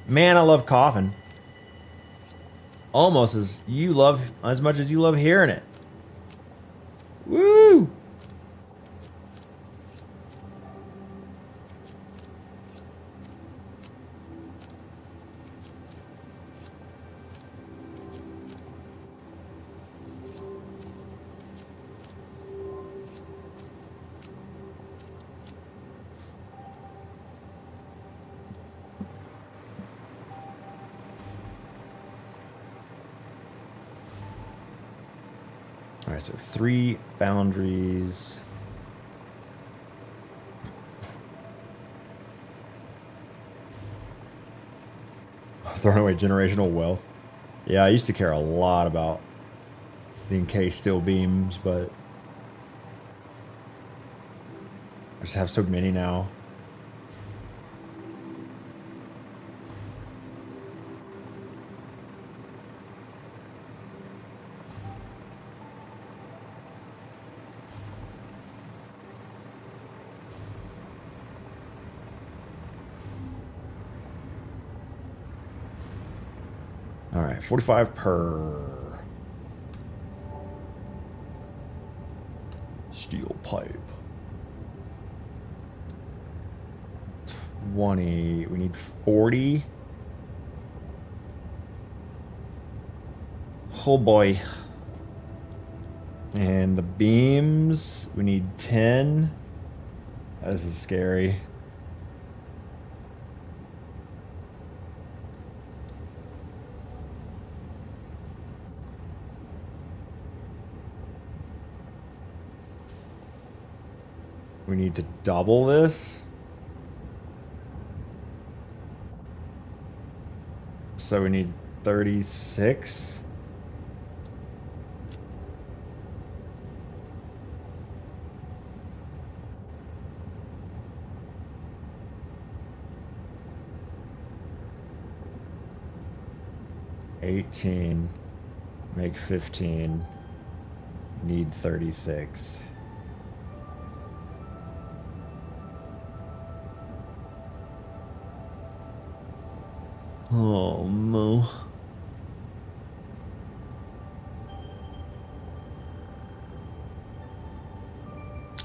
Man, I love coughing. Almost as much as you love hearing it. Woo! All right, so 3 foundries. Throwing away generational wealth. Yeah, I used to care a lot about the encased steel beams, but I just have so many now. right, 45 per. Steel pipe. 20. We need 40. Oh boy. And the beams, we need 10. This is scary. We need to double this. So we need 36. $18. Make 15. Need 36. Oh no.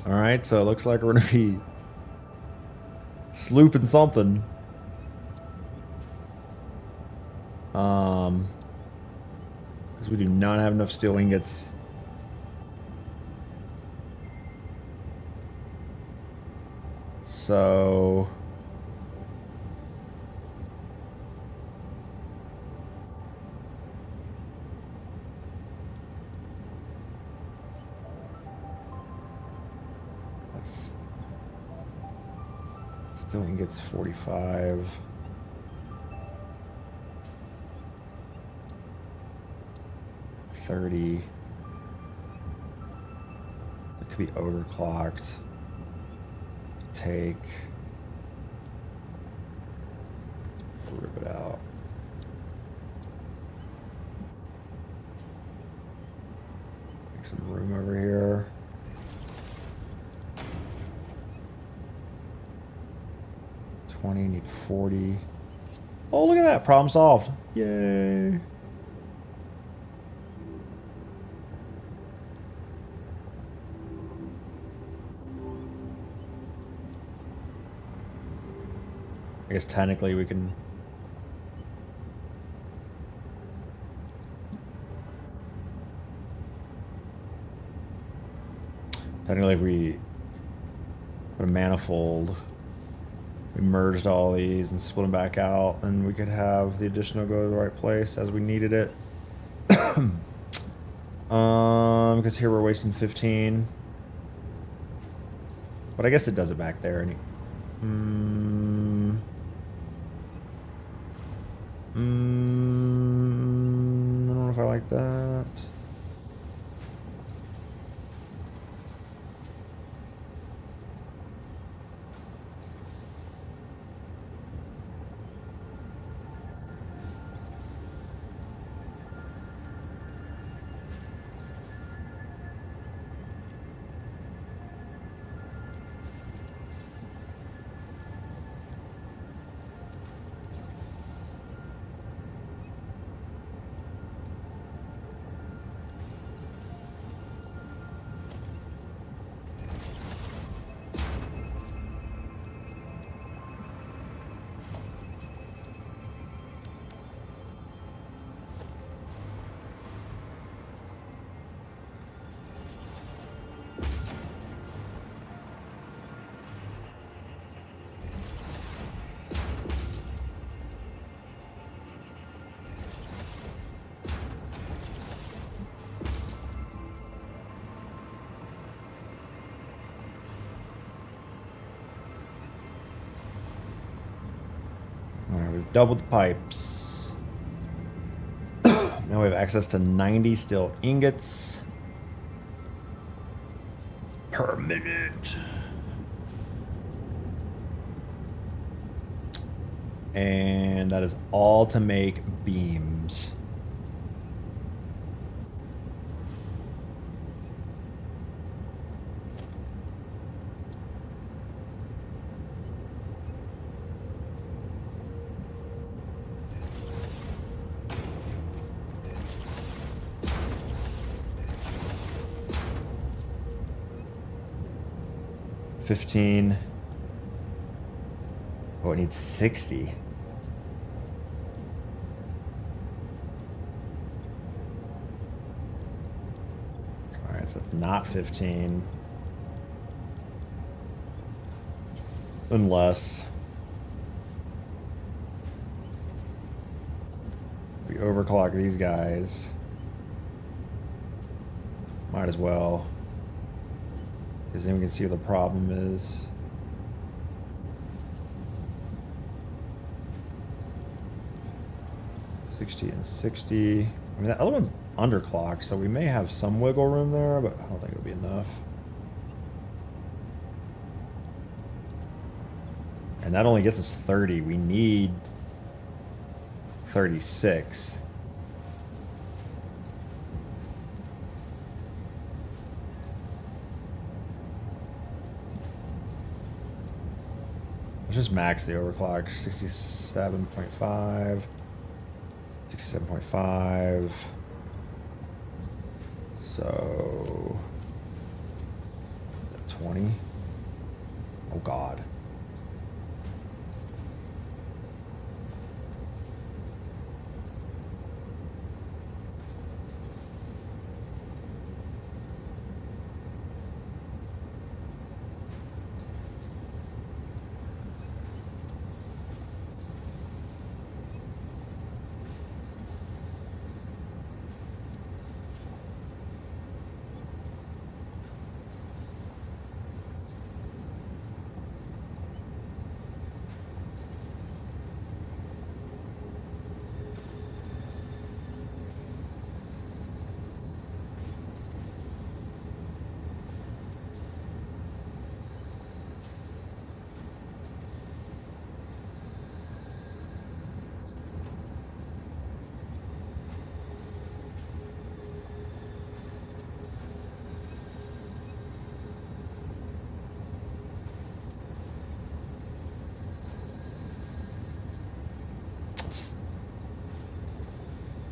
Alright, so it looks like we're gonna be slooping something. Because we do not have enough steel ingots. So that's steel ingots 45. It could be overclocked. Take. Rip it out. Make some room over here. Need 40. Oh, look at that. Problem solved. Yay. I guess technically we can. Technically, if we put a manifold, we merged all these and split them back out, and we could have the additional go to the right place as we needed it. Because here we're wasting 15. But I guess it does it back there. And I don't know if I like that. Alright, we've doubled the pipes. Now we have access to 90 steel ingots per minute. And that is all to make beams. 15. Oh, it needs 60. Alright, so it's not 15. Unless we overclock these guys. Might as well. Because then we can see what the problem is. $60 and 60. I mean, that other one's underclocked, so we may have some wiggle room there, but I don't think it'll be enough. And that only gets us 30. We need 36. Let's just max the overclock. 67.5. 67.5. So 20. Oh God.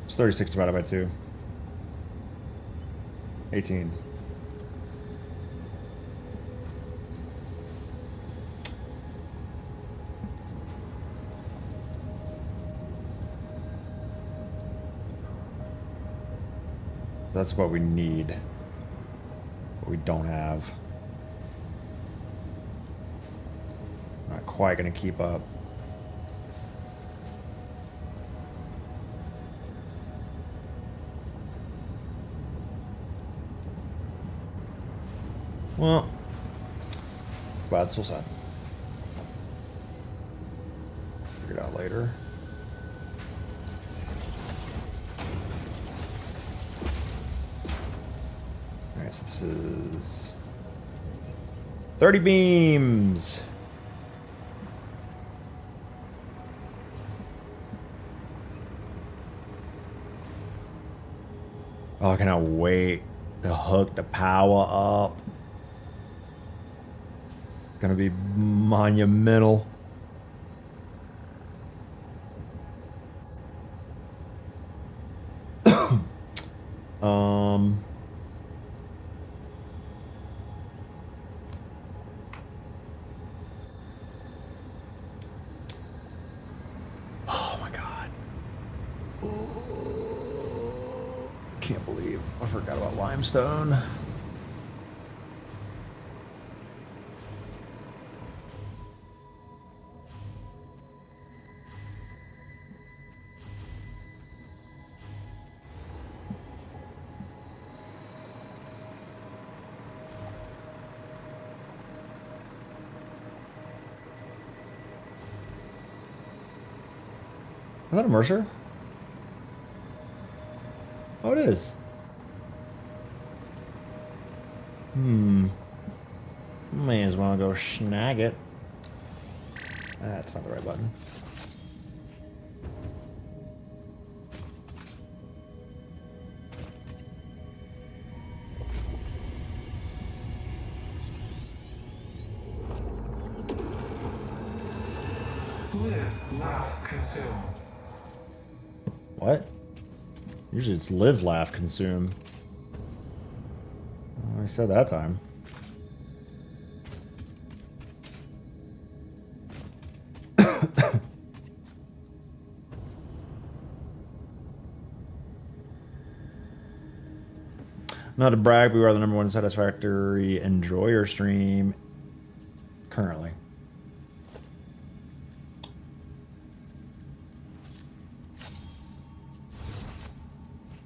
It's 36 divided by 2. 18. So that's what we need. What we don't have. Not quite going to keep up. Well, bad, so sad. Figure it out later. Alright, so this is 30 beams. Oh, I cannot wait to hook the power up. Gonna be monumental. Oh my God. Can't believe I forgot about limestone. Is that a Mercer? Oh, it is. May as well go snag it. That's not the right button. Live, laugh, consume. What? Usually it's live, laugh, consume. I said that time. Not to brag, but we are the #1 Satisfactory enjoyer stream currently.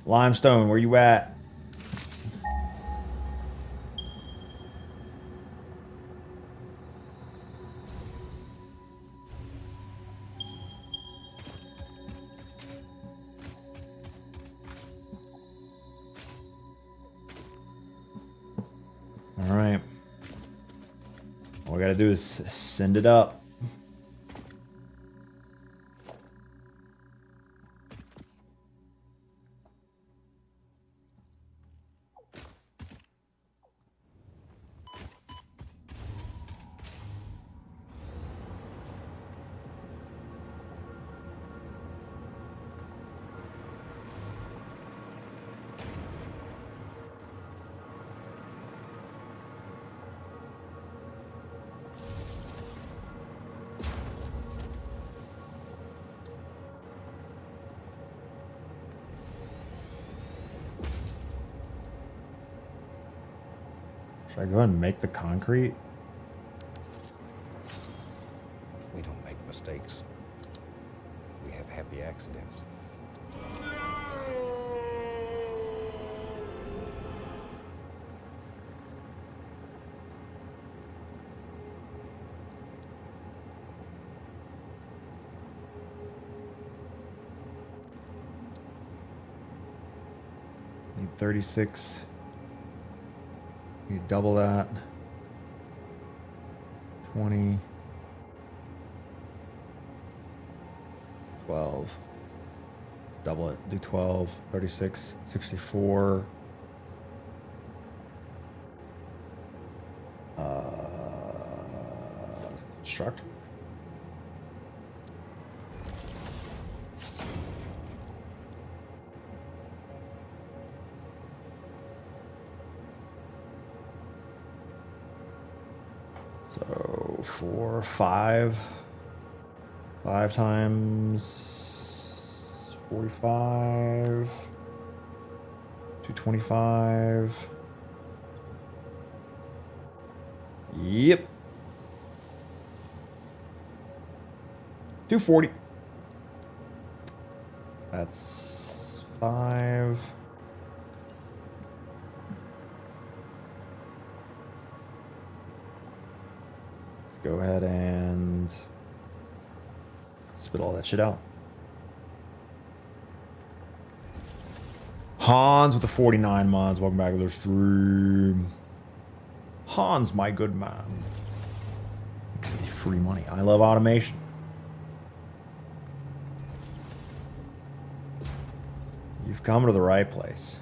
Limestone, where you at? All right. All we gotta do is send it up. Should I go ahead and make the concrete? We don't make mistakes. We have happy accidents. Need 36. You double that. 20. 12. Double it. Do 12. 36. 64. Construct. So 4, 5. 5 times 45. 225. Yep. 240. That's 5. Let's go ahead and spit all that shit out. Hans with the 49 mods. Welcome back to the stream. Hans, my good man. Free money. I love automation. You've come to the right place.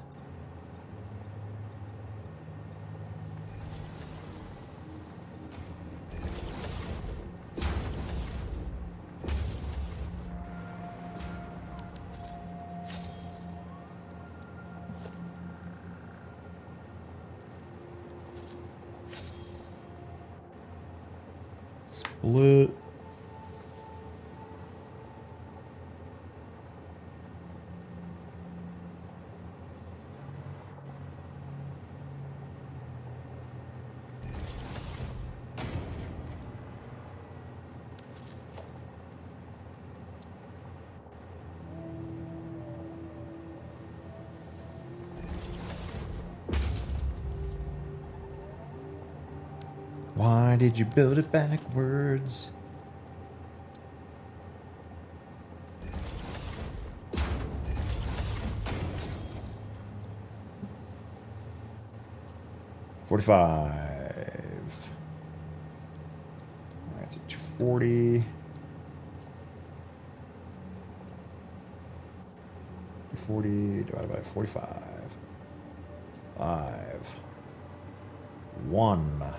Split. Why did you build it backwards? $45. That's a 240. 240 divided by 45. 5. 1.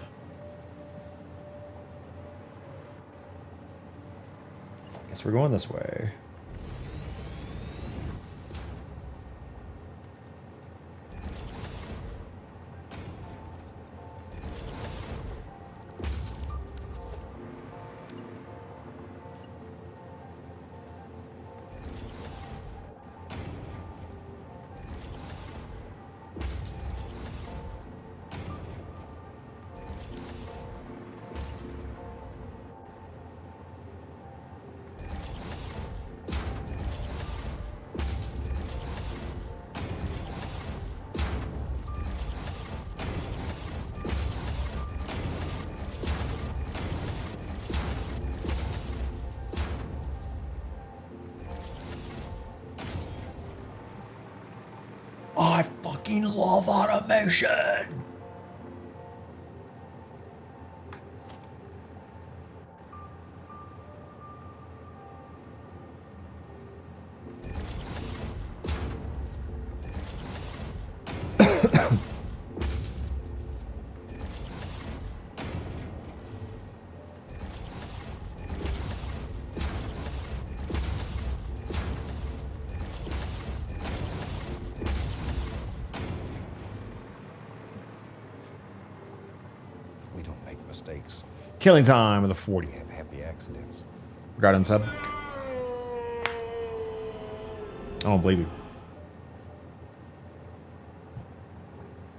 Guess we're going this way. fucking love automation. We don't make mistakes. Killing time with a 40. We have happy accidents. Garden sub. I don't believe you.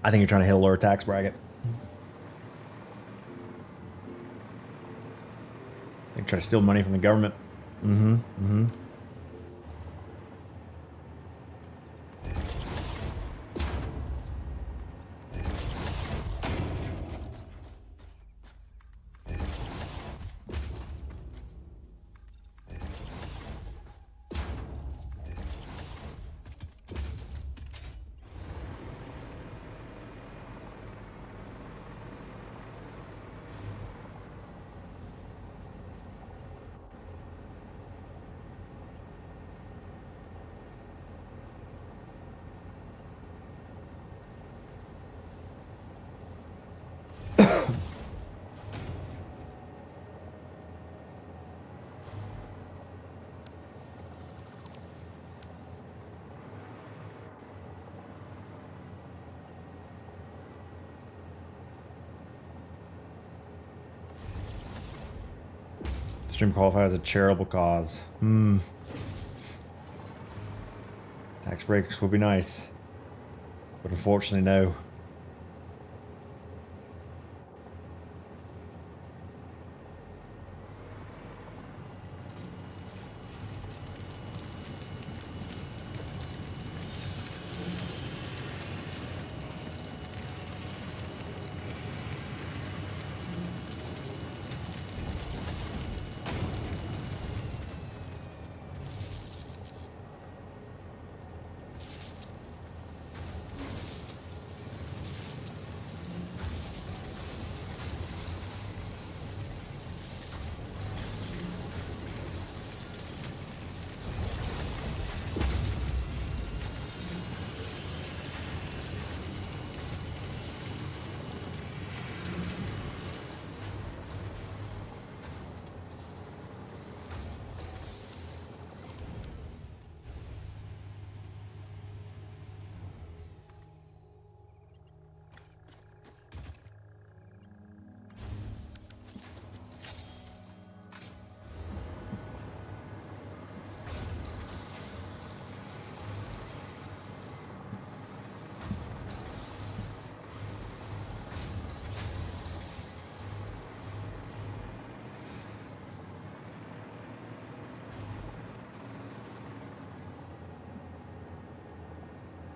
I think you're trying to hit a lower tax bracket. They try to steal money from the government. Mm-hmm. Mm-hmm. Stream qualify as a charitable cause. Tax breaks would be nice. But unfortunately, no.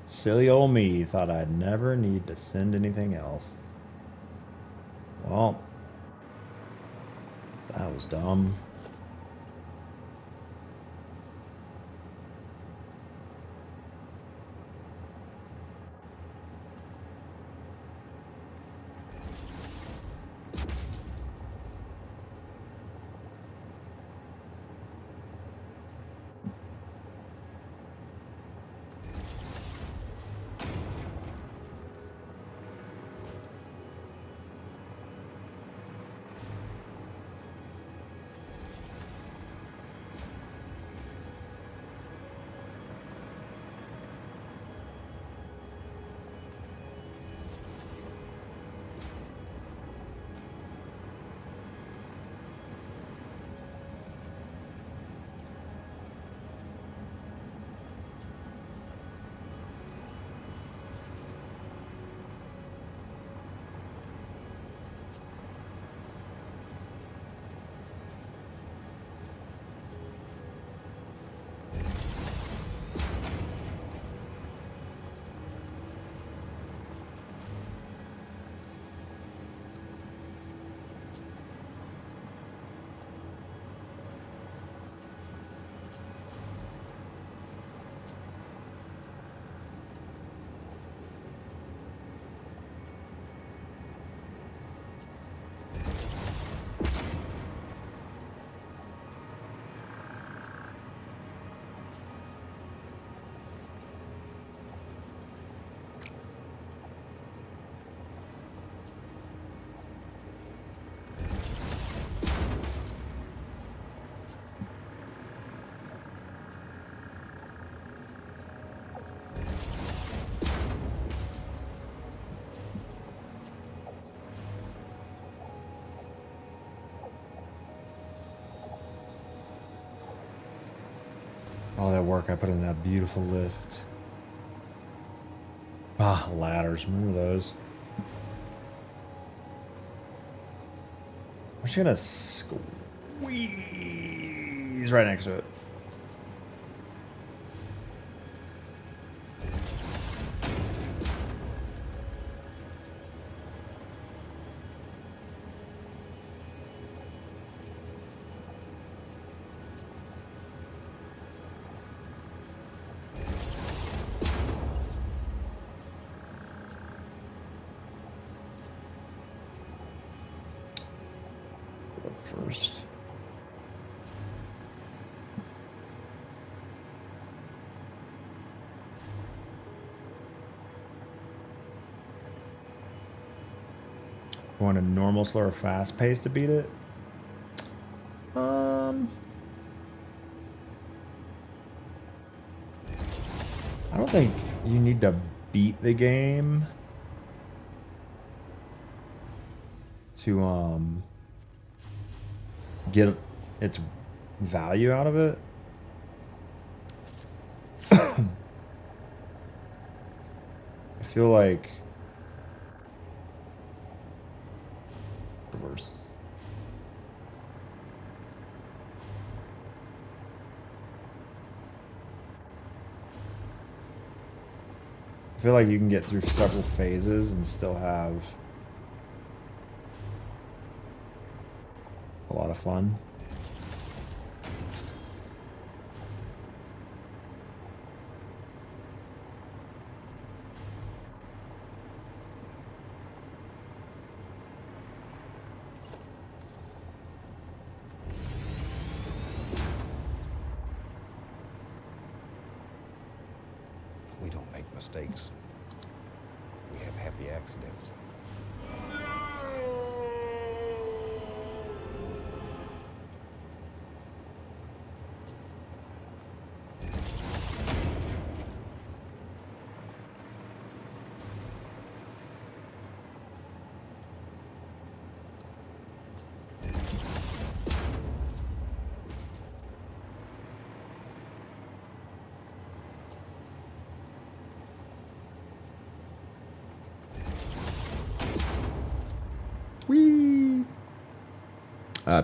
Silly old me thought I'd never need to send anything else. Well, that was dumb. All that work I put in that beautiful lift. Ah, ladders. Remember those? I'm just gonna squeeze right next to it. First. Want a normal, slow, or fast pace to beat it? I don't think you need to beat the game to get its value out of it. I feel like reverse. I feel like you can get through several phases and still have a lot of fun. We don't make mistakes. We have happy accidents. Whee!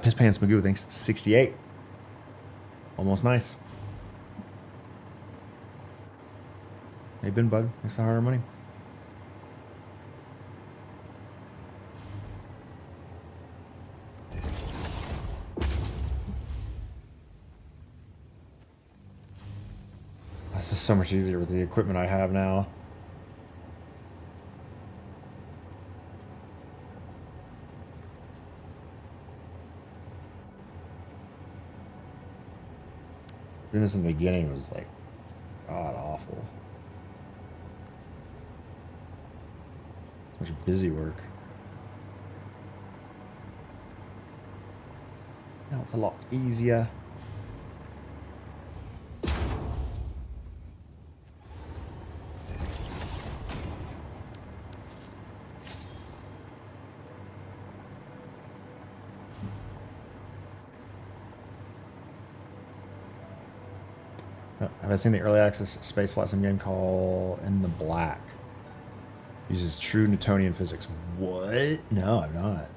Piss Pants Magoo, thanks. 68. Almost nice. Hey, Ben Bud, thanks for harder money. This is so much easier with the equipment I have now. Doing this in the beginning was like god awful. So much busy work. Now it's a lot easier. Have I seen the early access spaceflight sim game called In the Black? Uses true Newtonian physics. What? No, I've not.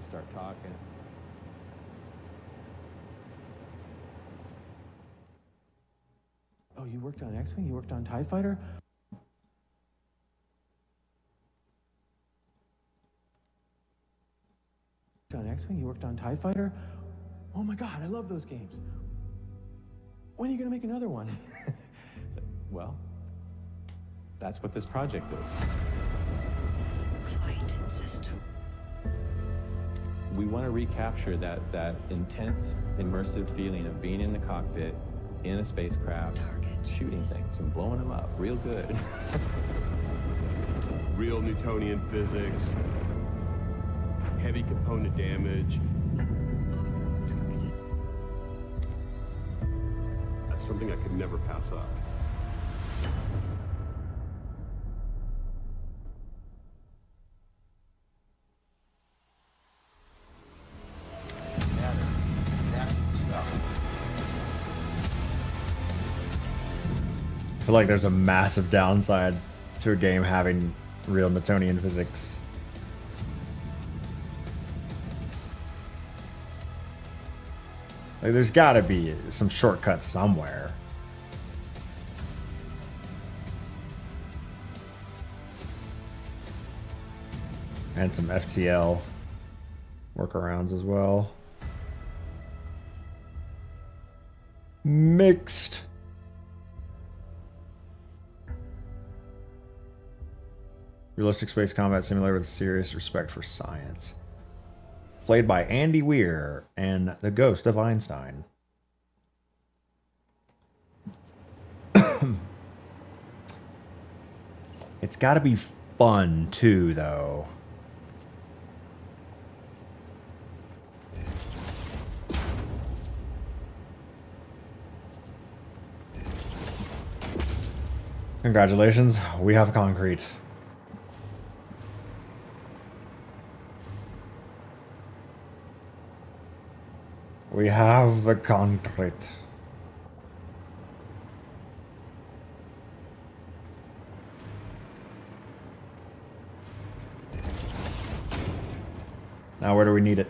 Start talking. Oh, you worked on X-Wing? You worked on TIE Fighter? On X-Wing? You worked on TIE Fighter? Oh my god, I love those games. When are you gonna make another one? Well, that's what this project is. Flight system. We want to recapture that intense, immersive feeling of being in the cockpit, in a spacecraft, shooting things and blowing them up real good. Real Newtonian physics. Heavy component damage. That's something I could never pass up. feel like there's a massive downside to a game having real Newtonian physics. Like, there's gotta be some shortcuts somewhere. And some FTL workarounds as well. Mixed. Realistic space combat simulator with serious respect for science. Played by Andy Weir and the Ghost of Einstein. It's got to be fun too, though. Congratulations, we have concrete. We have the concrete. Now where do we need it?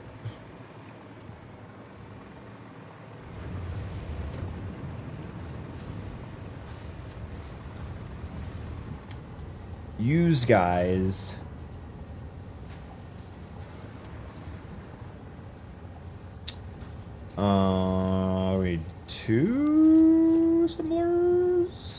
Use guys. We need 2 assemblers.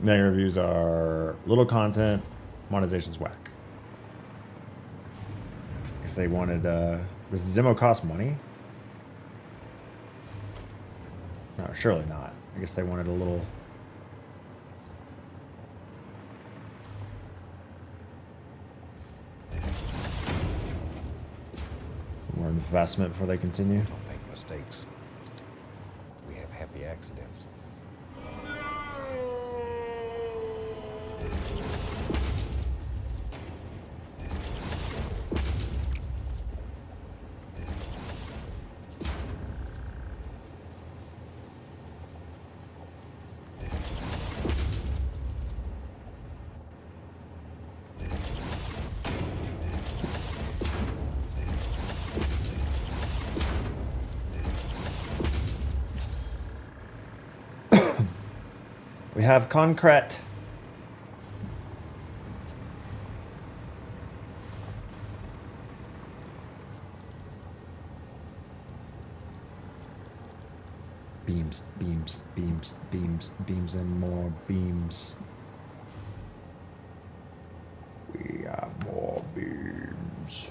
Negative reviews are little content, monetization's whack. Guess they wanted, does the demo cost money? No, surely not. I guess they wanted a little... more investment before they continue. Don't make mistakes. We have happy accidents. We have concrete. Beams, beams, beams, beams, beams, and more beams. We have more beams.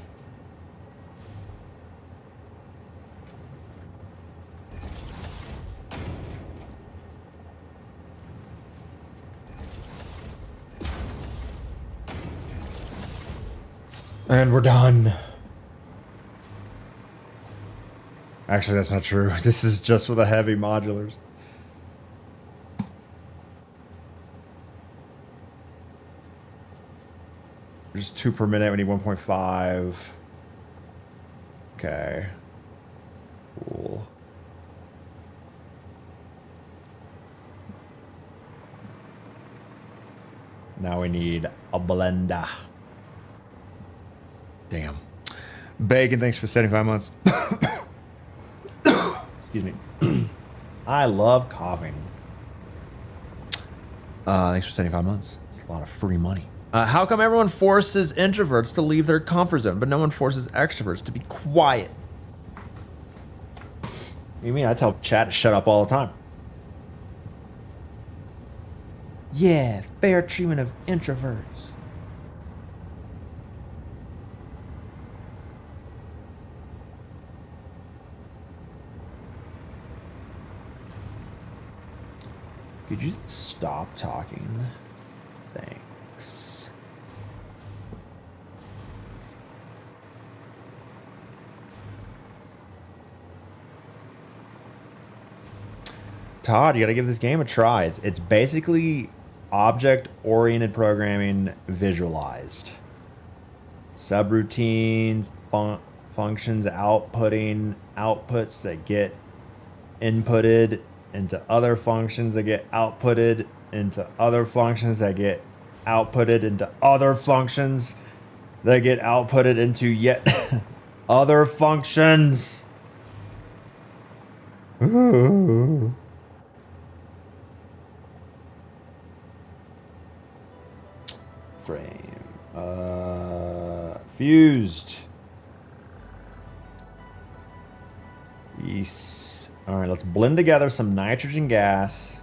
And we're done. Actually, that's not true. This is just for the heavy modulars. Just 2 per minute. We need 1.5. Okay. Cool. Now we need a blender. Damn. Bacon, thanks for 75 months. Excuse me. I love coughing. Thanks for 75 months. It's a lot of free money. How come everyone forces introverts to leave their comfort zone, but no one forces extroverts to be quiet? What do you mean? I tell chat to shut up all the time. Yeah, fair treatment of introverts. Could you stop talking? Thanks. Todd, you gotta give this game a try. It's basically object-oriented programming visualized. Subroutines, functions outputting outputs that get inputted into other functions that get outputted into other functions that get outputted into other functions that get outputted into yet other functions. Ooh. Frame. Fused. Yes. All right, let's blend together some nitrogen gas,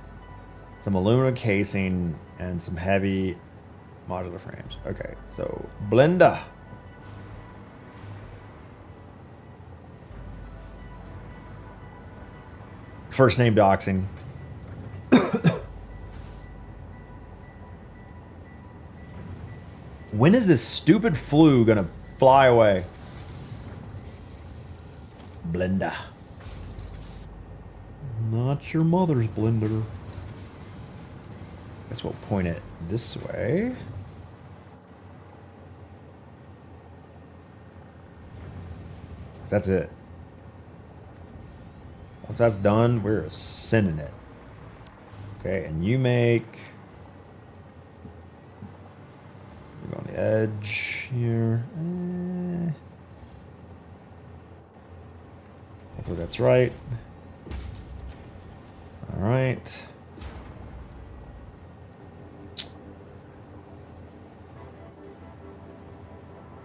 some aluminum casing, and some heavy modular frames. Okay, so blender. First name doxing. When is this stupid flu gonna fly away? Blender. Not your mother's blender. Guess we'll point it this way. So that's it. Once that's done, we're sending it. Okay, and you make... on the edge here. Hopefully that's right. All right.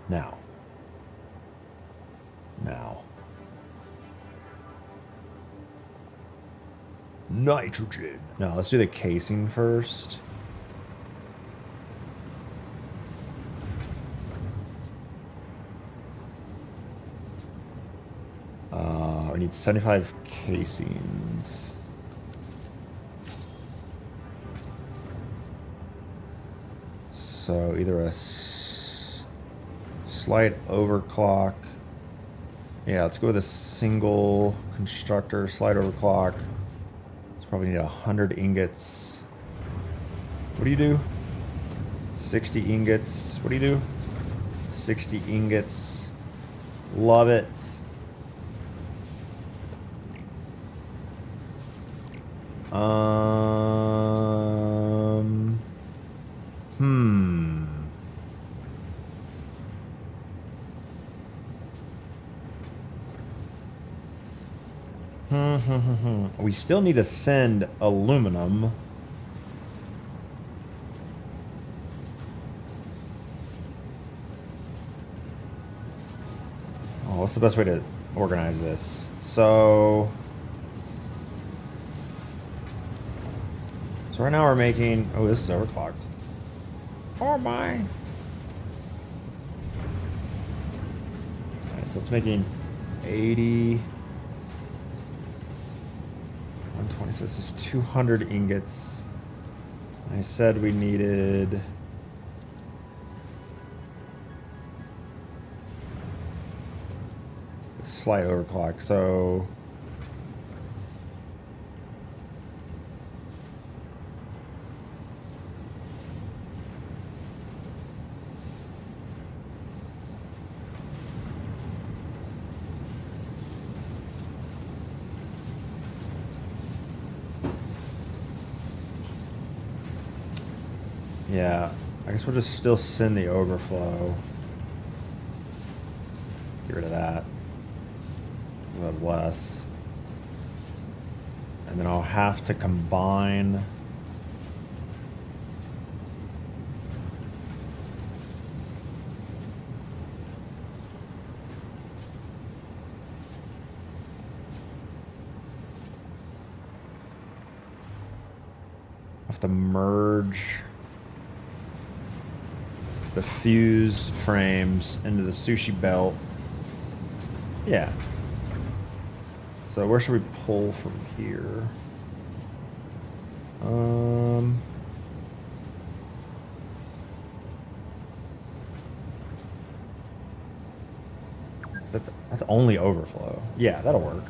Now. Nitrogen. Now let's do the casing first. We need 75 casings. So either a slight overclock. Yeah, let's go with a single constructor, slight overclock. It's probably need 100 ingots. What do you do? 60 ingots. What do you do? 60 ingots. Love it. We still need to send aluminum. Oh, what's the best way to organize this? So right now we're making... Oh, this is overclocked. Oh my. Alright, so it's making 80... 120, so this is 200 ingots. I said we needed... a slight overclock, so... Yeah, I guess we'll just still send the overflow. Get rid of that. We'll have less. And then I'll have to combine have to merge the fuse frames into the sushi belt. Yeah. So where should we pull from here? That's only overflow. Yeah, that'll work.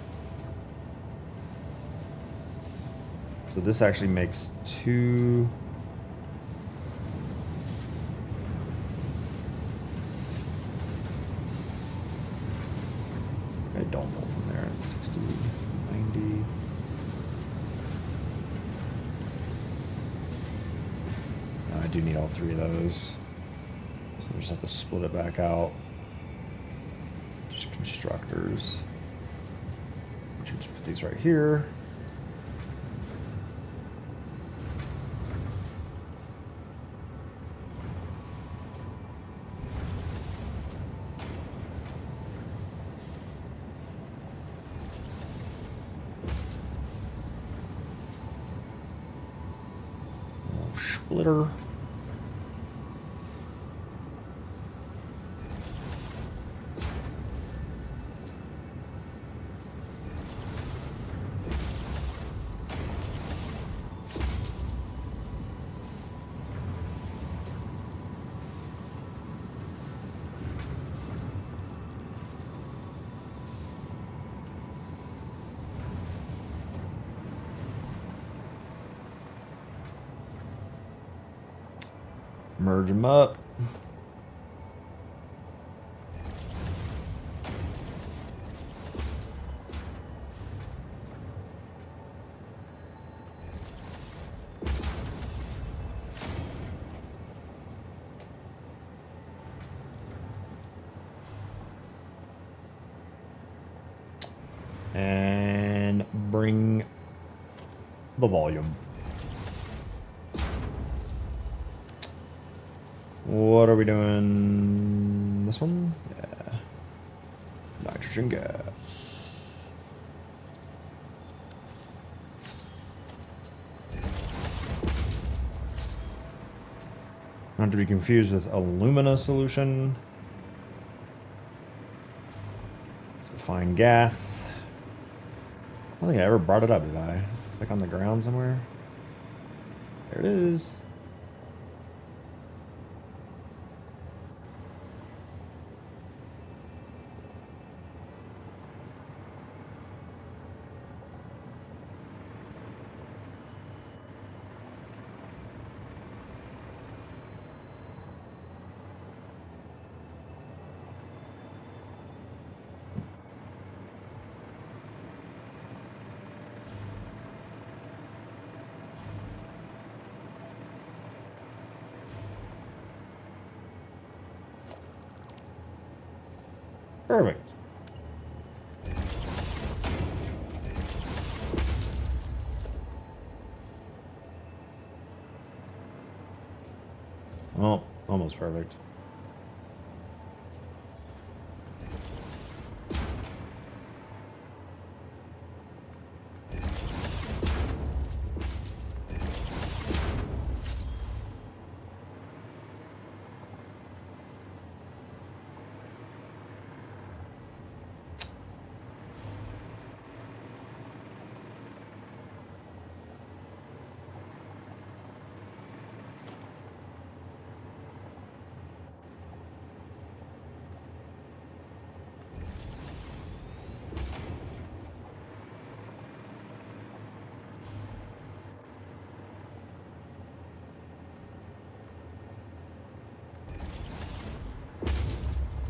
So this actually makes 2. I don't pull from there. It's 60, 90. I do need all 3 of those. So I just have to split it back out. Just constructors. Just put these right here. Splitter. Merge them up. And bring the volume. What are we doing? This one? Yeah. Nitrogen gas. Not to be confused with alumina solution. So fine gas. I don't think I ever brought it up, did I? It's like on the ground somewhere. There it is. Perfect. Oh, almost perfect.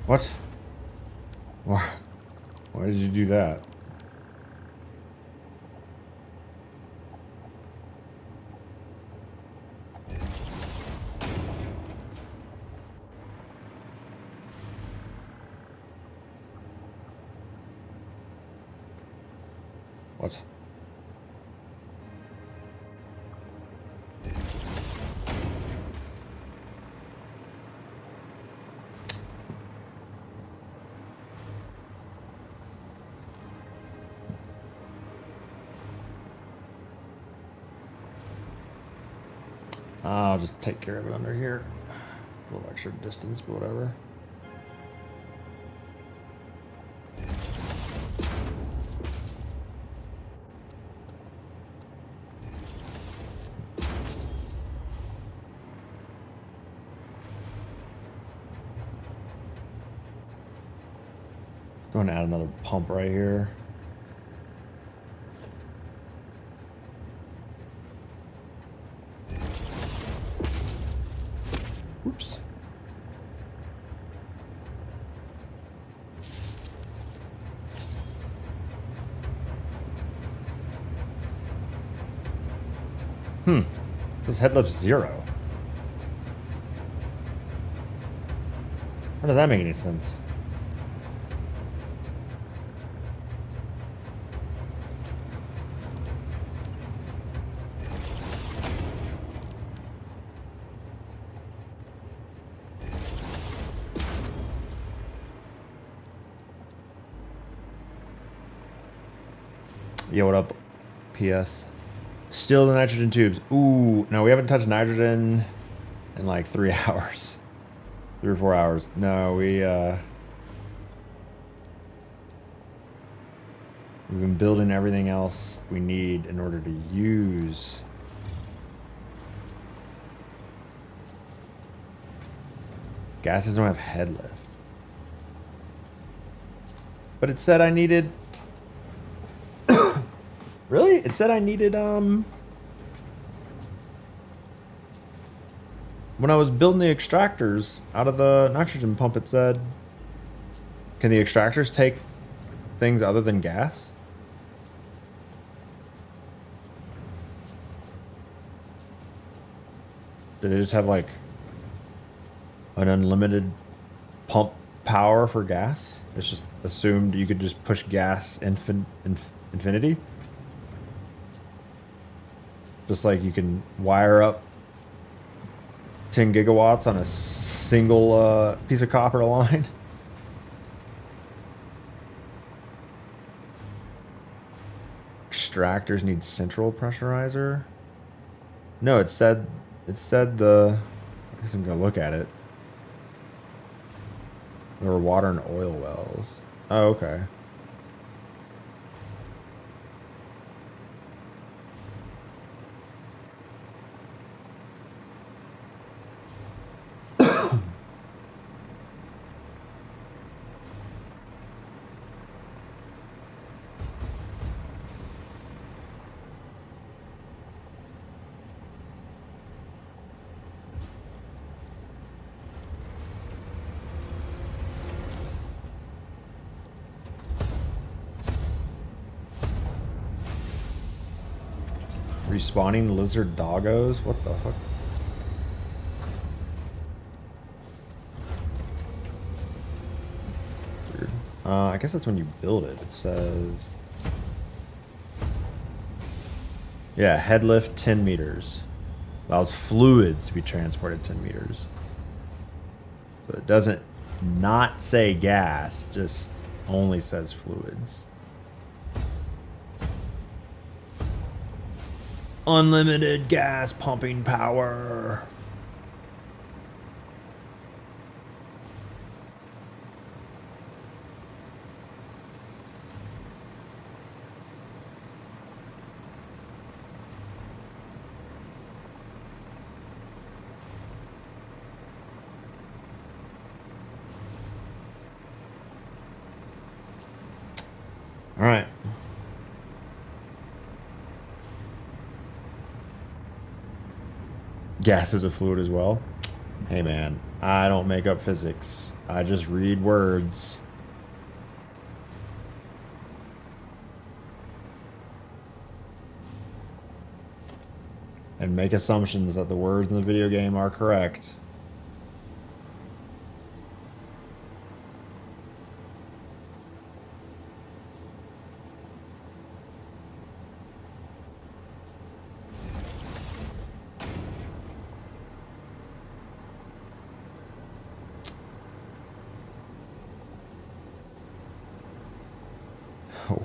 What? Why did you do that? What? I'll just take care of it under here. A little extra distance, but whatever. Going to add another pump right here. Oops. This head lift's 0. How does that make any sense? Yo, what up, PS? Still the nitrogen tubes. Ooh, no, we haven't touched nitrogen in like 3 hours. 3 or 4 hours. No, we've been building everything else we need in order to use. Gases don't have head lift. But it said I needed... Really? It said I needed, when I was building the extractors out of the nitrogen pump, it said, can the extractors take things other than gas? Do they just have, like, an unlimited pump power for gas? It's just assumed you could just push gas infinity? Just like you can wire up 10 gigawatts on a single piece of copper line. Extractors need central pressurizer. No, it said the... I guess I'm gonna look at it. There were water and oil wells. Oh, okay. Respawning lizard doggos? What the fuck? Weird. I guess that's when you build it. It says... Yeah, head lift 10 meters. Allows fluids to be transported 10 meters. So it doesn't not say gas, just only says fluids. Unlimited gas pumping power. All right. Gas is a fluid as well. Hey man, I don't make up physics. I just read words. And make assumptions that the words in the video game are correct.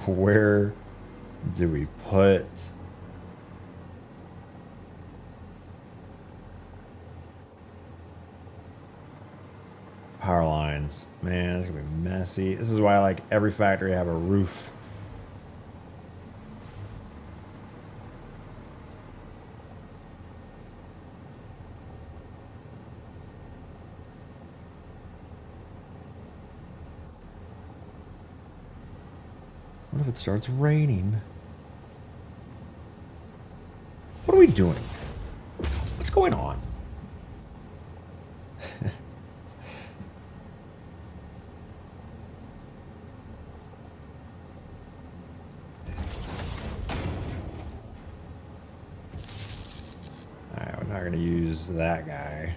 Where do we put Power lines. Man, it's gonna be messy. This is why I like every factory have a roof. What if it starts raining? What are we doing? What's going on? Alright, we're not going to use that guy.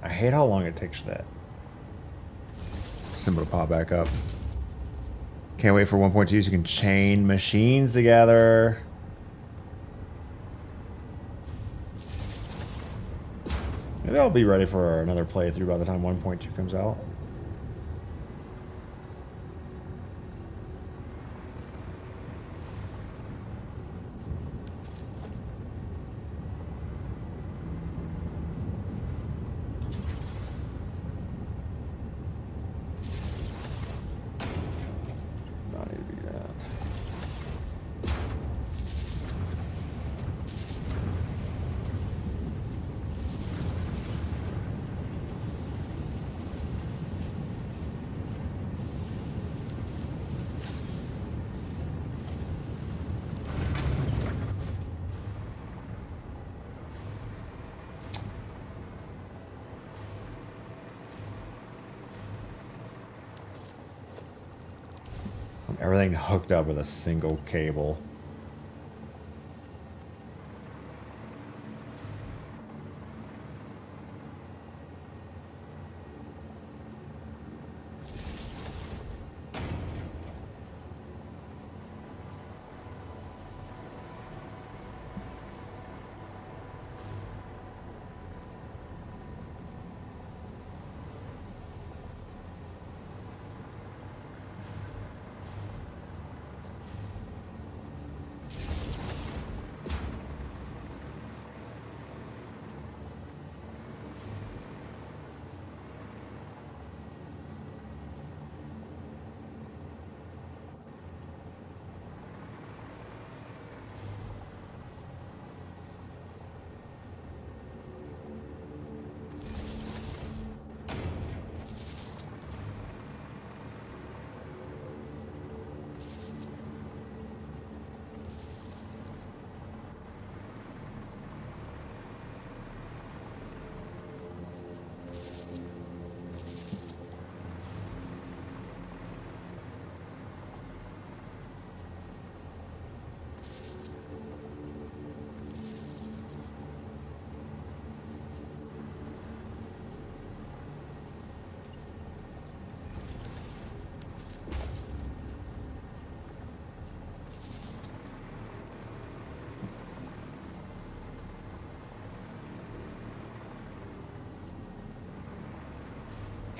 I hate how long it takes for that symbol to pop back up. Can't wait for 1.2 so you can chain machines together. Maybe I'll be ready for another playthrough by the time 1.2 comes out. Everything hooked up with a single cable.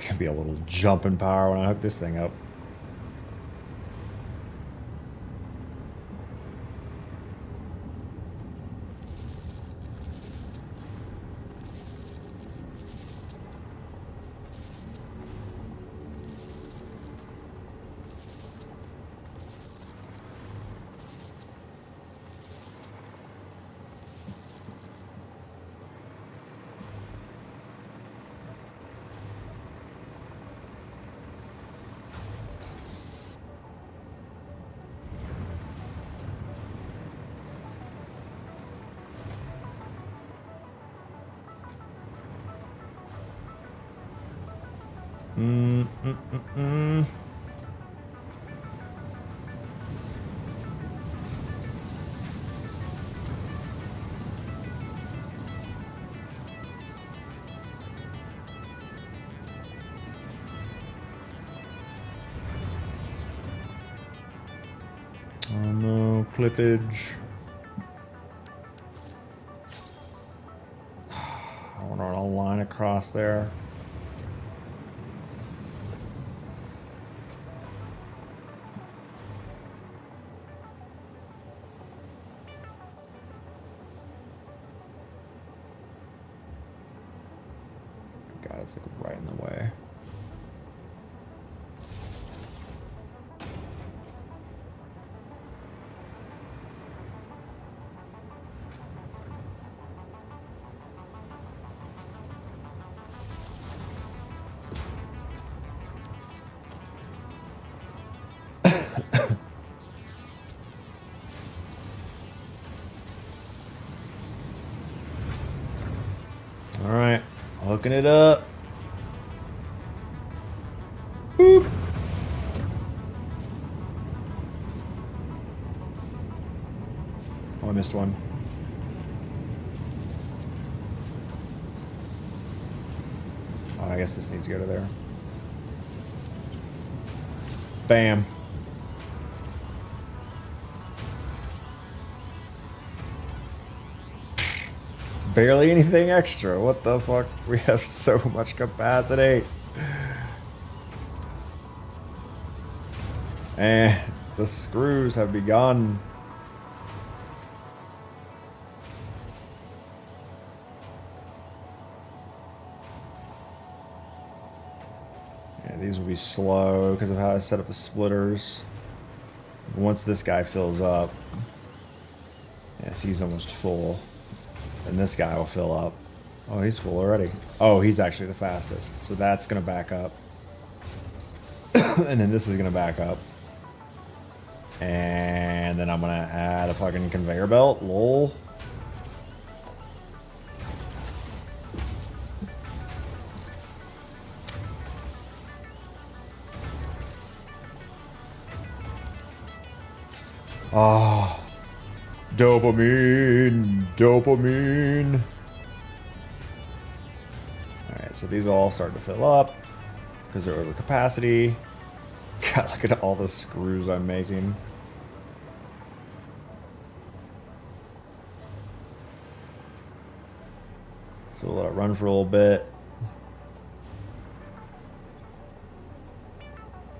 Could be a little jumping power when I hook this thing up. clippage. I want to run a line across there. God, it's like right in the way. All right, hooking it up. Boop. Oh, I missed one. Oh, I guess this needs to go to there. Bam. Barely anything extra. What the fuck? We have so much capacity. And the screws have begun. Yeah, these will be slow because of how I set up the splitters. Once this guy fills up, yes, he's almost full. And this guy will fill up. Oh, he's full already. Oh, he's actually the fastest. So that's going to back up. And then this is going to back up. And then I'm going to add a fucking conveyor belt. Lol. Ah. Dopamine. Dopamine. Alright, so these all start to fill up because they're over capacity. God, look at all the screws I'm making. So we'll let it run for a little bit.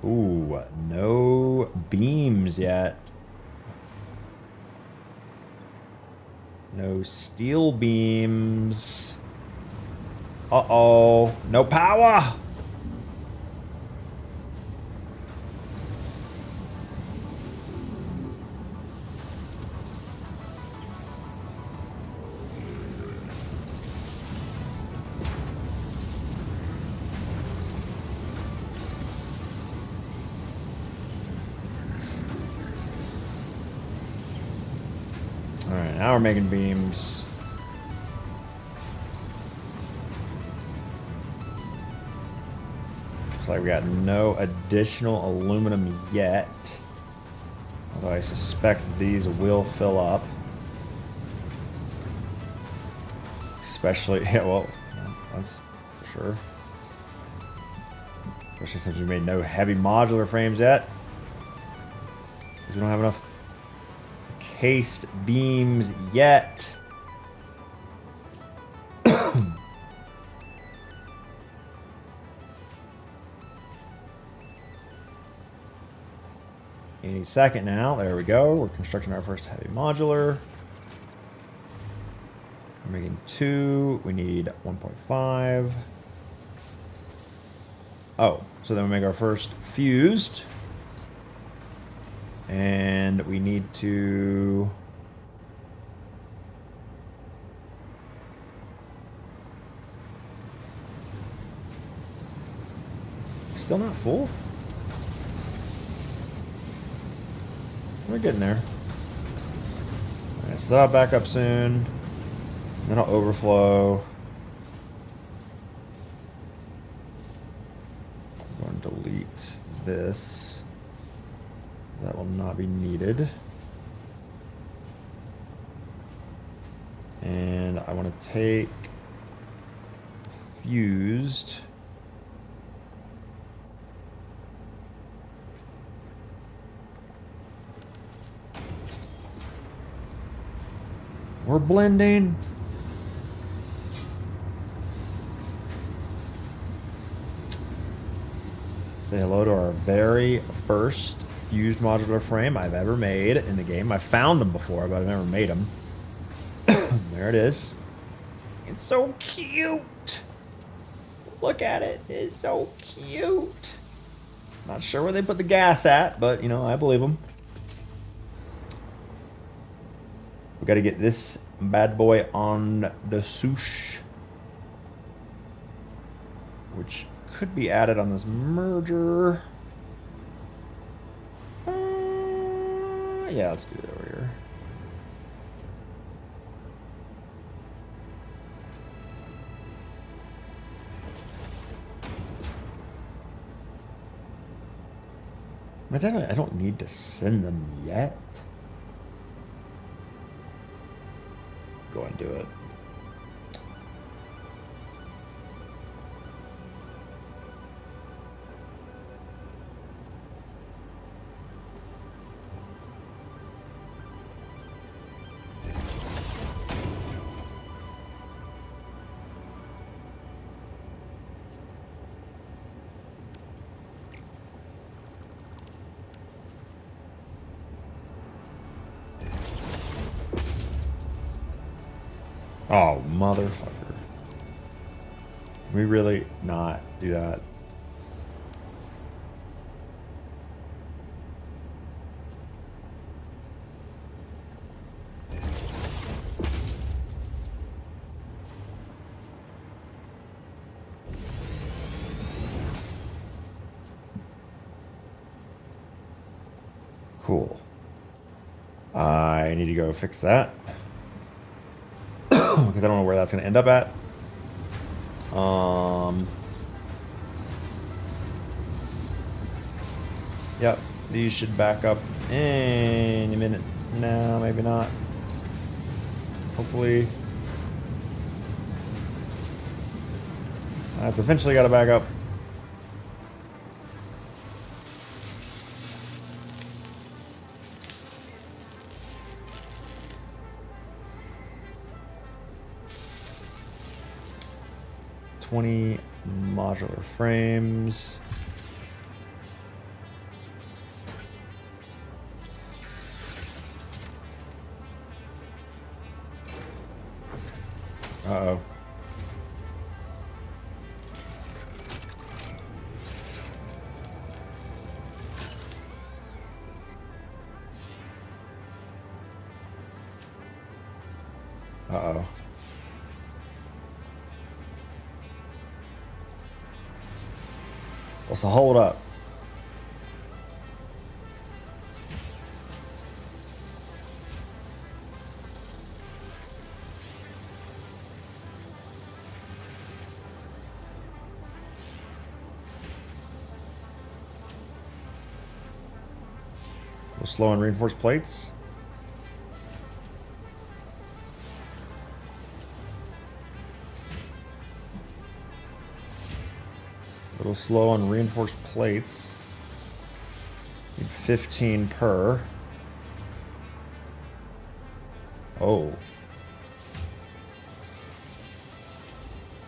Ooh, no beams yet. No steel beams. Uh-oh. No power! Alright, now we're making beams. Looks like we got no additional aluminum yet. Although I suspect these will fill up. Especially, yeah, well, that's for sure. Especially since we made no heavy modular frames yet. Because we don't have enough cased beams yet. Any second now. There we go. We're constructing our first heavy modular. We're making 2. We need 1.5. Oh, so then we make our first fused. And we need to... Still not full? We're getting there. Alright, so that'll back up soon. Then I'll overflow. I'm going to delete this. That will not be needed. And I want to take fused. We're blending. Say hello to our very first fused modular frame I've ever made in the game. I found them before, but I've never made them. There it is. It's so cute. Look at it. It's so cute. Not sure where they put the gas at, but, you know, I believe them. We got to get this bad boy on the swoosh, which could be added on this merger. Yeah, let's do it over here. I don't need to send them yet. Go and do it. Oh, motherfucker. Can we really not do that? Cool. I need to go fix that. Because I don't know where that's going to end up at. Yep, these should back up any minute. No, maybe not. Hopefully. That's eventually got to back up. Modular frames. Uh-oh. Uh-oh. What's the hold up? We'll slow on reinforced plates. A little slow on reinforced plates. Need 15 per. Oh.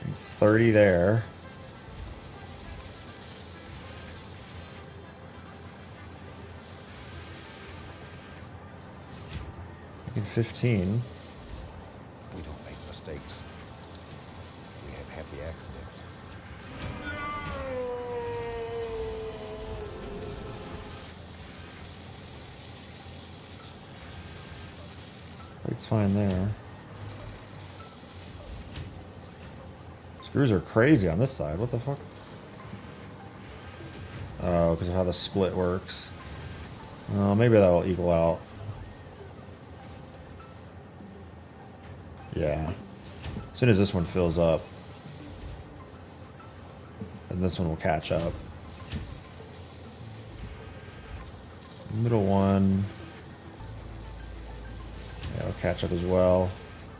And 30 there. Need 15. We don't make mistakes. We have happy accidents. It's fine there. Screws are crazy on this side. What the fuck? Oh, because of how the split works. Oh, maybe that'll equal out. Yeah. As soon as this one fills up, then this one will catch up. Middle one. Yeah, it'll catch up as well,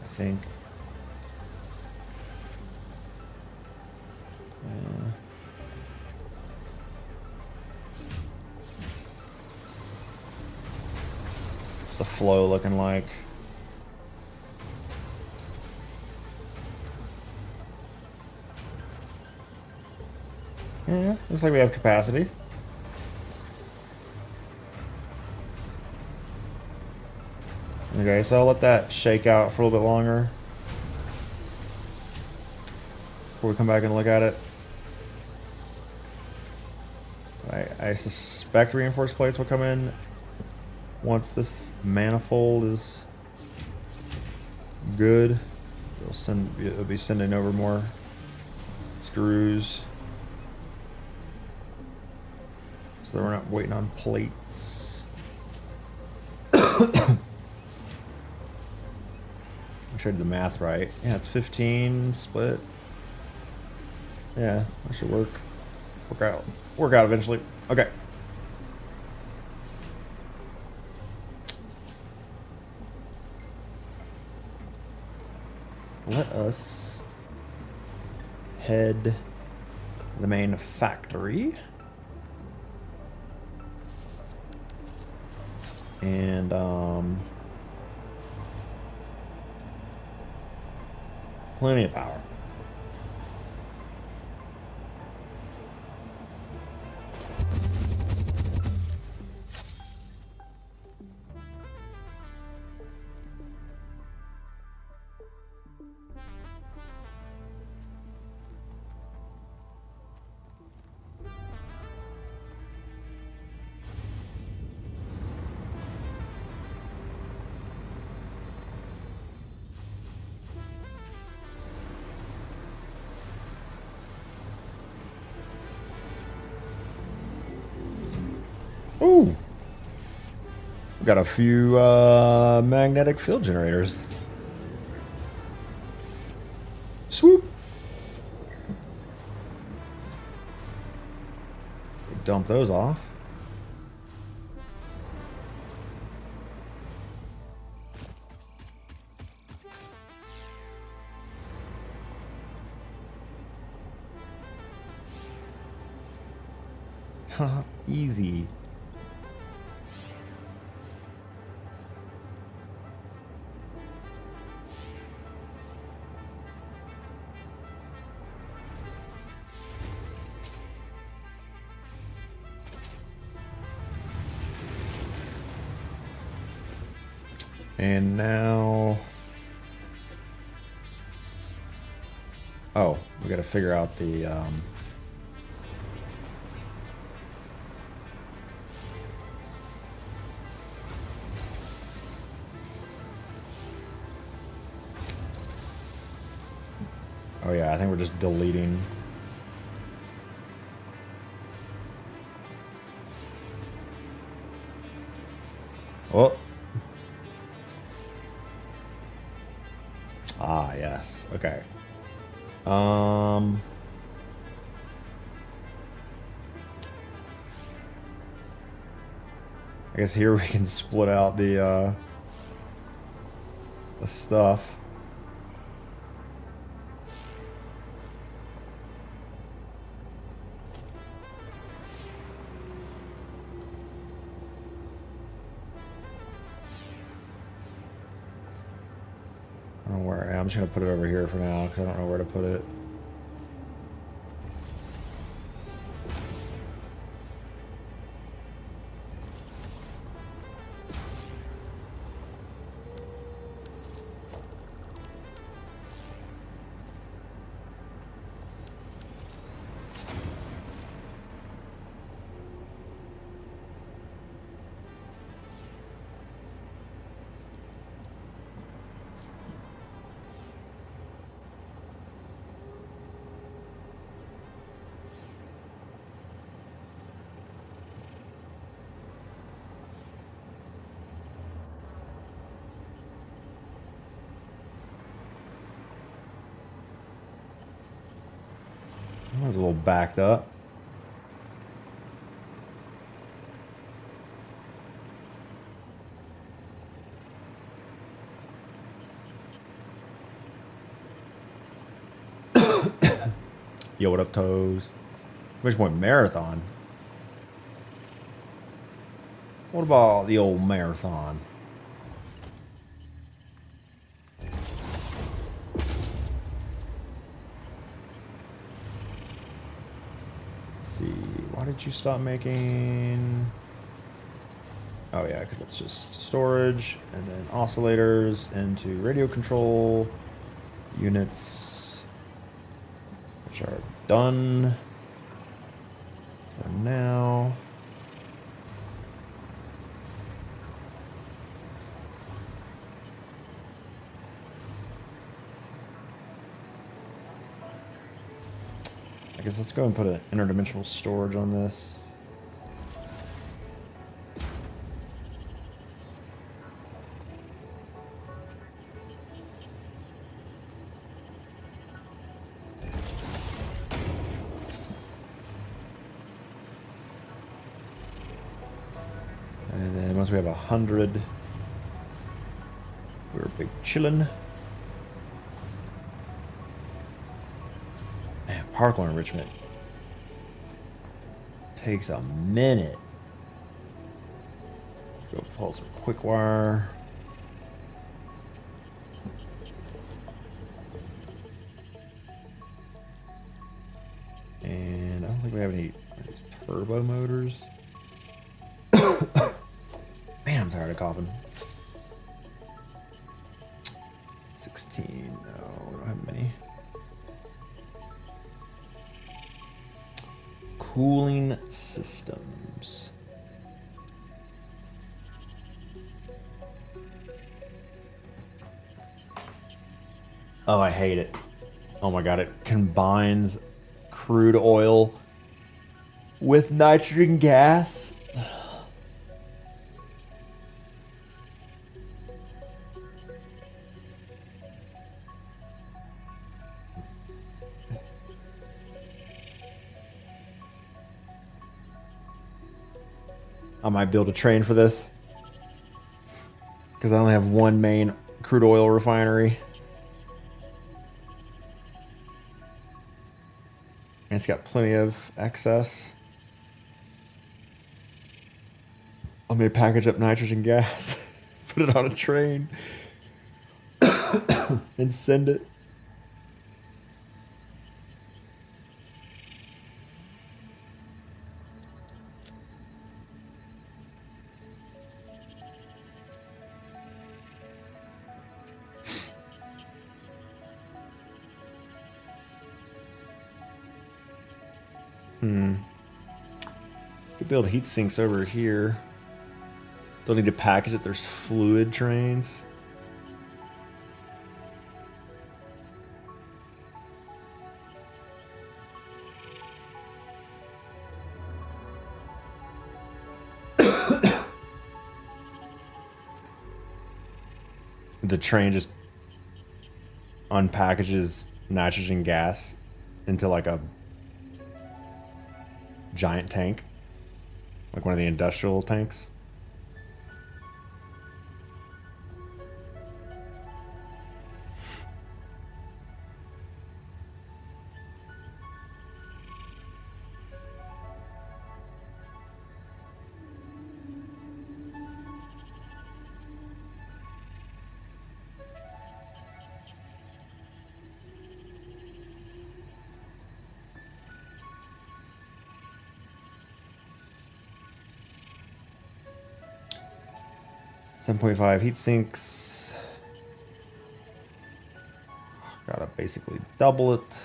I think. Yeah. What's the flow looking like? Yeah, looks like we have capacity. Okay, so I'll let that shake out for a little bit longer before we come back and look at it. I suspect reinforced plates will come in once this manifold is good. It'll be sending over more screws, so that we're not waiting on plates. I did the math right. Yeah, it's 15 split. Yeah, that should work. Work out eventually. Okay. Let us head to the main factory. And plenty of power. Ooh. We've got a few magnetic field generators. Swoop. Dump those off. Haha, easy. And now, oh, we got to figure out the oh yeah, I think we're just deleting. Oh. Ah, yes. Okay. I guess here we can split out the stuff. I don't know where. I'm just gonna put it over here for now because I don't know where to put it. That was a little backed up. Yo, what up, toes? Which one? Marathon. What about the old marathon? see. Why did you stop making... Oh yeah, because it's just storage, and then oscillators into radio control units, which are done for now. I guess let's go and put an interdimensional storage on this. And then once we have 100, we're big chillin'. Man, particle enrichment takes a minute. Go pull some quick wire. And I don't think we have any turbo motors. Man, I'm tired of coughing. 16. No, we don't have many. Cooling systems. Oh, I hate it. Oh my god, it combines crude oil with nitrogen gas. I might build a train for this, because I only have one main crude oil refinery. And it's got plenty of excess. I'm going to package up nitrogen gas, put it on a train, and send it. Could build heat sinks over here. Don't need to package it. There's fluid trains. The train just unpackages nitrogen gas into like a giant tank, like one of the industrial tanks. .5 heat sinks. Gotta basically double it.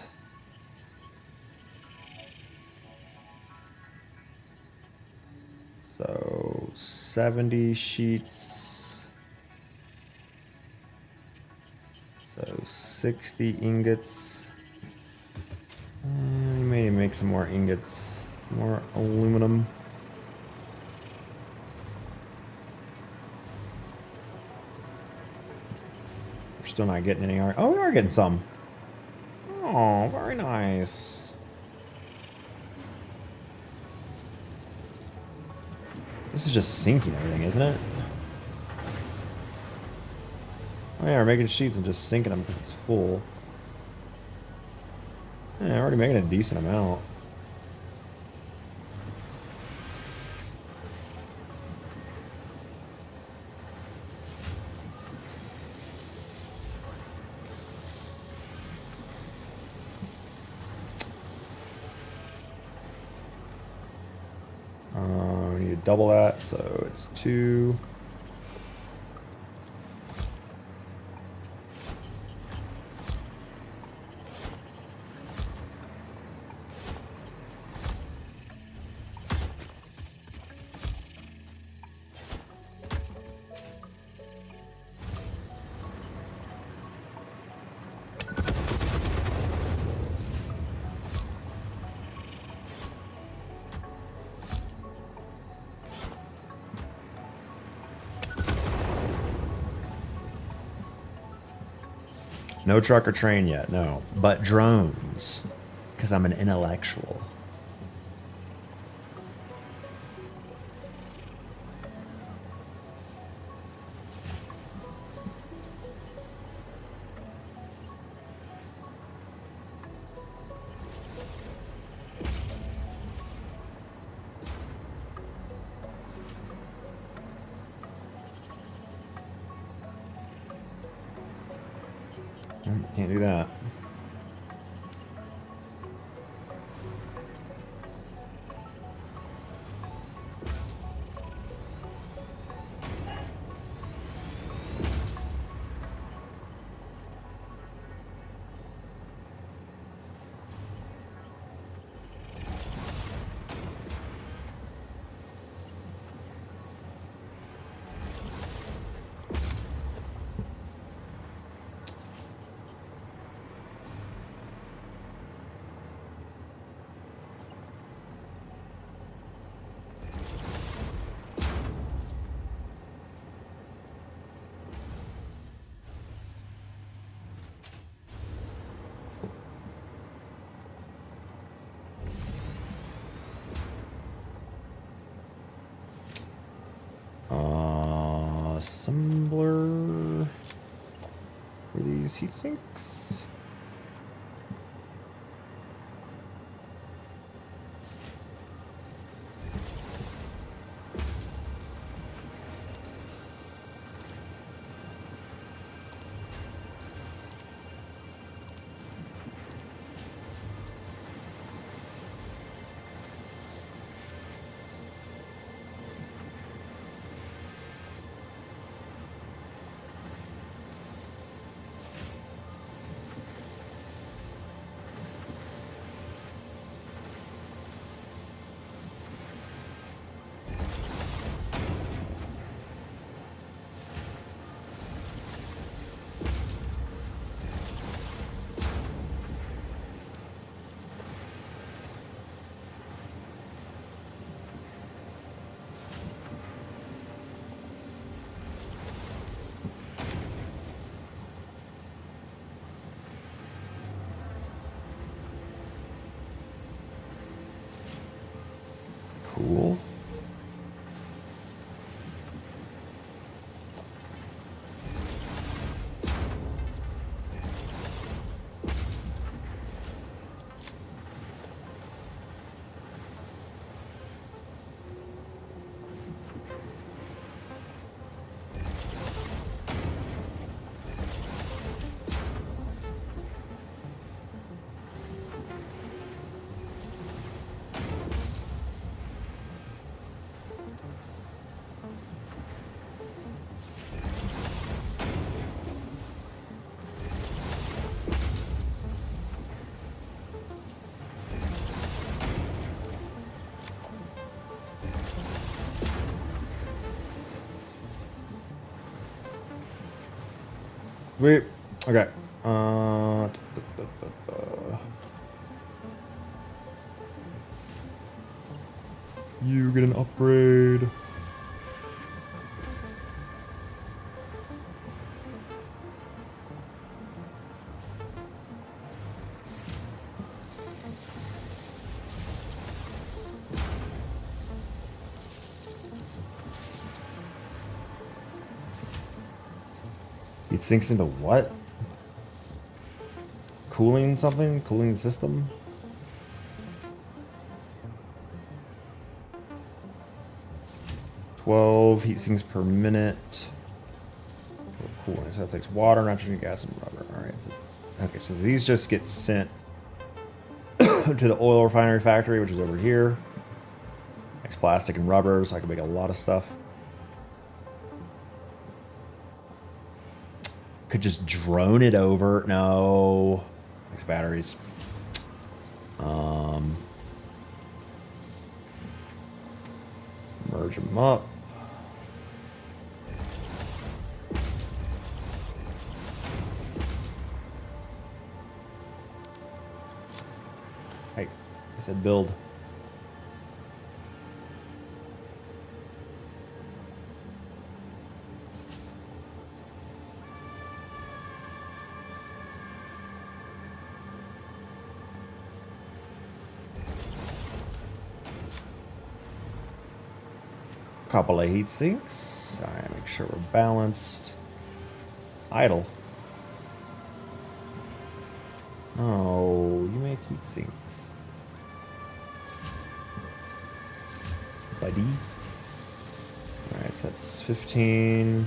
So 70 sheets. So 60 ingots. You may make some more ingots, more aluminum. Still not getting any iron. Oh, we are getting some. Oh, very nice. This is just sinking everything, isn't it? Oh yeah, we're making sheets and just sinking them because it's full. Yeah, we're already making a decent amount. double that, so it's 2. No truck or train yet, no. But drones, because I'm an intellectual. Can't do that. Assembler for these heat sinks. Cool. Wait. Okay. You get an upgrade. It sinks into what? Cooling something? Cooling the system? Heat sinks per minute. Cooling. So that takes water, nitrogen gas, and rubber. Alright. So, okay, so these just get sent to the oil refinery factory, which is over here. Makes plastic and rubber, so I can make a lot of stuff. Could just drone it over. No. Makes batteries. Merge them up. Hey, I said build. Couple of heat sinks. All right, make sure we're balanced. Idle. Oh, you make heat sinks, buddy. All right, so that's 15.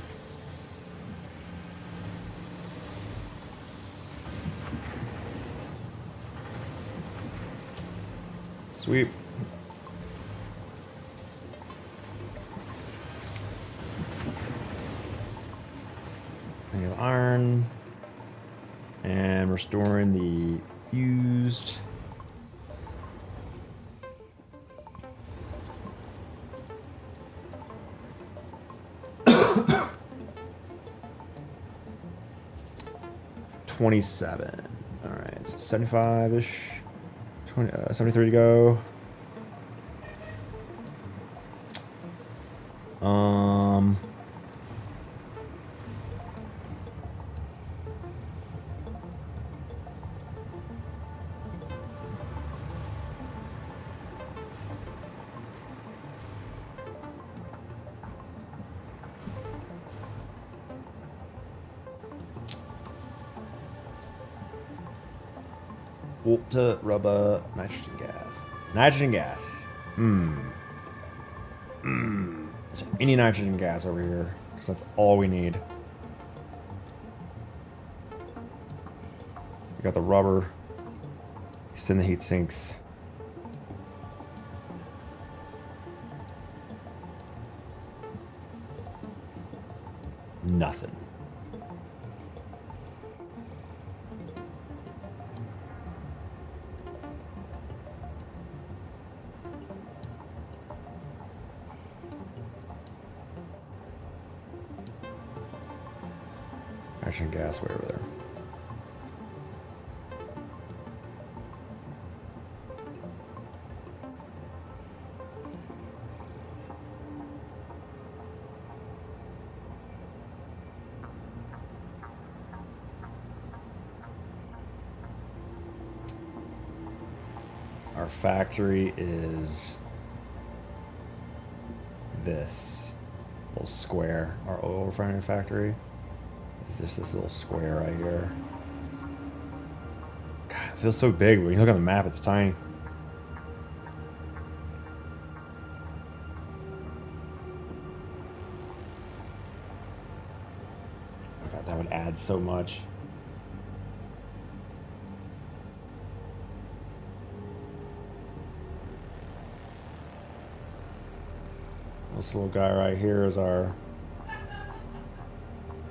Sweet. Iron, and restoring the fused. $27. All right, so 75-ish. 73 to go. Water, rubber, nitrogen gas. Nitrogen gas. So any nitrogen gas over here, because that's all we need. We got the rubber. Extend the heat sinks. Nothing. Nitrogen gas way over there. Our factory is this little square. Our oil refining factory is just this little square right here. God, it feels so big. When you look on the map, it's tiny. Oh God, that would add so much. This little guy right here is our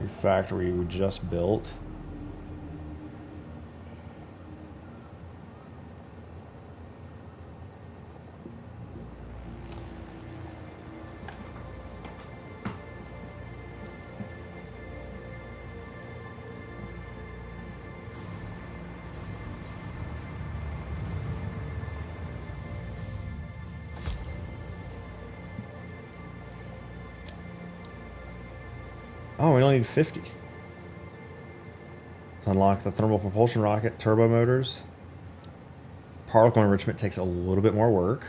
factory we just built. Oh, we only need 50. To unlock the thermal propulsion rocket, turbo motors. Particle enrichment takes a little bit more work.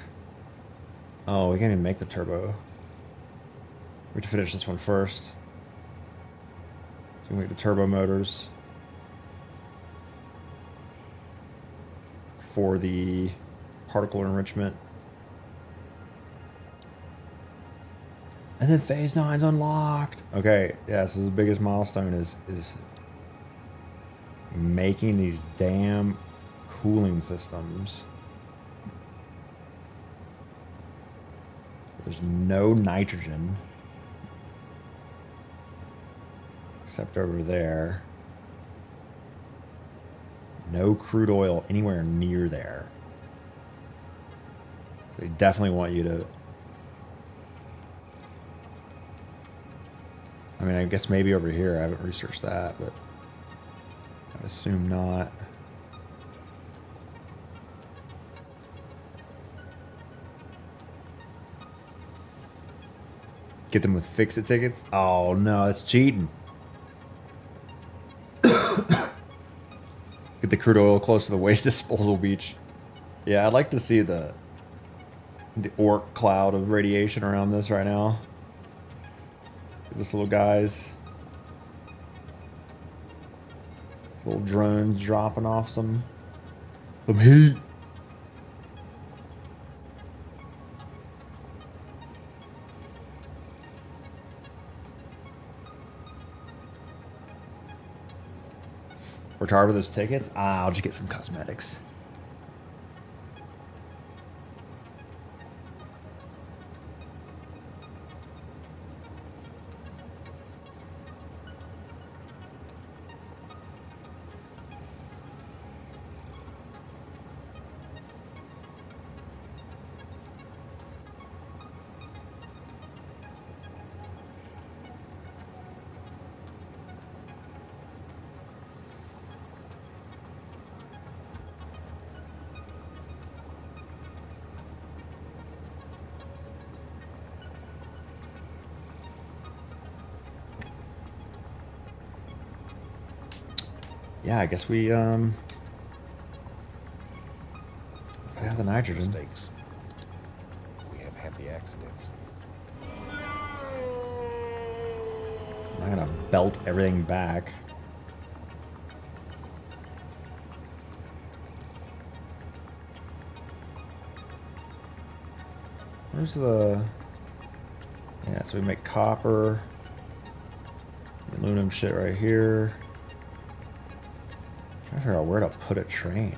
Oh, we can't even make the turbo. We have to finish this one first. So we make the turbo motors for the particle enrichment. And then phase 9's unlocked. Okay, yeah, so the biggest milestone is making these damn cooling systems. There's no nitrogen. Except over there. No crude oil anywhere near there. So they definitely want you to... I mean, I guess maybe over here. I haven't researched that, but I'd assume not. Get them with fix-it tickets? Oh, no, that's cheating. Get the crude oil close to the waste disposal beach. Yeah, I'd like to see the orc cloud of radiation around this right now. This little guy's... This little drone's dropping off some heat. Retire with those tickets? I'll just get some cosmetics. Yeah, I guess we have the nitrogen. Mistakes. We have happy accidents. I'm not gonna belt everything back. Where's the... Yeah, so we make copper. Aluminum shit right here. Trying to figure out where to put a train.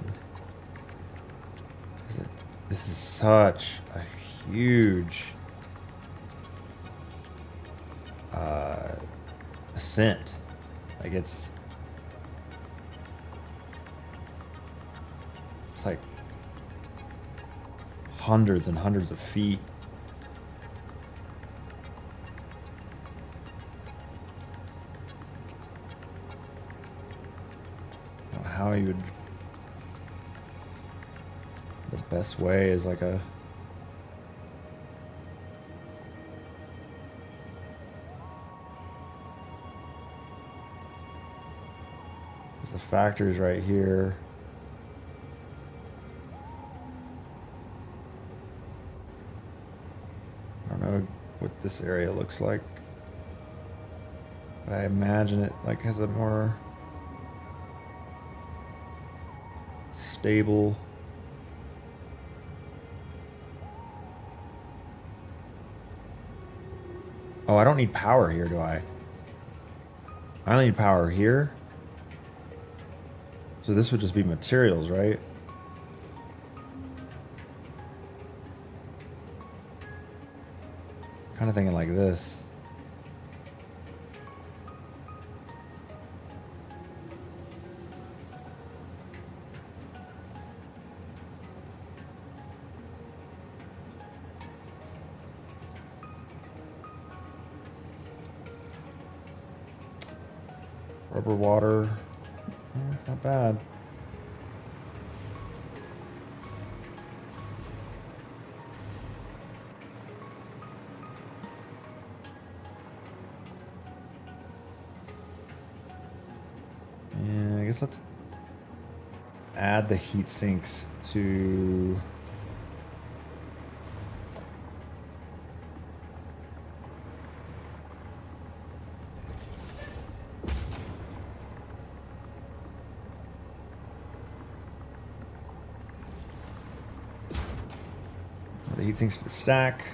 This is such a huge ascent. Like it's like hundreds and hundreds of feet. I don't know how you would... The best way is like a... The factory's right here. I don't know what this area looks like, but I imagine it like has a more stable. Oh, I don't need power here, do I? I don't need power here. So this would just be materials, right? Kind of thinking like this. Rubber water. It's not bad. Yeah, I guess let's add the heat sinks to... The heat sinks to the stack.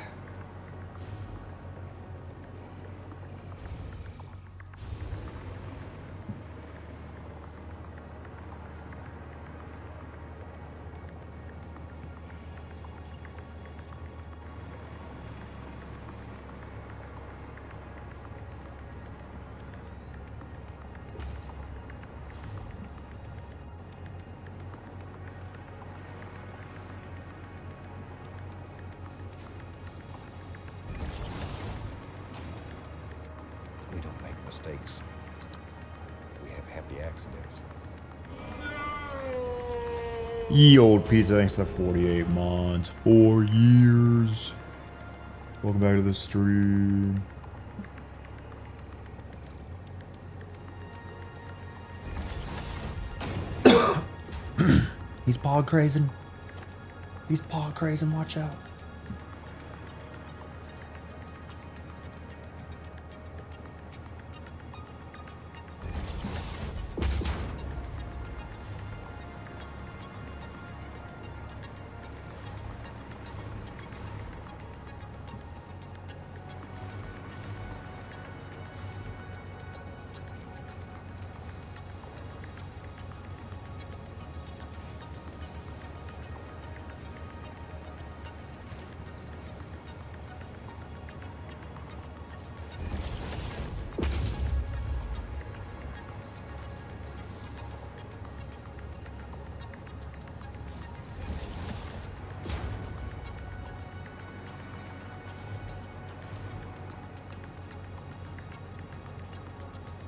mistakes. We have happy accidents. Ye old pizza, thanks to 48 months. 4 years. Welcome back to the stream. He's paw crazing. He's paw crazing, watch out.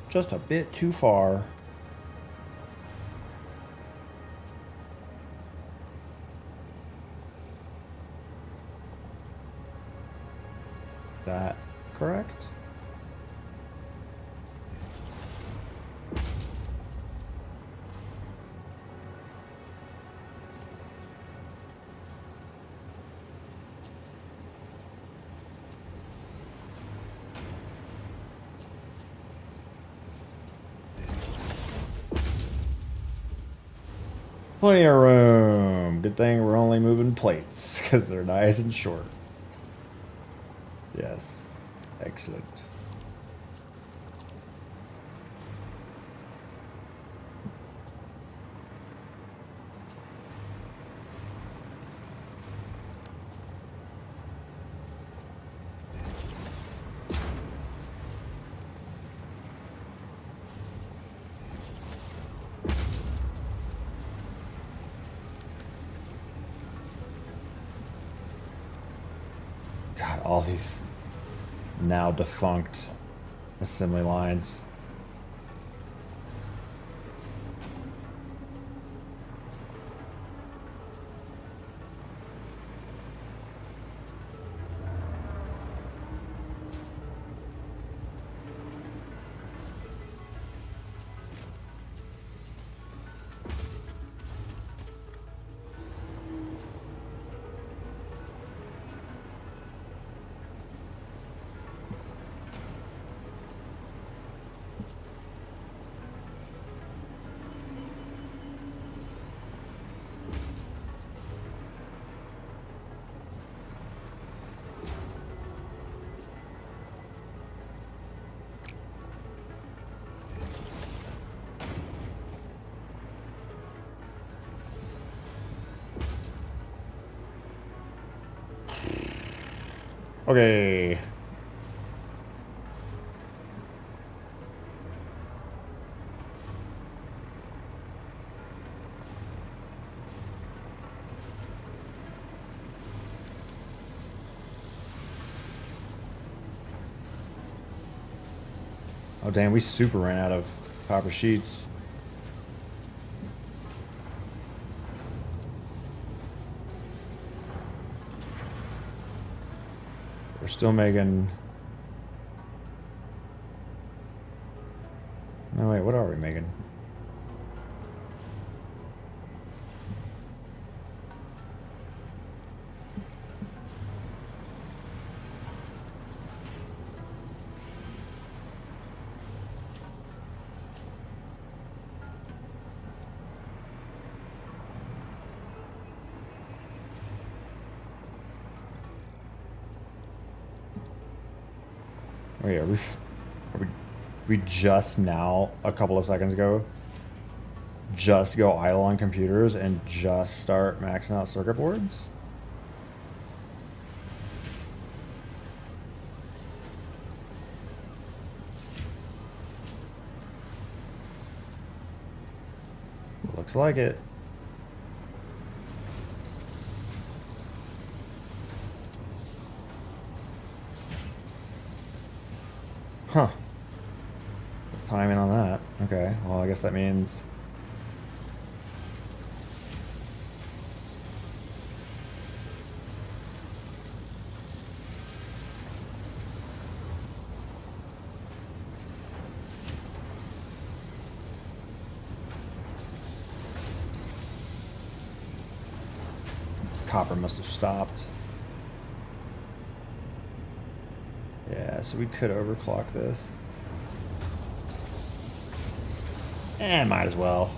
Just a bit too far. Is that correct? Plenty of room. Good thing we're only moving plates because they're nice and short. Yes. Excellent. God, all these now defunct assembly lines. Okay. Oh damn, we super ran out of copper sheets. We're still making... No, wait, what are we making? Wait, we just now, a couple of seconds ago, just go idle on computers and just start maxing out circuit boards? Looks like it. Huh. timing on that. Okay, well, I guess that means... Copper must have stopped. Yeah, so we could overclock this. Might as well.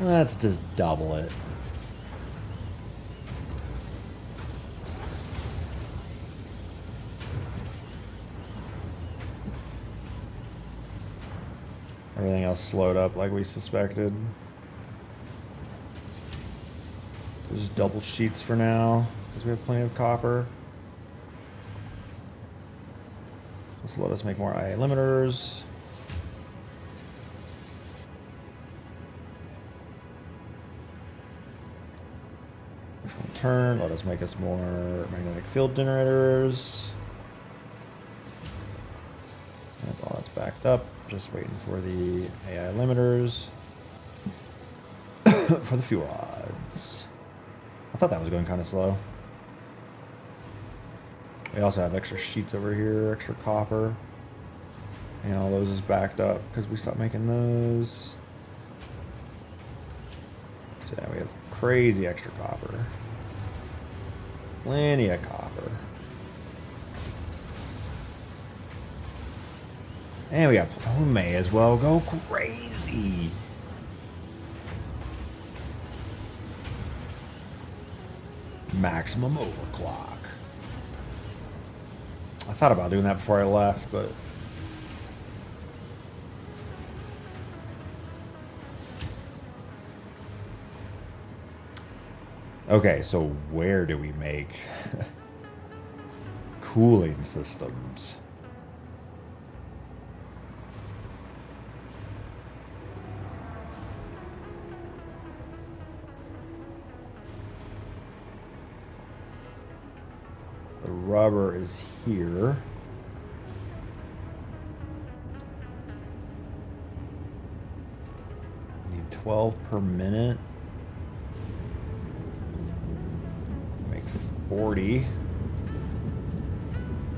Let's just double it. Everything else slowed up like we suspected. Just double sheets for now, because we have plenty of copper. This will let us make more IA limiters. Which will in turn let us make us more magnetic field generators. And while that's backed up, just waiting for the AI limiters for the fuel rods. I thought that was going kind of slow. We also have extra sheets over here, extra copper. And all those is backed up because we stopped making those. So yeah, we have crazy extra copper. Plenty of copper. And we got, we may as well go crazy. Maximum overclock. I thought about doing that before I left, but okay, so where do we make cooling systems? The rubber is here. Need 12 per minute. Make 40.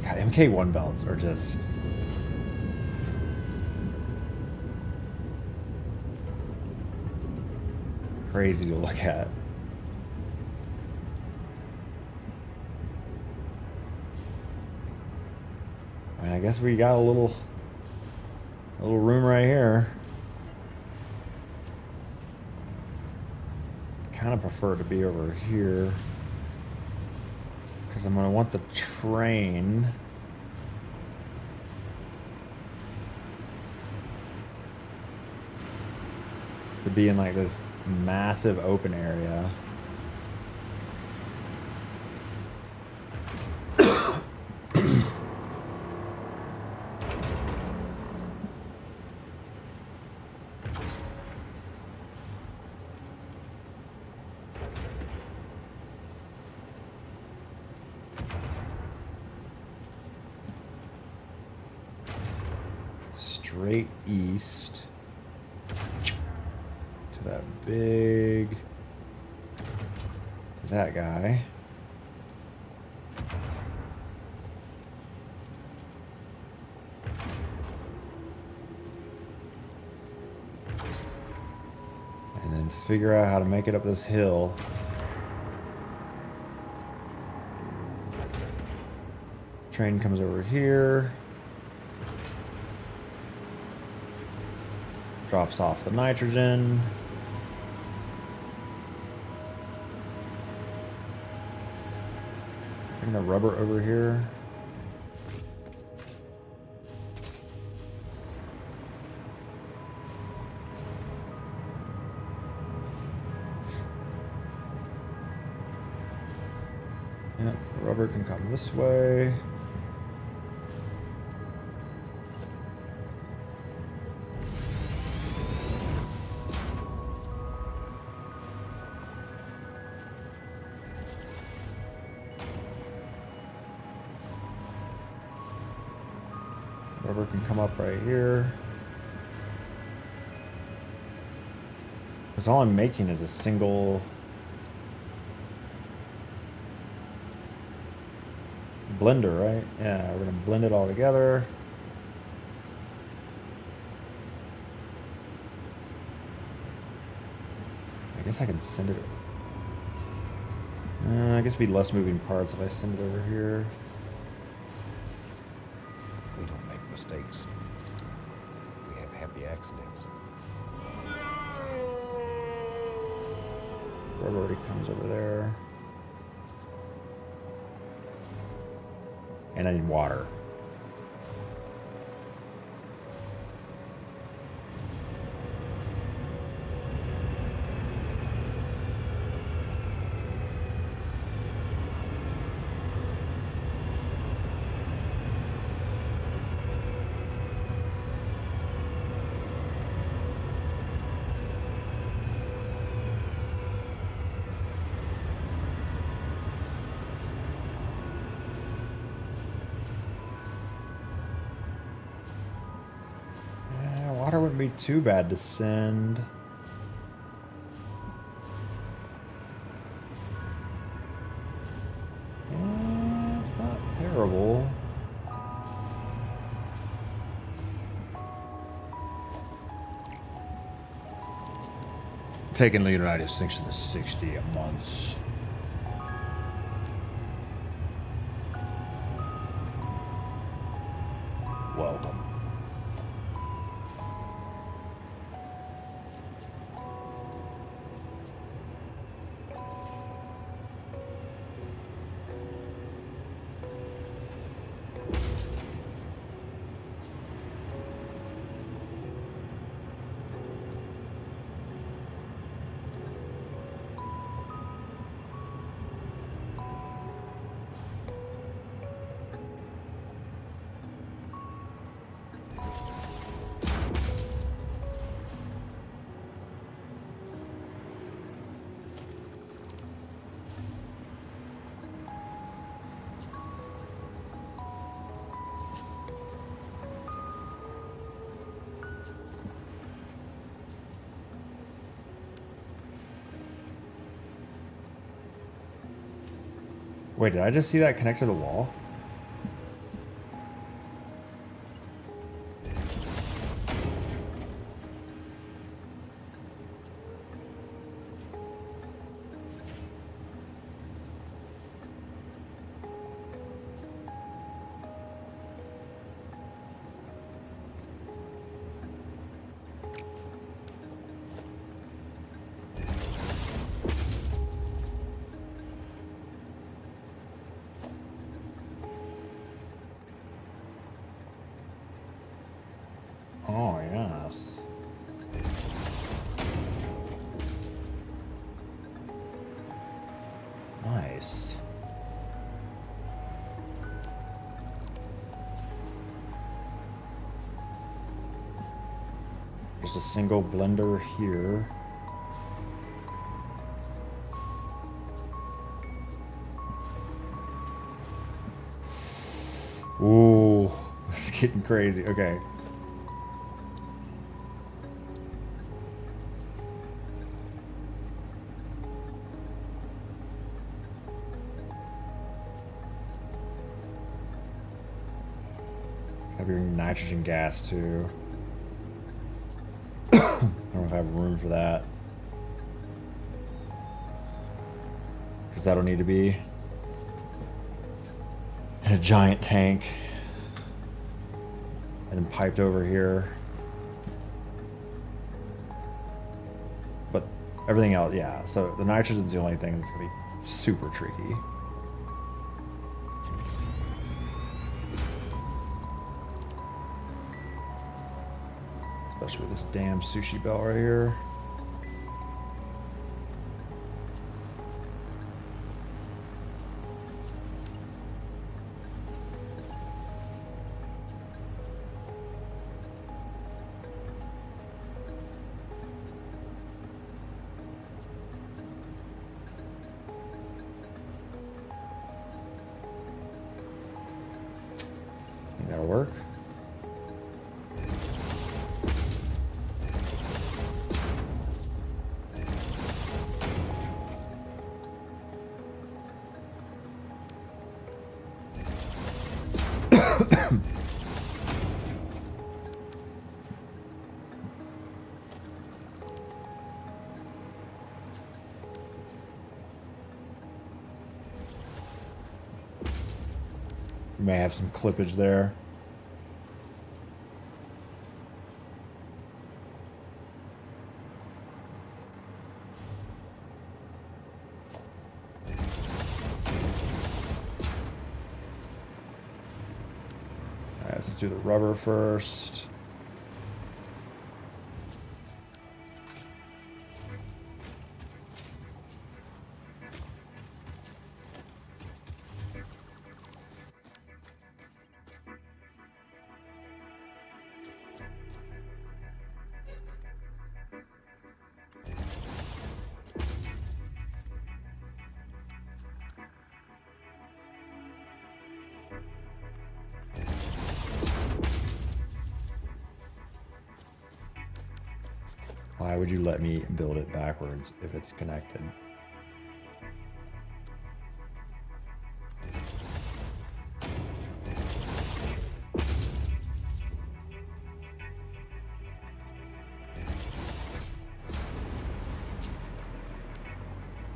God, MK1 belts are just... crazy to look at. I mean, I guess we got a little room right here. Kind of prefer to be over here because I'm gonna want the train to be in like this massive open area. Straight east to that big, that guy. And then figure out how to make it up this hill. Train comes over here. Drops off the nitrogen. Bring the rubber over here. Yep, the rubber can come this way. Rubber can come up right here. Because all I'm making is a single blender, right? Yeah, we're gonna blend it all together. I guess I can send it. I guess it'd be less moving parts if I send it over here. We don't make mistakes. We have happy accidents. Rubber already comes over there. And I need water. Water wouldn't be too bad to send. Yeah, it's not terrible. Taking Leonidas sinks to the 60 a month. Welcome. Wait, did I just see that connect to the wall? Oh, yes. Nice. Just a single blender here. Ooh, it's getting crazy. Okay. Have your nitrogen gas too. I don't know if I have room for that. Because that'll need to be in a giant tank. And then piped over here. But everything else, yeah. So the nitrogen's the only thing that's going to be super tricky. Especially with this damn sushi belt right here. Think that'll work. May have some clippage there. Alright, let's do the rubber first. Why would you let me build it backwards if it's connected?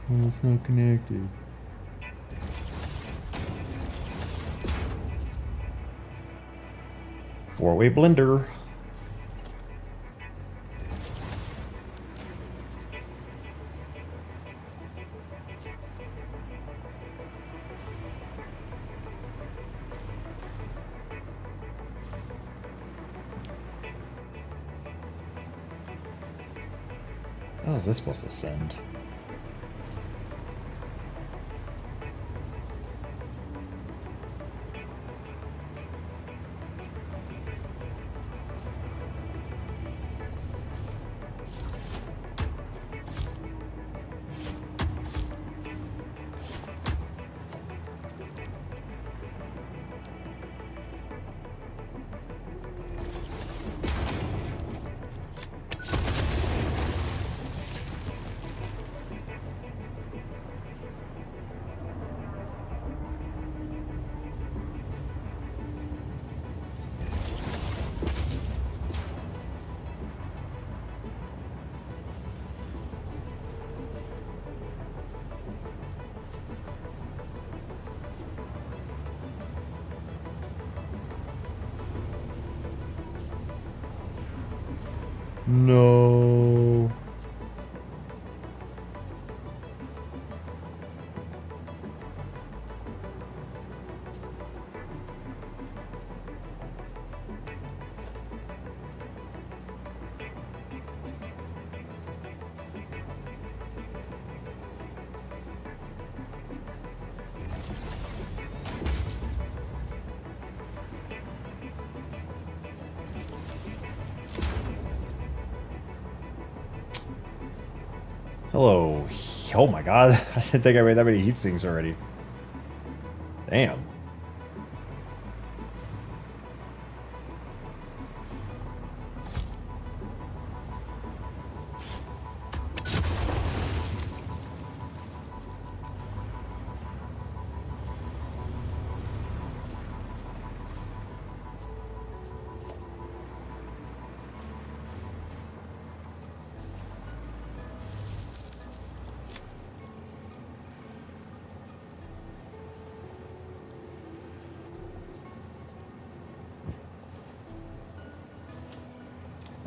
Well, it's not connected. Four-way blender. How is this supposed to send? No. Hello. Oh my god. I didn't think I made that many heat sinks already. Damn.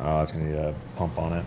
Oh, it's gonna need a pump on it.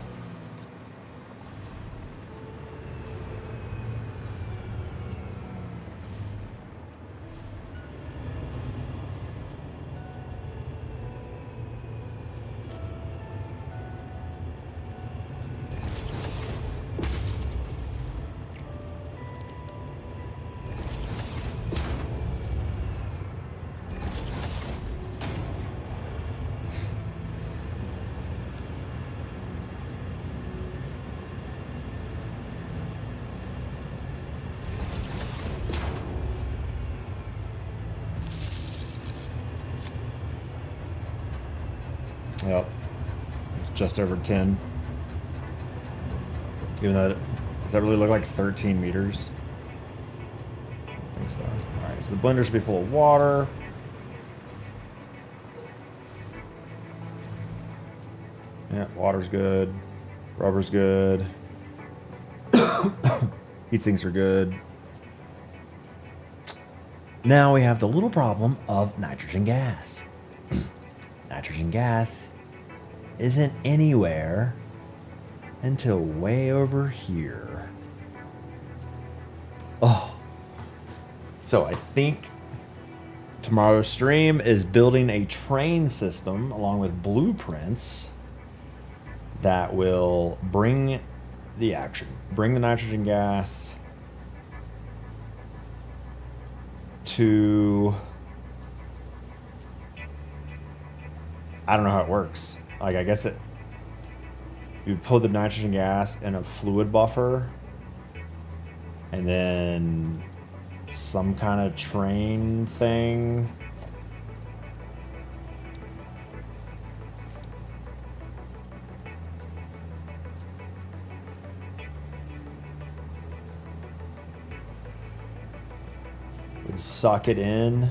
Yep. It's just over 10. Even though, does that really look like 13 meters? I don't think so. Alright, so the blender should be full of water. Yeah, water's good. Rubber's good. Heat sinks are good. Now we have the little problem of nitrogen gas. Nitrogen gas isn't anywhere until way over here. Oh. So I think tomorrow's stream is building a train system along with blueprints that will bring the action, bring the nitrogen gas to, I don't know how it works. Like, I guess you put the nitrogen gas in a fluid buffer and then some kind of train thing. Would suck it in.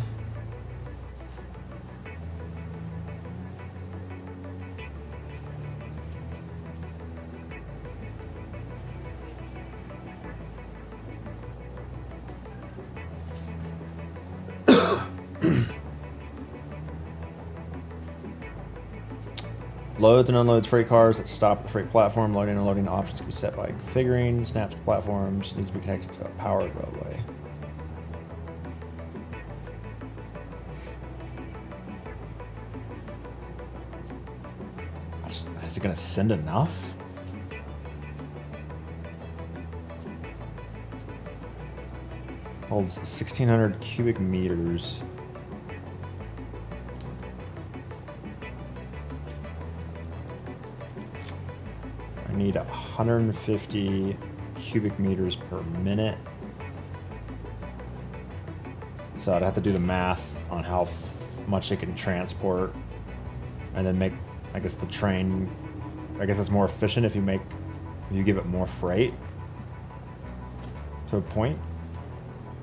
Loads and unloads freight cars that stop at the freight platform. Loading and unloading options can be set by configuring. Snaps platforms. Needs to be connected to a powered railway. Is it going to send enough? Holds 1,600 cubic meters. I need 150 cubic meters per minute. So I'd have to do the math on how much it can transport and then make, I guess, the train, I guess it's more efficient if you give it more freight to a point.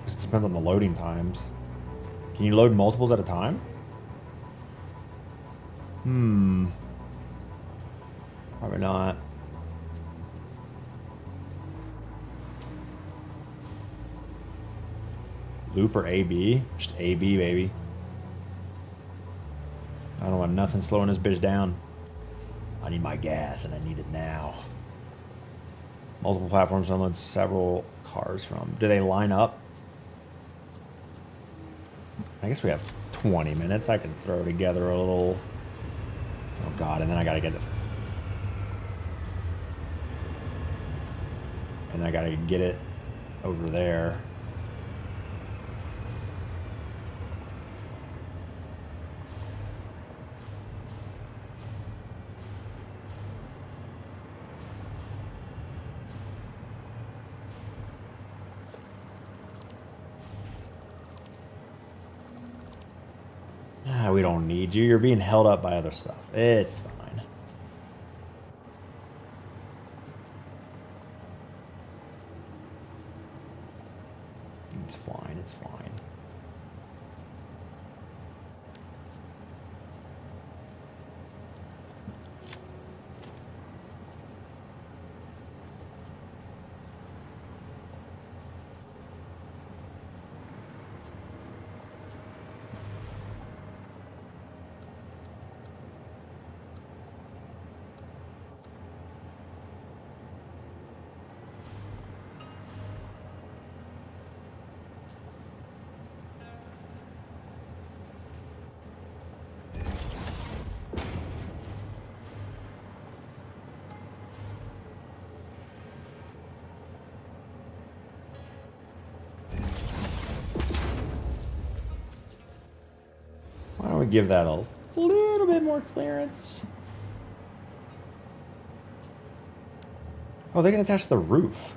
It depends on the loading times. Can you load multiples at a time? Probably not. Loop or AB? Just AB, baby. I don't want nothing slowing this bitch down. I need my gas and I need it now. Multiple platforms to unload several cars from. Do they line up? I guess we have 20 minutes. I can throw together a little... Oh god, and then I gotta get it. And I gotta get it over there. We don't need you. You're being held up by other stuff. It's fine. It's fine. It's fine. Why don't we give that a little bit more clearance? Oh, they can attach the roof.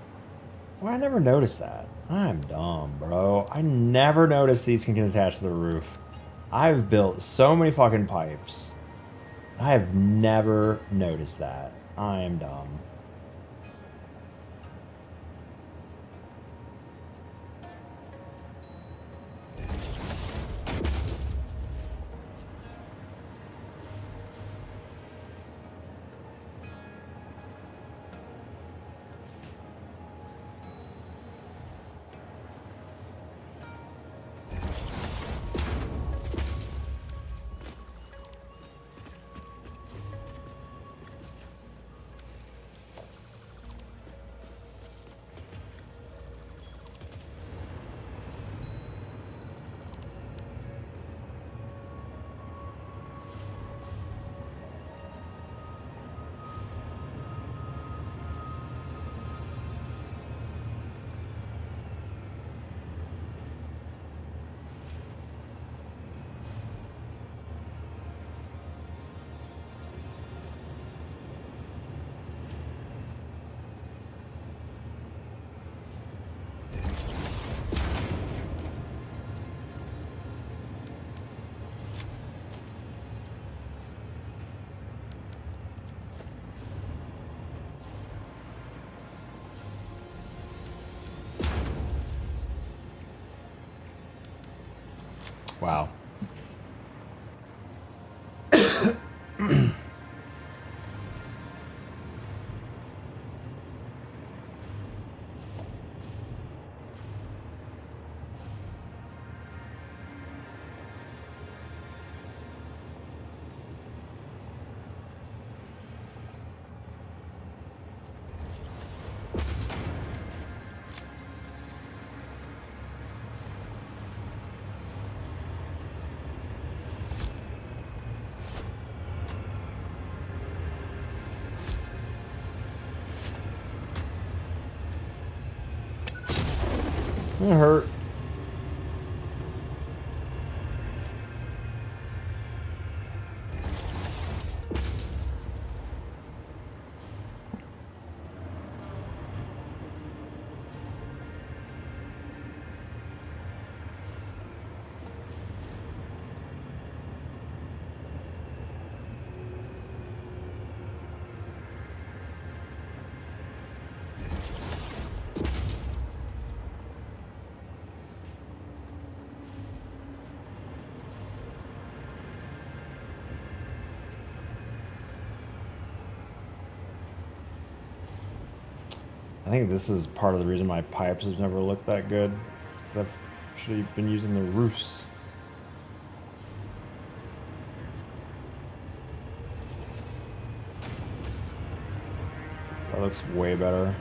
Well, I never noticed that. I'm dumb, bro. I never noticed these can attach to the roof. I've built so many fucking pipes. I have never noticed that. I am dumb. Wow. It hurt. I think this is part of the reason my pipes have never looked that good. I should have been using the roofs. That looks way better.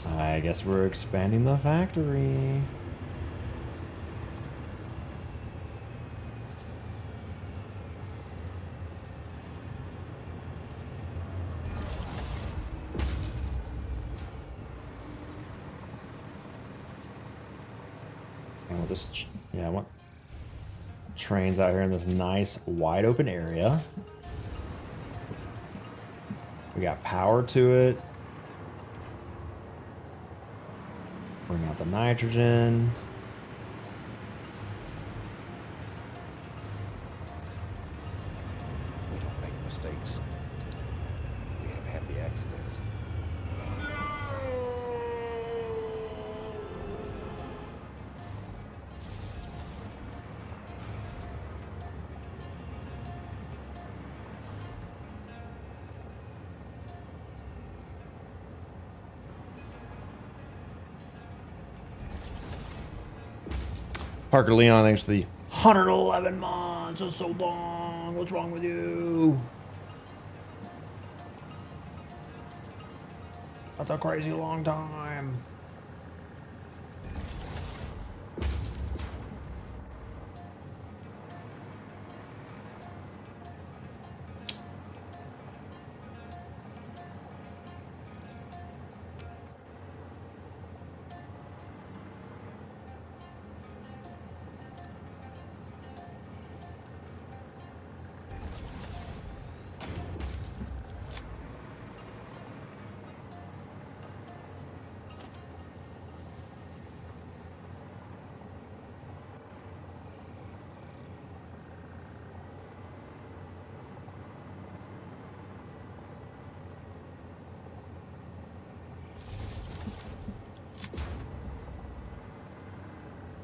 I guess we're expanding the factory. And we'll just, yeah, I want trains out here in this nice wide open area. We got power to it. Bring out the nitrogen. We don't make mistakes. We have happy accidents. Parker Leon, thanks for the 111 months. That's so long. What's wrong with you? That's a crazy long time.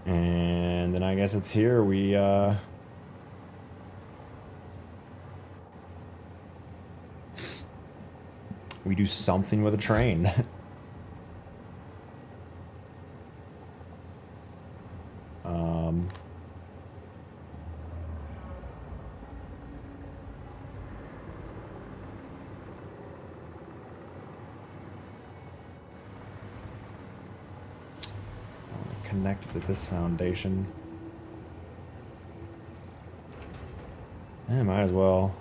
And then I guess it's here we do something with a train. Connected to this foundation. Might as well.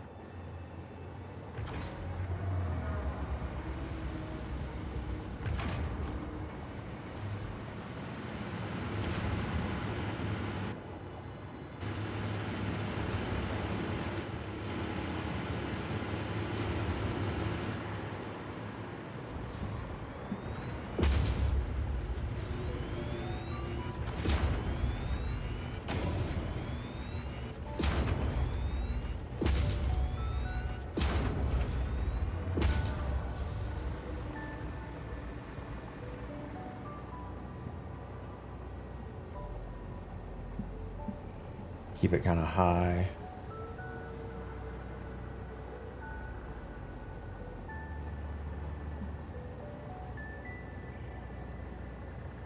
Keep it kind of high.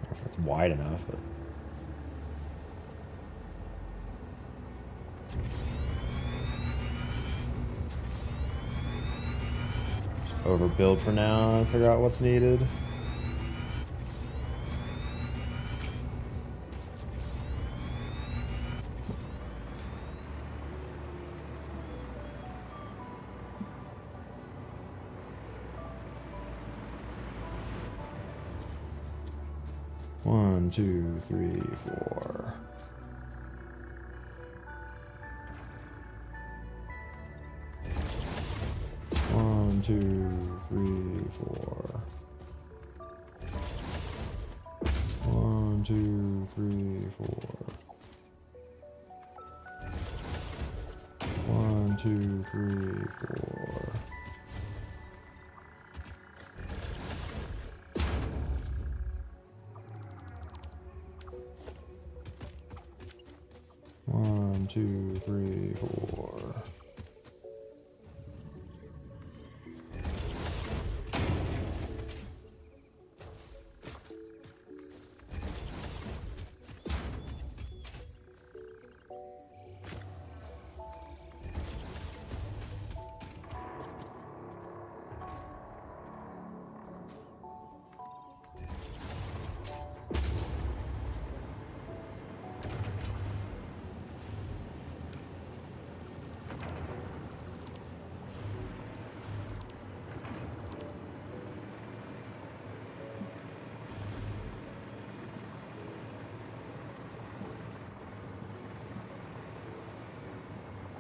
I don't know if that's wide enough, but overbuild for now and figure out what's needed. One, two, three, four. One, two, three, four. One, two, three, four. One, two, three, four. One, two, three, four.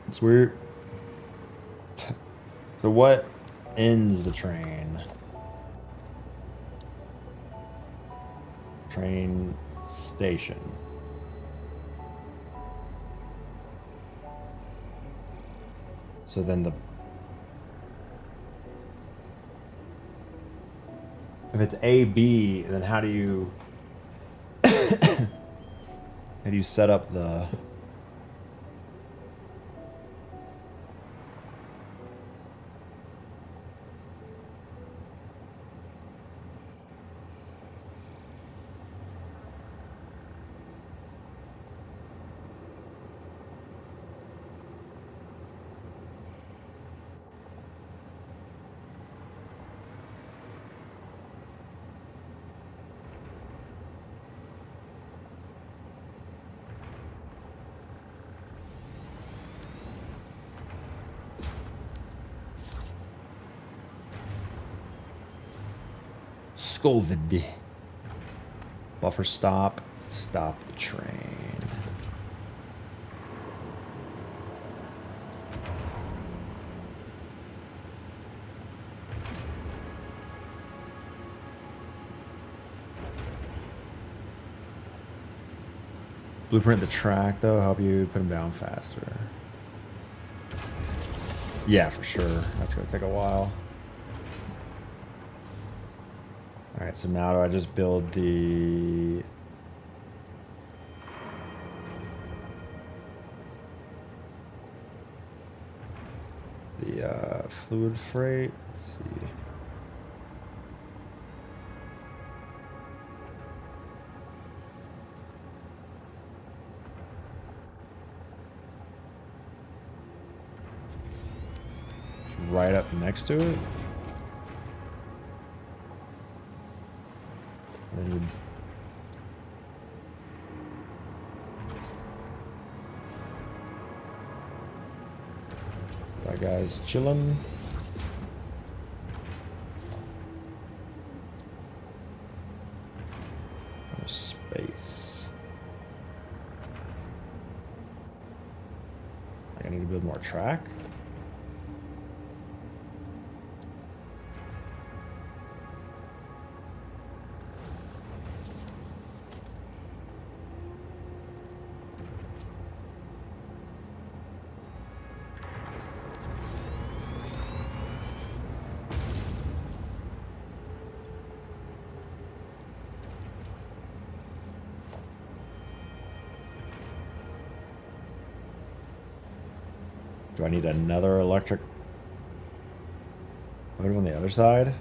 It's weird. So what ends the train? Train station. So then if it's A, B, then how do you set up the Scolded. Buffer stop. Stop the train. Blueprint the track though, help you put them down faster. Yeah, for sure. That's gonna take a while. Alright, so now do I just build the fluid freight? Let's see. Right up next to it. Then you that guy's chilling. No space. I need to build more track. Do I need another electric motive on the other side?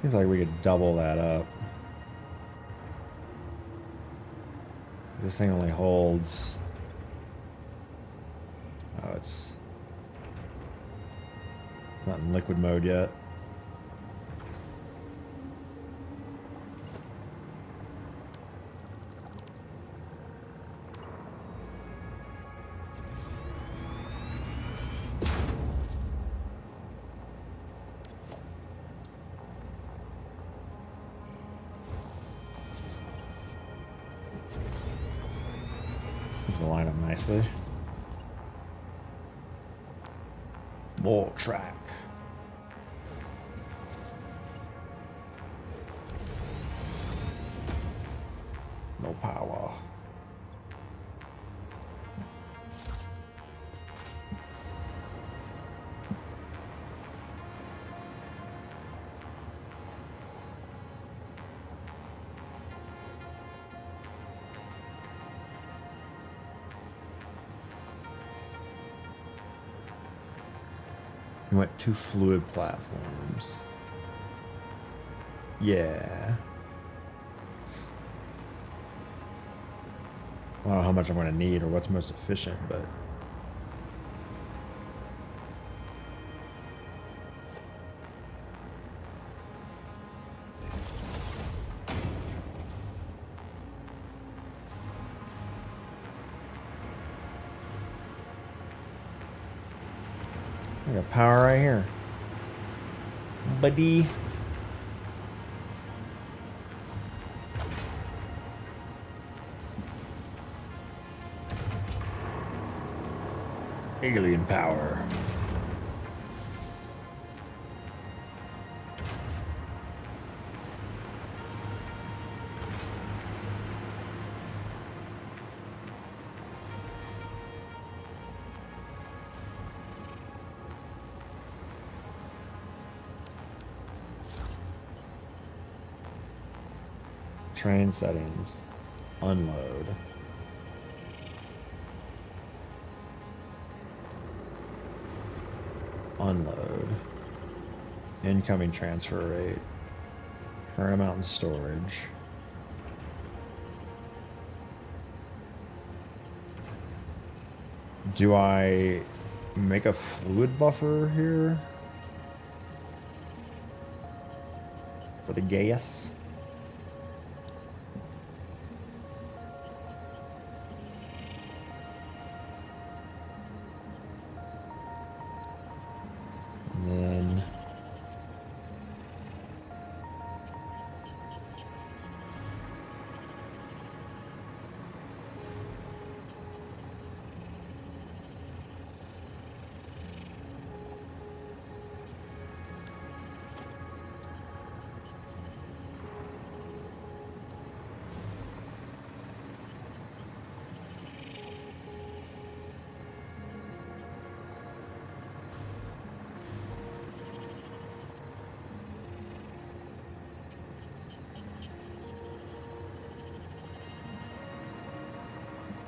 Seems like we could double that up. This thing only holds... Oh, it's not in liquid mode yet. Line up nicely. More track. No power. Went to fluid platforms. Yeah. I don't know how much I'm going to need or what's most efficient, but... I got power right here. Buddy. Alien power. Train settings. Unload. Unload. Incoming transfer rate. Current amount in storage. Do I make a fluid buffer here? For the gas?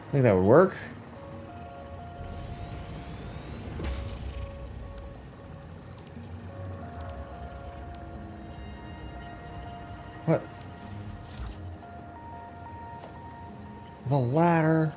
I think that would work. What? The ladder.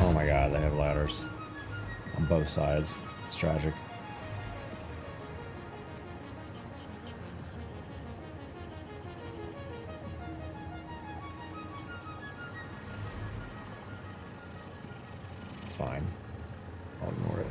Oh my god, they have ladders on both sides. It's tragic. It's fine. I'll ignore it.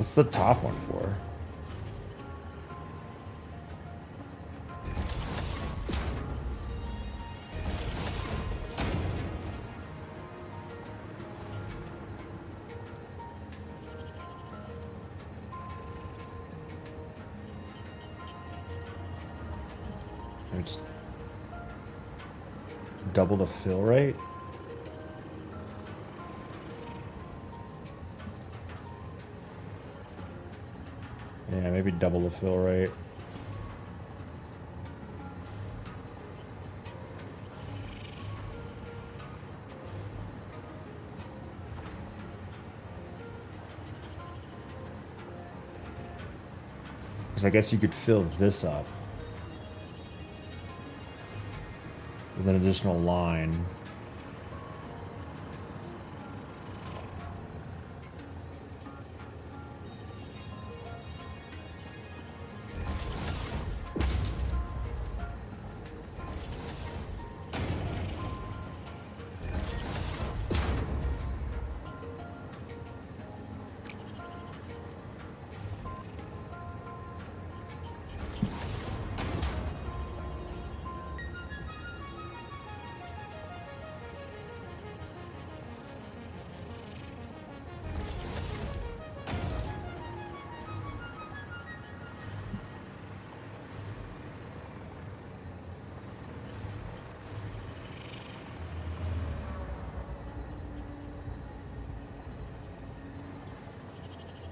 What's the top one for? Maybe just double the fill rate? Yeah, maybe double the fill rate. Because I guess you could fill this up with an additional line.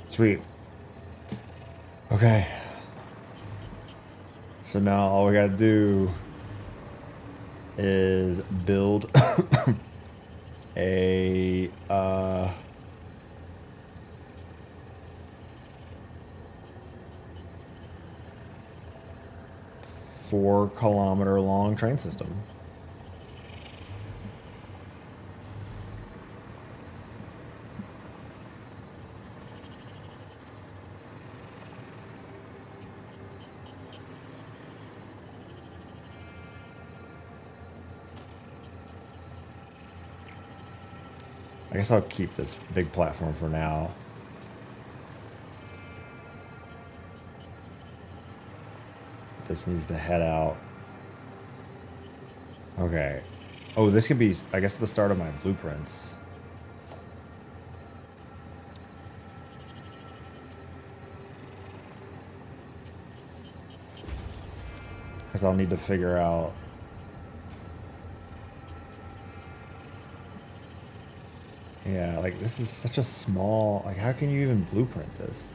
Sweet. Okay. So now all we gotta do is build a 4-kilometer long train system. I guess I'll keep this big platform for now. This needs to head out. Okay. Oh, this could be, I guess, the start of my blueprints. Because I'll need to figure out yeah, like this is such a small, like how can you even blueprint this?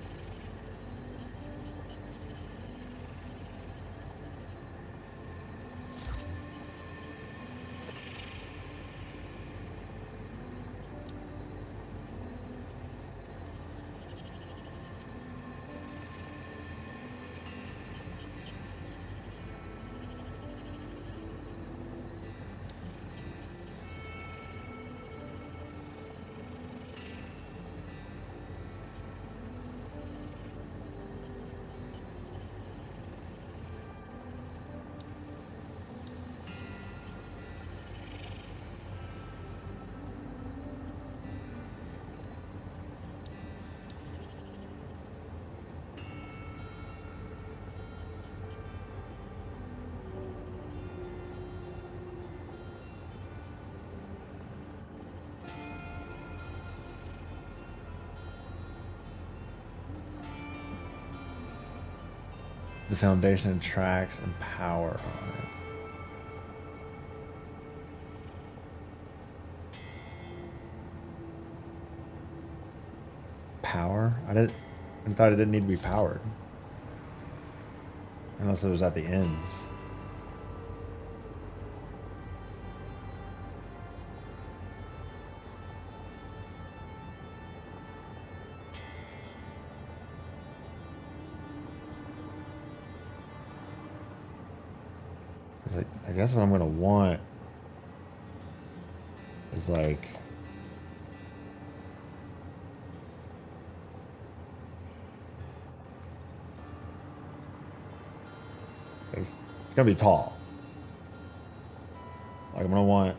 The foundation and tracks and power on it. Power? I thought it didn't need to be powered. Unless it was at the ends. I guess what I'm gonna want is like it's gonna be tall. Like I'm gonna want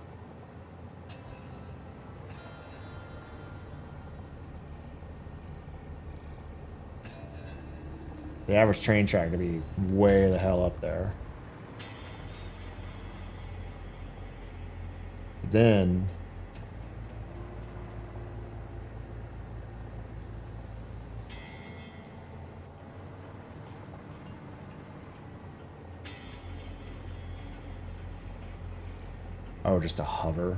the average train track to be way the hell up there. Then oh, just a hover.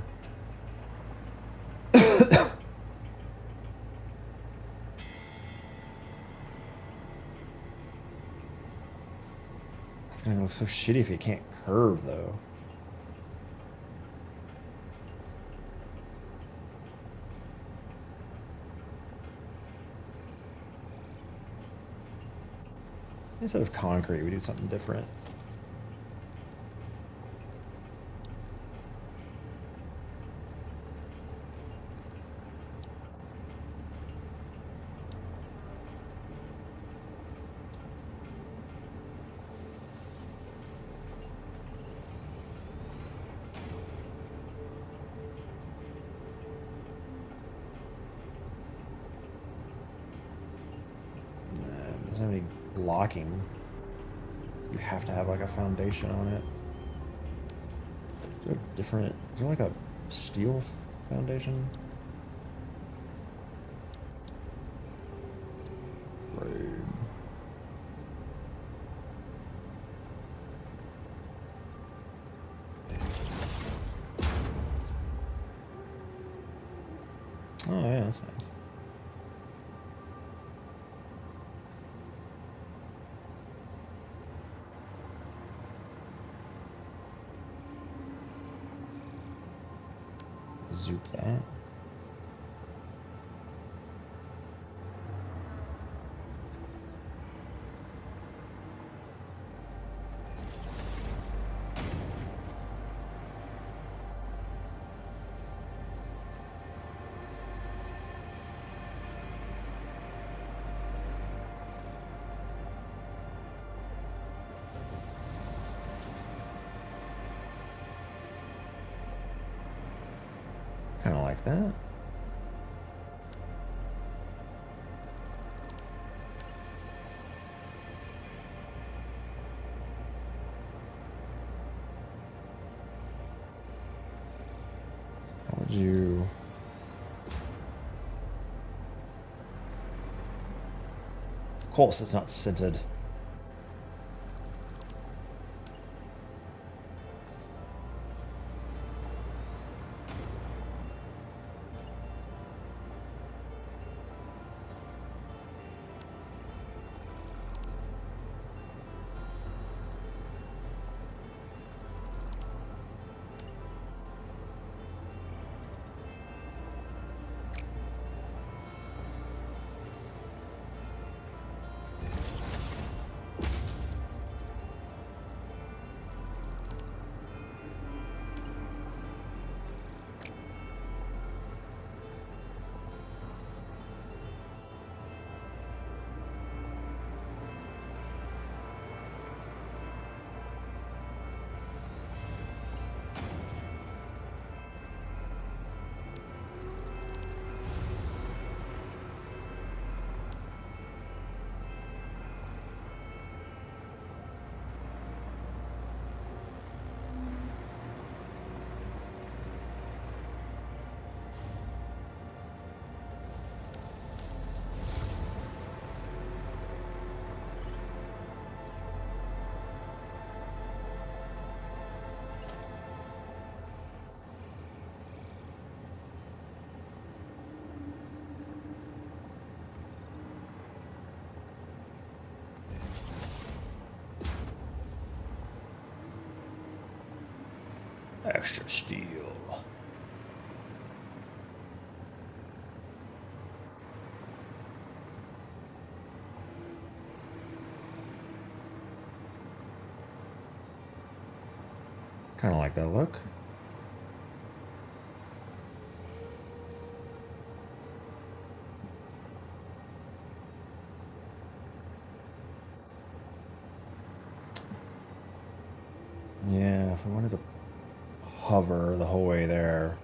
It's gonna look so shitty if it can't curve, though. Instead of concrete, we do something different. Doesn't have any blocking. You have to have like a foundation on it. Is there a different? Is there like a steel foundation? Frame. Oh yeah, that's nice. Zoop that. Kind of like that. How would you... Of course it's not scented. Extra steel. Kind of like that look. Yeah, if I wanted to hover the whole way there.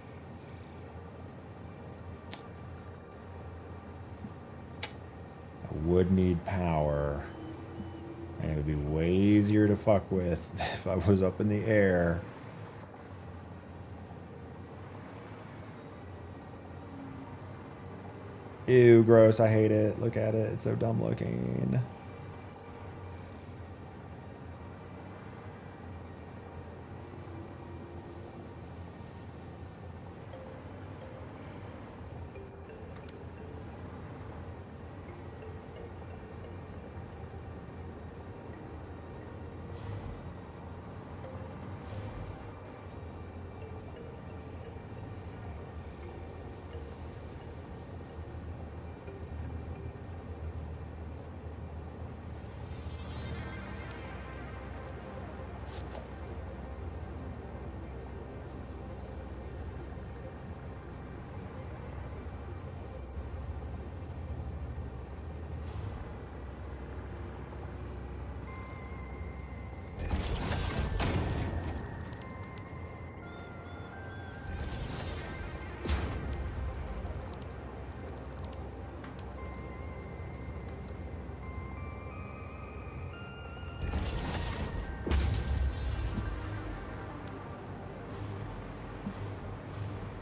I would need power. And it would be way easier to fuck with if I was up in the air. Ew, gross. I hate it. Look at it. It's so dumb looking.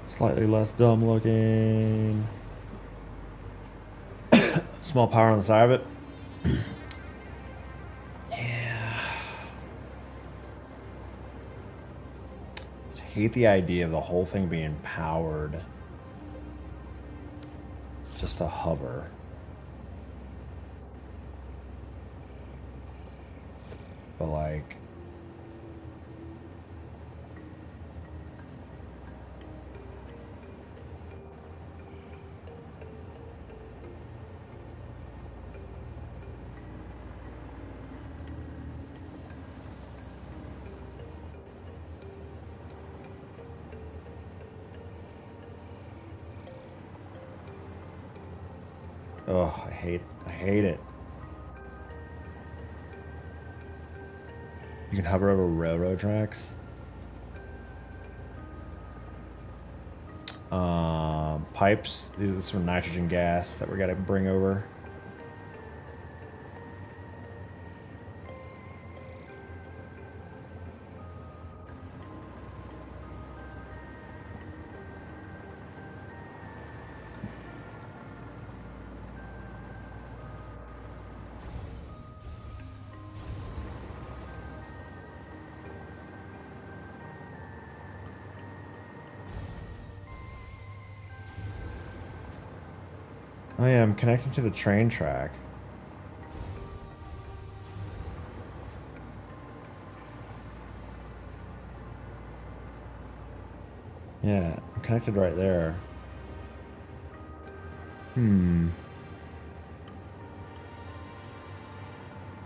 Slightly less dumb looking. Small power on the side of it. Yeah. I hate the idea of the whole thing being powered just to hover. But like, oh, I hate it. You can hover over railroad tracks. Pipes. These are some nitrogen gas that we got to bring over. Oh yeah, I'm connected to the train track. Yeah, I'm connected right there. Well,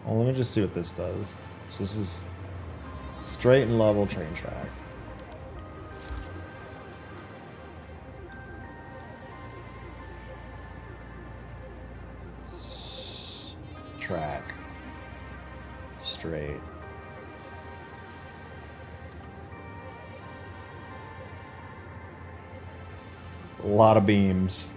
let me just see what this does. So this is straight and level train track. Track. Straight. A lot of beams.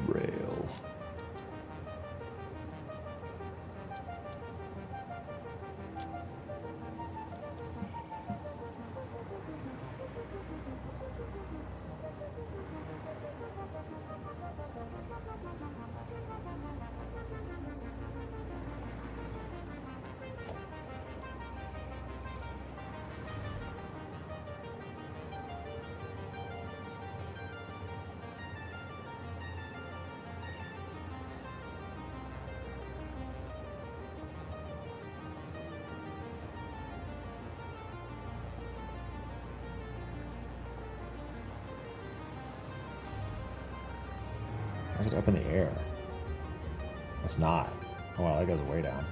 Rail. Why is it up in the air? It's not. Oh wow, that goes way down.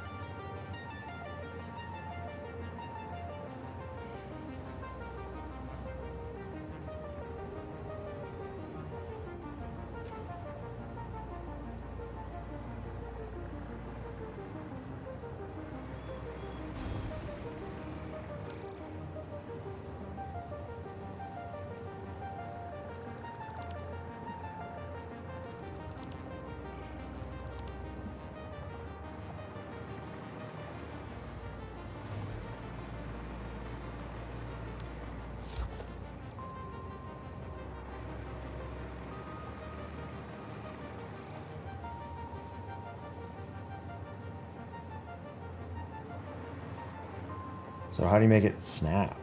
So how do you make it snap?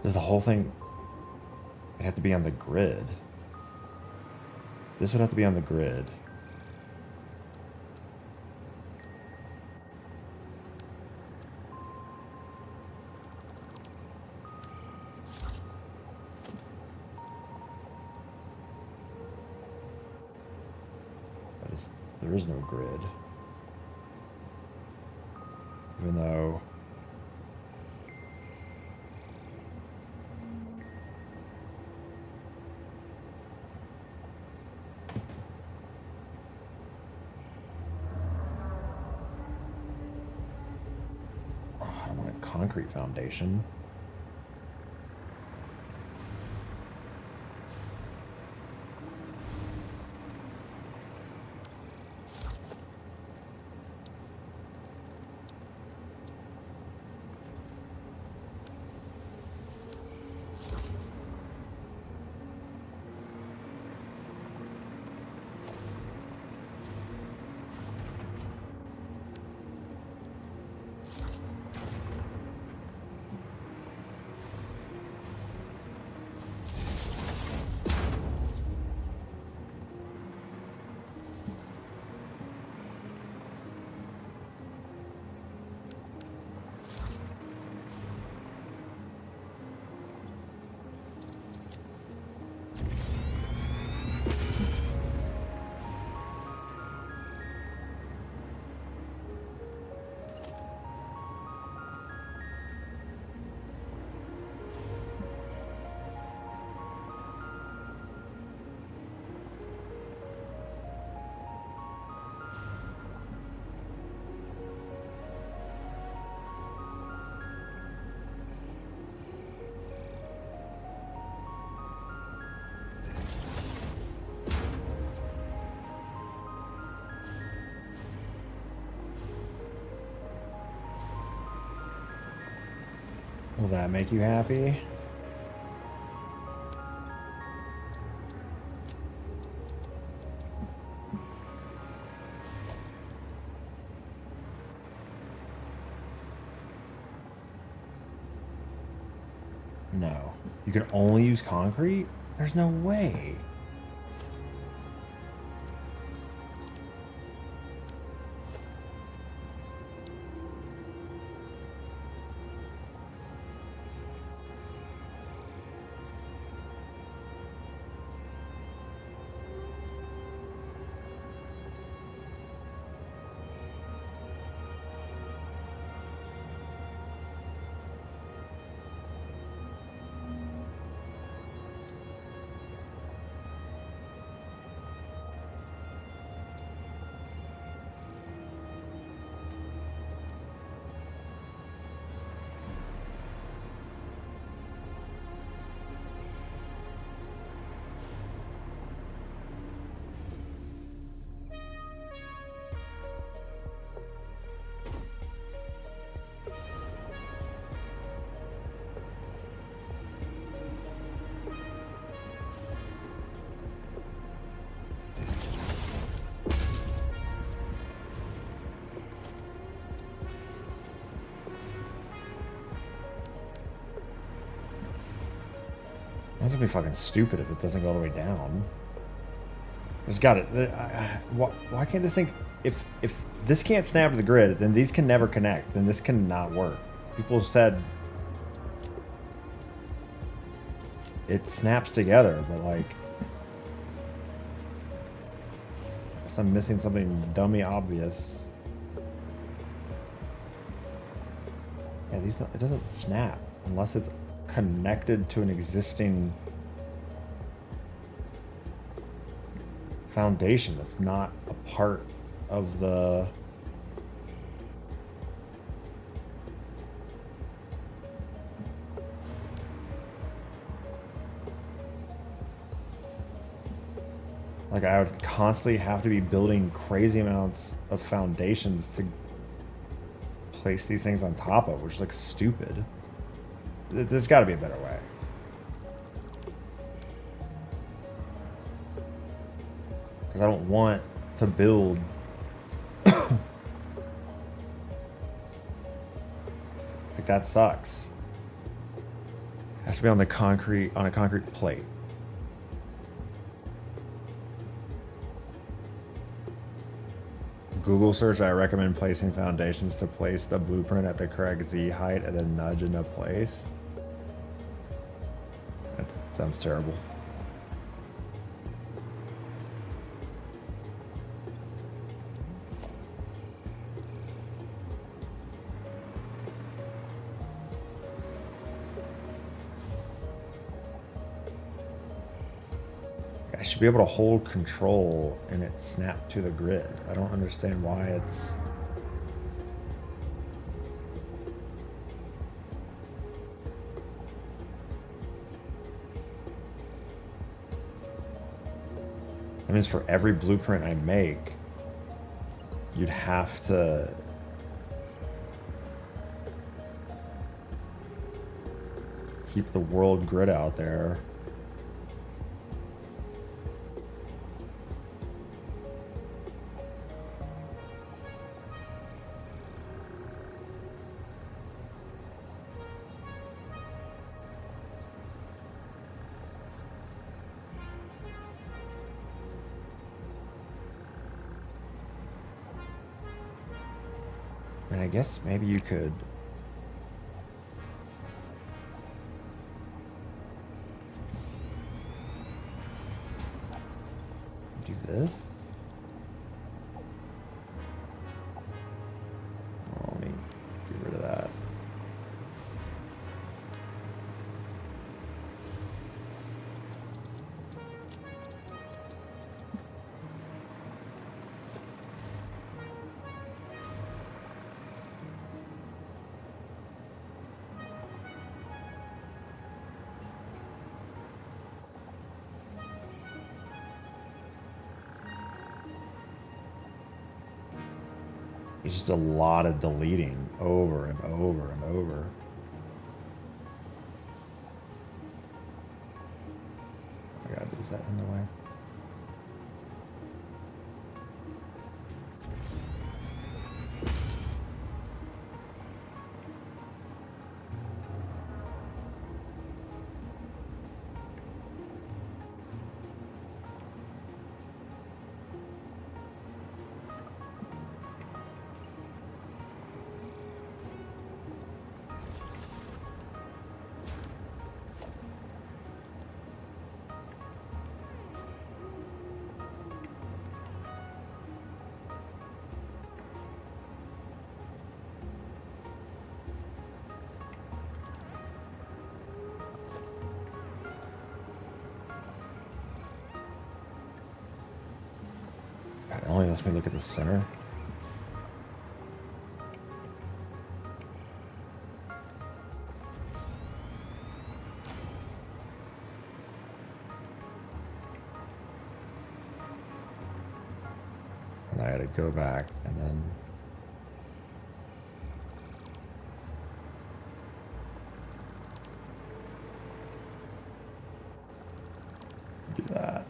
Does the whole thing... It'd have to be on the grid. This would have to be on the grid. There is no grid. Even though... I don't want a concrete foundation. Will that make you happy? No. You can only use concrete? There's no way. That's gonna be fucking stupid if it doesn't go all the way down. There's got it. Why can't this thing... If this can't snap to the grid, then these can never connect. Then this cannot work. People said it snaps together, but like... I guess I'm missing something dummy obvious. Yeah, it doesn't snap unless it's connected to an existing foundation that's not a part of the... Like, I would constantly have to be building crazy amounts of foundations to place these things on top of, which looks stupid. There's got to be a better way. Because I don't want to build. Like, that sucks. It has to be on the concrete, on a concrete plate. Google search, I recommend placing foundations to place the blueprint at the correct Z height and then nudge into place. That sounds terrible. I should be able to hold control and it snap to the grid. I don't understand why it's... That means for every blueprint I make, you'd have to... keep the world grid out there. And I guess maybe you could do this. Oh, let me get rid of that. It's just a lot of deleting over and over and over. Oh my God, is that in the way? God, it only lets me look at the center. And I had to go back and then do that.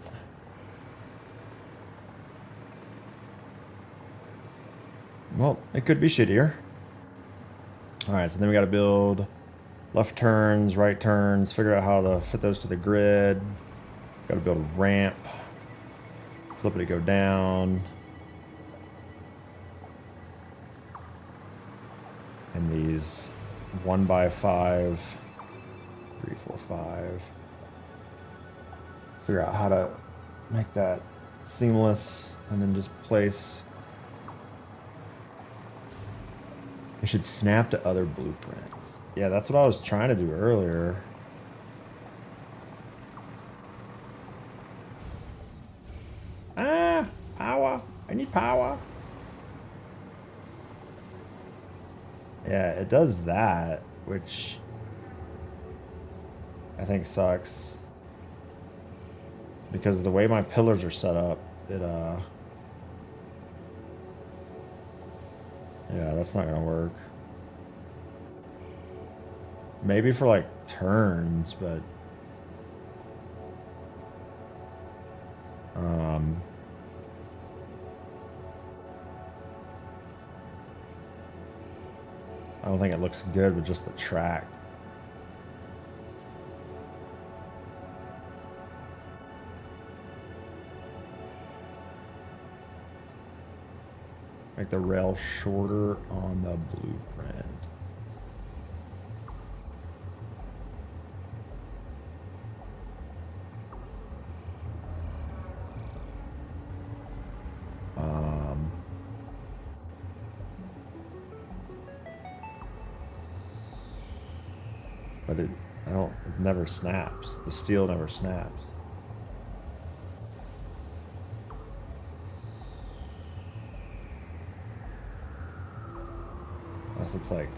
Well, it could be shittier. All right, so then we got to build left turns, right turns, figure out how to fit those to the grid. Got to build a ramp. Flip it to go down. And these 1x5, 3, 4, 5. Figure out how to make that seamless and then just place. It should snap to other blueprints. Yeah, that's what I was trying to do earlier. Ah, power. I need power. Yeah, it does that, which I think sucks. Because the way my pillars are set up, it, yeah, that's not gonna work. Maybe for like turns, but don't think it looks good with just the track. Make the rail shorter on the blueprint. But it never snaps. The steel never snaps. Unless it's like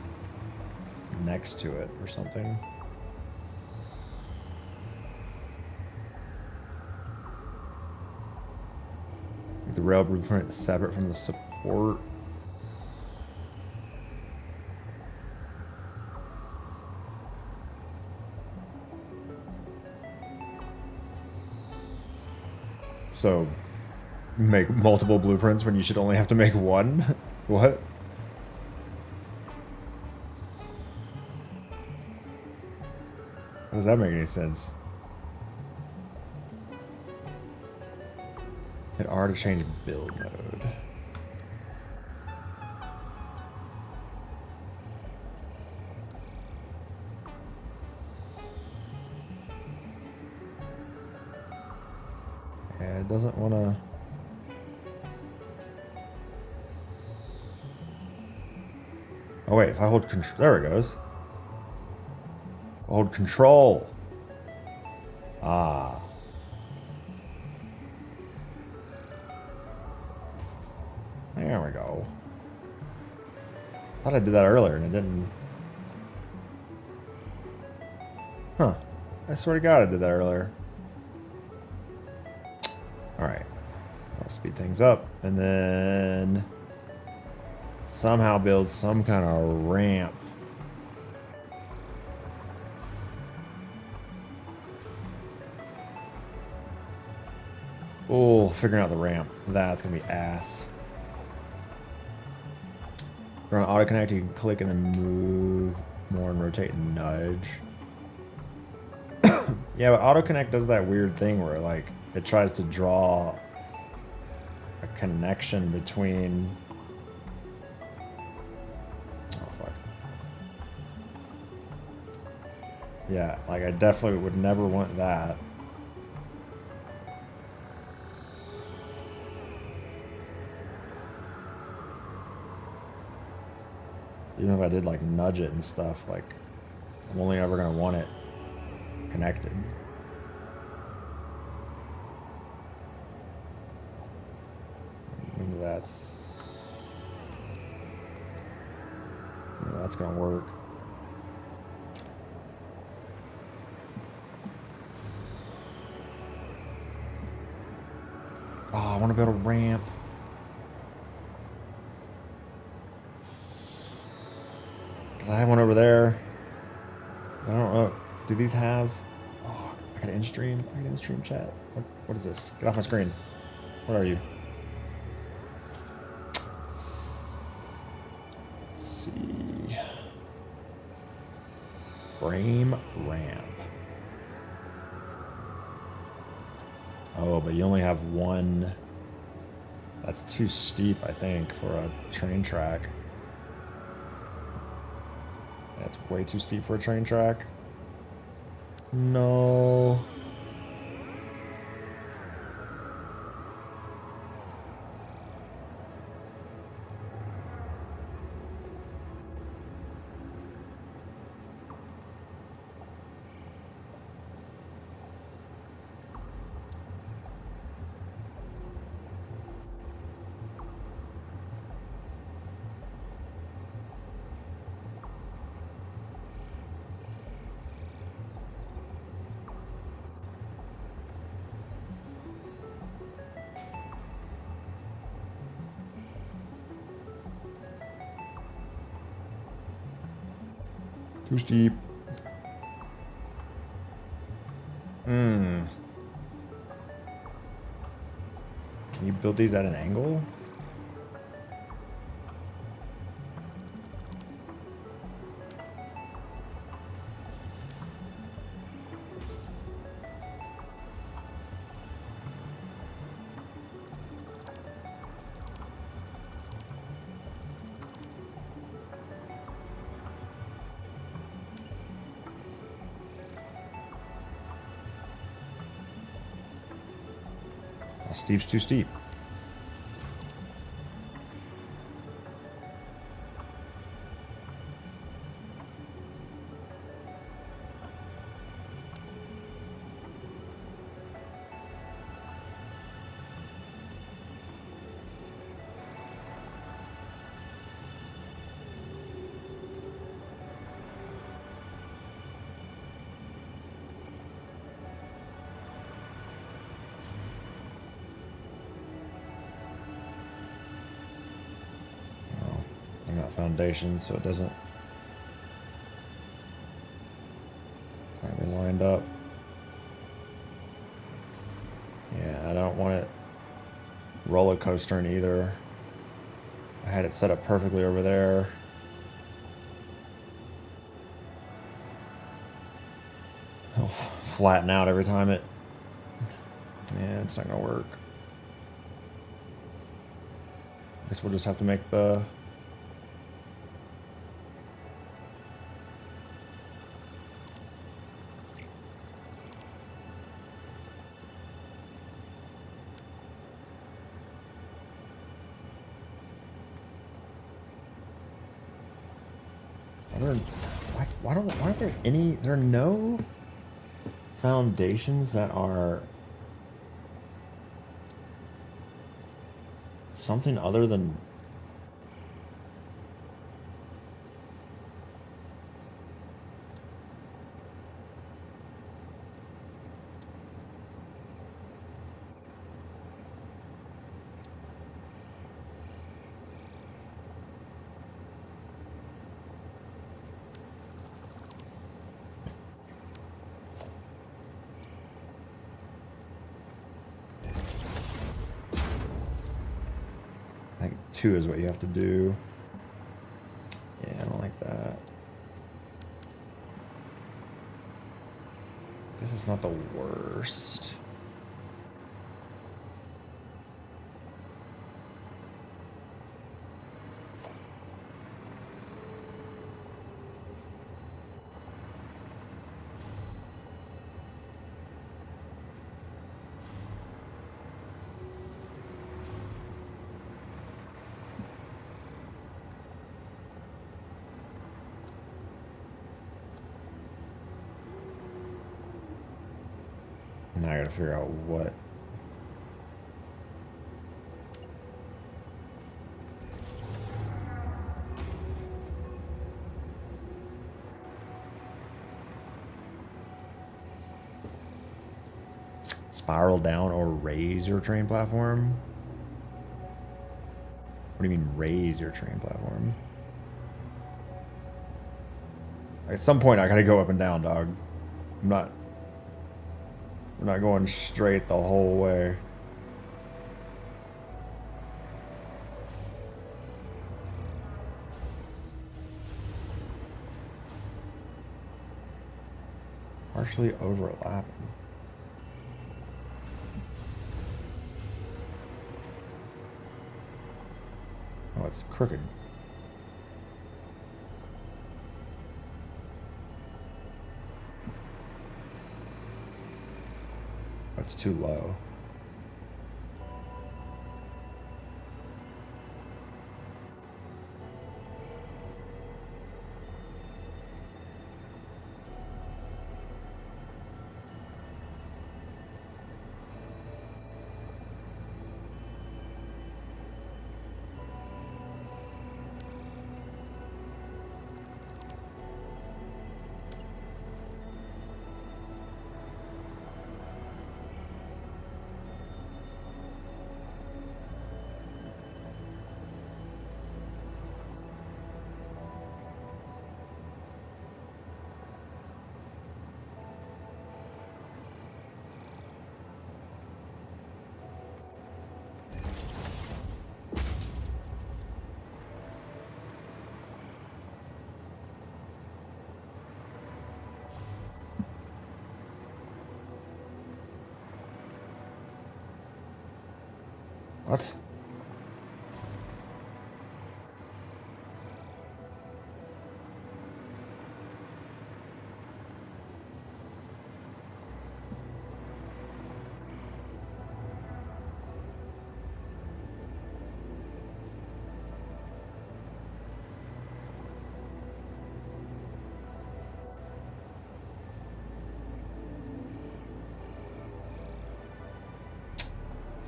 next to it or something. Like the rail blueprint is separate from the support. So, make multiple blueprints when you should only have to make one? What? Does that make any sense? Hit R to change build mode. Yeah, it doesn't want to... Oh wait, if I hold control... There it goes. Hold control. Ah. There we go. Thought I did that earlier and it didn't. Huh. I swear to God I did that earlier. Alright. I'll speed things up and then somehow build some kind of ramp. Oh, figuring out the ramp. That's going to be ass. We're on auto connect, you can click and then move more and rotate and nudge. Yeah, but auto connect does that weird thing where like it tries to draw a connection between... Oh, fuck. Yeah, like I definitely would never want that. Even if I did like nudge it and stuff, like I'm only ever gonna want it connected. Maybe that's gonna work. Oh, I want to build a ramp. I have one over there. I don't know. Do these have... Oh, I got an in-stream. I got an in-stream chat. What is this? Get off my screen. What are you? Let's see. Frame ramp. Oh, but you only have one. That's too steep, I think, for a train track. That's way too steep for a train track. No. Too steep. Can you build these at an angle? Steep's too steep. Foundation, so it doesn't have me lined up. Yeah, I don't want it roller coastering either. I had it set up perfectly over there. It'll flatten out every time it. Yeah, it's not gonna work. Guess we'll just have to make the. Why aren't there any, there are no foundations that are something other than two is what you have to do. Yeah, I don't like that. Guess it's not the worst. Now I gotta figure out what. Spiral down or raise your train platform? What do you mean raise your train platform? At some point I gotta go up and down, dog. We're not going straight the whole way. Partially overlapping. Oh, it's crooked. That's too low. What?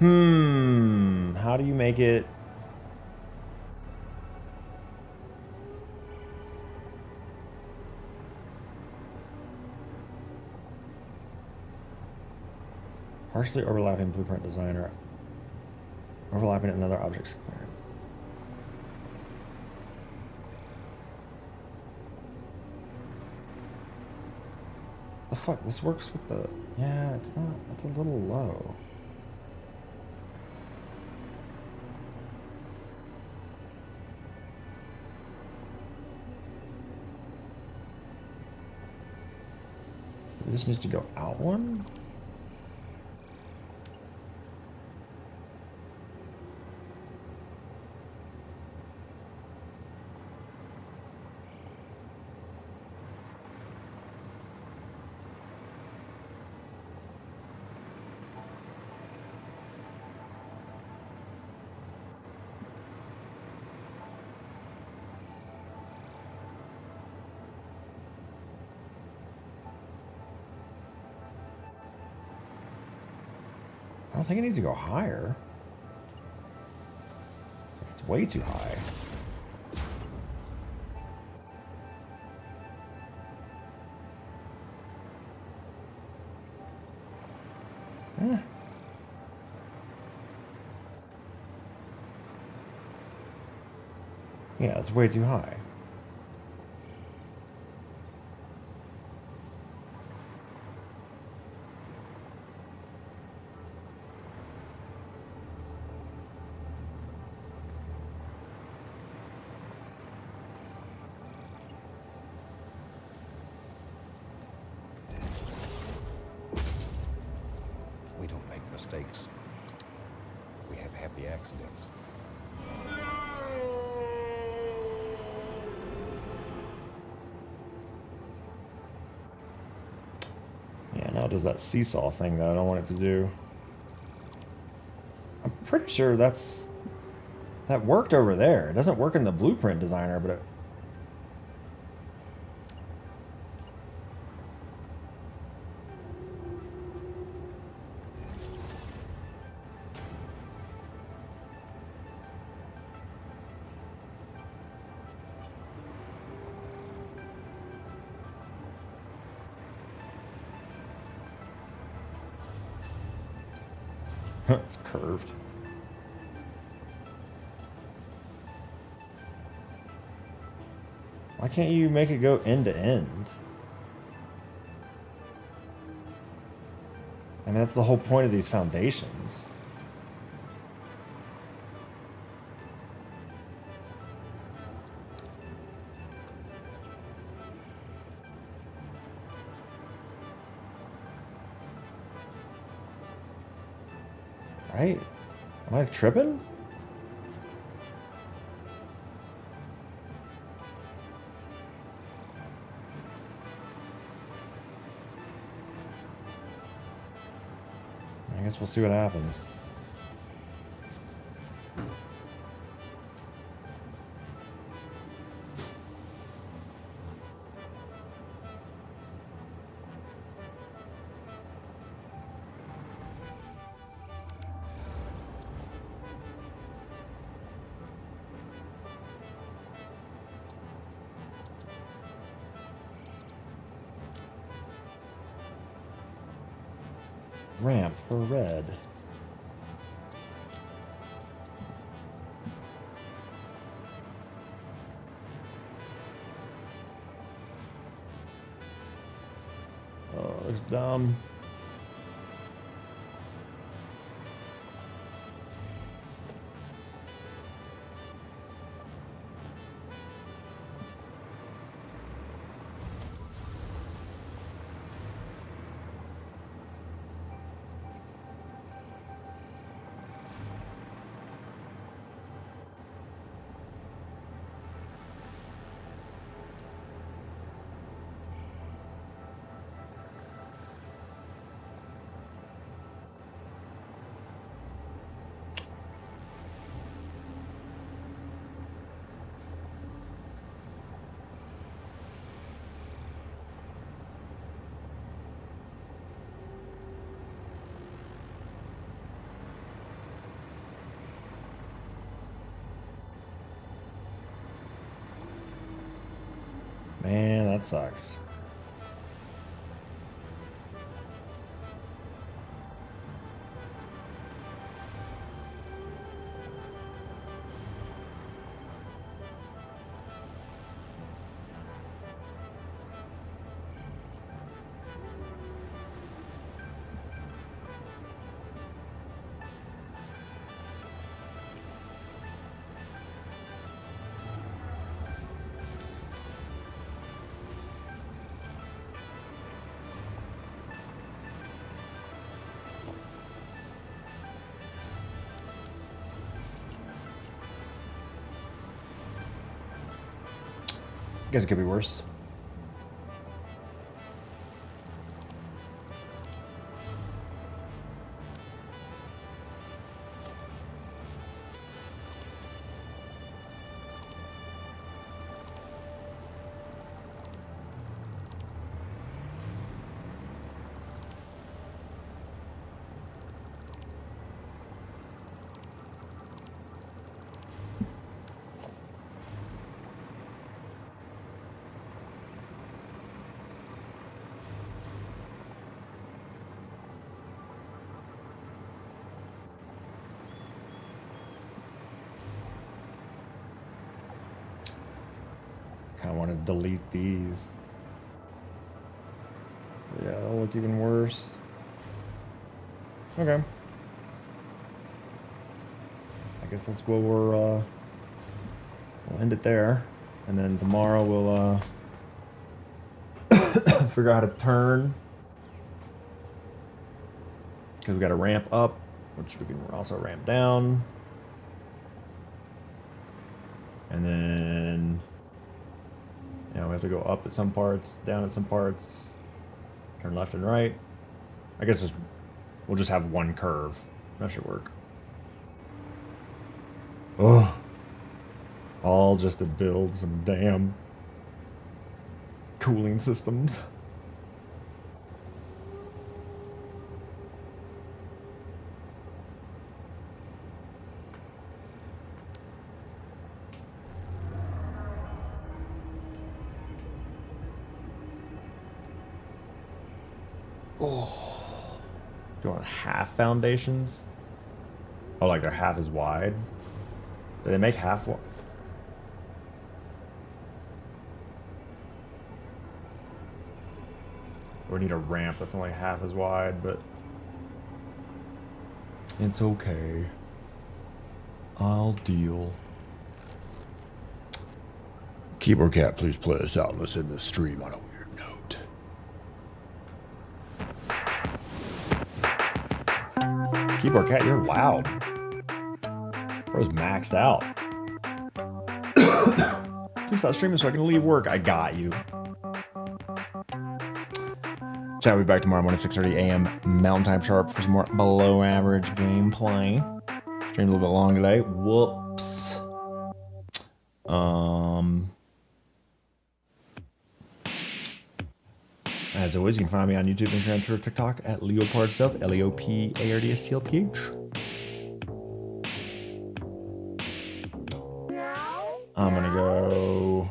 How do you make it? Partially overlapping blueprint designer. Overlapping another object's clearance. The fuck? This works with the... Yeah, it's not... It's a little low. This needs to go out one? I don't think it needs to go higher. It's way too high. Yeah, it's way too high. We don't make mistakes. We have happy accidents. Yeah, now it does that seesaw thing that I don't want it to do. I'm pretty sure that worked over there. It doesn't work in the blueprint designer, but it... It's curved. Why can't you make it go end to end? I mean, that's the whole point of these foundations. Right? Am I tripping? I guess we'll see what happens. Ramp for red. Oh, it's dumb. that sucks. I guess it could be worse. I want to delete these. Yeah, they'll look even worse. Okay. I guess that's what we'll end it there. And then tomorrow we'll figure out how to turn. Because we got to ramp up, which we can also ramp down. And then we have to go up at some parts, down at some parts, turn left and right. I guess we'll just have one curve. That should work. Oh, all just to build some damn cooling systems. Oh, do you want half foundations? Oh, like they're half as wide? Do they make half wide? Or we need a ramp that's only half as wide, but it's okay. I'll deal. Keyboard Cat, please play us out and let's end the stream on a weird note. Keyboard Cat, you're loud. Bro's maxed out. Please stop streaming so I can leave work. I got you. Chat will be back tomorrow morning at 6:30 a.m. Mountain Time sharp for some more below average gameplay. Streamed a little bit long today. Whoops. As always, you can find me on YouTube, Instagram, Twitter, TikTok at Leopard Stealth, LeopArdsTLTH. I'm gonna go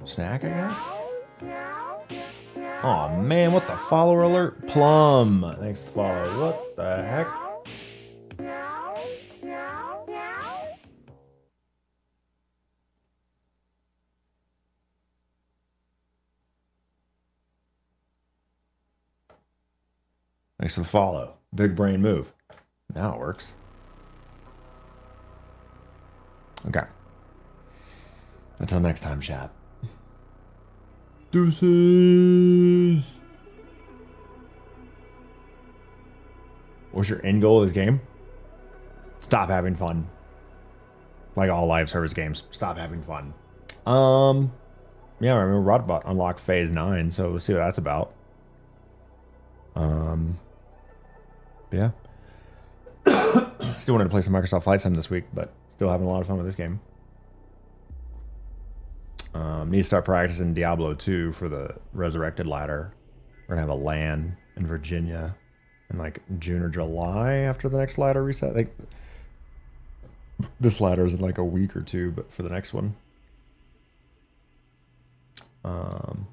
snack, I guess. Oh man, what the follower alert? Plum. Thanks for the follow. What the heck? Thanks for the follow. Big brain move. Now it works. Okay. Until next time, chat. Deuces. What's your end goal of this game? Stop having fun. Like all live service games. Stop having fun. Yeah, I remember Rodbot unlocked phase 9, so we'll see what that's about. Yeah. Still wanted to play some Microsoft Flight Sim this week, but still having a lot of fun with this game. Need to start practicing Diablo 2 for the Resurrected ladder. We're gonna have a LAN in Virginia in like June or July after the next ladder reset. I think this ladder is in like a week or two, but for the next one. Um,